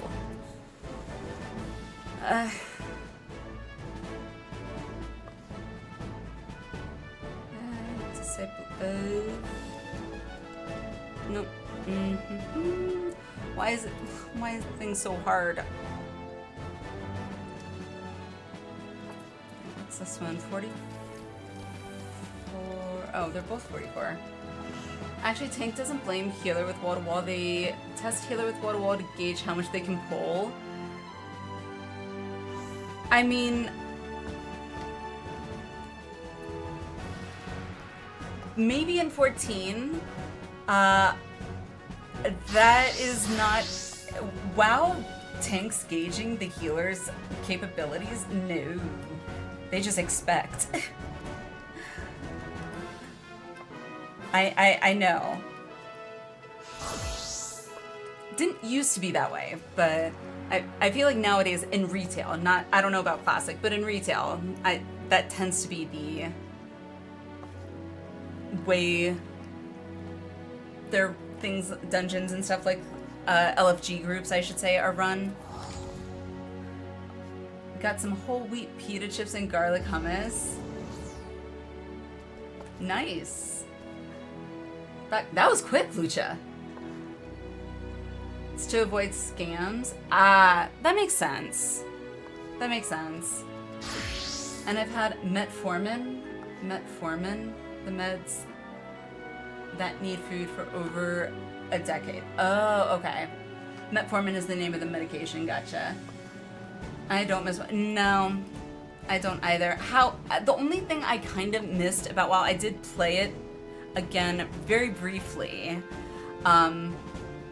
Nope. Why is the thing so hard? What's this one? 44? Oh, they're both 44. Actually, tank doesn't blame healer with wall to wall. They test healer with wall to wall to gauge how much they can pull. I mean, maybe in 14, that is not... WoW tanks gauging the healer's capabilities? No. They just expect. I know. Didn't used to be that way, but I feel like nowadays in retail, not, I don't know about classic, but in retail, that tends to be the way their things, dungeons and stuff like LFG groups, I should say, are run. Got some whole wheat pita chips and garlic hummus. Nice. That was quick, Lucha. It's to avoid scams. Ah, that makes sense. That makes sense. And I've had metformin, the meds that need food for over a decade. Oh, okay. Metformin is the name of the medication, gotcha. I don't miss, no, I don't either. The only thing I kind of missed about WoW, I did play it again very briefly,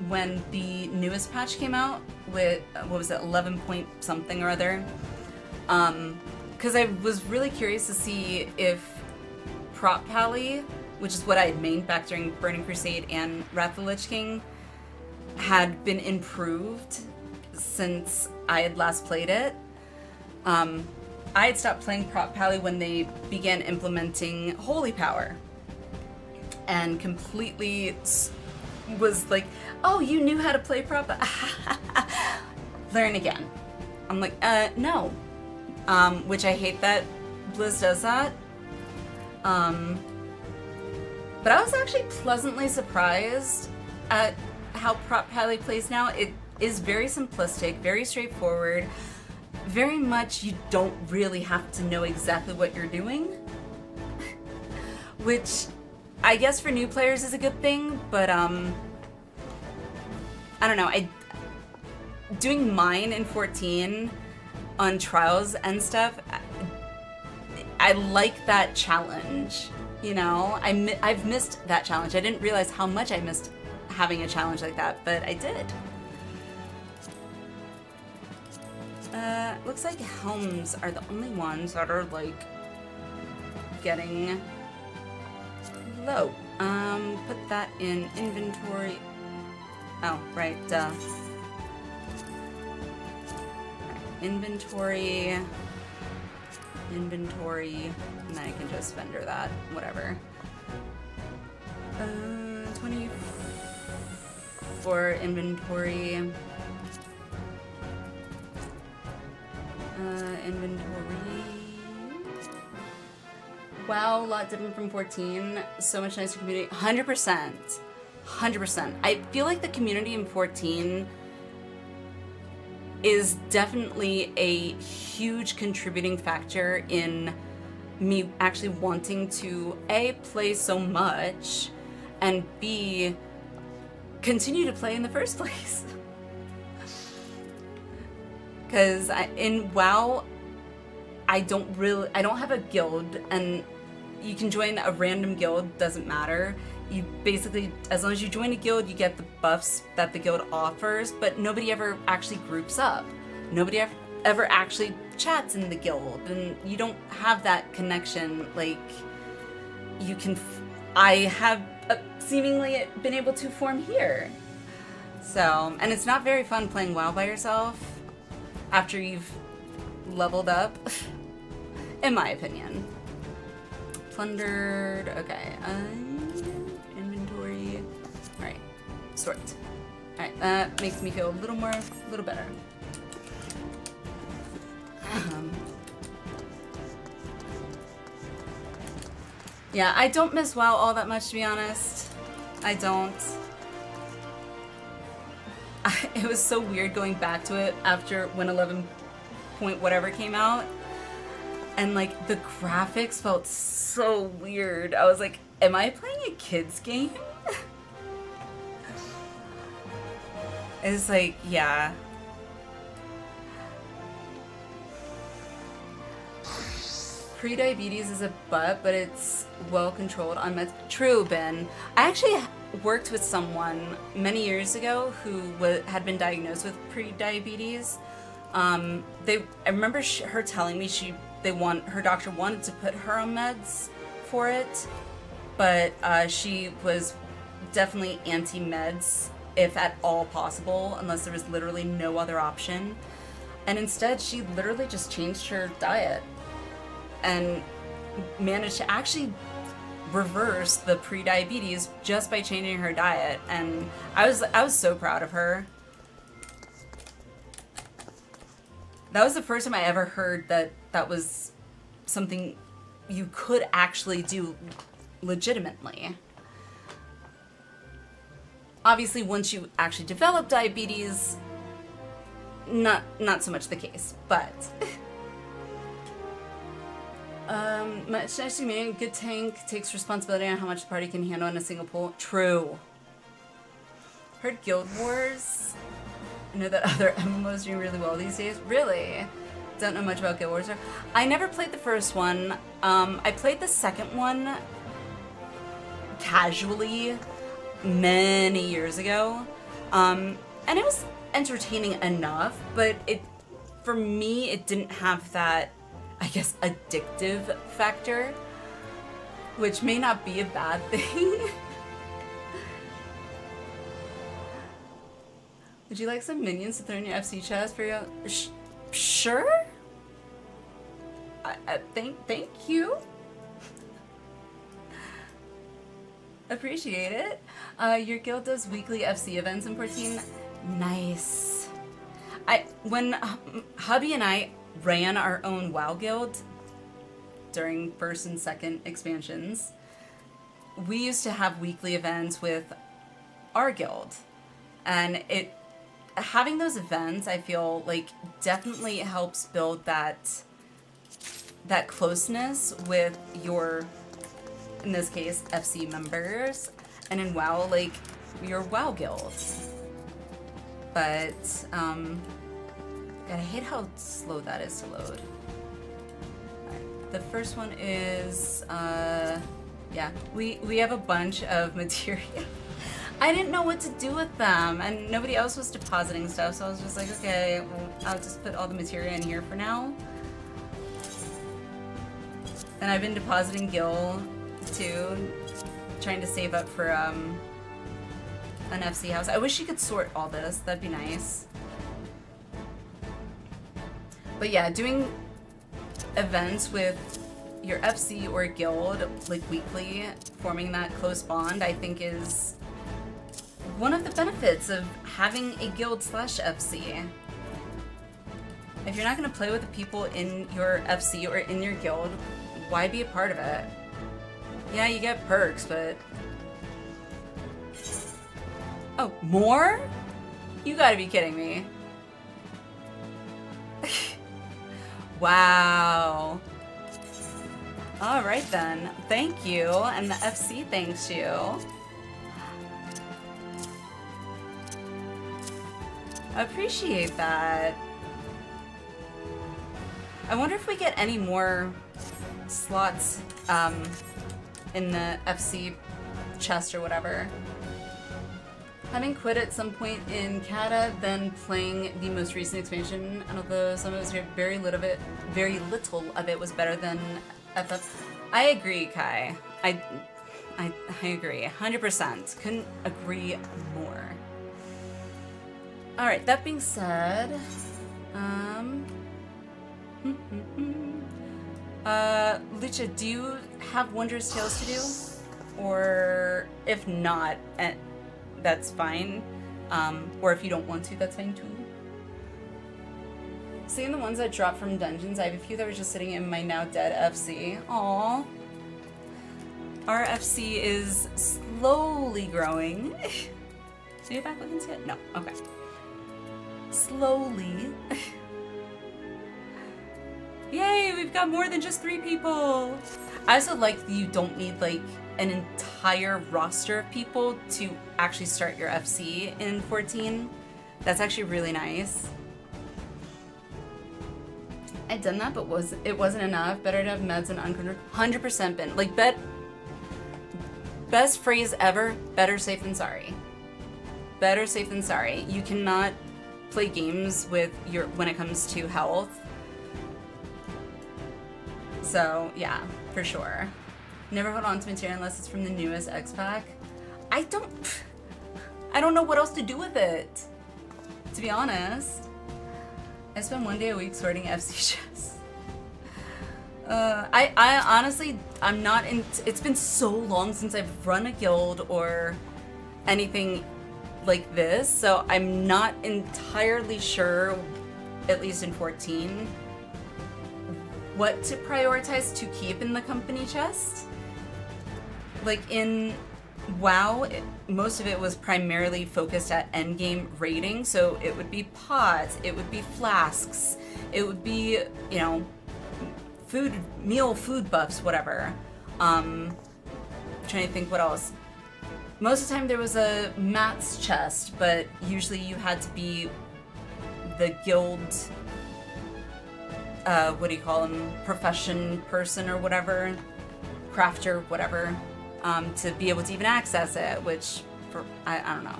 when the newest patch came out with, what was it, 11 point something or other, because I was really curious to see if Prop Pally, which is what I had mained back during Burning Crusade and Wrath of the Lich King, had been improved since I had last played it. I had stopped playing Prop Pally when they began implementing Holy Power, and completely was like, oh, you knew how to play Prop? Learn again. I'm like, no. Which I hate that Blizz does that. But I was actually pleasantly surprised at how Prop Pally plays now. It is very simplistic, very straightforward, very much you don't really have to know exactly what you're doing, which I guess for new players is a good thing, but I don't know, doing mine in 14 on trials and stuff, I like that challenge, you know? I've missed that challenge. I didn't realize how much I missed having a challenge like that, but I did. Looks like helms are the only ones that are like getting low. Put that in inventory. Oh, right, duh. Inventory, and then I can just vendor that, whatever. 20 for inventory. Inventory. Wow, a lot different from 14. So much nicer community. 100%. 100%. I feel like the community in 14 is definitely a huge contributing factor in me actually wanting to A, play so much, and B, continue to play in the first place. Because in WoW, I don't have a guild, and you can join a random guild, doesn't matter. You basically, as long as you join a guild, you get the buffs that the guild offers, but nobody ever actually groups up. Nobody ever actually chats in the guild, and you don't have that connection like you can. I have seemingly been able to form here. So, and it's not very fun playing WoW by yourself after you've leveled up, in my opinion. Plundered, okay, inventory, all right, sort. All right, that makes me feel a little better. Yeah, I don't miss WoW all that much, to be honest. I don't. It was so weird going back to it after when 11 point whatever came out. And like the graphics felt so weird. I was like, am I playing a kid's game? It's like, yeah. Pre-diabetes is a butt, but it's well controlled on meds. True, Ben. I actually worked with someone many years ago who had been diagnosed with pre-diabetes. I remember her telling me her doctor wanted to put her on meds for it, but she was definitely anti-meds, if at all possible, unless there was literally no other option. And instead, she literally just changed her diet and managed to actually reverse the pre-diabetes just by changing her diet. And I was so proud of her. That was the first time I ever heard that was something you could actually do legitimately. Obviously, once you actually develop diabetes, not so much the case, but much nice to me. Good tank takes responsibility on how much the party can handle in a single pull. True. Heard Guild Wars. I know that other MMOs doing really well these days. Really? Don't know much about Guild Wars. I never played the first one. I played the second one casually many years ago. And it was entertaining enough, but for me, it didn't have that, I guess, addictive factor, which may not be a bad thing. Would you like some minions to throw in your FC chest for your... Sure? Thank you. Appreciate it. Your guild does weekly FC events in 14. Nice. When hubby and I ran our own WoW guild during first and second expansions, we used to have weekly events with our guild, and having those events, I feel like, definitely helps build that closeness with your, in this case, FC members, and in WoW, like, your WoW guild. But, God, I hate how slow that is to load. Right. The first one is, yeah, we have a bunch of material. I didn't know what to do with them, and nobody else was depositing stuff, so I was just like, okay, well, I'll just put all the material in here for now. And I've been depositing Gil, too, trying to save up for, an FC house. I wish you could sort all this, that'd be nice. But yeah, doing events with your FC or guild, like weekly, forming that close bond, I think is one of the benefits of having a guild / FC. If you're not going to play with the people in your FC or in your guild, why be a part of it? Yeah, you get perks, but... Oh, more? You gotta be kidding me. Wow. Alright then. Thank you. And the FC thanks you. Appreciate that. I wonder if we get any more slots in the FC chest or whatever. Having quit at some point in Kata, then playing the most recent expansion, and although some of it was very little of it was better than FF. I agree, Kai. I agree, 100%. Couldn't agree more. All right. That being said, Lucha, do you have Wondrous Tales to do, or if not, that's fine. Or if you don't want to, that's fine too. Seeing the ones that dropped from dungeons, I have a few that were just sitting in my now dead FC. Aww. Our FC is slowly growing. So you're back with us yet? No. Okay. Slowly. Yay, we've got more than just 3 people. I also like that you don't need like an entire roster of people to actually start your FC in 14. That's actually really nice. I'd done that, but it wasn't enough. Better to have meds and uncontrolled. 100% been like best phrase ever. Better safe than sorry. Better safe than sorry. You cannot play games with when it comes to health. So yeah, for sure. Never hold on to material unless it's from the newest X pack. I don't know what else to do with it, to be honest. I spend 1 day a week sorting FC chests. I honestly, I'm not in. It's been so long since I've run a guild or anything like this, so I'm not entirely sure, at least in 14, what to prioritize to keep in the company chest. Like in WoW, most of it was primarily focused at endgame raiding, so it would be pods, it would be flasks, it would be, you know, food buffs, whatever. Trying to think what else. Most of the time there was a mats chest, but usually you had to be the guild, what do you call them, profession person or whatever, crafter, whatever, to be able to even access it, which, I don't know.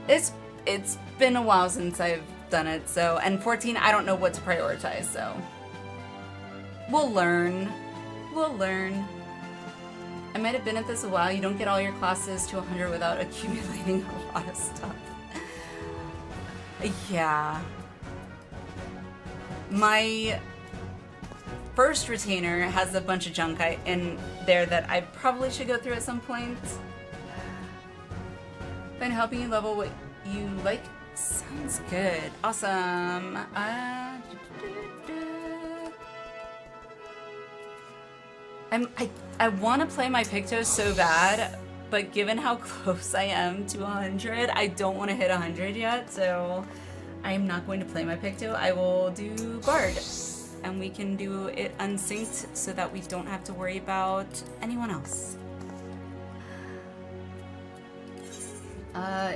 It's been a while since I've done it, so, and 14, I don't know what to prioritize, so. We'll learn. We'll learn. I might have been at this a while. You don't get all your classes to 100 without accumulating a lot of stuff. Yeah. My first retainer has a bunch of junk in there that I probably should go through at some point. Been helping you level what you like? Sounds good. Awesome. I want to play my Pictos so bad, but given how close I am to 100, I don't want to hit 100 yet, so I am not going to play my Picto. I will do Bard, and we can do it unsynced so that we don't have to worry about anyone else.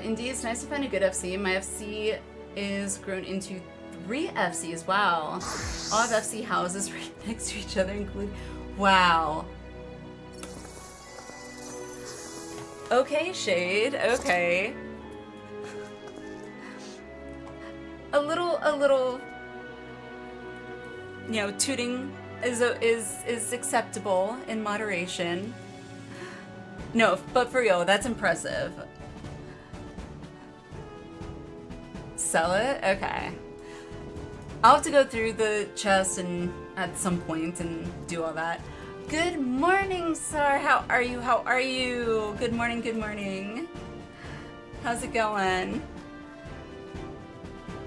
Indeed, it's nice to find a good FC. My FC is grown into 3 FCs. Wow. All of FC houses right next to each other, including... Wow. Okay, Shade. Okay. A little, you know, tooting is acceptable in moderation. No, but for real, that's impressive. Sell it? Okay. I'll have to go through the chest and at some point and do all that. Good morning, Sar. How are you? How are you? Good morning, good morning. How's it going?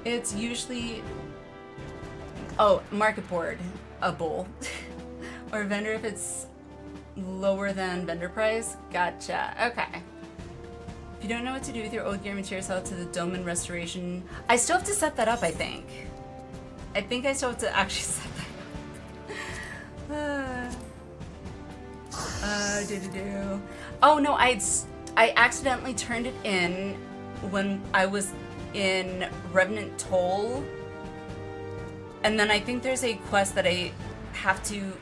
It's usually... Oh, market board. A bull. Or vendor if it's lower than vendor price. Gotcha. Okay. If you don't know what to do with your old gear, material, sell it to the Domain Restoration. I still have to set that up, I think. I think I still have to actually set that up. Oh no, I accidentally turned it in when I was in Revenant Toll. And then I think there's a quest that I have to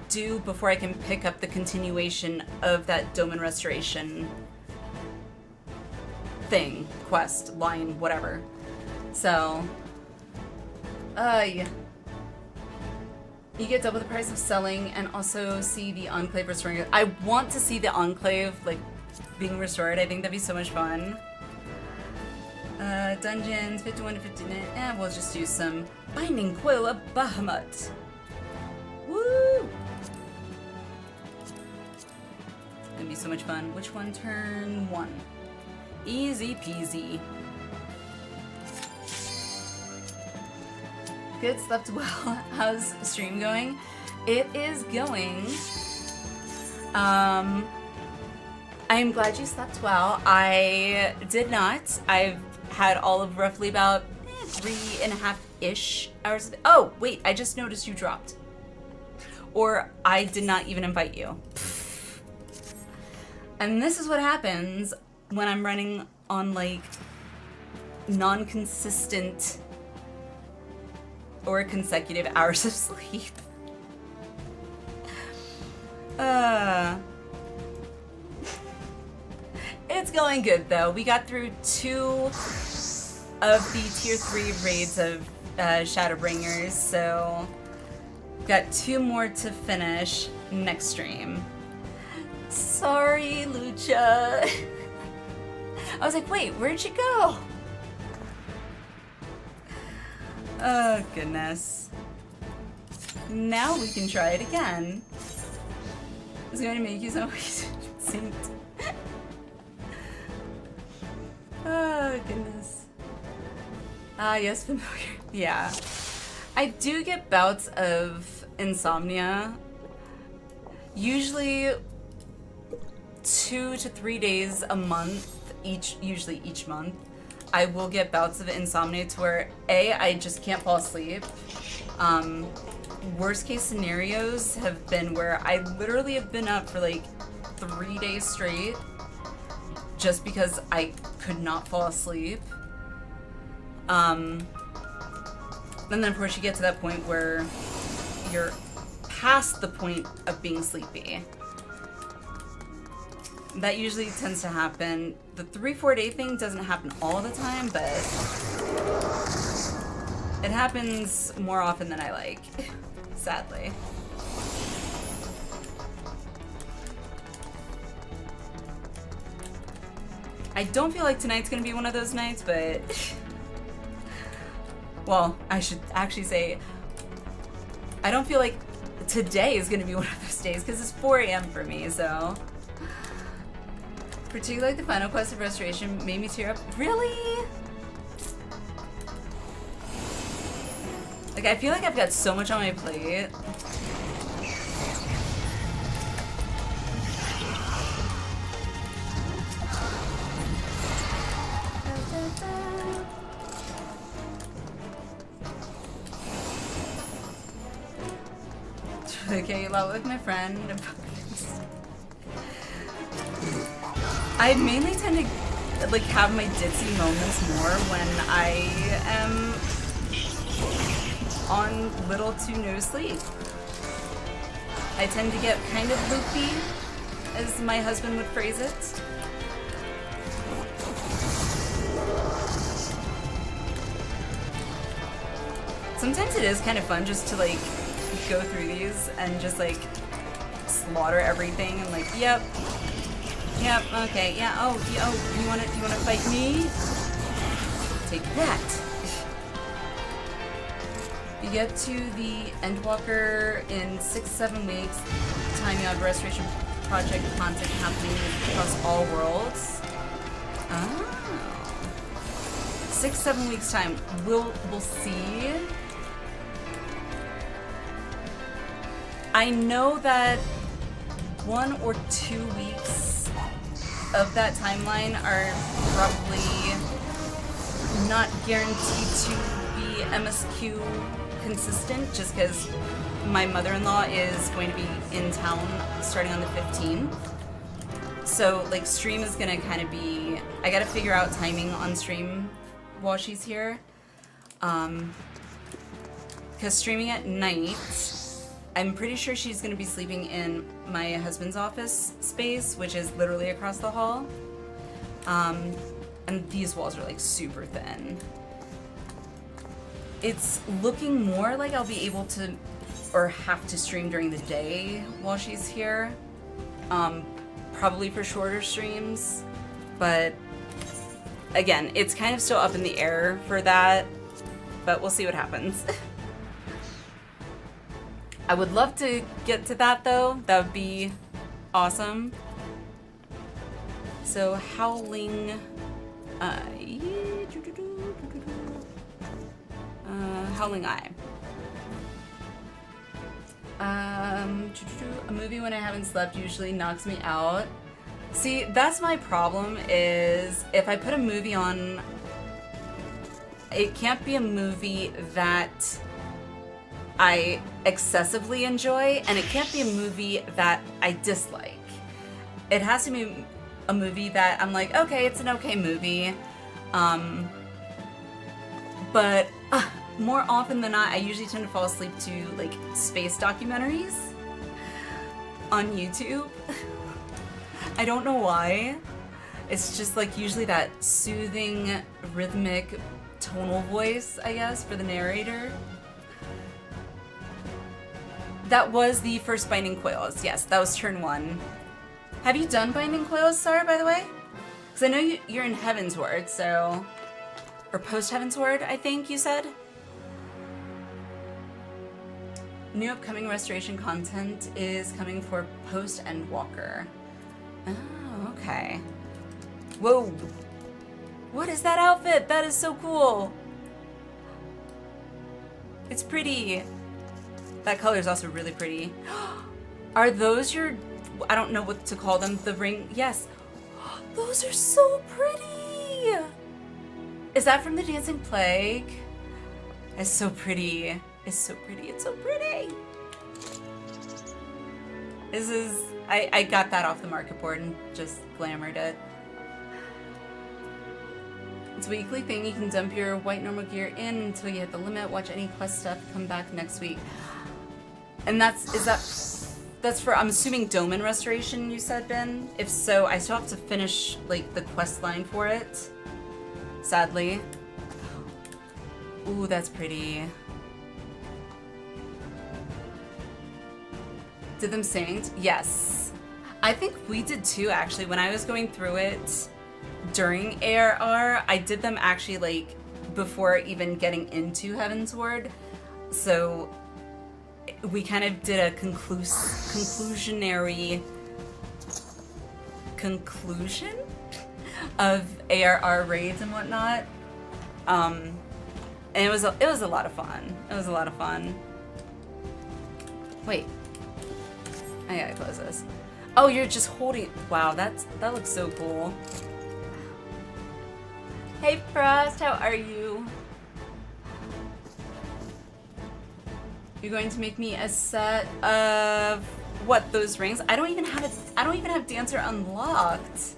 do before I can pick up the continuation of that Domain Restoration thing, quest, line, whatever. So, yeah. You get double the price of selling and also see the Enclave restoring it. I want to see the Enclave, like, being restored. I think that'd be so much fun. Dungeons, 51 to 59. We'll just do some Binding Coil of Bahamut. Woo! Gonna be so much fun. Which one? Turn 1. Easy peasy. Good, slept well. How's stream going? It is going. I'm glad you slept well. I did not. I've had all of roughly about 3.5-ish hours. Oh, wait, I just noticed you dropped. Or I did not even invite you. And this is what happens when I'm running on, like, non-consistent or consecutive hours of sleep. It's going good though. We got through 2 of the tier 3 raids of Shadowbringers, so we've got 2 more to finish next stream. Sorry, Lucha. I was like, wait, where'd you go? Oh, goodness. Now we can try it again. It's going to make you so synced. Oh, goodness. Ah, yes, familiar. Yeah. I do get bouts of insomnia. Usually 2 to 3 days a month, usually each month. I will get bouts of insomnia to where I just can't fall asleep. Worst case scenarios have been where I literally have been up for like 3 days straight just because I could not fall asleep. And then of course you get to that point where you're past the point of being sleepy. That usually tends to happen. The 3-4 day thing doesn't happen all the time, but it happens more often than I like, sadly. I don't feel like tonight's gonna be one of those nights, but well, I should actually say I don't feel like today is gonna be one of those days because it's 4 a.m. for me, so. Particularly like the final quest of restoration made me tear up. Really? Like, I feel like I've got so much on my plate. Okay, a lot with my friend. I mainly tend to like have my ditzy moments more when I am on little to no sleep. I tend to get kind of loopy, as my husband would phrase it. Sometimes it is kind of fun just to like go through these and just like slaughter everything and like, yep, okay, yeah, oh, you wanna fight me? Take that. You get to the Endwalker in 6-7 weeks. Time you have restoration project content happening across all worlds. Oh. 6-7 weeks time. We'll see. I know that 1 or 2 weeks of that timeline are probably not guaranteed to be MSQ consistent, just because my mother-in-law is going to be in town starting on the 15th. So like stream is gonna kind of be, I gotta figure out timing on stream while she's here. Because streaming at night, I'm pretty sure she's gonna be sleeping in my husband's office space, which is literally across the hall. And these walls are like super thin. It's looking more like I'll be able to, or have to stream during the day while she's here. Probably for shorter streams, but again, it's kind of still up in the air for that, but we'll see what happens. I would love to get to that though. That would be awesome. So Howling Howling Eye. A movie when I haven't slept usually knocks me out. See, that's my problem, is if I put a movie on, it can't be a movie that I excessively enjoy, and it can't be a movie that I dislike. It has to be a movie that I'm like, okay, it's an okay movie. But more often than not, I usually tend to fall asleep to like space documentaries on YouTube. I don't know why. It's just like usually that soothing, rhythmic, tonal voice, I guess, for the narrator. That was the first Binding Coils. Yes, that was turn 1. Have you done Binding Coils, Sarah, by the way? Because I know you're in Heavensward, so... Or post-Heavensward, I think you said? New upcoming restoration content is coming for Post-Endwalker. Oh, okay. Whoa! What is that outfit? That is so cool! It's pretty. That color is also really pretty. Are those your... I don't know what to call them. The ring... Yes. Those are so pretty! Is that from the Dancing Plague? It's so pretty. It's so pretty. It's so pretty! This is... I got that off the market board and just glamored it. It's a weekly thing. You can dump your white normal gear in until you hit the limit. Watch any quest stuff come back next week. And that's for, I'm assuming, Domain Restoration, you said, Ben? If so, I still have to finish, like, the quest line for it. Sadly. Ooh, that's pretty. Did them synced? Yes. I think we did too, actually. When I was going through it during ARR, I did them actually, like, before even getting into Heavensward. So we kind of did a conclusionary conclusion of ARR raids and whatnot. And it was a lot of fun. It was a lot of fun. Wait. I gotta close this. Oh, you're just holding... Wow, that looks so cool. Hey Frost, how are you? You're going to make me a set of what, those rings? I don't even have Dancer unlocked.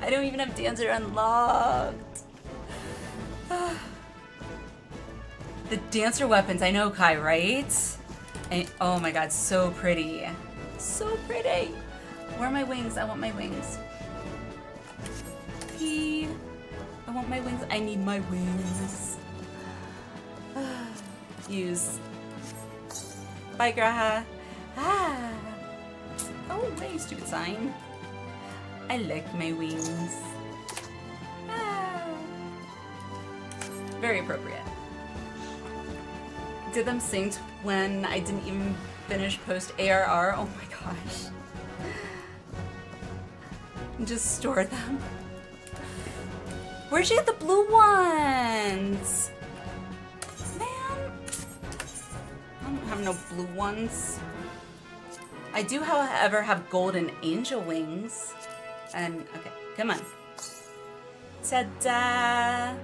I don't even have Dancer unlocked. The Dancer weapons, I know, Kai, right? And, oh my god, so pretty. So pretty. Where are my wings? I want my wings. I want my wings. I need my wings. Use. Bye, Graha. Ah. Oh, wait, stupid sign. I like my wings. Ah. Very appropriate. Did them synced when I didn't even finish post ARR. Oh my gosh. Just store them. Where'd you get the blue ones? Man. I don't have no blue ones. I do, however, have golden angel wings. And, okay, come on. Ta-da!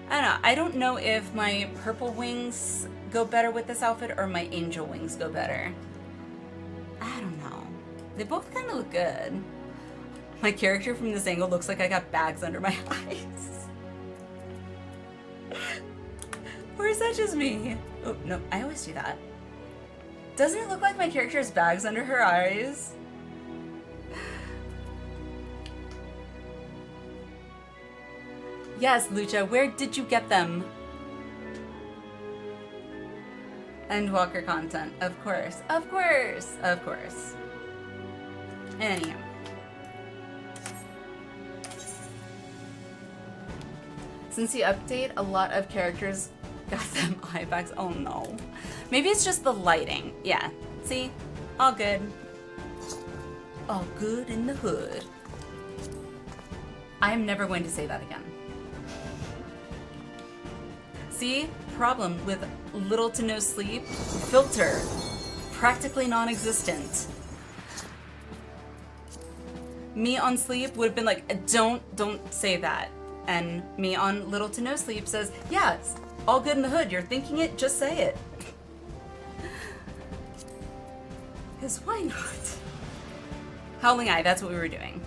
I don't know. I don't know if my purple wings go better with this outfit or my angel wings go better. I don't know. They both kind of look good. My character from this angle looks like I got bags under my eyes. Or is that just me? Oh, no, I always do that. Doesn't it look like my character has bags under her eyes? Yes, Lucha, where did you get them? Endwalker content, of course, of course, of course. Anyhow. Since the update, a lot of characters got them eye bags. Oh no. Maybe it's just the lighting. Yeah, see? All good. All good in the hood. I am never going to say that again. See? Problem with little to no sleep. Filter. Practically non-existent. Me on sleep would have been like, don't say that. And me on little to no sleep says, yeah, it's all good in the hood. You're thinking it, just say it. Because why not? Howling Eye, that's what we were doing.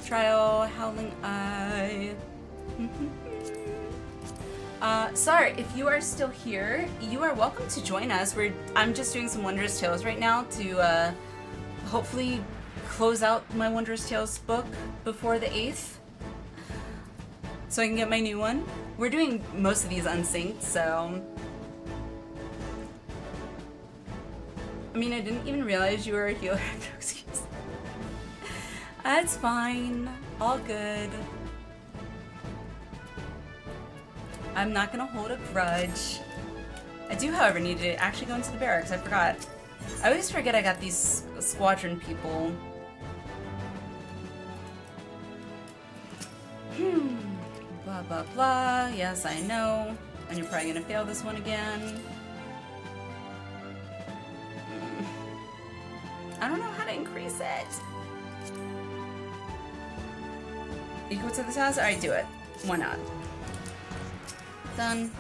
Trial, Howling Eye. Sorry, if you are still here, you are welcome to join us. I'm just doing some Wondrous Tales right now to hopefully close out my Wondrous Tales book before the 8th. So I can get my new one. We're doing most of these unsynced, so... I mean, I didn't even realize you were a healer. Excuse. That's fine. All good. I'm not gonna hold a grudge. I do, however, need to actually go into the barracks. I forgot. I always forget I got these squadron people. Blah, blah, blah. Yes, I know. And you're probably gonna fail this one again. I don't know how to increase it. Equal to the task? Alright, do it. Why not? Done.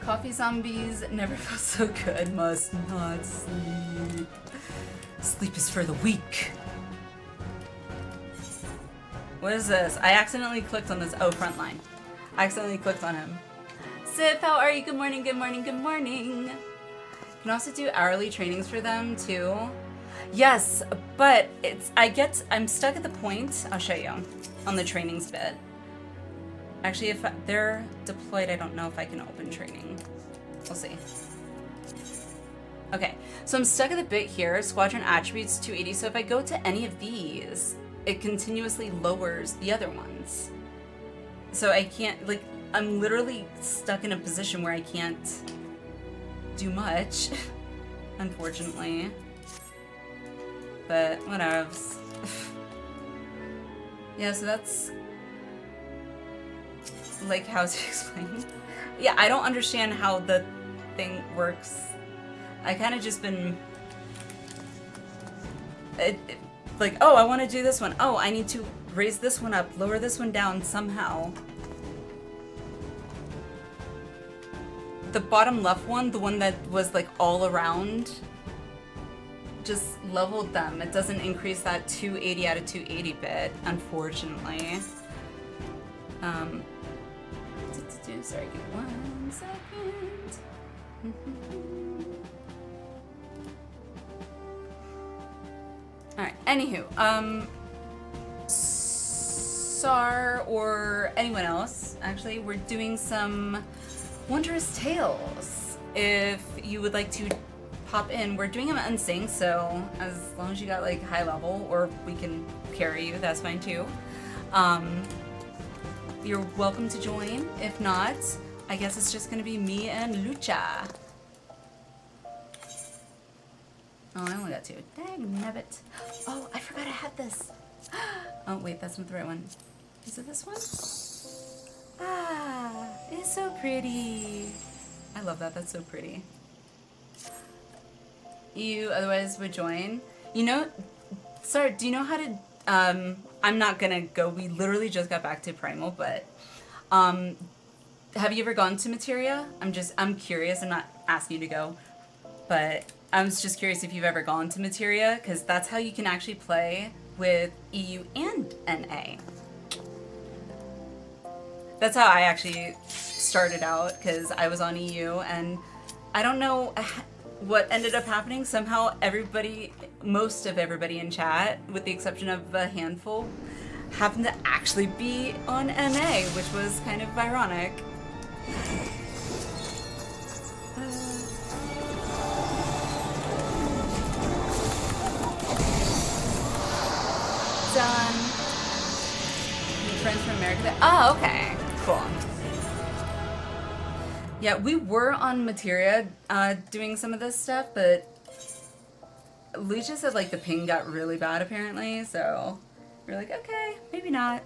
Coffee zombies never felt so good. Must not sleep. Sleep is for the weak. What is this? I accidentally clicked on this. Oh, Frontline. I accidentally clicked on him. Sif, how are you? Good morning, good morning, good morning. You can also do hourly trainings for them too. Yes, but I'm stuck at the point, I'll show you, on the trainings bit. Actually, if they're deployed, I don't know if I can open training. We'll see. Okay, so I'm stuck at the bit here, squadron attributes 280, so if I go to any of these, it continuously lowers the other ones. So I can't, like, I'm literally stuck in a position where I can't do much, unfortunately. But whatevs. Yeah, so that's like how to explain. Yeah, I don't understand how the thing works. I kind of just been like, oh, I want to do this one. Oh, I need to raise this one up, lower this one down somehow. The bottom left one, the one that was like all around, just leveled them. It doesn't increase that 280 out of 280 bit, unfortunately. Sorry, give me 1 second. Alright, anywho, Sar or anyone else, actually, we're doing some Wondrous Tales. If you would like to pop in, we're doing them unsynced, so as long as you got like high level, or we can carry you, that's fine too. You're welcome to join. If not, I guess it's just gonna be me and Lucha. Oh, I only got 2. Dang nabbit. Oh, I forgot I had this. Oh, wait, that's not the right one. Is it this one? Ah, it's so pretty. I love that. That's so pretty. You otherwise would join. You know, sorry, do you know how to, I'm not gonna go, we literally just got back to Primal, but, have you ever gone to Materia? I'm curious, I'm not asking you to go, but I was just curious if you've ever gone to Materia, because that's how you can actually play with EU and NA. That's how I actually started out, because I was on EU, and I don't know what ended up happening. Somehow everybody, most of everybody in chat, with the exception of a handful, happened to actually be on NA, which was kind of ironic. Done. New friends from America. Oh, okay. Cool. Yeah, we were on Materia doing some of this stuff, but Lucha said like the ping got really bad apparently, so we're like, okay, maybe not.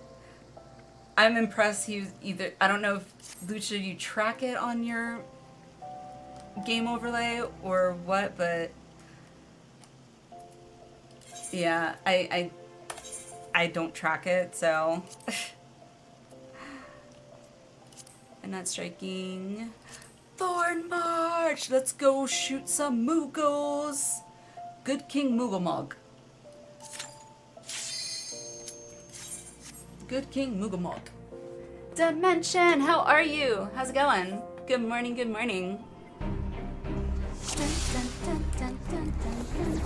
I'm impressed you either, I don't know if Lucha you track it on your game overlay or what, but yeah, I don't track it, so I'm not striking. Thorn March! Let's go shoot some Moogles! Good King Moogelmog. Good King Moogelmog. Dimension, how are you? How's it going? Good morning, good morning. Dun, dun, dun, dun, dun, dun, dun.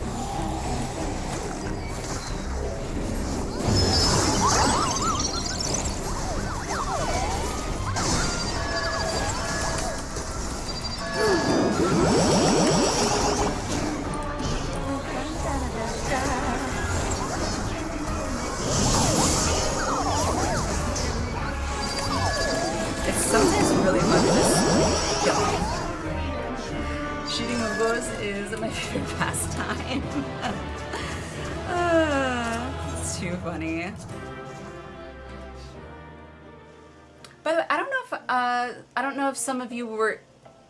It's sometimes really fun to just kill. Shooting Moogles is my favorite pastime. It's too funny. By the way, I don't know if some of you were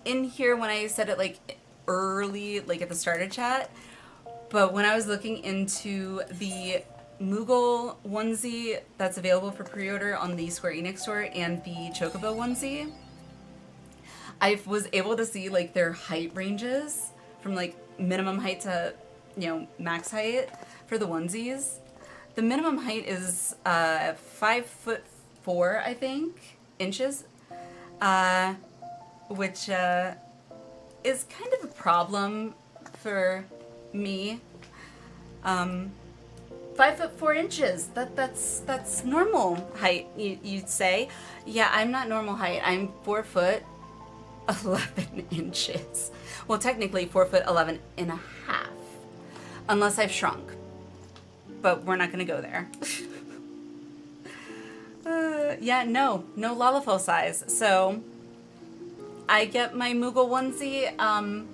in here when I said it like early, like at the start of chat, but when I was looking into the Moogle onesie that's available for pre-order on the Square Enix store and the Chocobo onesie, I was able to see like their height ranges from like minimum height to, you know, max height for the onesies. The minimum height is 5'4", I think, inches, which is kind of a problem for me. 5'4" inches. That's normal height. You'd say. Yeah, I'm not normal height. I'm 4'11" inches. Well, technically 4'11" and a half, unless I've shrunk. But we're not gonna go there. Yeah, no Lalafell size. So I get my Moogle onesie. I'm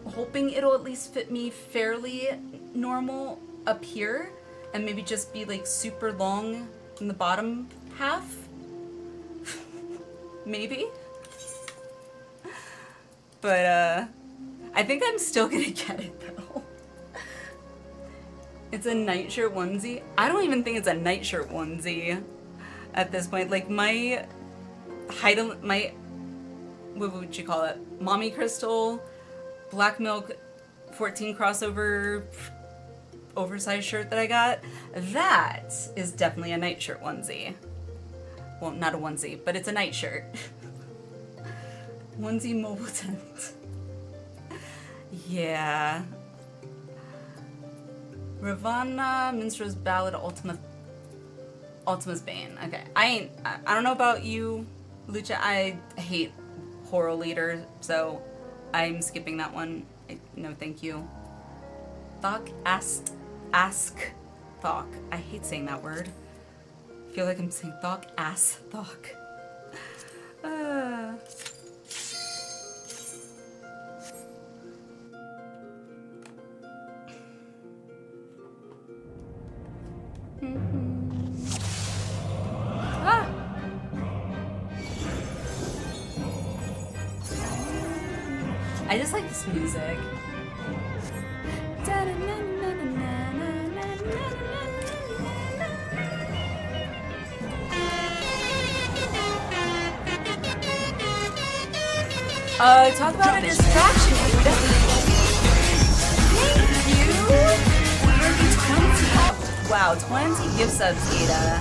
hoping it'll at least fit me fairly normal up here, and maybe just be like super long in the bottom half. Maybe. But I think I'm still gonna get it though. It's a nightshirt onesie. I don't even think it's a nightshirt onesie at this point. Like my height, what would you call it? Mommy Crystal, Black Milk 14 crossover oversized shirt that I got. That is definitely a nightshirt onesie. Well, not a onesie, but it's a nightshirt. Onesie mobile tent. Yeah. Ravana, Minstrel's Ballad, Ultima's Bane. Okay, I don't know about you, Lucha. I hate Horror Leader, so I'm skipping that one. No, thank you. Thok, ask Thok. I hate saying that word. I feel like I'm saying Thok, ass Thok. Ah! I just like this music. Talk about a distraction. wow, 20 gift subs, Ada.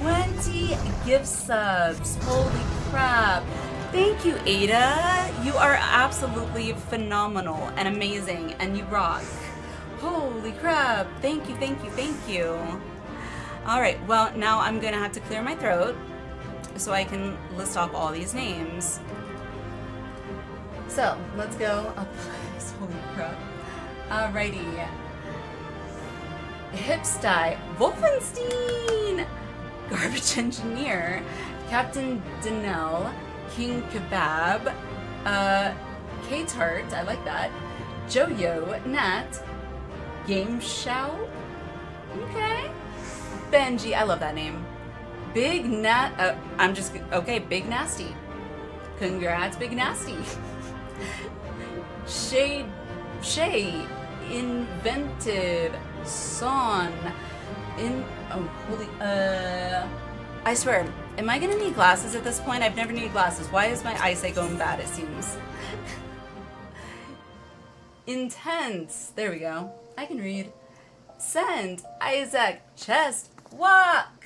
20 gift subs. Holy crap. Thank you, Ada. You are absolutely phenomenal and amazing, and you rock. Holy crap. Thank you, thank you, thank you. All right, well, now I'm gonna have to clear my throat so I can list off all these names. So, let's go up. Holy crap. Alrighty. Hipsty, Wolfenstein, Garbage Engineer, Captain Denell, King Kebab, K-Tart, I like that, Joyo, Nat, Game Show, okay, Benji, I love that name, Big Nat, Big Nasty, congrats, Big Nasty, Shay, Inventive, Son, I swear, am I gonna need glasses at this point? I've never needed glasses. Why is my eyesight going bad, it seems? Intense, there we go. I can read. Send, Isaac, Chest, Walk,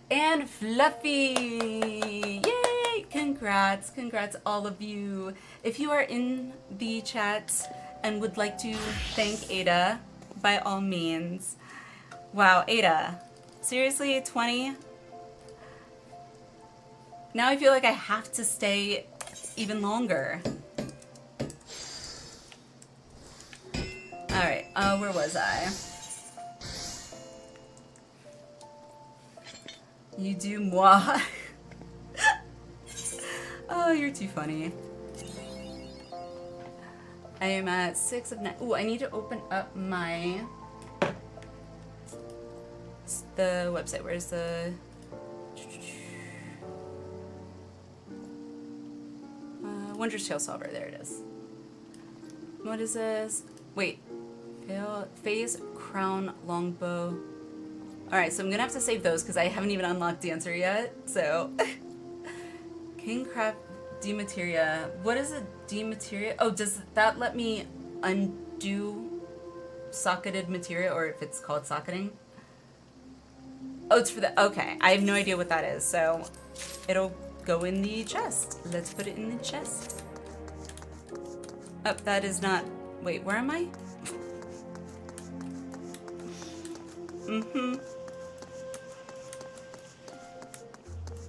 and Fluffy. Yay! Congrats, congrats all of you. If you are in the chat and would like to thank Ada, by all means. Wow, Ada, seriously, 20? Now I feel like I have to stay even longer. Alright, where was I? You do moi. Oh, you're too funny. I am at 6 of 9. Ooh, I need to open up my... the website. Where's the... Wondrous Tale Solver. There it is. What is this? Wait. Phase, Crown, Longbow. Alright, so I'm gonna have to save those because I haven't even unlocked Dancer yet, so... Kingcraft Demateria. What is a Demateria? Oh, does that let me undo socketed materia, or if it's called socketing? Oh, it's for the... Okay, I have no idea what that is, so it'll go in the chest. Let's put it in the chest. Oh, that is not... Wait, where am I?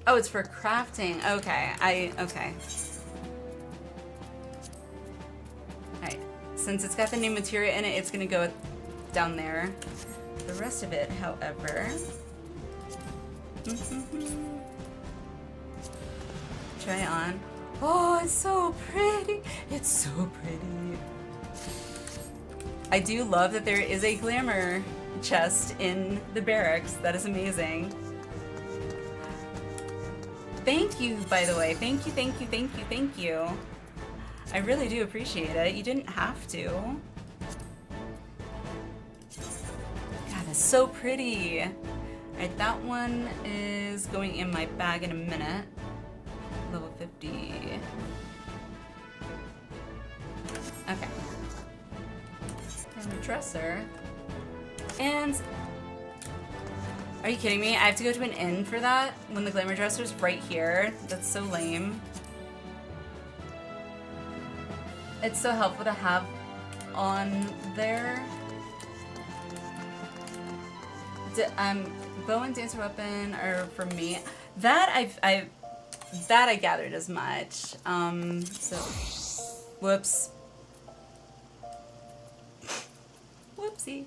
Oh, it's for crafting. Okay, okay. Alright, since it's got the new materia in it, it's gonna go down there. The rest of it, however... Try on. Oh, it's so pretty. It's so pretty. I do love that there is a glamour chest in the barracks. That is amazing. Thank you, by the way. Thank you, thank you, thank you, thank you. I really do appreciate it. You didn't have to. God, it's so pretty. Alright, that one is going in my bag in a minute. Level 50. Okay. And the dresser. And... Are you kidding me? I have to go to an inn for that when the glamour dresser's right here? That's so lame. It's so helpful to have on there. Bow and dancer weapon are for me. That I gathered as much. So whoops. Whoopsie.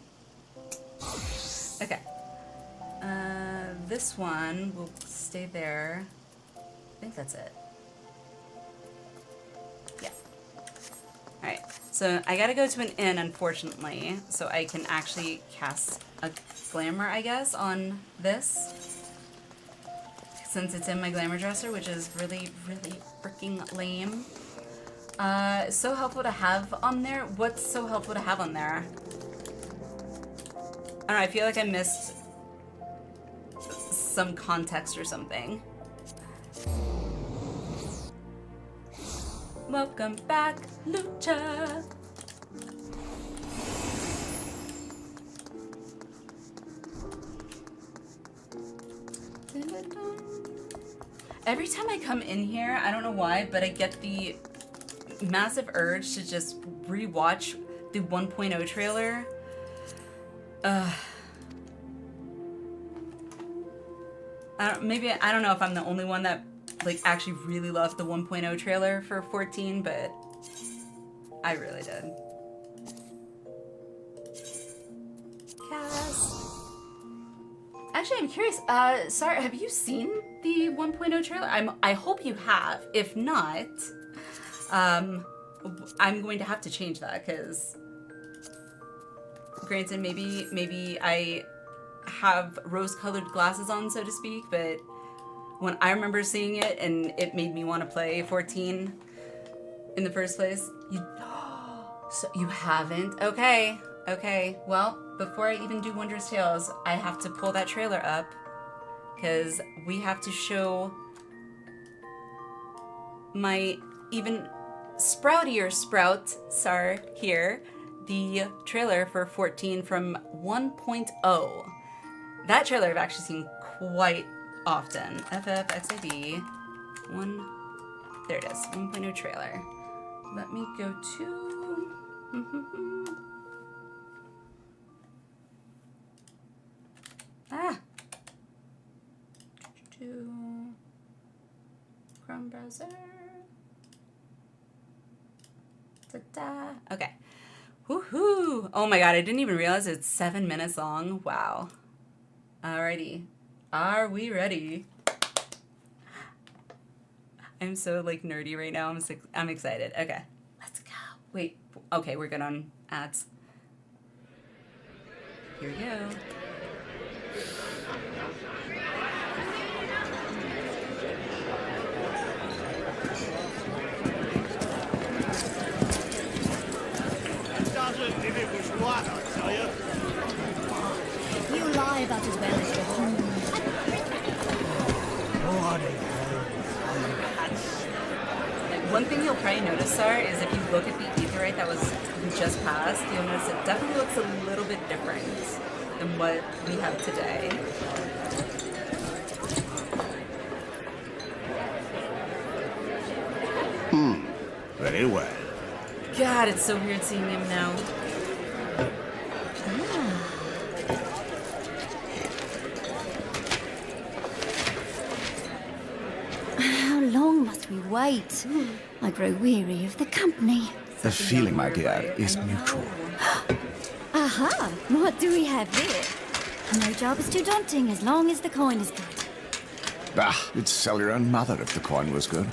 Okay. This one will stay there. I think that's it. Yeah. Alright, so I gotta go to an inn, unfortunately, so I can actually cast a glamour, I guess, on this. Since it's in my glamour dresser, which is really, really freaking lame. So helpful to have on there. What's so helpful to have on there? I don't know, I feel like I missed some context or something. Welcome back, Lucha. Every time I come in here, I don't know why, but I get the massive urge to just rewatch the 1.0 trailer. Maybe I don't know if I'm the only one that like actually really loved the 1.0 trailer for 14, but I really did. Cass. Actually, I'm curious. Sarah, have you seen the 1.0 trailer? I hope you have. If not, I'm going to have to change that because, granted, maybe I have rose-colored glasses on, so to speak, but when I remember seeing it and it made me want to play 14 in the first place, so you haven't? Okay. Well, before I even do Wondrous Tales, I have to pull that trailer up because we have to show my even sproutier sprout, here, the trailer for 14 from 1.0. That trailer I've actually seen quite often. FFXIV. There it is. 1.0 trailer. Let me go to... Chrome browser. Ta-da. Okay. Woohoo! Oh my god, I didn't even realize it's 7 minutes long. Wow. Alrighty. Are we ready? I'm so like nerdy right now. I'm excited. Okay. Let's go. Wait. Okay, we're good on ads. Here we go. You lie about as well as your home. One thing you'll probably notice, Sar, is if you look at the aetheryte that was just passed, you'll notice it definitely looks a little bit different than what we have today. Very well. God, it's so weird seeing him now. How long must we wait? I grow weary of the company. The feeling, my dear, is mutual. Aha! What do we have here? No job is too daunting as long as the coin is good. Bah, you'd sell your own mother if the coin was good.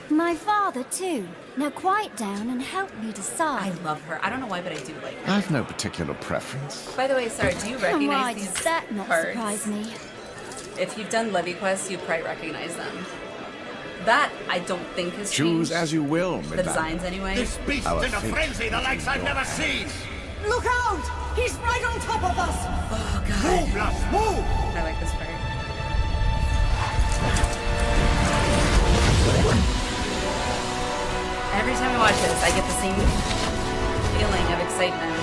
My father, too. Now quiet down and help me decide. I love her. I don't know why, but I do like her. I've no particular preference. By the way, Sarah, do you recognize Why these does that not cards? surprise me? If you've done Levy quests, you probably recognize them. That, I don't think has Choose changed. as you will, The madame. designs, anyway. This beast Our in a fate. frenzy, the likes I've never seen. Look out! He's right on top of us! Oh, God. Move, lass, move! I like this part. Every time I watch this, I get the same feeling of excitement.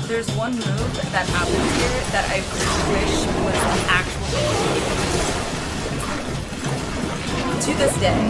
There's one move that happens here that I wish was an actual to this day.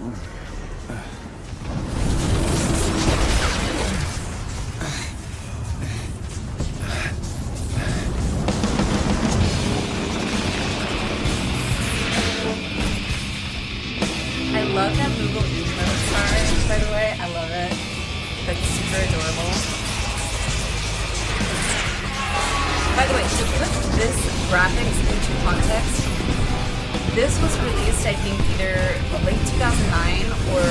I love that Google emotes are, by the way. I love it. That's super adorable. By the way, to put this graphics into context, this was released, I think, either late 2009 or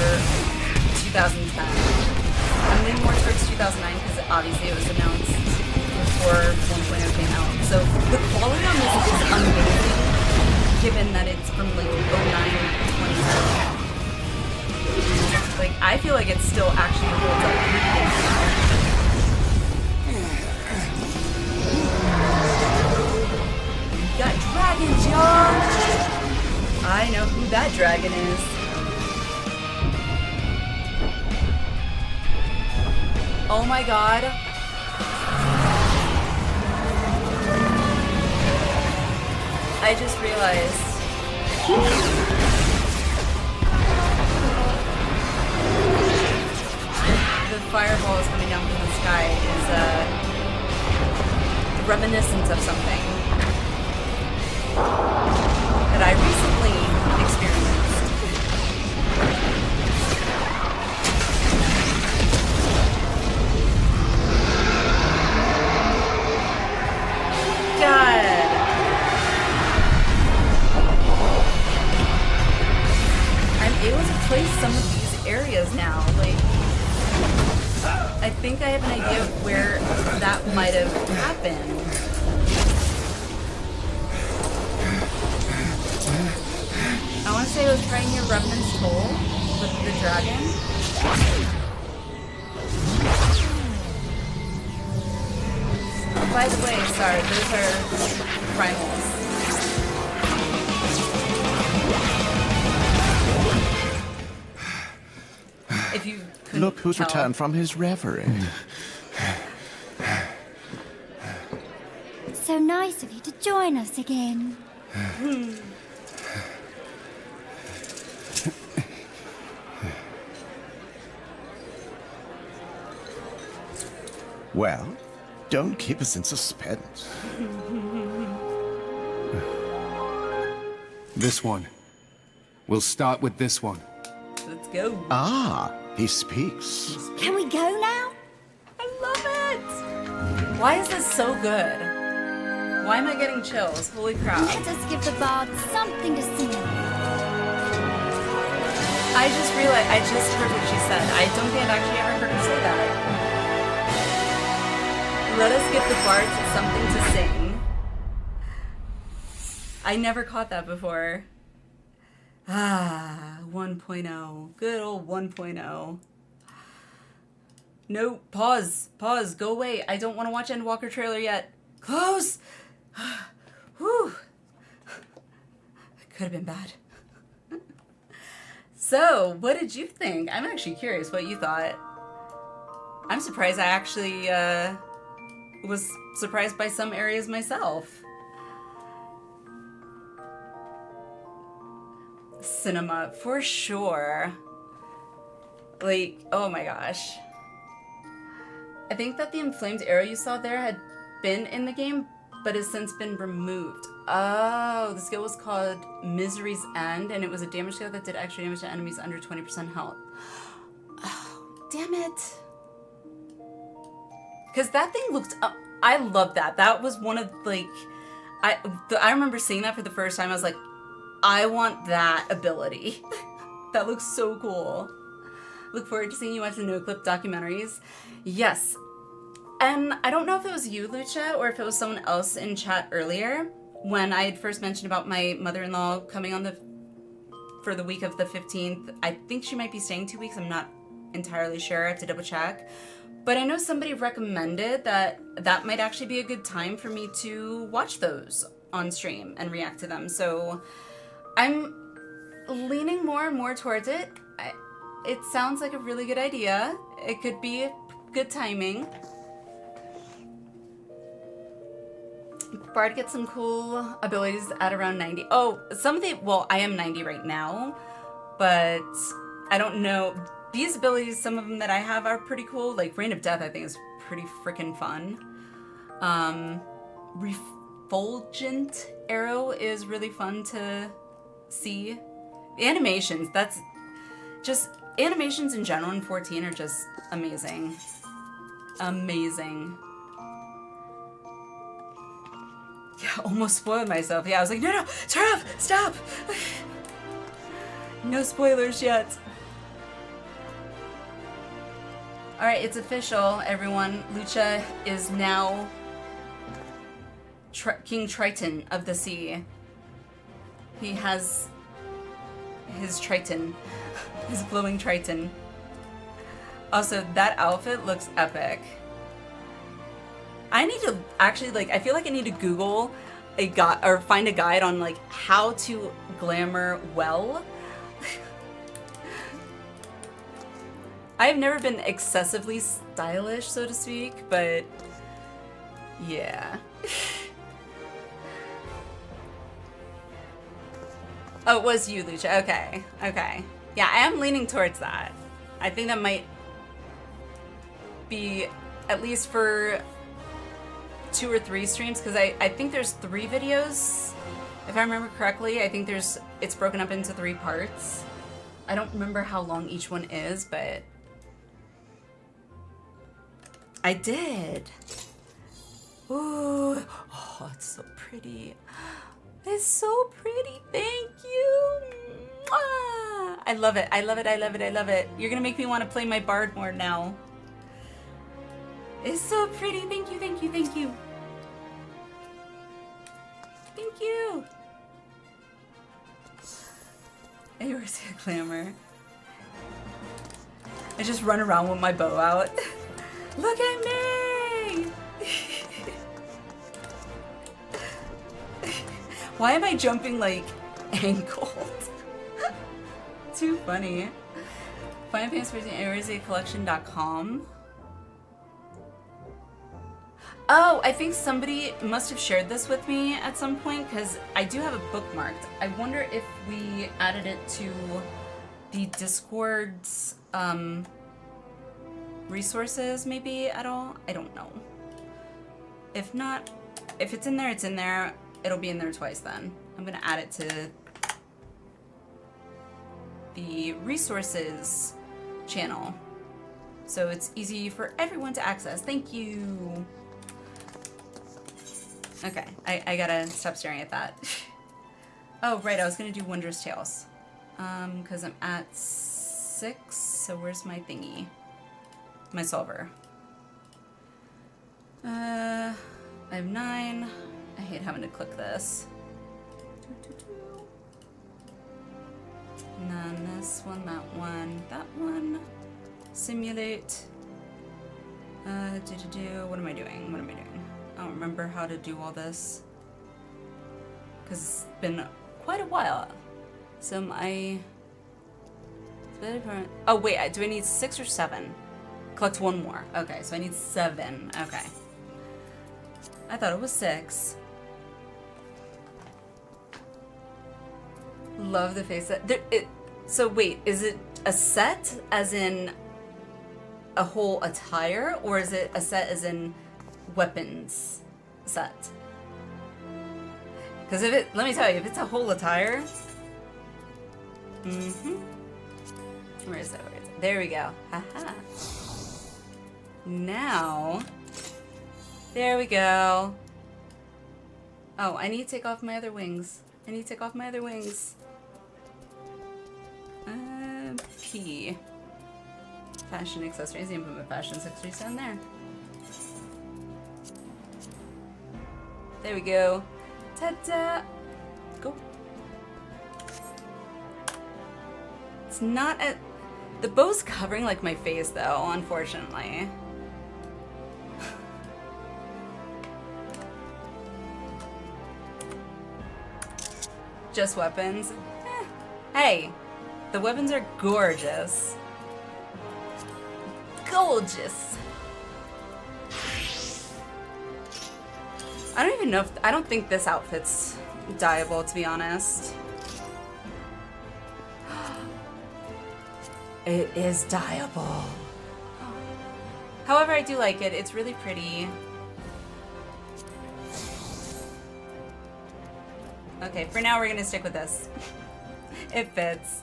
2010. I'm leaning more towards 2009 because obviously it was announced before 1.0 came out. So the quality on this is amazing, given that it's from like 09 to 2010. Like, I feel like it still actually holds up pretty good now. You got dragons, y'all! I know who that dragon is. Oh my god. I just realized. The fireball is coming down from the sky is reminiscent of something that I recently experienced. God. I'm able to place some of these areas now, like I think I have an idea of where that might have happened. I want to say it was right near Revenant's Toll with the dragon. Oh, by the way, sorry, those are primals. If you Look who's tell. returned from his reverie. So nice of you to join us again. Well, don't keep us in suspense. This one. We'll start with this one. Let's go. Ah, he speaks. Can we go now? I love it! Why is this so good? Why am I getting chills? Holy crap. Let us give the bard something to sing of. I just realized, I just heard what she said. I don't think I've actually ever heard her say that. Let us give the bards something to sing. I never caught that before. Ah, 1.0. Good old 1.0. No, pause. Pause. Go away. I don't want to watch Endwalker trailer yet. Close! Whew. Could have been bad. So, what did you think? I'm actually curious what you thought. I'm surprised I actually was surprised by some areas myself. Cinema, for sure. Like, oh my gosh. I think that the inflamed arrow you saw there had been in the game, but has since been removed. Oh, the skill was called Misery's End, and it was a damage skill that did extra damage to enemies under 20% health. Oh, damn it. Because that thing looked... I love that. That was one of, like... I remember seeing that for the first time. I was like, I want that ability. That looks so cool. Look forward to seeing you watch the no-clip documentaries. Yes. And I don't know if it was you, Lucha, or if it was someone else in chat earlier when I had first mentioned about my mother-in-law coming on for the week of the 15th. I think she might be staying 2 weeks. I'm not entirely sure. I have to double check. But I know somebody recommended that that might actually be a good time for me to watch those on stream and react to them. So I'm leaning more and more towards it. It sounds like a really good idea. It could be good timing. Bard gets some cool abilities at around 90. Oh, some of the... Well, I am 90 right now. but I don't know. These abilities, some of them that I have are pretty cool. Like Rain of Death, I think is pretty freaking fun. Refulgent Arrow is really fun to see. The animations, that's just, animations in general in 14 are just amazing. Amazing. Yeah, almost spoiled myself. Yeah, I was like, no, turn off, stop. No spoilers yet. All right, it's official, everyone. Lucha is now King Triton of the sea. He has his Triton, his glowing Triton. Also, that outfit looks epic. I need to actually, like, I feel like I need to Google a guide or find a guide on like how to glamour well. I've never been excessively stylish, so to speak, but yeah. Oh, it was you, Lucha. Okay, okay. Yeah, I am leaning towards that. I think that might be, at least for 2 or 3 streams, because I think there's 3 videos, if I remember correctly. I think it's broken up into 3 parts. I don't remember how long each one is, but I did. Ooh, oh, it's so pretty. It's so pretty. Thank you. Mwah. I love it. I love it. I love it. I love it. You're gonna make me want to play my bard more now. It's so pretty. Thank you. Thank you. Thank you. Thank you. Eorzea glamour. I just run around with my bow out. Look at me! Why am I jumping like angled? Too funny. Final Fantasy EorzeaCollection.com. Oh, I think somebody must have shared this with me at some point because I do have it bookmarked. I wonder if we added it to the Discord's resources maybe at all. I don't know. If not, if it's in there, it's in there. It'll be in there twice then. I'm gonna add it to the resources channel so it's easy for everyone to access. Thank you. Okay, I gotta stop staring at that. Oh, right, I was gonna do Wondrous Tales. Because I'm at 6, so where's my thingy? My solver. I have 9. I hate having to click this. And then this one, that one. Simulate. What am I doing? What am I doing? I don't remember how to do all this. Because it's been quite a while. So oh wait, do I need 6 or 7? Collect 1 more. Okay, so I need 7. Okay. I thought it was 6. Love the face set. So wait, is it a set as in a whole attire, or is it a set as in weapons set? Because if it, let me tell you, if it's a whole attire, where is it? Where is it? There we go. Haha. Now, there we go. Oh, I need to take off my other wings. P. Fashion accessories. I can put my fashion accessories down there. There we go. Ta-da! Go. It's not a... The bow's covering like my face though, unfortunately. Just weapons? Hey, the weapons are gorgeous. Gorgeous. I don't even know if, I don't think this outfit's dyeable, to be honest. It is dyeable. However, I do like it. It's really pretty. Okay, for now we're gonna stick with this. It fits.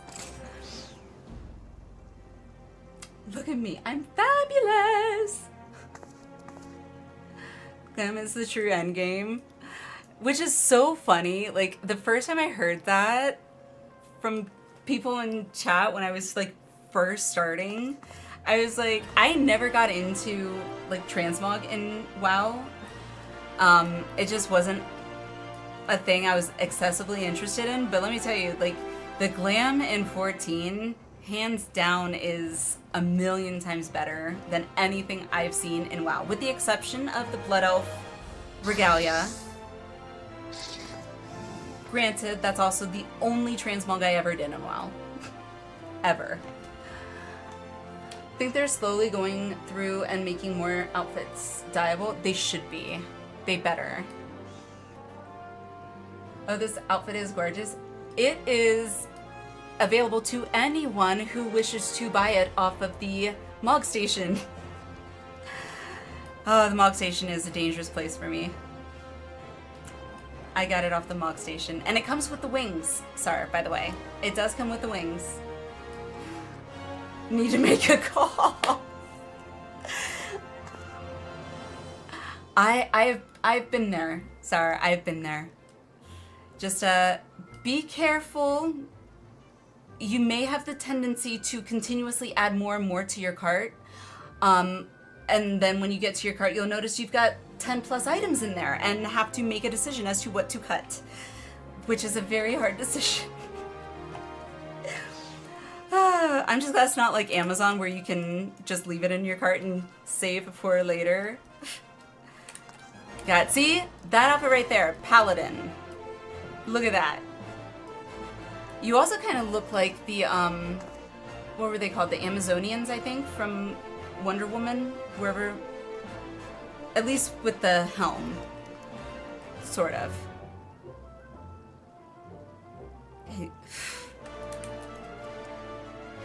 Look at me, I'm fabulous! Glam is the true endgame. Which is so funny. Like, the first time I heard that from people in chat when I was like first starting, I was like, I never got into like transmog in WoW. It just wasn't a thing I was excessively interested in, but let me tell you, like, the glam in 14 hands down is a million times better than anything I've seen in WoW, with the exception of the Blood Elf regalia. Granted, that's also the only transmog I ever did in WoW. Ever. I think they're slowly going through and making more outfits dyeable. They should be. They better. Oh, this outfit is gorgeous. It is available to anyone who wishes to buy it off of the Mog Station. Oh, the Mog Station is a dangerous place for me. I got it off the Mog Station. And it comes with the wings. Sorry, by the way. It does come with the wings. Need to make a call. I've been there. Sorry, I've been there. Just be careful. You may have the tendency to continuously add more and more to your cart. And then when you get to your cart, you'll notice you've got 10 plus items in there and have to make a decision as to what to cut, which is a very hard decision. I'm just glad it's not like Amazon where you can just leave it in your cart and save for later. Got, see? That outfit right there, Paladin. Look at that. You also kind of look like the, what were they called? The Amazonians, I think, from Wonder Woman, wherever, at least with the helm, sort of.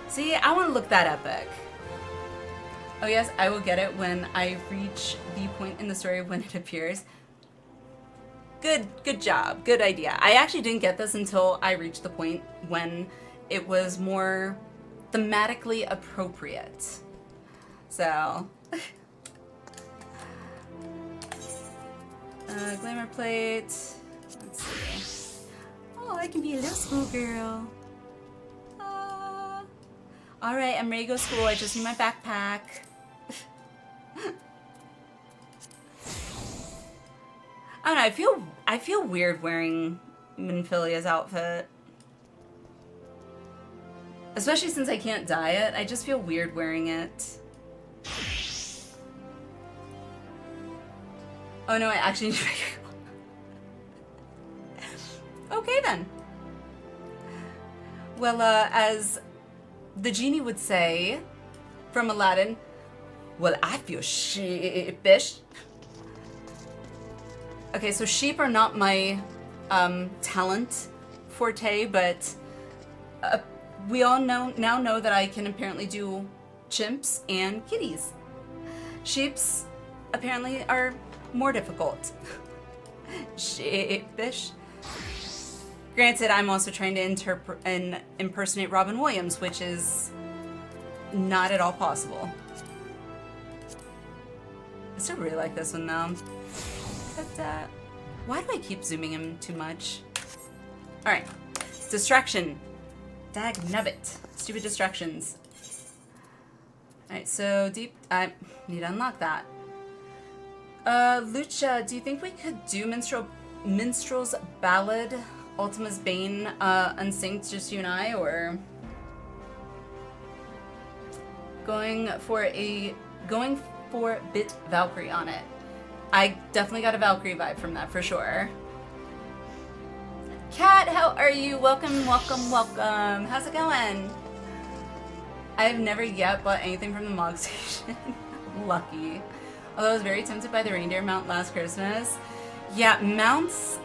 See, I want to look that epic. Oh yes, I will get it when I reach the point in the story when it appears. Good job, good idea. I actually didn't get this until I reached the point when it was more thematically appropriate. So, glamour plate. Let's see. Oh, I can be a little schoolgirl. All right, I'm ready to go to school. I just need my backpack. I don't know. I feel weird wearing Minfilia's outfit, especially since I can't dye it. I just feel weird wearing it. Oh no, I actually need to make it. Okay then. Well, as the genie would say from Aladdin, well, I feel sheepish. Okay, so sheep are not my talent forte, but we all now know that I can apparently do chimps and kitties. Sheeps apparently are more difficult. Sheepish. Granted, I'm also trying to impersonate Robin Williams, which is not at all possible. I still really like this one though. But, why do I keep zooming in too much? Alright. Distraction. Dag nubbit. Stupid distractions. Alright, so deep. I need to unlock that. Lucha, do you think we could do Minstrel's Ballad, Ultima's Bane, unsynced, just you and I, or going for Bit Valkyrie on it? I definitely got a Valkyrie vibe from that for sure. Kat, how are you? Welcome, welcome, welcome. How's it going? I've never yet bought anything from the Mog Station. Lucky. Although I was very tempted by the reindeer mount last Christmas. Yeah, mounts,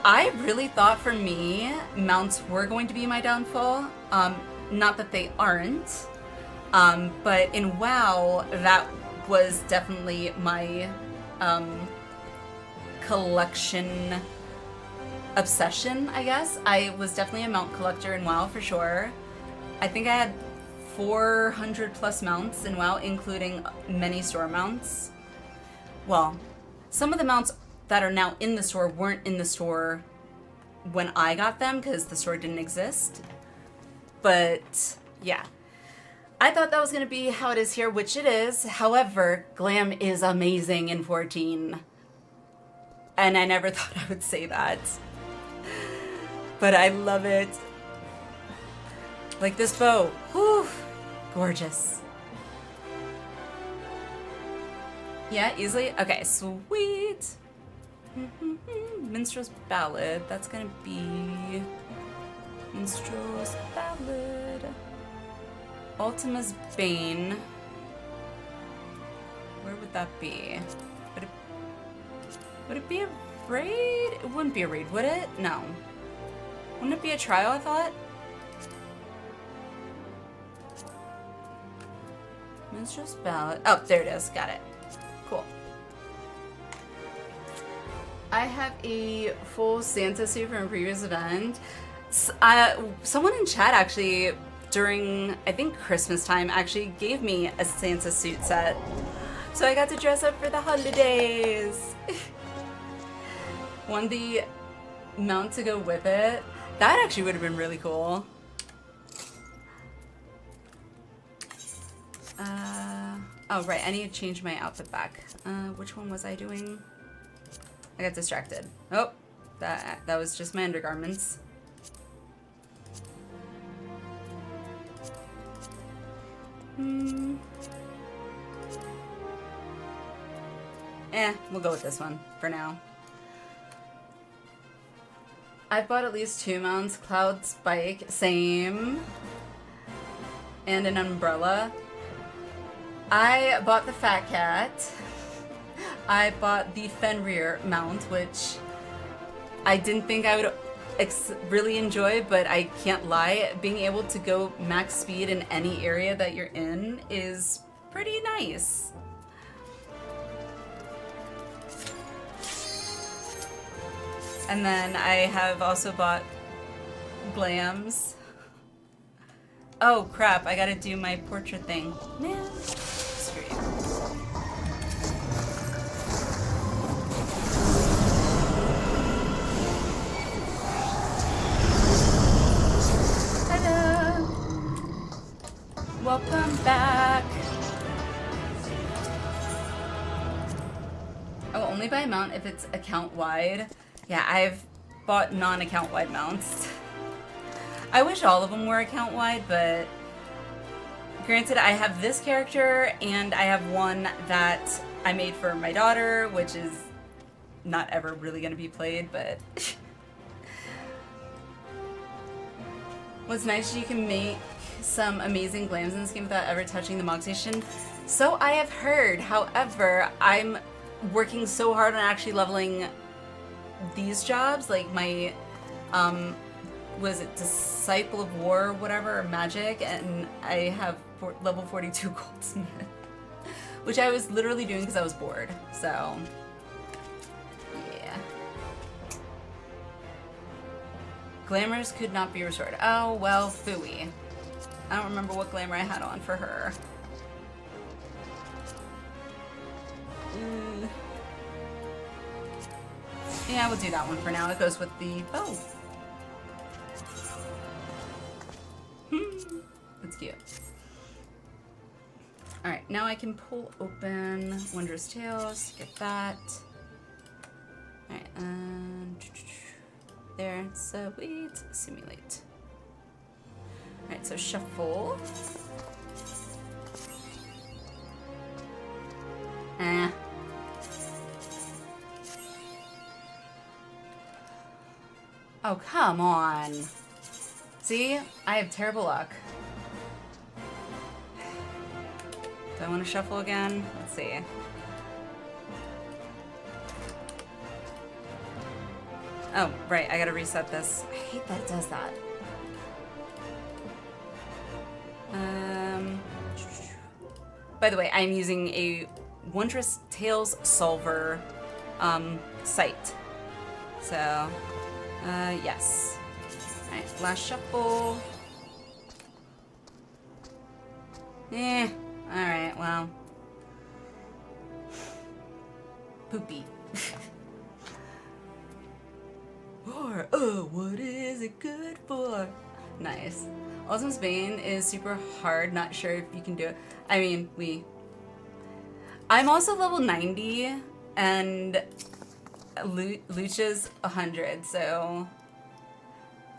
I really thought for me, mounts were going to be my downfall. Not that they aren't. But in WoW, that was definitely my collection obsession, I guess. I was definitely a mount collector in WoW for sure. I think I had 400 plus mounts in WoW, including many store mounts. Well, some of the mounts that are now in the store weren't in the store when I got them because the store didn't exist. But yeah, I thought that was going to be how it is here, which it is. However, glam is amazing in 14. And I never thought I would say that. But I love it. Like this bow. Whew. Gorgeous. Yeah, easily? Okay, sweet. Minstrel's Ballad. That's gonna be... Minstrel's Ballad. Ultima's Bane. Where would that be? Would it be a raid? It wouldn't be a raid, would it? No. Wouldn't it be a trial, I thought? Minstrel's Ballad. Oh, there it is. Got it. Cool. I have a full Santa suit from a previous event. Someone in chat actually, during, I think, Christmas time, actually gave me a Santa suit set. So I got to dress up for the holidays. Won the mount to go with it. That actually would have been really cool. Oh, right, I need to change my outfit back. Which one was I doing? I got distracted. Oh, that was just my undergarments. We'll go with this one for now. I bought at least 2 mounts. Cloud Spike, same. And an umbrella. I bought the Fat Cat. I bought the Fenrir mount, which I didn't think I would really enjoy, but I can't lie. Being able to go max speed in any area that you're in is pretty nice. And then I have also bought glams. Oh crap, I gotta do my portrait thing. Man, screw you. Hello! Welcome back! Oh, only buy a mount if it's account-wide. Yeah, I've bought non-account-wide mounts. I wish all of them were account-wide, but granted, I have this character, and I have one that I made for my daughter, which is not ever really going to be played, but... What's nice is you can make some amazing glams in this game without ever touching the Mog Station. So I have heard, however, I'm working so hard on actually leveling these jobs, like my, was it Disciple of War or whatever, or Magic, and I have level 42 goldsmith, which I was literally doing because I was bored, so, yeah. Glamours could not be restored. Oh, well, phooey. I don't remember what glamour I had on for her. Yeah, we'll do that one for now. It goes with the bow. That's cute. Alright, now I can pull open Wondrous Tales. Get that. Alright, and there. Sweet. Simulate. Alright, so shuffle. Oh, come on. See? I have terrible luck. Do I want to shuffle again? Let's see. Oh, right. I gotta reset this. I hate that it does that. By the way, I'm using a Wondrous Tales Solver site. So, yes. Alright, last shuffle. Alright, well. Poopy. Or, oh, what is it good for? Nice. Awesome Bane is super hard, not sure if you can do it. I mean, I'm also level 90, and Lucha's 100, so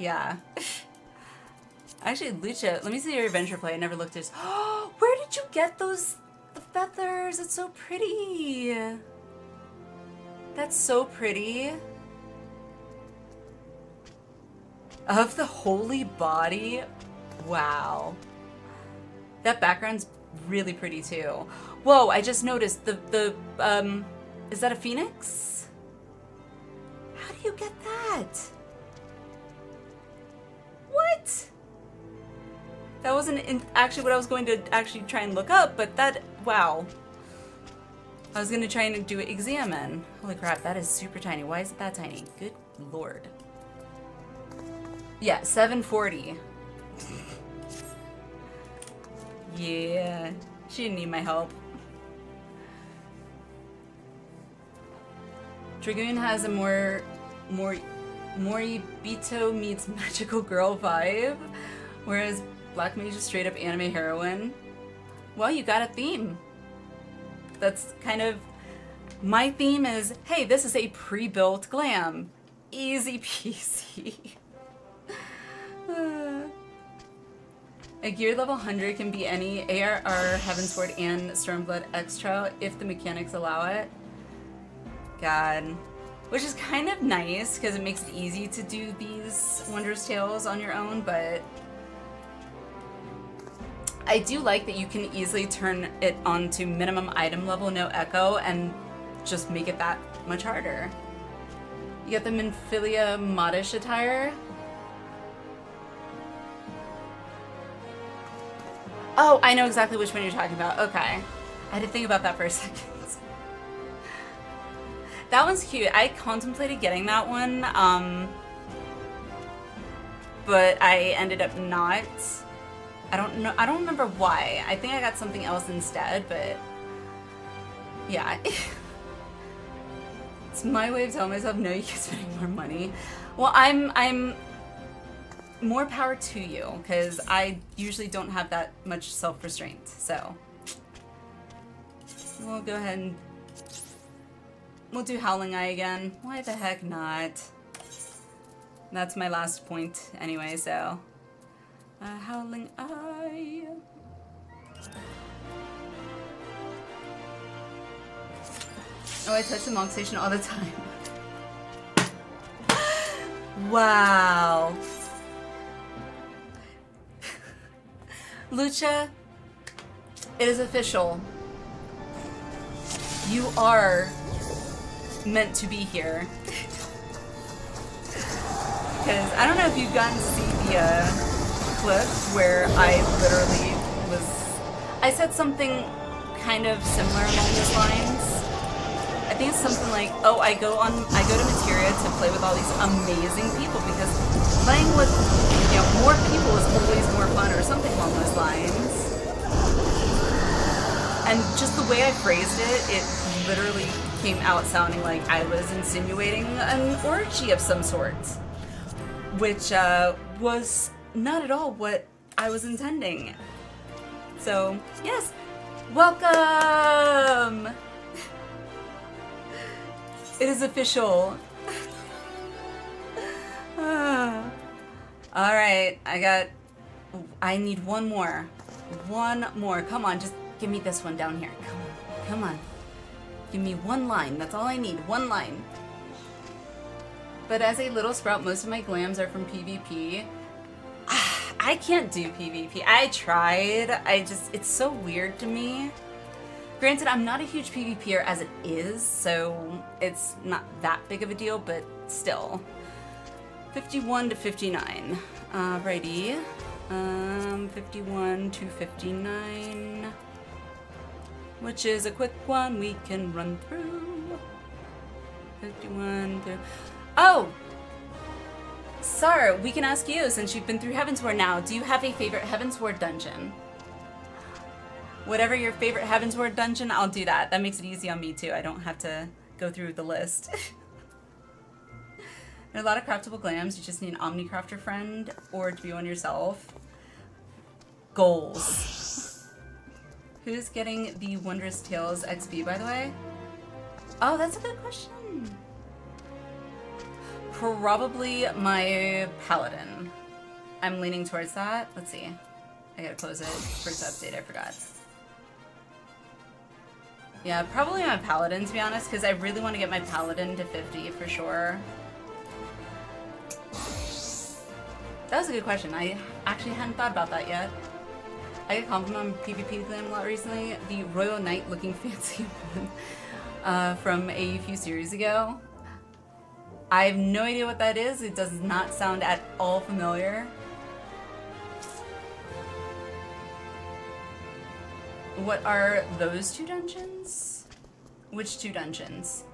yeah. Actually, Lucha, let me see your adventure play. I never looked at. Oh, where did you get the feathers? It's so pretty. That's so pretty. Of the holy body. Wow. That background's really pretty too. Whoa, I just noticed is that a phoenix? How do you get that? What? That wasn't actually what I was going to actually try and look up, but that, wow. I was going to try and do examine. Holy crap, that is super tiny. Why is it that tiny? Good lord. Yeah, 740. Yeah, she didn't need my help. Dragoon has a more Moribito meets magical girl vibe, whereas Black Mage is straight up anime heroine. Well, you got a theme. That's kind of my theme is, hey, this is a pre-built glam. Easy peasy. A gear level 100 can be any ARR, Heavensward, and Stormblood X trial if the mechanics allow it. God. Which is kind of nice because it makes it easy to do these Wondrous Tales on your own, but I do like that you can easily turn it on to minimum item level, no echo, and just make it that much harder. You get the Minfilia modish attire. Oh, I know exactly which one you're talking about. Okay. I had to think about that for a second. That one's cute. I contemplated getting that one, but I ended up not. I don't know. I don't remember why. I think I got something else instead, but yeah. It's my way of telling myself, no, you keep spending more money. Well, I'm more power to you, because I usually don't have that much self-restraint, so we'll go ahead and we'll do Howling Eye again. Why the heck not? That's my last point anyway, so Howling Eye. Oh, I touch the Monk Station all the time. Wow. Lucha, it is official. You are meant to be here. Because I don't know if you've gotten to see the clip where I literally I said something kind of similar along those lines. I think it's something like, oh, I go to Materia to play with all these amazing people because playing with, more people is always more fun, or something along those lines. And just the way I phrased it, it literally came out sounding like I was insinuating an orgy of some sort, which was not at all what I was intending. So, yes, welcome! It is official. Alright, I need one more. One more. Come on, just give me this one down here. Come on. Give me one line. That's all I need. One line. But as a little sprout, most of my glams are from PvP. I can't do PvP. I tried. It's so weird to me. Granted, I'm not a huge PvPer as it is, so it's not that big of a deal, but still. 51 to 59. Righty. 51 to 59. which is a quick one we can run through. 51 through. Oh! Sar, we can ask you, since you've been through Heavensward now, do you have a favorite Heavensward dungeon? Whatever your favorite Heavensward dungeon, I'll do that. That makes it easy on me too. I don't have to go through the list. There are a lot of craftable glams. You just need an Omnicrafter friend or to be one yourself. Goals. Who's getting the Wondrous Tales XP, by the way? Oh, that's a good question. Probably my Paladin. I'm leaning towards that. Let's see. I gotta close it. First update, I forgot. Yeah, probably my Paladin, to be honest, because I really want to get my Paladin to 50 for sure. That was a good question. I actually hadn't thought about that yet. I got compliment on PvP Glam a lot recently. The Royal Knight looking fancy one from a few series ago. I have no idea what that is. It does not sound at all familiar. What are those two dungeons? Which two dungeons?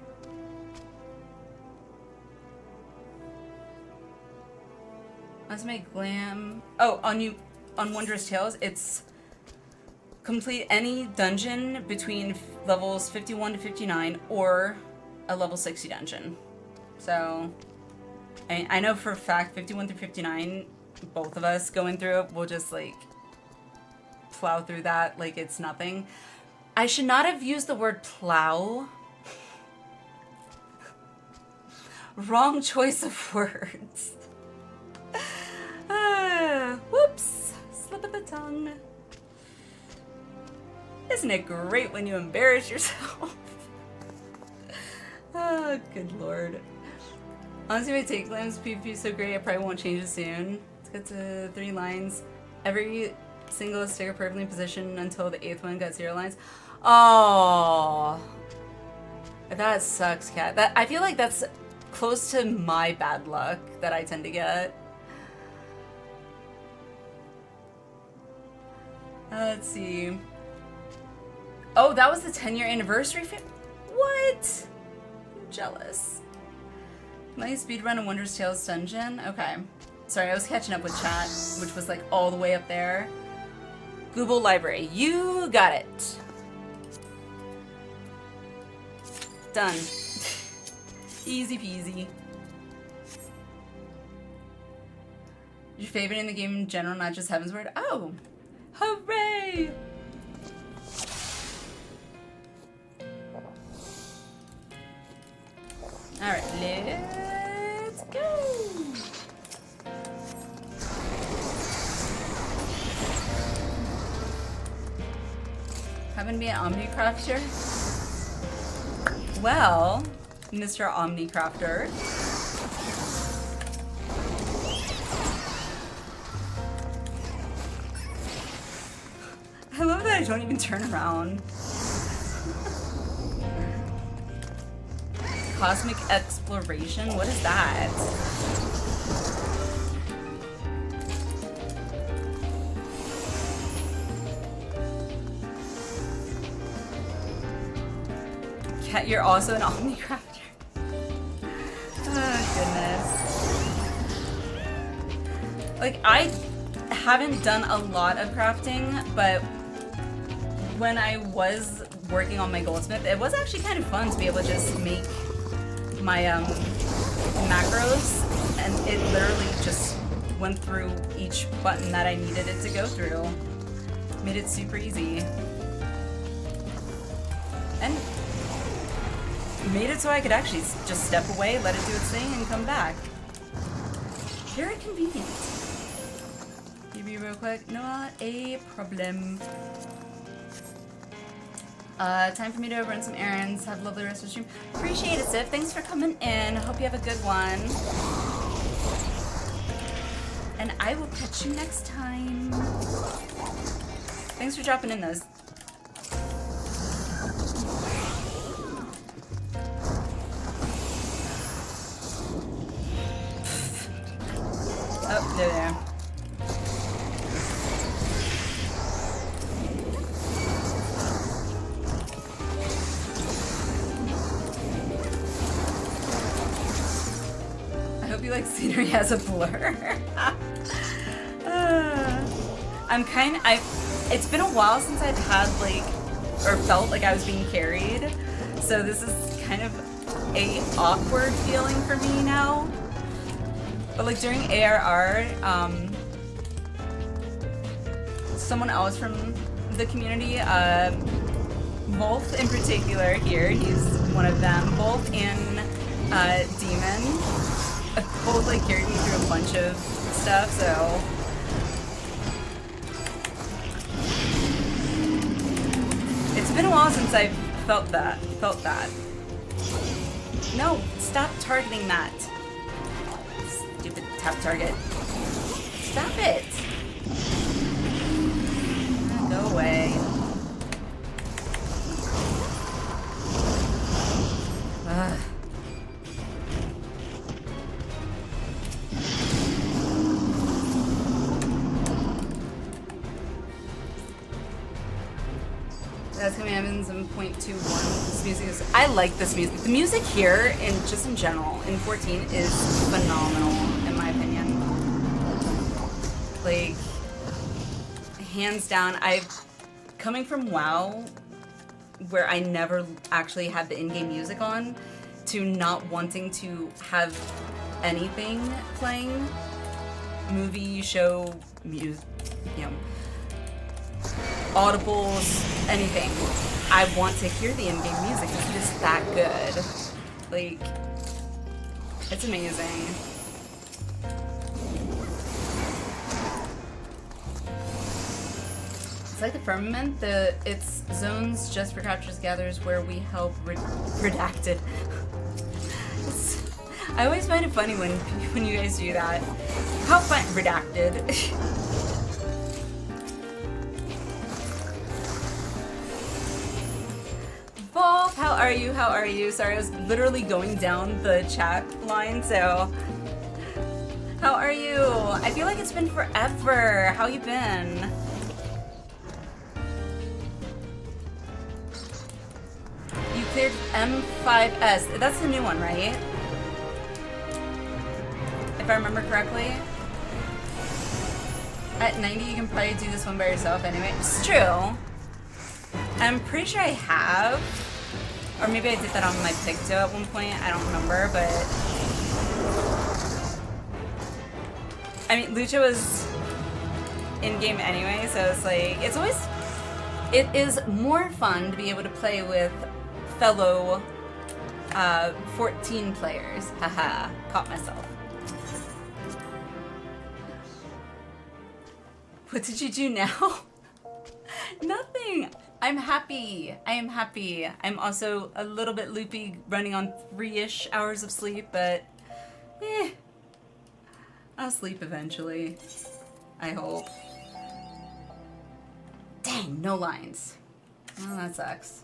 Let's make glam. Oh, on Wondrous Tales, it's complete any dungeon between levels 51 to 59 or a level 60 dungeon. So, I know for a fact 51 through 59, both of us going through it, we'll just like plow through that like it's nothing. I should not have used the word plow. Wrong choice of words. Whoops, slip of the tongue. Isn't it great when you embarrass yourself? Oh, good lord. Honestly, my take glams PvP is so great, I probably won't change it soon. Let's get to 3 lines. Every single sticker perfectly in position until the 8th one got 0 lines. Oh, that sucks, Cat. That I feel like that's close to my bad luck that I tend to get. Let's see. Oh, that was the 10-year anniversary. What? I'm jealous. Let me speedrun a Wondrous Tales dungeon. Okay. Sorry, I was catching up with chat, which was like all the way up there. Google Library. You got it. Done. Easy peasy. Your favorite in the game in general, not just Heavensward? Oh. Hooray! Alright, let's go! Happen to be an Omnicrafter? Well, Mr. Omnicrafter. I love that I don't even turn around. Cosmic Exploration? What is that? Cat, you're also an Omnicrafter. Oh, goodness. Like, I haven't done a lot of crafting, but when I was working on my goldsmith, it was actually kind of fun to be able to just make my macros, and it literally just went through each button that I needed it to go through. Made it super easy. And made it so I could actually just step away, let it do its thing, and come back. Very convenient. Maybe real quick. Not a problem. Time for me to run some errands. Have a lovely rest of the stream. Appreciate it, Sif. Thanks for coming in. Hope you have a good one. And I will catch you next time. Thanks for dropping in those. Oh, they're there. feel like scenery has a blur. It's been a while since I've had like, or felt like I was being carried. So this is kind of a awkward feeling for me now. But like during ARR, someone else from the community, Wolf in particular here, he's one of them, Wolf and Demon, both like carried me through a bunch of stuff, so. It's been a while since I've felt that. No, stop targeting that. Stupid tap target. Stop it. Go away. Ugh. That's gonna be Evans in 0.21. This music is. I like this music. The music here, and just in general, in 14 is phenomenal, in my opinion. Like, hands down. Coming from WoW, where I never actually had the in-game music on, to not wanting to have anything playing, movie, show, music, you know. Audibles, anything. I want to hear the in-game music. It's just that good. Like, it's amazing. It's like the Firmament. It's zones just for captures gatherers where we help redacted. I always find it funny when you guys do that. How fun redacted. Wolf, how are you? How are you? Sorry, I was literally going down the chat line, so. How are you? I feel like it's been forever. How you been? You cleared M5S. That's the new one, right? If I remember correctly. At 90, you can probably do this one by yourself anyway. It's true. I'm pretty sure I have. Or maybe I did that on my Picto at one point. I don't remember, but. I mean, Lucha was in game anyway, so it's like. It's always. It is more fun to be able to play with fellow 14 players. Haha, caught myself. What did you do now? Nothing. I'm happy. I am happy. I'm also a little bit loopy, running on 3-ish hours of sleep, but I'll sleep eventually. I hope. Dang, no lines. Oh, that sucks.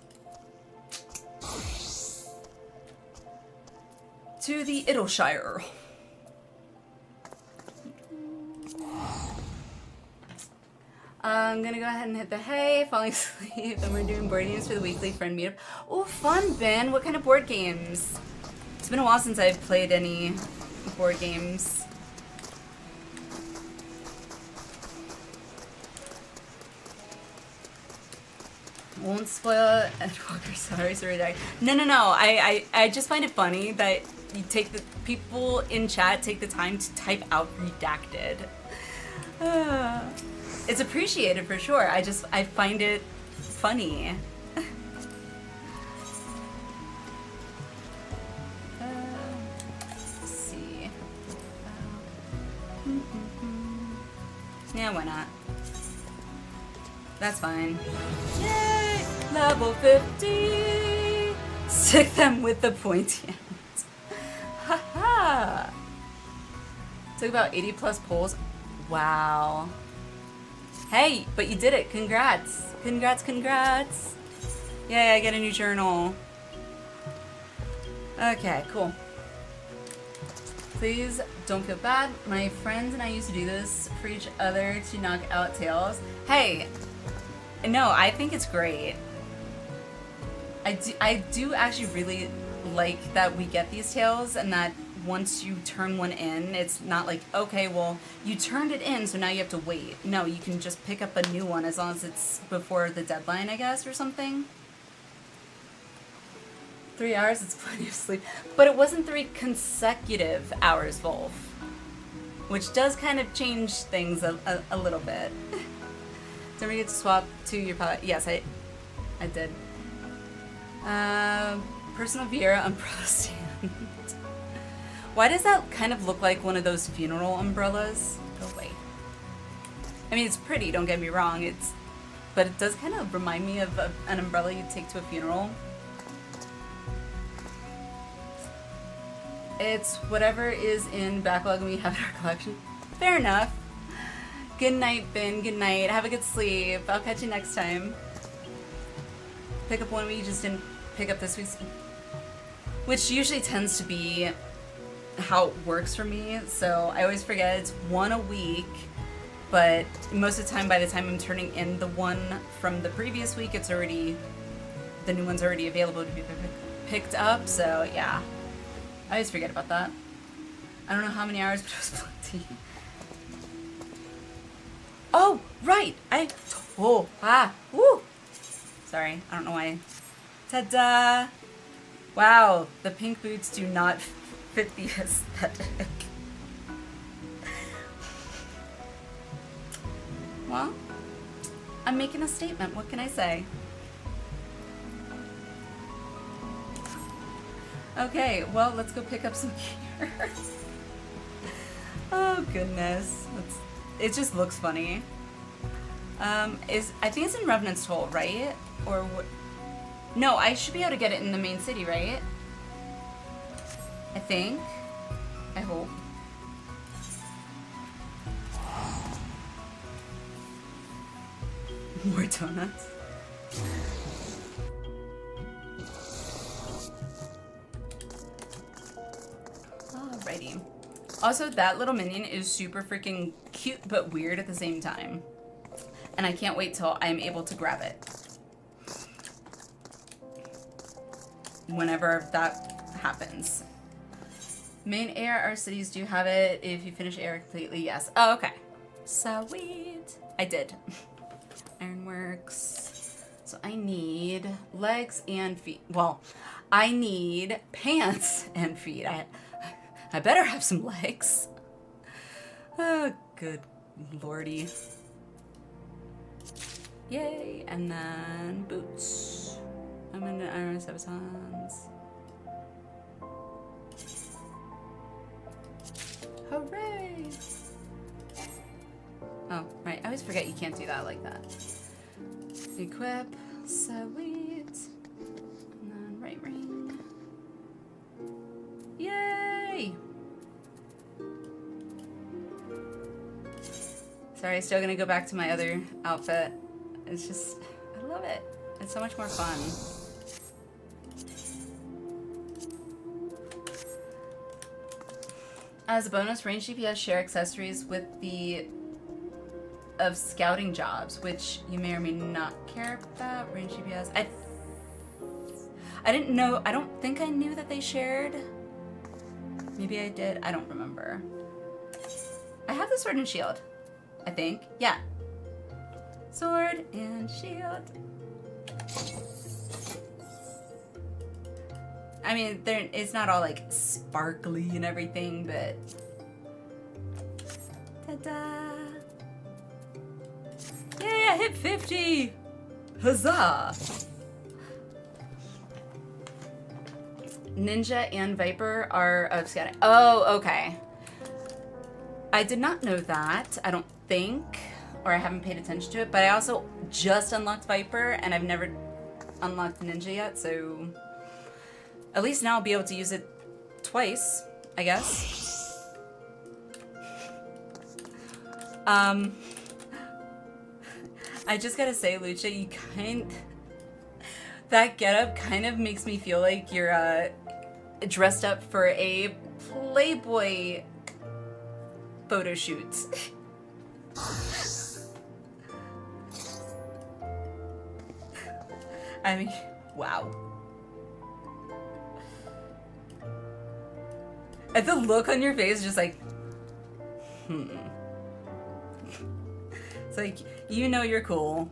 To the Idleshire. I'm gonna go ahead and hit the hay, falling asleep, and we're doing board games for the weekly friend meetup. Oh, fun, Ben! What kind of board games? It's been a while since I've played any board games. Won't spoil Edwalker, sorry, redacted. No. I just find it funny that you take the people in chat take the time to type out redacted. It's appreciated for sure. I find it funny. Let's see. Yeah, why not? That's fine. Yay! Level 50! Stick them with the pointy ends. Haha! Took about 80 plus pulls. Wow. Hey, but you did it. Congrats. Congrats. Yay, I get a new journal. Okay, cool. Please don't feel bad. My friends and I used to do this for each other to knock out tails. Hey, no, I think it's great. I do actually really like that we get these tails and that once you turn one in, it's not like, okay, well, you turned it in, so now you have to wait. No, you can just pick up a new one as long as it's before the deadline, I guess, or something. 3 hours, it's plenty of sleep. But it wasn't 3 consecutive hours, Wolf. Which does kind of change things a little bit. Don't forget to swap to your pilot. Yes, I did. Personal Viera umbrella stand. Why does that kind of look like one of those funeral umbrellas? Go away. I mean, it's pretty, don't get me wrong. But it does kind of remind me of an umbrella you'd take to a funeral. It's whatever is in backlog and we have in our collection. Fair enough. Good night, Ben. Good night. Have a good sleep. I'll catch you next time. Pick up one we just didn't pick up this week's. Which usually tends to be how it works for me. So I always forget it's one a week. But most of the time, by the time I'm turning in the one from the previous week, it's already, the new one's already available to be picked up. So yeah. I always forget about that. I don't know how many hours, but it was plenty. Oh, right! Woo! Sorry, I don't know why. Ta-da! Wow, the pink boots do not fit the aesthetic. Well, I'm making a statement, what can I say? Okay, well, let's go pick up some gear. Oh, goodness. It just looks funny. I think it's in Revenant's Toll, right? Or what? No, I should be able to get it in the main city, right? I think. I hope. More donuts. Alrighty. Also, that little minion is super freaking cute but weird at the same time. And I can't wait till I'm able to grab it. Whenever that happens. Main ARR cities do have it if you finish AR completely, yes. Oh, okay. Sweet. I did. Ironworks. So I need legs and feet. Well, I need pants and feet. I better have some legs. Oh, good lordy. Yay, and then boots. I'm into iron sabatons. Hooray! Oh, right, I always forget you can't do that like that. Equip, sweet. And then right ring. Yay! Sorry, still gonna go back to my other outfit. It's just, I love it. It's so much more fun. As a bonus, range GPS share accessories with the of scouting jobs, which you may or may not care about. Range GPS. I didn't know. I don't think I knew that they shared. Maybe I did. I don't remember. I have the sword and shield. I think. Yeah. Sword and shield. I mean, it's not all like sparkly and everything, but ta-da! Yay, I hit 50! Huzzah! Ninja and Viper are of scouting. Oh, okay. I did not know that, I don't think, or I haven't paid attention to it, but I also just unlocked Viper, and I've never unlocked Ninja yet, so at least now I'll be able to use it twice, I guess. I just gotta say, Lucha, you that getup kind of makes me feel like you're dressed up for a Playboy photo shoot. I mean, wow. The look on your face is just like, It's like, you know you're cool.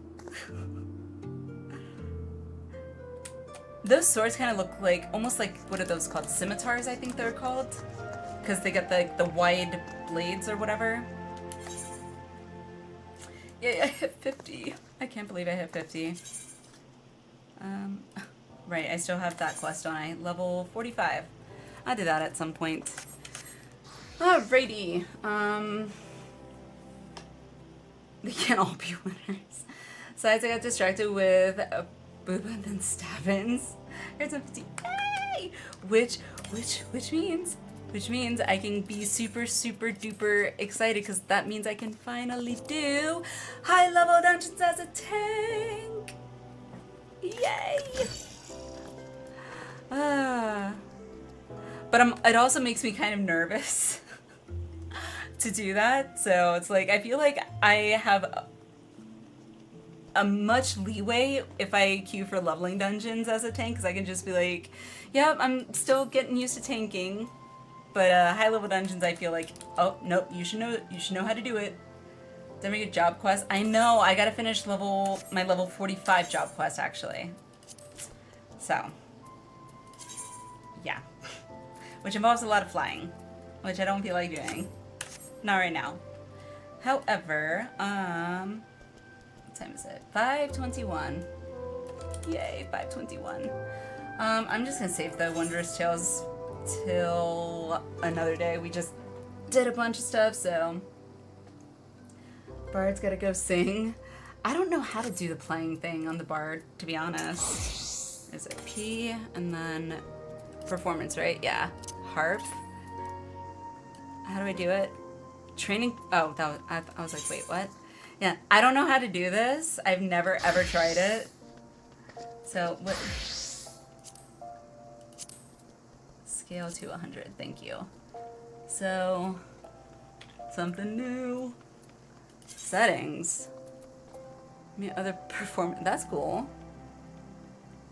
Those swords kind of look like, almost like, what are those called? Scimitars, I think they're called. Because they got the wide blades or whatever. Yeah, I hit 50. I can't believe I hit 50. Right, I still have that quest, don't I? Level 45. I'll do that at some point. Alrighty. They can't all be winners. Besides, I got distracted with Booba and then Stabbins. Here's a 50. Hey! Which means I can be super duper excited because that means I can finally do high level dungeons as a tank. Yay! But it also makes me kind of nervous to do that. So it's like, I feel like I have a much leeway if I queue for leveling dungeons as a tank, because I can just be like, yep, I'm still getting used to tanking. But high level dungeons, I feel like, oh nope, you should know how to do it. Did I make a job quest? I know, I gotta finish my level 45 job quest actually. So, yeah. Which involves a lot of flying, which I don't feel like doing. Not right now. However, what time is it? 5:21. Yay, 5:21. I'm just gonna save the Wondrous Tales till another day. We just did a bunch of stuff, so Bard's gotta go sing. I don't know how to do the playing thing on the Bard, to be honest. Is it P and then performance, right? Yeah. Harp. How do I do it? Training. Oh, I was like, wait, what? Yeah, I don't know how to do this. I've never ever tried it. So what? Scale to 100. Thank you. So something new. Settings. I mean, other performance. That's cool.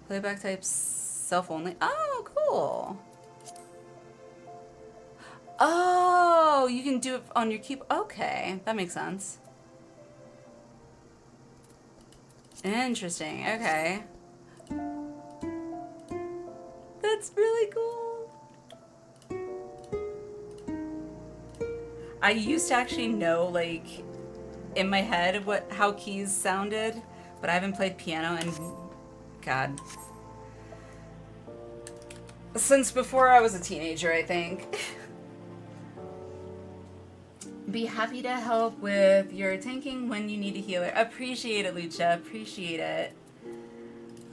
Playback type self only. Oh, cool. Oh, you can do it on your keyboard. Okay, that makes sense. Interesting. Okay. That's really cool. I used to actually know, like, in my head how keys sounded, but I haven't played piano in, God, since before I was a teenager, I think. Be happy to help with your tanking when you need a healer. Appreciate it, Lucha. Appreciate it.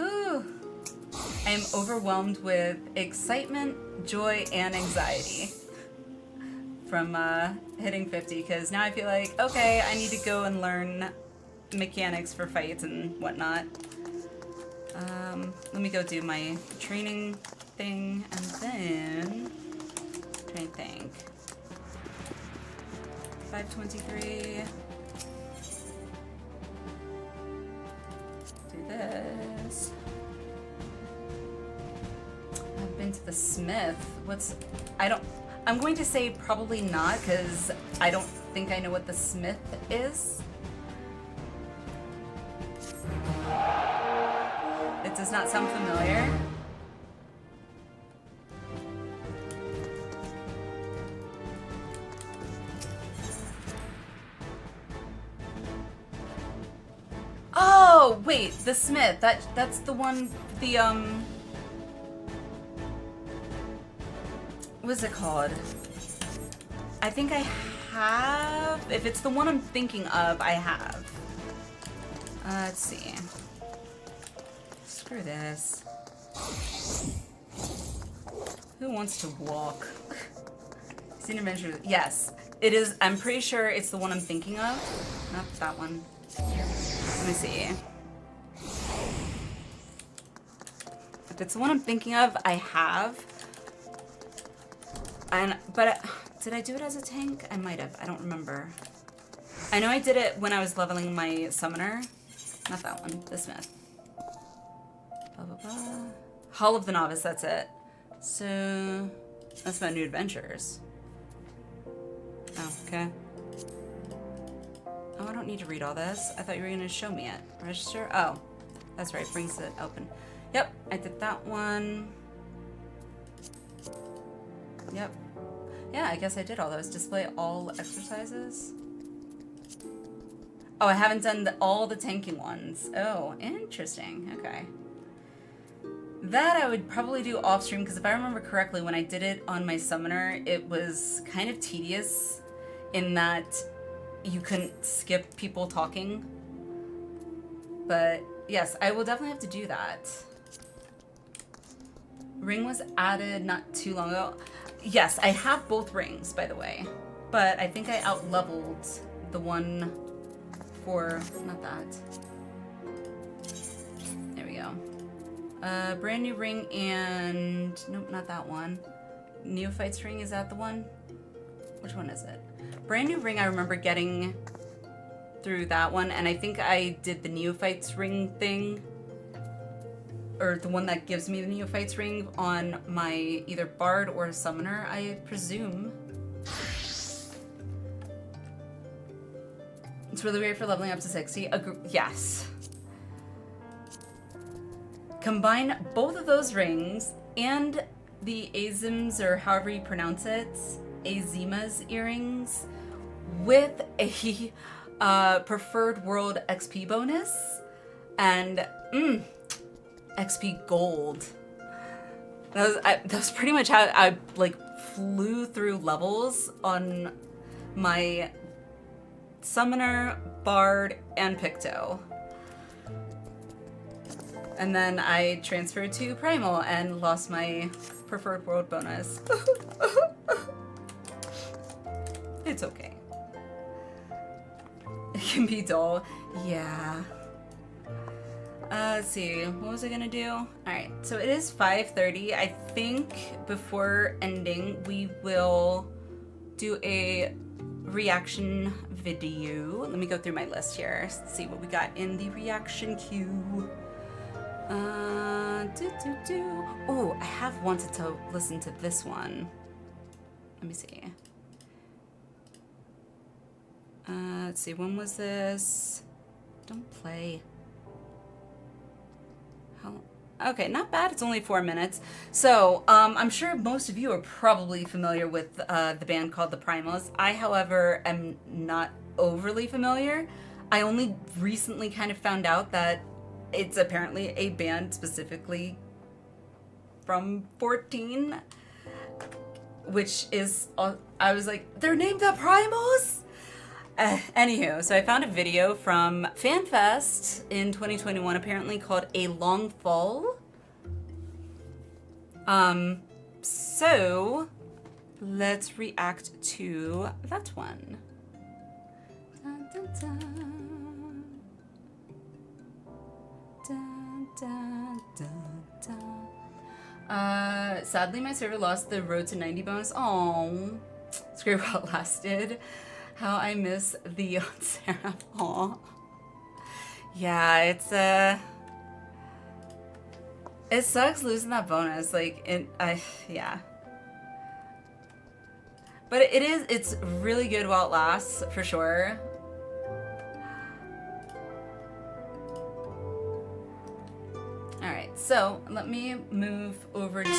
Ooh. I am overwhelmed with excitement, joy, and anxiety from hitting 50, because now I feel like, okay, I need to go and learn mechanics for fights and whatnot. Let me go do my training thing, and then try and think. 523. Do this. I've been to the Smith. I'm going to say probably not, because I don't think I know what the Smith is. It does not sound familiar. Oh, wait, the Smith. That's the one, what's it called? I think I have, if it's the one I'm thinking of, I have. Let's see. Screw this. Who wants to walk? Scene adventure. Yes, it is. I'm pretty sure it's the one I'm thinking of. Not that one. Let me see. If it's the one I'm thinking of, I have. But did I do it as a tank? I might have. I don't remember. I know I did it when I was leveling my summoner. Not that one. The Smith. Blah, blah, blah. Hall of the Novice. That's it. So That's about new adventures. Oh, okay. Oh, I don't need to read all this. I thought you were going to show me it. Register? Oh, that's right. Brings it open. Yep, I did that one. Yep. Yeah, I guess I did all those. Display all exercises. Oh, I haven't done all the tanking ones. Oh, interesting. Okay. That I would probably do off stream, because if I remember correctly, when I did it on my summoner, it was kind of tedious in that you couldn't skip people talking. But yes, I will definitely have to do that. Ring was added not too long ago. Yes, I have both rings, by the way. But I think I out-leveled the one for... not that. There we go. Brand new ring and... nope, not that one. Neophyte's ring, is that the one? Which one is it? Brand new ring I remember getting through that one, and I think I did the Neophyte's ring thing, or the one that gives me the Neophyte's ring on my either Bard or Summoner, I presume. It's really great for leveling up to 60. Yes. Combine both of those rings and the Azims, or however you pronounce it, Azima's earrings, with a preferred world XP bonus and XP gold. That was pretty much how I like flew through levels on my Summoner, Bard, and Picto. And then I transferred to Primal and lost my preferred world bonus. It's okay. It can be dull. Yeah. Let's see. What was I gonna do? Alright, so it is 5:30. I think before ending, we will do a reaction video. Let me go through my list here. See what we got in the reaction queue. Oh, I have wanted to listen to this one. Let me see. Let's see, when was this? Don't play. Okay, not bad. It's only 4 minutes. So, I'm sure most of you are probably familiar with the band called the Primals. I, however, am not overly familiar. I only recently kind of found out that it's apparently a band specifically from 14, which is, I was like, they're named the Primals? Anywho, so I found a video from FanFest in 2021, apparently called A Long Fall. So let's react to that one. Dun, dun, dun. Dun, dun, dun, dun. Sadly, my server lost the Road to 90 bonus. Oh, it's great while it lasted. How I miss the Sarah. Aw. Yeah, it sucks losing that bonus. Like, yeah. But it's really good while it lasts, for sure. Alright, so let me move over to the...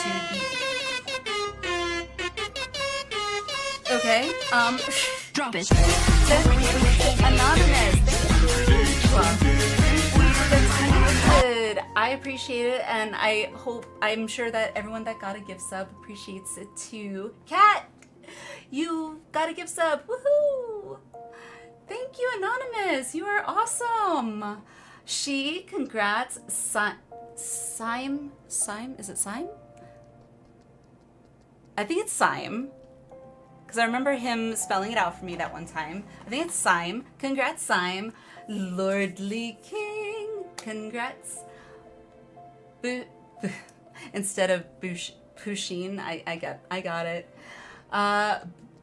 Okay, Drop it. Anonymous, thank you. I appreciate it, and I'm sure that everyone that got a gift sub appreciates it too. Kat, you got a gift sub, woohoo! Thank you, Anonymous, you are awesome. Congrats, Sime, is it Sime? I think it's Sime. Because I remember him spelling it out for me that one time. I think it's Sime. Congrats, Sime. Lordly King. Congrats. Instead of Pushin, I got it.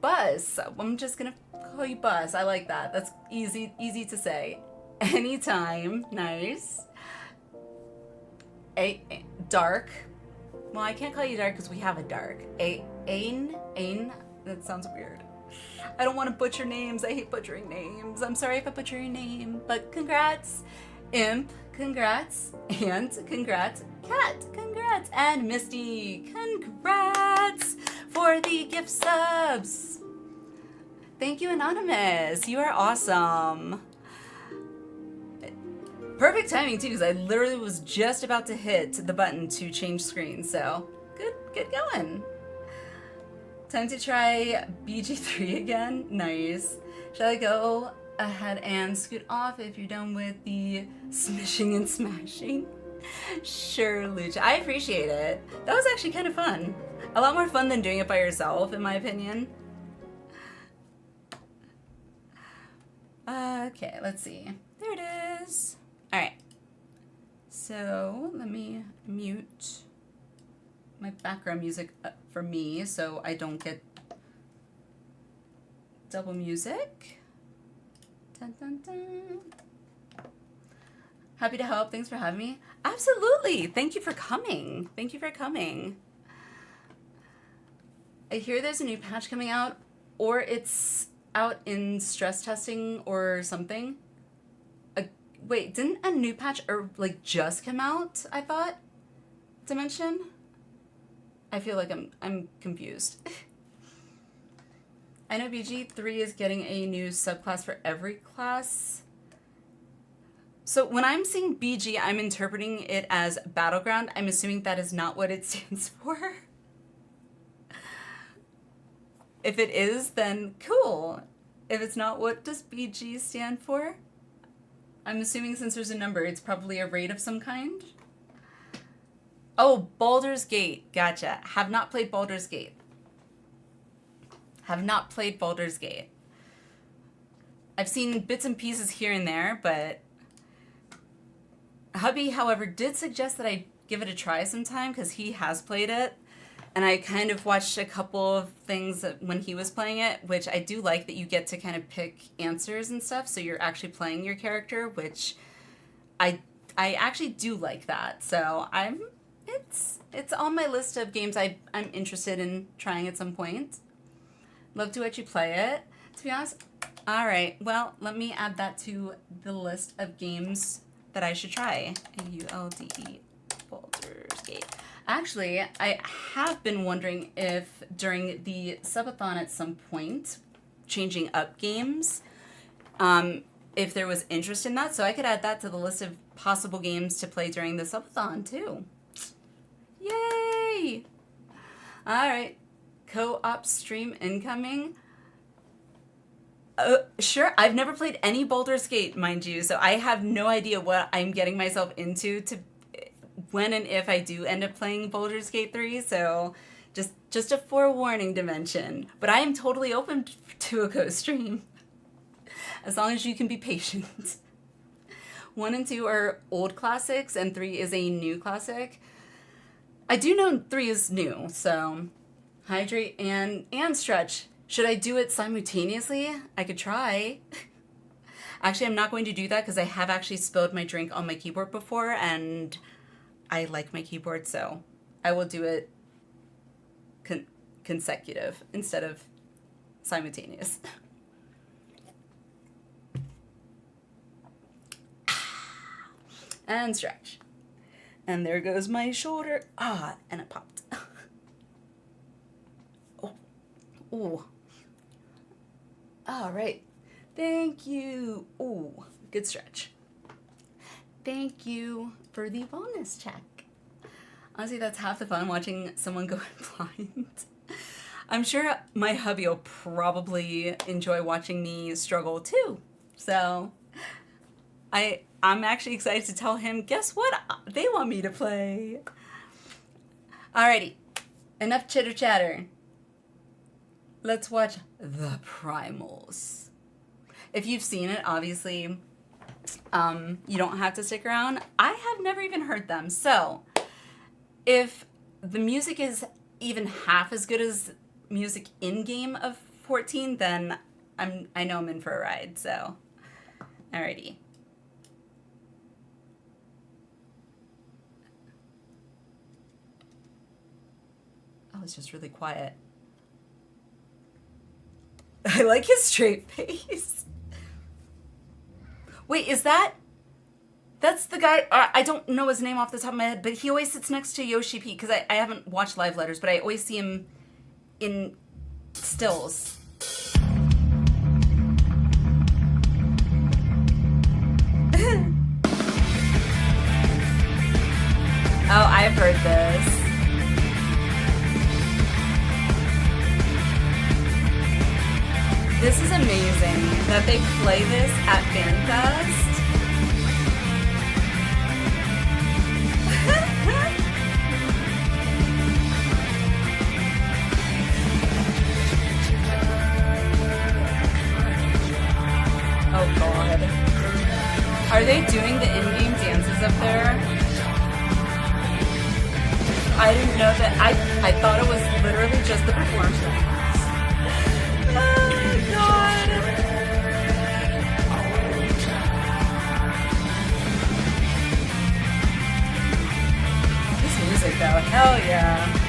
Buzz. I'm just gonna call you Buzz. I like that. That's easy to say. Anytime. Nice. Dark. Well, I can't call you Dark because we have a Dark. Ain, that sounds weird. I don't want to butcher names. I hate butchering names. I'm sorry if I butcher your name, but congrats. Imp, congrats. Ant, congrats. Cat, congrats. And Misty, congrats for the gift subs. Thank you, Anonymous. You are awesome. Perfect timing, too, because I literally was just about to hit the button to change screens, so good going. Time to try BG3 again. Nice. Shall I go ahead and scoot off if you're done with the smishing and smashing? Sure, Lucha. I appreciate it. That was actually kind of fun. A lot more fun than doing it by yourself, in my opinion. Okay, let's see. There it is. All right. So let me mute my background music for me so I don't get double music. Dun, dun, dun. Happy to help. Thanks for having me. Absolutely. Thank you for coming. Thank you for coming. I hear there's a new patch coming out, or it's out in stress testing or something. Wait, didn't a new patch like just come out, I thought? Dimension? I feel like I'm confused. I know BG3 is getting a new subclass for every class. So when I'm saying BG, I'm interpreting it as Battleground. I'm assuming that is not what it stands for. If it is, then cool. If it's not, what does BG stand for? I'm assuming since there's a number, it's probably a raid of some kind. Oh, Baldur's Gate. Gotcha. Have not played Baldur's Gate. Have not played Baldur's Gate. I've seen bits and pieces here and there, but hubby, however, did suggest that I give it a try sometime because he has played it. And I kind of watched a couple of things when he was playing it, which I do like that you get to kind of pick answers and stuff. So you're actually playing your character, which I actually do like that. So it's on my list of games I'm interested in trying at some point. Love to watch you play it, to be honest. All right, well, let me add that to the list of games that I should try. AULDE, Baldur's Gate. Actually, I have been wondering if during the subathon at some point, changing up games, if there was interest in that. So I could add that to the list of possible games to play during the subathon too. Yay! All right, co-op stream incoming. Sure, I've never played any Baldur's Gate, mind you, so I have no idea what I'm getting myself into to when and if I do end up playing Baldur's Gate 3, so just a forewarning dimension. But I am totally open to a co-stream, as long as you can be patient. 1 and 2 are old classics, and 3 is a new classic. I do know 3 is new, so hydrate and stretch. Should I do it simultaneously? I could try. Actually, I'm not going to do that because I have actually spilled my drink on my keyboard before, and I like my keyboard, so I will do it consecutive instead of simultaneous. And stretch. And there goes my shoulder. Ah, and it popped. Oh. Ooh. All right. Thank you. Ooh, good stretch. Thank you for the bonus check. Honestly, that's half the fun, watching someone go blind. I'm sure my hubby will probably enjoy watching me struggle too. So I'm actually excited to tell him, guess what? They want me to play. Alrighty, enough chitter chatter. Let's watch The Primals. If you've seen it, obviously, you don't have to stick around. I have never even heard them. So if the music is even half as good as music in-game of 14, then I know I'm in for a ride. So, alrighty. Oh, it's just really quiet. I like his straight face. Wait, is that's the guy, I don't know his name off the top of my head, but he always sits next to Yoshi P, because I haven't watched Live Letters, but I always see him in stills. Oh, I've heard this. This is amazing that they play this at FanFest. Oh god. Are they doing the in-game dances up there? I didn't know that. I thought it was literally just the performance. Oh god. This music though, hell yeah.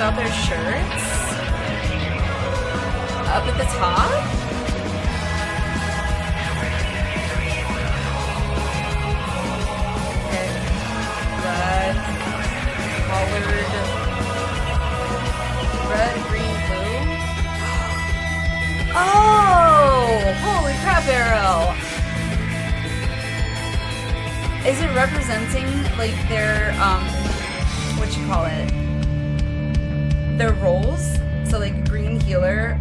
About their shirts up at the top. Okay, red, collared, red, green, blue. Oh, holy crap, Arrow! Is it representing like their what you call it? Their roles, so like green healer,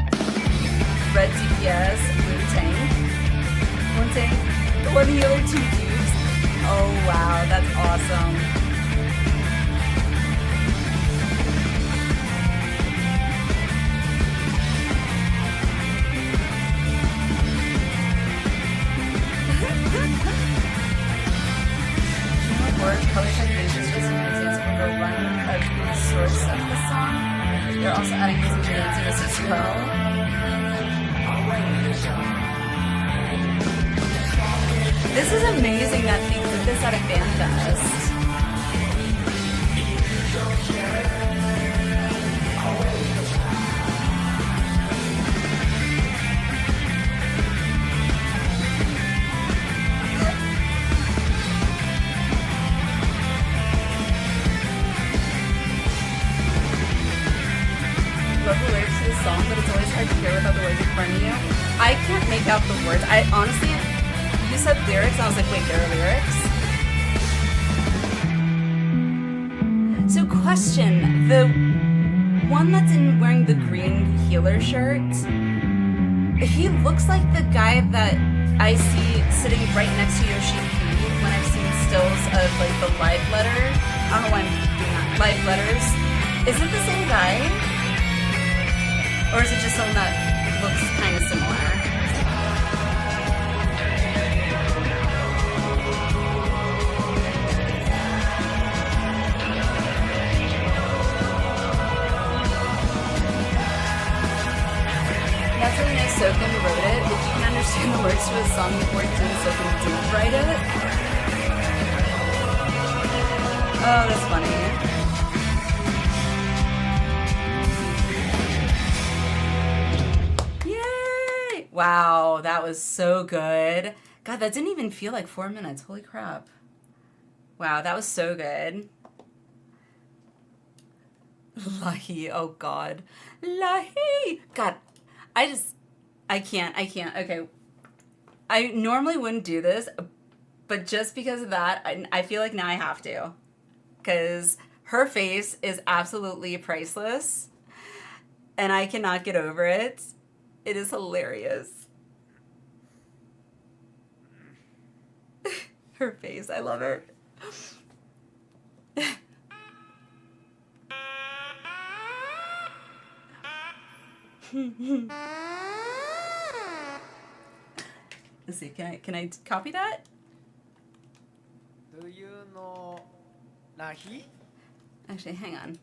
red DPS, blue tank, one healer, 2 cubes. Oh wow, that's awesome. Word color combinations just an example of a run of the source of the song. They're also adding music to this as well. This is amazing that they did this at a FanFest. Love the lyrics to this song, but it's always hard to hear without the words in front of you. I can't make out the words. I honestly, you said lyrics, and I was like, wait, there are lyrics? So question, the one that's wearing the green healer shirt, he looks like the guy that I see sitting right next to Yoshi P when I've seen stills of like the live letter. I don't know why I'm doing that. Live letters. Is it the same guy? Or is it just someone that looks kind of similar? That's really nice. Soken wrote it. If you can understand the words to a song before doing Soken didn't write it. Oh, that's funny. Wow, that was so good. God, that didn't even feel like 4 minutes. Holy crap. Wow, that was so good. Lahi, oh God. Lahi! God, I can't. Okay. I normally wouldn't do this, but just because of that, I feel like now I have to. Because her face is absolutely priceless. and I cannot get over it. It is hilarious. Her face, I love her. Let's see, can I copy that? Do you know Nahi? Actually, hang on.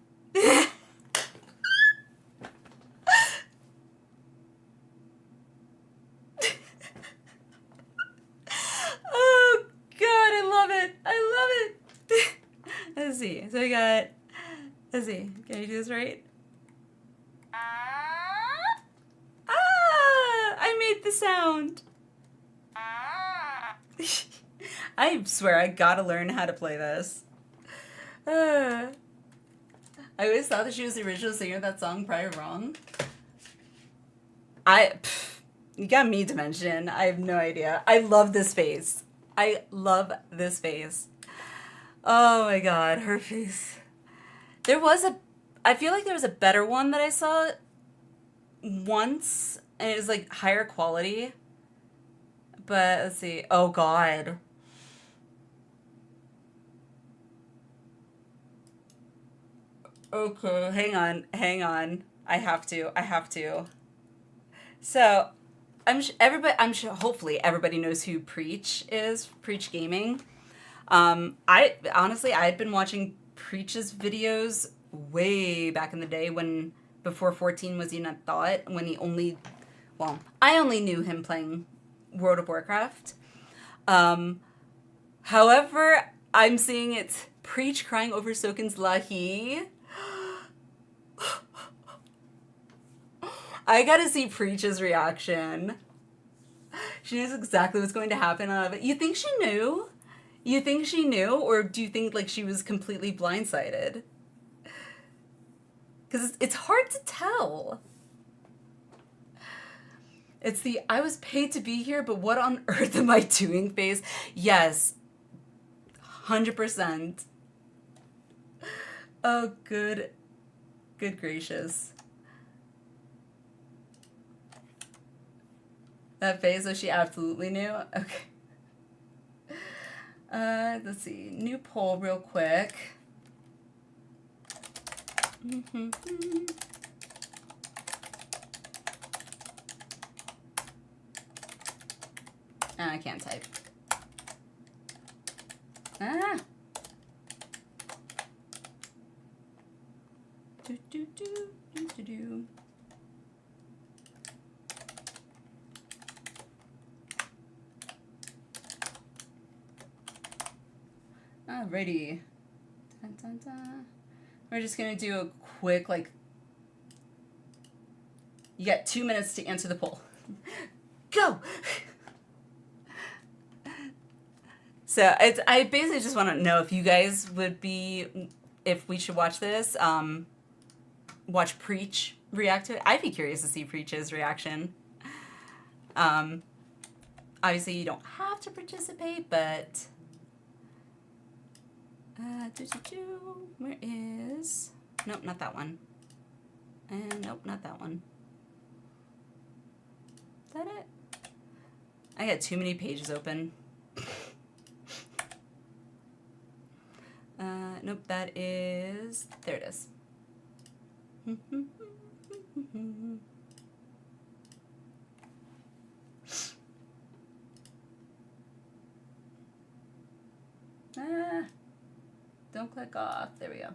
Oh God, I love it. I love it. Let's see. So we got, let's see. Can I do this right? I made the sound. I swear I gotta learn how to play this. I always thought that she was the original singer of that song, Probably Wrong. You got me, Dimension. I have no idea. I love this face. I love this face. Oh my God, her face. I feel like there was a better one that I saw once, and it was like higher quality. But let's see. Oh God. Okay, hang on. I have to. So, I'm sure hopefully everybody knows who Preach is, Preach Gaming. I had been watching Preach's videos way back in the day before 14 was even a thought, I only knew him playing World of Warcraft. However, I'm seeing it's Preach crying over Soken's Lahi. I gotta see Preach's reaction. She knows exactly what's going to happen. You think she knew? You think she knew? Or do you think like she was completely blindsided? Because it's hard to tell. It's the I was paid to be here, but what on earth am I doing face? Yes. 100%. Oh, good gracious. That face, so she absolutely knew? Okay. Let's see. New poll real quick. I can't type. Do. Alrighty. Dun, dun, dun. We're just gonna do a quick, you got 2 minutes to answer the poll. Go! So I basically just want to know if you guys if we should watch this, watch Preach react to it. I'd be curious to see Preach's reaction. Obviously you don't have to participate, but where is, nope, not that one, and nope, not that one. Is that it? I got too many pages open. Nope, that is, there it is. Don't click off. There we go.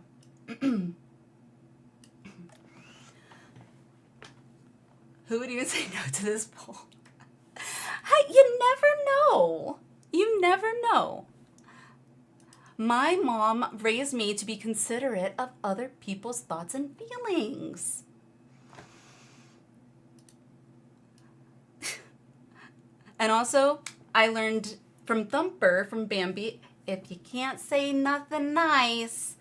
Who would even say no to this poll? You never know. You never know. My mom raised me to be considerate of other people's thoughts and feelings. And also, I learned from Thumper, from Bambi, if you can't say nothing nice,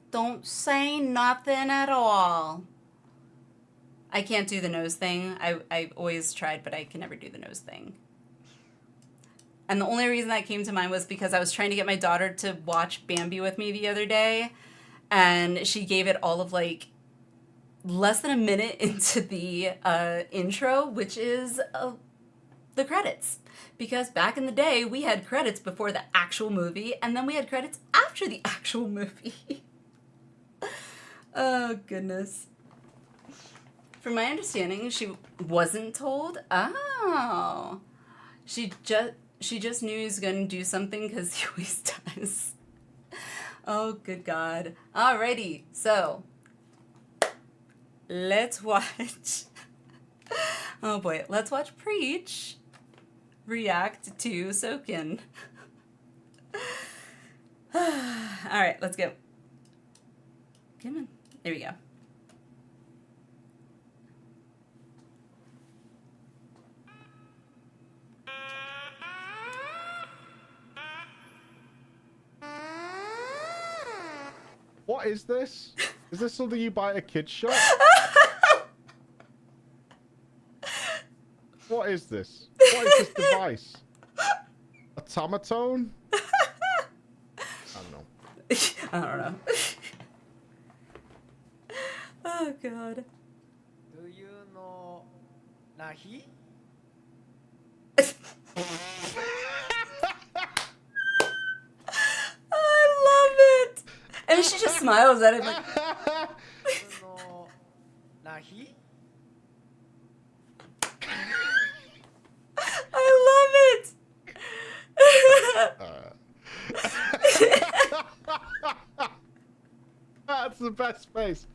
don't say nothing at all. I can't do the nose thing. I've always tried, but I can never do the nose thing. And the only reason that came to mind was because I was trying to get my daughter to watch Bambi with me the other day, and she gave it all of less than a minute into the intro, which is the credits. Because back in the day, we had credits before the actual movie, and then we had credits after the actual movie. Oh, goodness. From my understanding, she wasn't told. Oh. She just knew he was going to do something because he always does. Oh, good God. Alrighty, so let's watch. Oh boy, let's watch Preach react to Sokin. Alright, let's go. Come on. There we go. What is this? Is this something you buy at a kid's shop? What is this? What is this device? Automaton? I don't know. I don't know. Oh, God. Do you know Nahi? I love it. And she just smiles at him like. Nahi? I love it. That's the best face.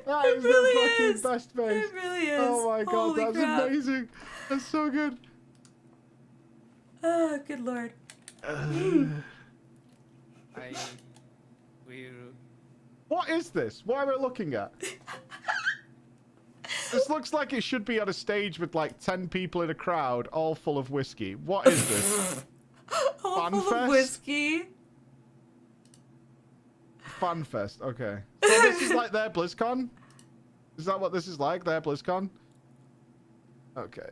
That is really the fucking best face. It really is. Oh my god, Holy that's crap. amazing. That's so good. Oh, good lord. I will. What is this? What am I looking at? This looks like it should be on a stage with like 10 people in a crowd, all full of whiskey. What is this? All full of whiskey. Funfest, okay. So this is like their BlizzCon? Is that what this is like, their BlizzCon? Okay.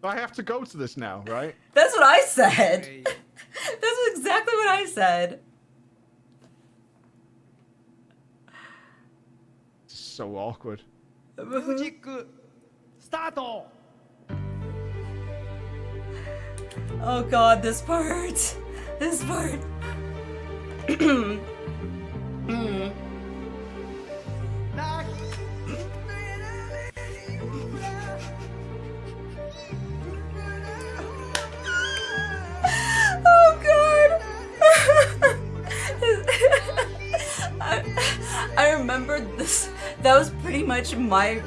I have to go to this now, right? That's what I said. That's exactly what I said. It's so awkward. Music start. Oh god, this part. This part. Oh god. I remember this. That was pretty much my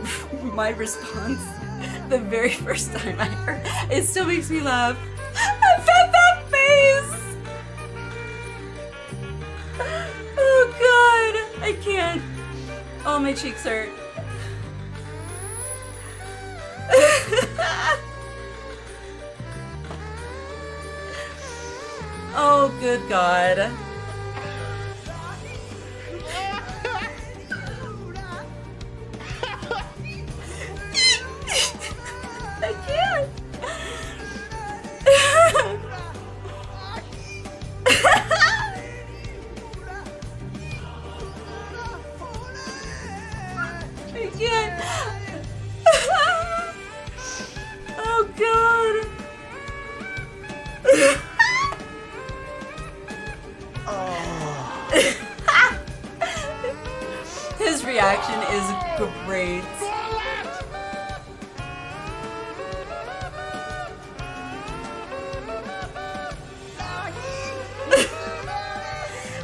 response the very first time I heard. It still makes me laugh. I felt that face. Oh god, I can't. Oh, my cheeks hurt. Oh, good god. I can't. I can't. Oh god. His reaction is great.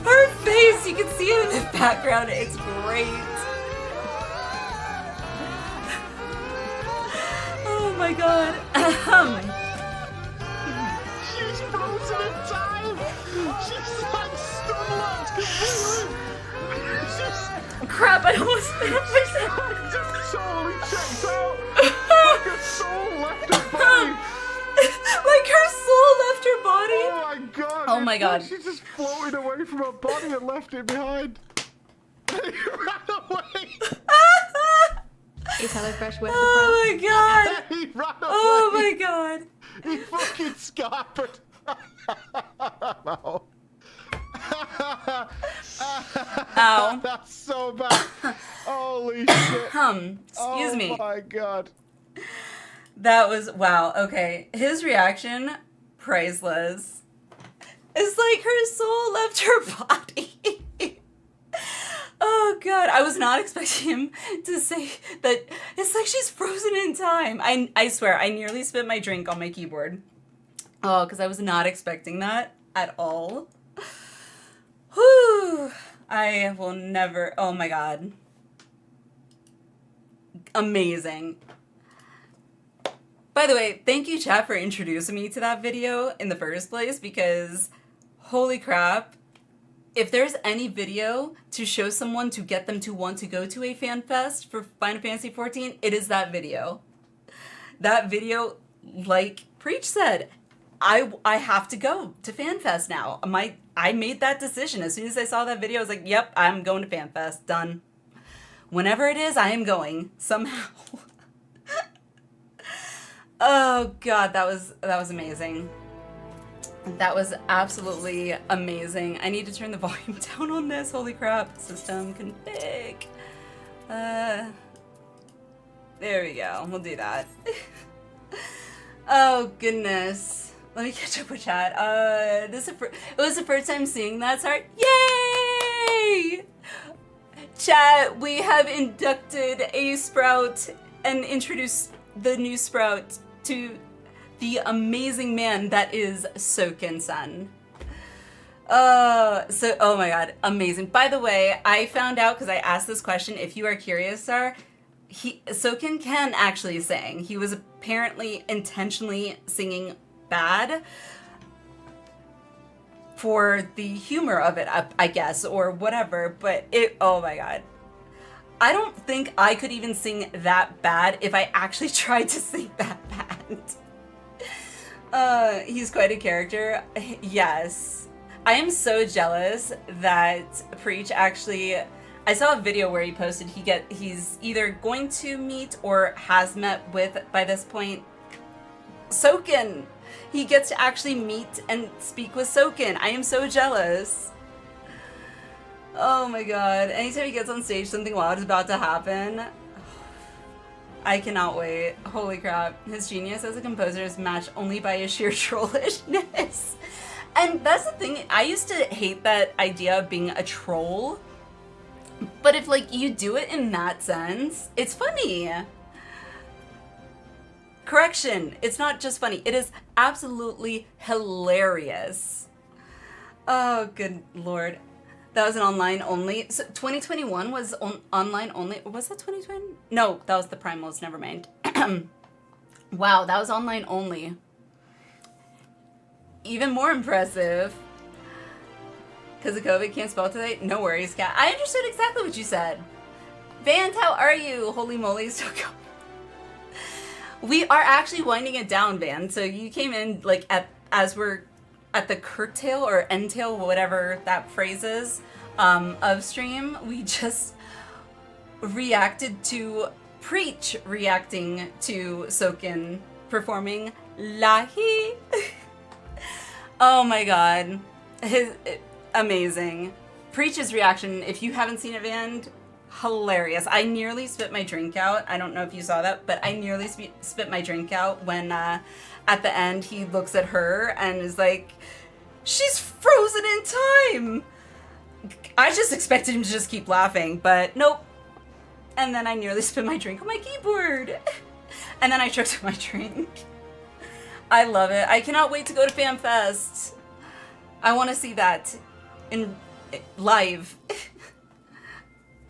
Her face, you can see it in the background, it's great. Oh my god. She's frozen in time! She's like stunned completely! Crap, I almost just totally checked out! Like her soul left her body! Like her soul left her body? Oh my god! Oh my god. She just floated away from her body and left it behind. He ran away! Is HelloFresh worth the Oh my god! He ran away! Oh my god! He fucking scarpered! No. Ow. That's so bad. Holy shit. Excuse me. Oh my god. That was, wow, okay. His reaction, priceless. It's like her soul left her body. Oh god, I was not expecting him to say that. It's like she's frozen in time. I swear, I nearly spit my drink on my keyboard. Oh, because I was not expecting that at all. Whew. I will never, oh my god. Amazing. By the way, thank you, chat, for introducing me to that video in the first place, because holy crap, if there's any video to show someone to get them to want to go to a fan fest for Final Fantasy XIV, it is that video. That video, like Preach said, I have to go to FanFest now. I made that decision. As soon as I saw that video, I was like, yep, I'm going to FanFest. Done. Whenever it is, I am going. Somehow. Oh god, that was amazing. That was absolutely amazing. I need to turn the volume down on this. Holy crap. System config. There we go. We'll do that. Oh goodness. Let me catch up with chat. It was the first time seeing that. Sorry. Yay! Chat, we have inducted a Sprout and introduced the new Sprout to the amazing man that is Soken-san. Oh my god, amazing. By the way, I found out, because I asked this question, if you are curious, sir, Soken can actually sing. He was apparently intentionally singing bad for the humor of it, I guess, or whatever, but oh my god. I don't think I could even sing that bad if I actually tried to sing that bad. He's quite a character. Yes. I am so jealous that Preach actually, I saw a video where he posted he's either going to meet or has met with, by this point, Soken. He gets to actually meet and speak with Soken. I am so jealous. Oh my god. Anytime he gets on stage, something wild is about to happen. I cannot wait. Holy crap. His genius as a composer is matched only by his sheer trollishness. And that's the thing. I used to hate that idea of being a troll. But if, like, you do it in that sense, it's funny. Correction. It's not just funny. It is absolutely hilarious. Oh, good lord. That was an online only. So 2021 was online only. Was that 2020? No, that was the Primals. Never mind. Wow, that was online only. Even more impressive. Because of COVID, can't spell today? No worries, cat. I understood exactly what you said. Vant, how are you? Holy moly, still going. We are actually winding it down, Van. So you came in like as we're at the curtail or entail, whatever that phrase is, of stream. We just reacted to Preach reacting to Soken performing Lahi. Oh my god. Amazing. Preach's reaction, if you haven't seen it, Van, hilarious. I nearly spit my drink out. I don't know if you saw that, but I nearly spit my drink out when at the end he looks at her and is like, she's frozen in time. I just expected him to just keep laughing, but nope. And then I nearly spit my drink on my keyboard. And then I choked my drink. I love it. I cannot wait to go to FanFest. I want to see that in live.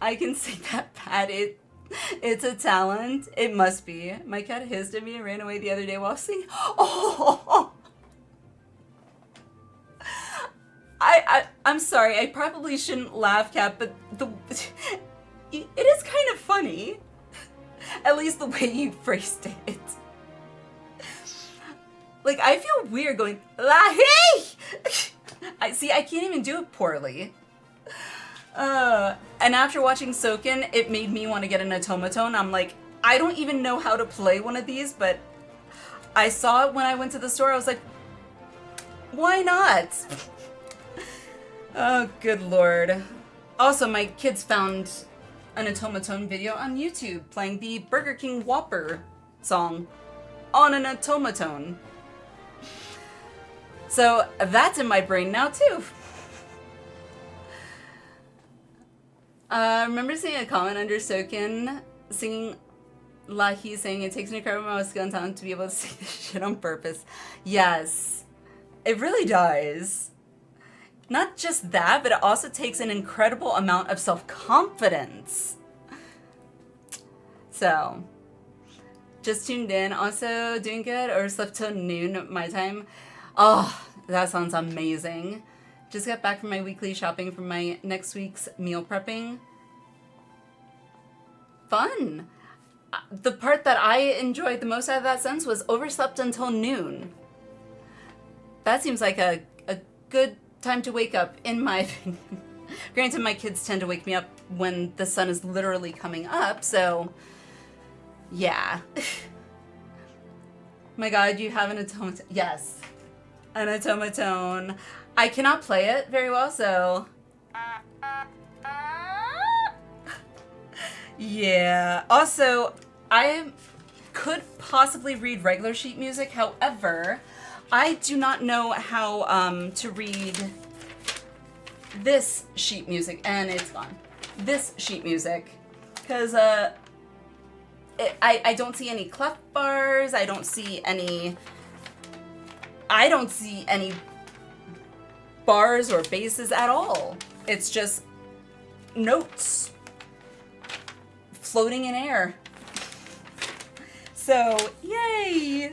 I can sing that bad. It's a talent. It must be. My cat hissed at me and ran away the other day while singing. Oh! I'm sorry. I probably shouldn't laugh, cat, but it is kind of funny. At least the way you phrased it. Like, I feel weird going, Lahi! I can't even do it poorly. And after watching Soken, it made me want to get an automaton. I'm like, I don't even know how to play one of these, but I saw it when I went to the store. I was like, why not? Oh, good lord. Also, my kids found an automaton video on YouTube playing the Burger King Whopper song on an automaton. So that's in my brain now too. I remember seeing a comment under Soken singing Lahi saying it takes an incredible amount of skill and talent to be able to say this shit on purpose. Yes, it really does. Not just that, but it also takes an incredible amount of self-confidence. So, just tuned in. Also, doing good or slept till noon my time. Oh, that sounds amazing. Just got back from my weekly shopping for my next week's meal prepping. Fun. The part that I enjoyed the most out of that sense was overslept until noon. That seems like a good time to wake up, in my opinion. Granted, my kids tend to wake me up when the sun is literally coming up, so yeah. My god, you have an automaton. Yes, an automaton. I cannot play it very well, so yeah. Also, I could possibly read regular sheet music, however, I do not know how to read this sheet music, and it's gone. This sheet music, because I don't see any clef bars. I don't see any bars or basses at all. It's just notes floating in air. So yay!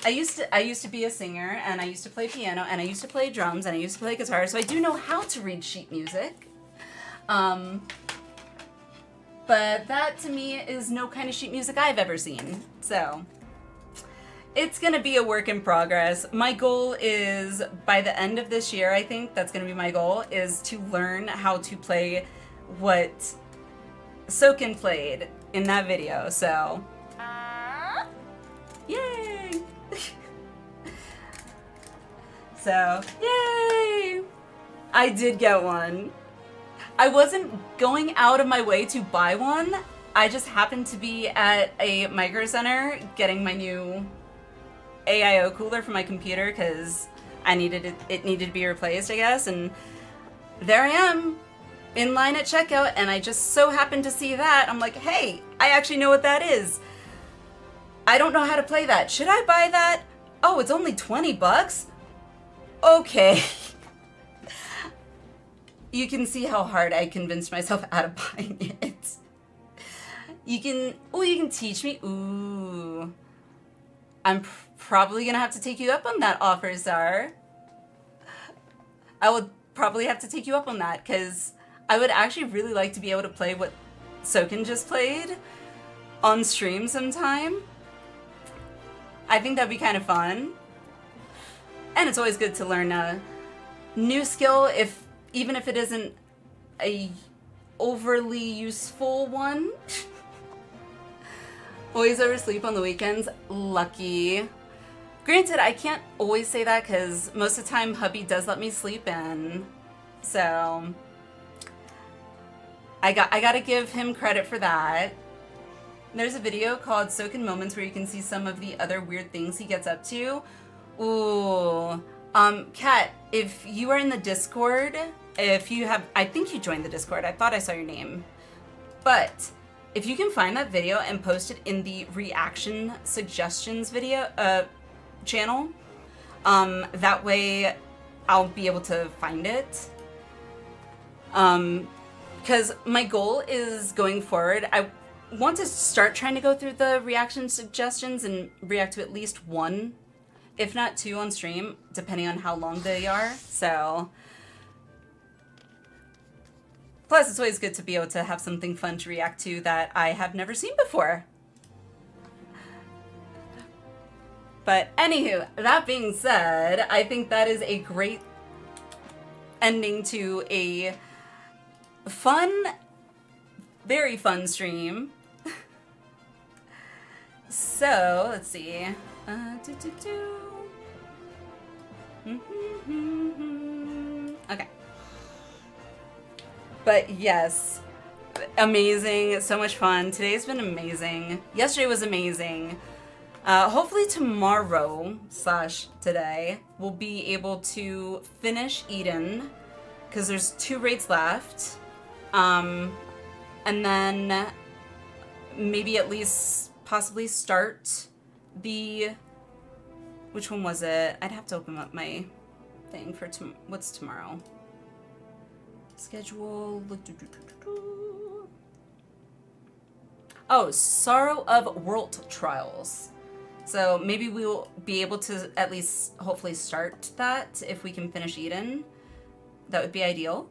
I used to be a singer, and I used to play piano, and I used to play drums, and I used to play guitar, so I do know how to read sheet music. But that to me is no kind of sheet music I've ever seen. So it's gonna be a work in progress. My goal is by the end of this year, I think that's gonna be my goal, is to learn how to play what Soken played in that video. So yay! So, yay! I did get one. I wasn't going out of my way to buy one. I just happened to be at a micro center getting my new AIO cooler for my computer because it needed to be replaced, I guess. And there I am in line at checkout, and I just so happened to see that. I'm like, hey, I actually know what that is. I don't know how to play that. Should I buy that? Oh, it's only 20 bucks? Okay. You can see how hard I convinced myself out of buying it. You can teach me. Ooh. I'm probably gonna have to take you up on that offer, Czar. I would probably have to take you up on that, because I would actually really like to be able to play what Soken just played on stream sometime. I think that'd be kind of fun. And it's always good to learn a new skill, even if it isn't a overly useful one. Always oversleep on the weekends. Lucky. Granted, I can't always say that because most of the time hubby does let me sleep in. So I gotta give him credit for that. There's a video called Soken Moments where you can see some of the other weird things he gets up to. Ooh. Kat, if you are in the Discord, I think you joined the Discord. I thought I saw your name. But if you can find that video and post it in the reaction suggestions video, channel, that way I'll be able to find it. Because my goal is going forward, I want to start trying to go through the reaction suggestions and react to at least one, if not two on stream, depending on how long they are. So, plus it's always good to be able to have something fun to react to that I have never seen before. But anywho, that being said, I think that is a great ending to a fun, very fun stream. So, let's see. Okay. But yes, amazing, so much fun. Today's been amazing. Yesterday was amazing. Hopefully tomorrow / today we'll be able to finish Eden because there's 2 raids left. And then maybe at least possibly start the, which one was it? I'd have to open up my thing for what's tomorrow. Schedule. Oh, Sorrow of World Trials. So maybe we'll be able to at least hopefully start that if we can finish Eden. That would be ideal.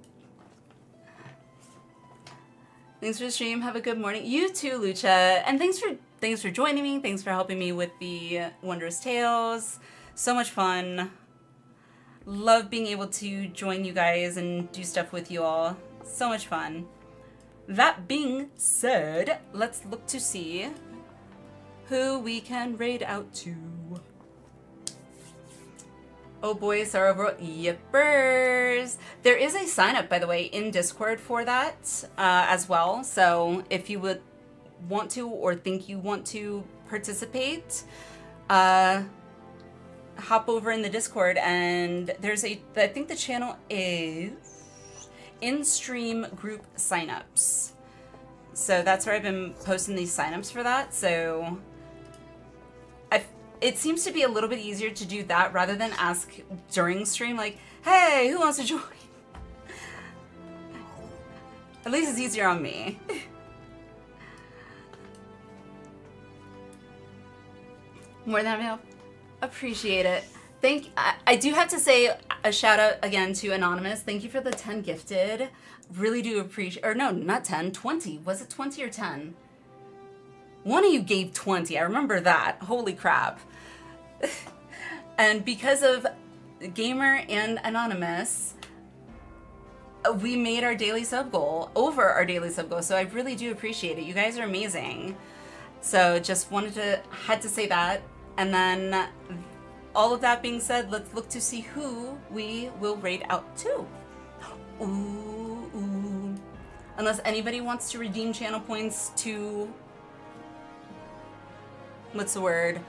Thanks for the stream. Have a good morning. You too, Lucha. And thanks for joining me. Thanks for helping me with the Wondrous Tales. So much fun. Love being able to join you guys and do stuff with you all. So much fun. That being said, let's look to see who we can raid out to. Oh boy, Sorrow, yippers. There is a sign up, by the way, in Discord for that as well. So if you would want to or think you want to participate, hop over in the Discord and there's I think the channel is in-stream group signups. So that's where I've been posting these signups for that. So it seems to be a little bit easier to do that rather than ask during stream, like, hey, who wants to join? At least it's easier on me. More than enough. Appreciate it. I do have to say a shout out again to Anonymous. Thank you for the 10 gifted. Really do appreciate, or no, not 10, 20. Was it 20 or 10? One of you gave 20. I remember that. Holy crap. And because of Gamer and Anonymous, we made our daily sub goal, over our daily sub goal. So I really do appreciate it. You guys are amazing. So just had to say that. And then all of that being said, let's look to see who we will raid out to. Ooh. Unless anybody wants to redeem channel points to, what's the word?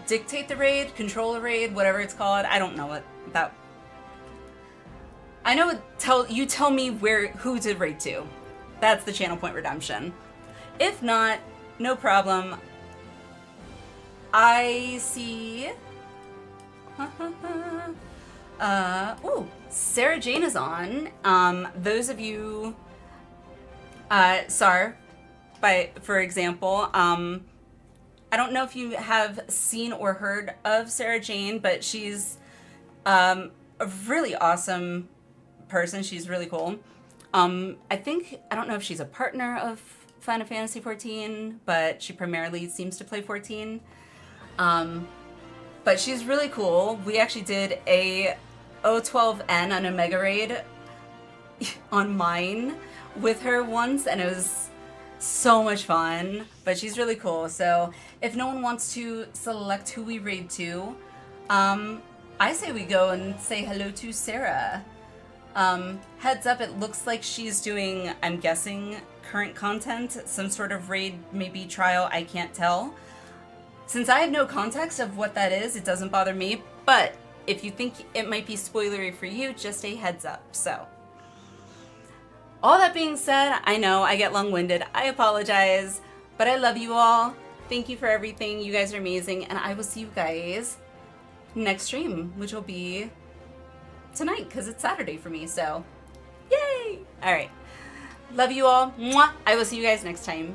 Dictate the raid, control a raid, whatever it's called. I don't know what that. I know. You tell me who to raid to. That's the channel point redemption. If not, no problem. I see. Ooh, Sarah Jane is on. Those of you, Sar, for example, I don't know if you have seen or heard of Sarah Jane, but she's a really awesome person. She's really cool. I don't know if she's a partner of Final Fantasy XIV, but she primarily seems to play 14. But she's really cool. We actually did a O12N on a mega raid on mine with her once, and it was so much fun. But she's really cool. So if no one wants to select who we raid to, I say we go and say hello to Sarah. Heads up, it looks like she's doing, I'm guessing, current content, some sort of raid, maybe trial, I can't tell. Since I have no context of what that is, it doesn't bother me, but if you think it might be spoilery for you, just a heads up. So, all that being said, I know I get long-winded, I apologize, but I love you all. Thank you for everything, you guys are amazing, and I will see you guys next stream, which will be tonight, because it's Saturday for me, so yay! Alright, love you all, mwah! I will see you guys next time.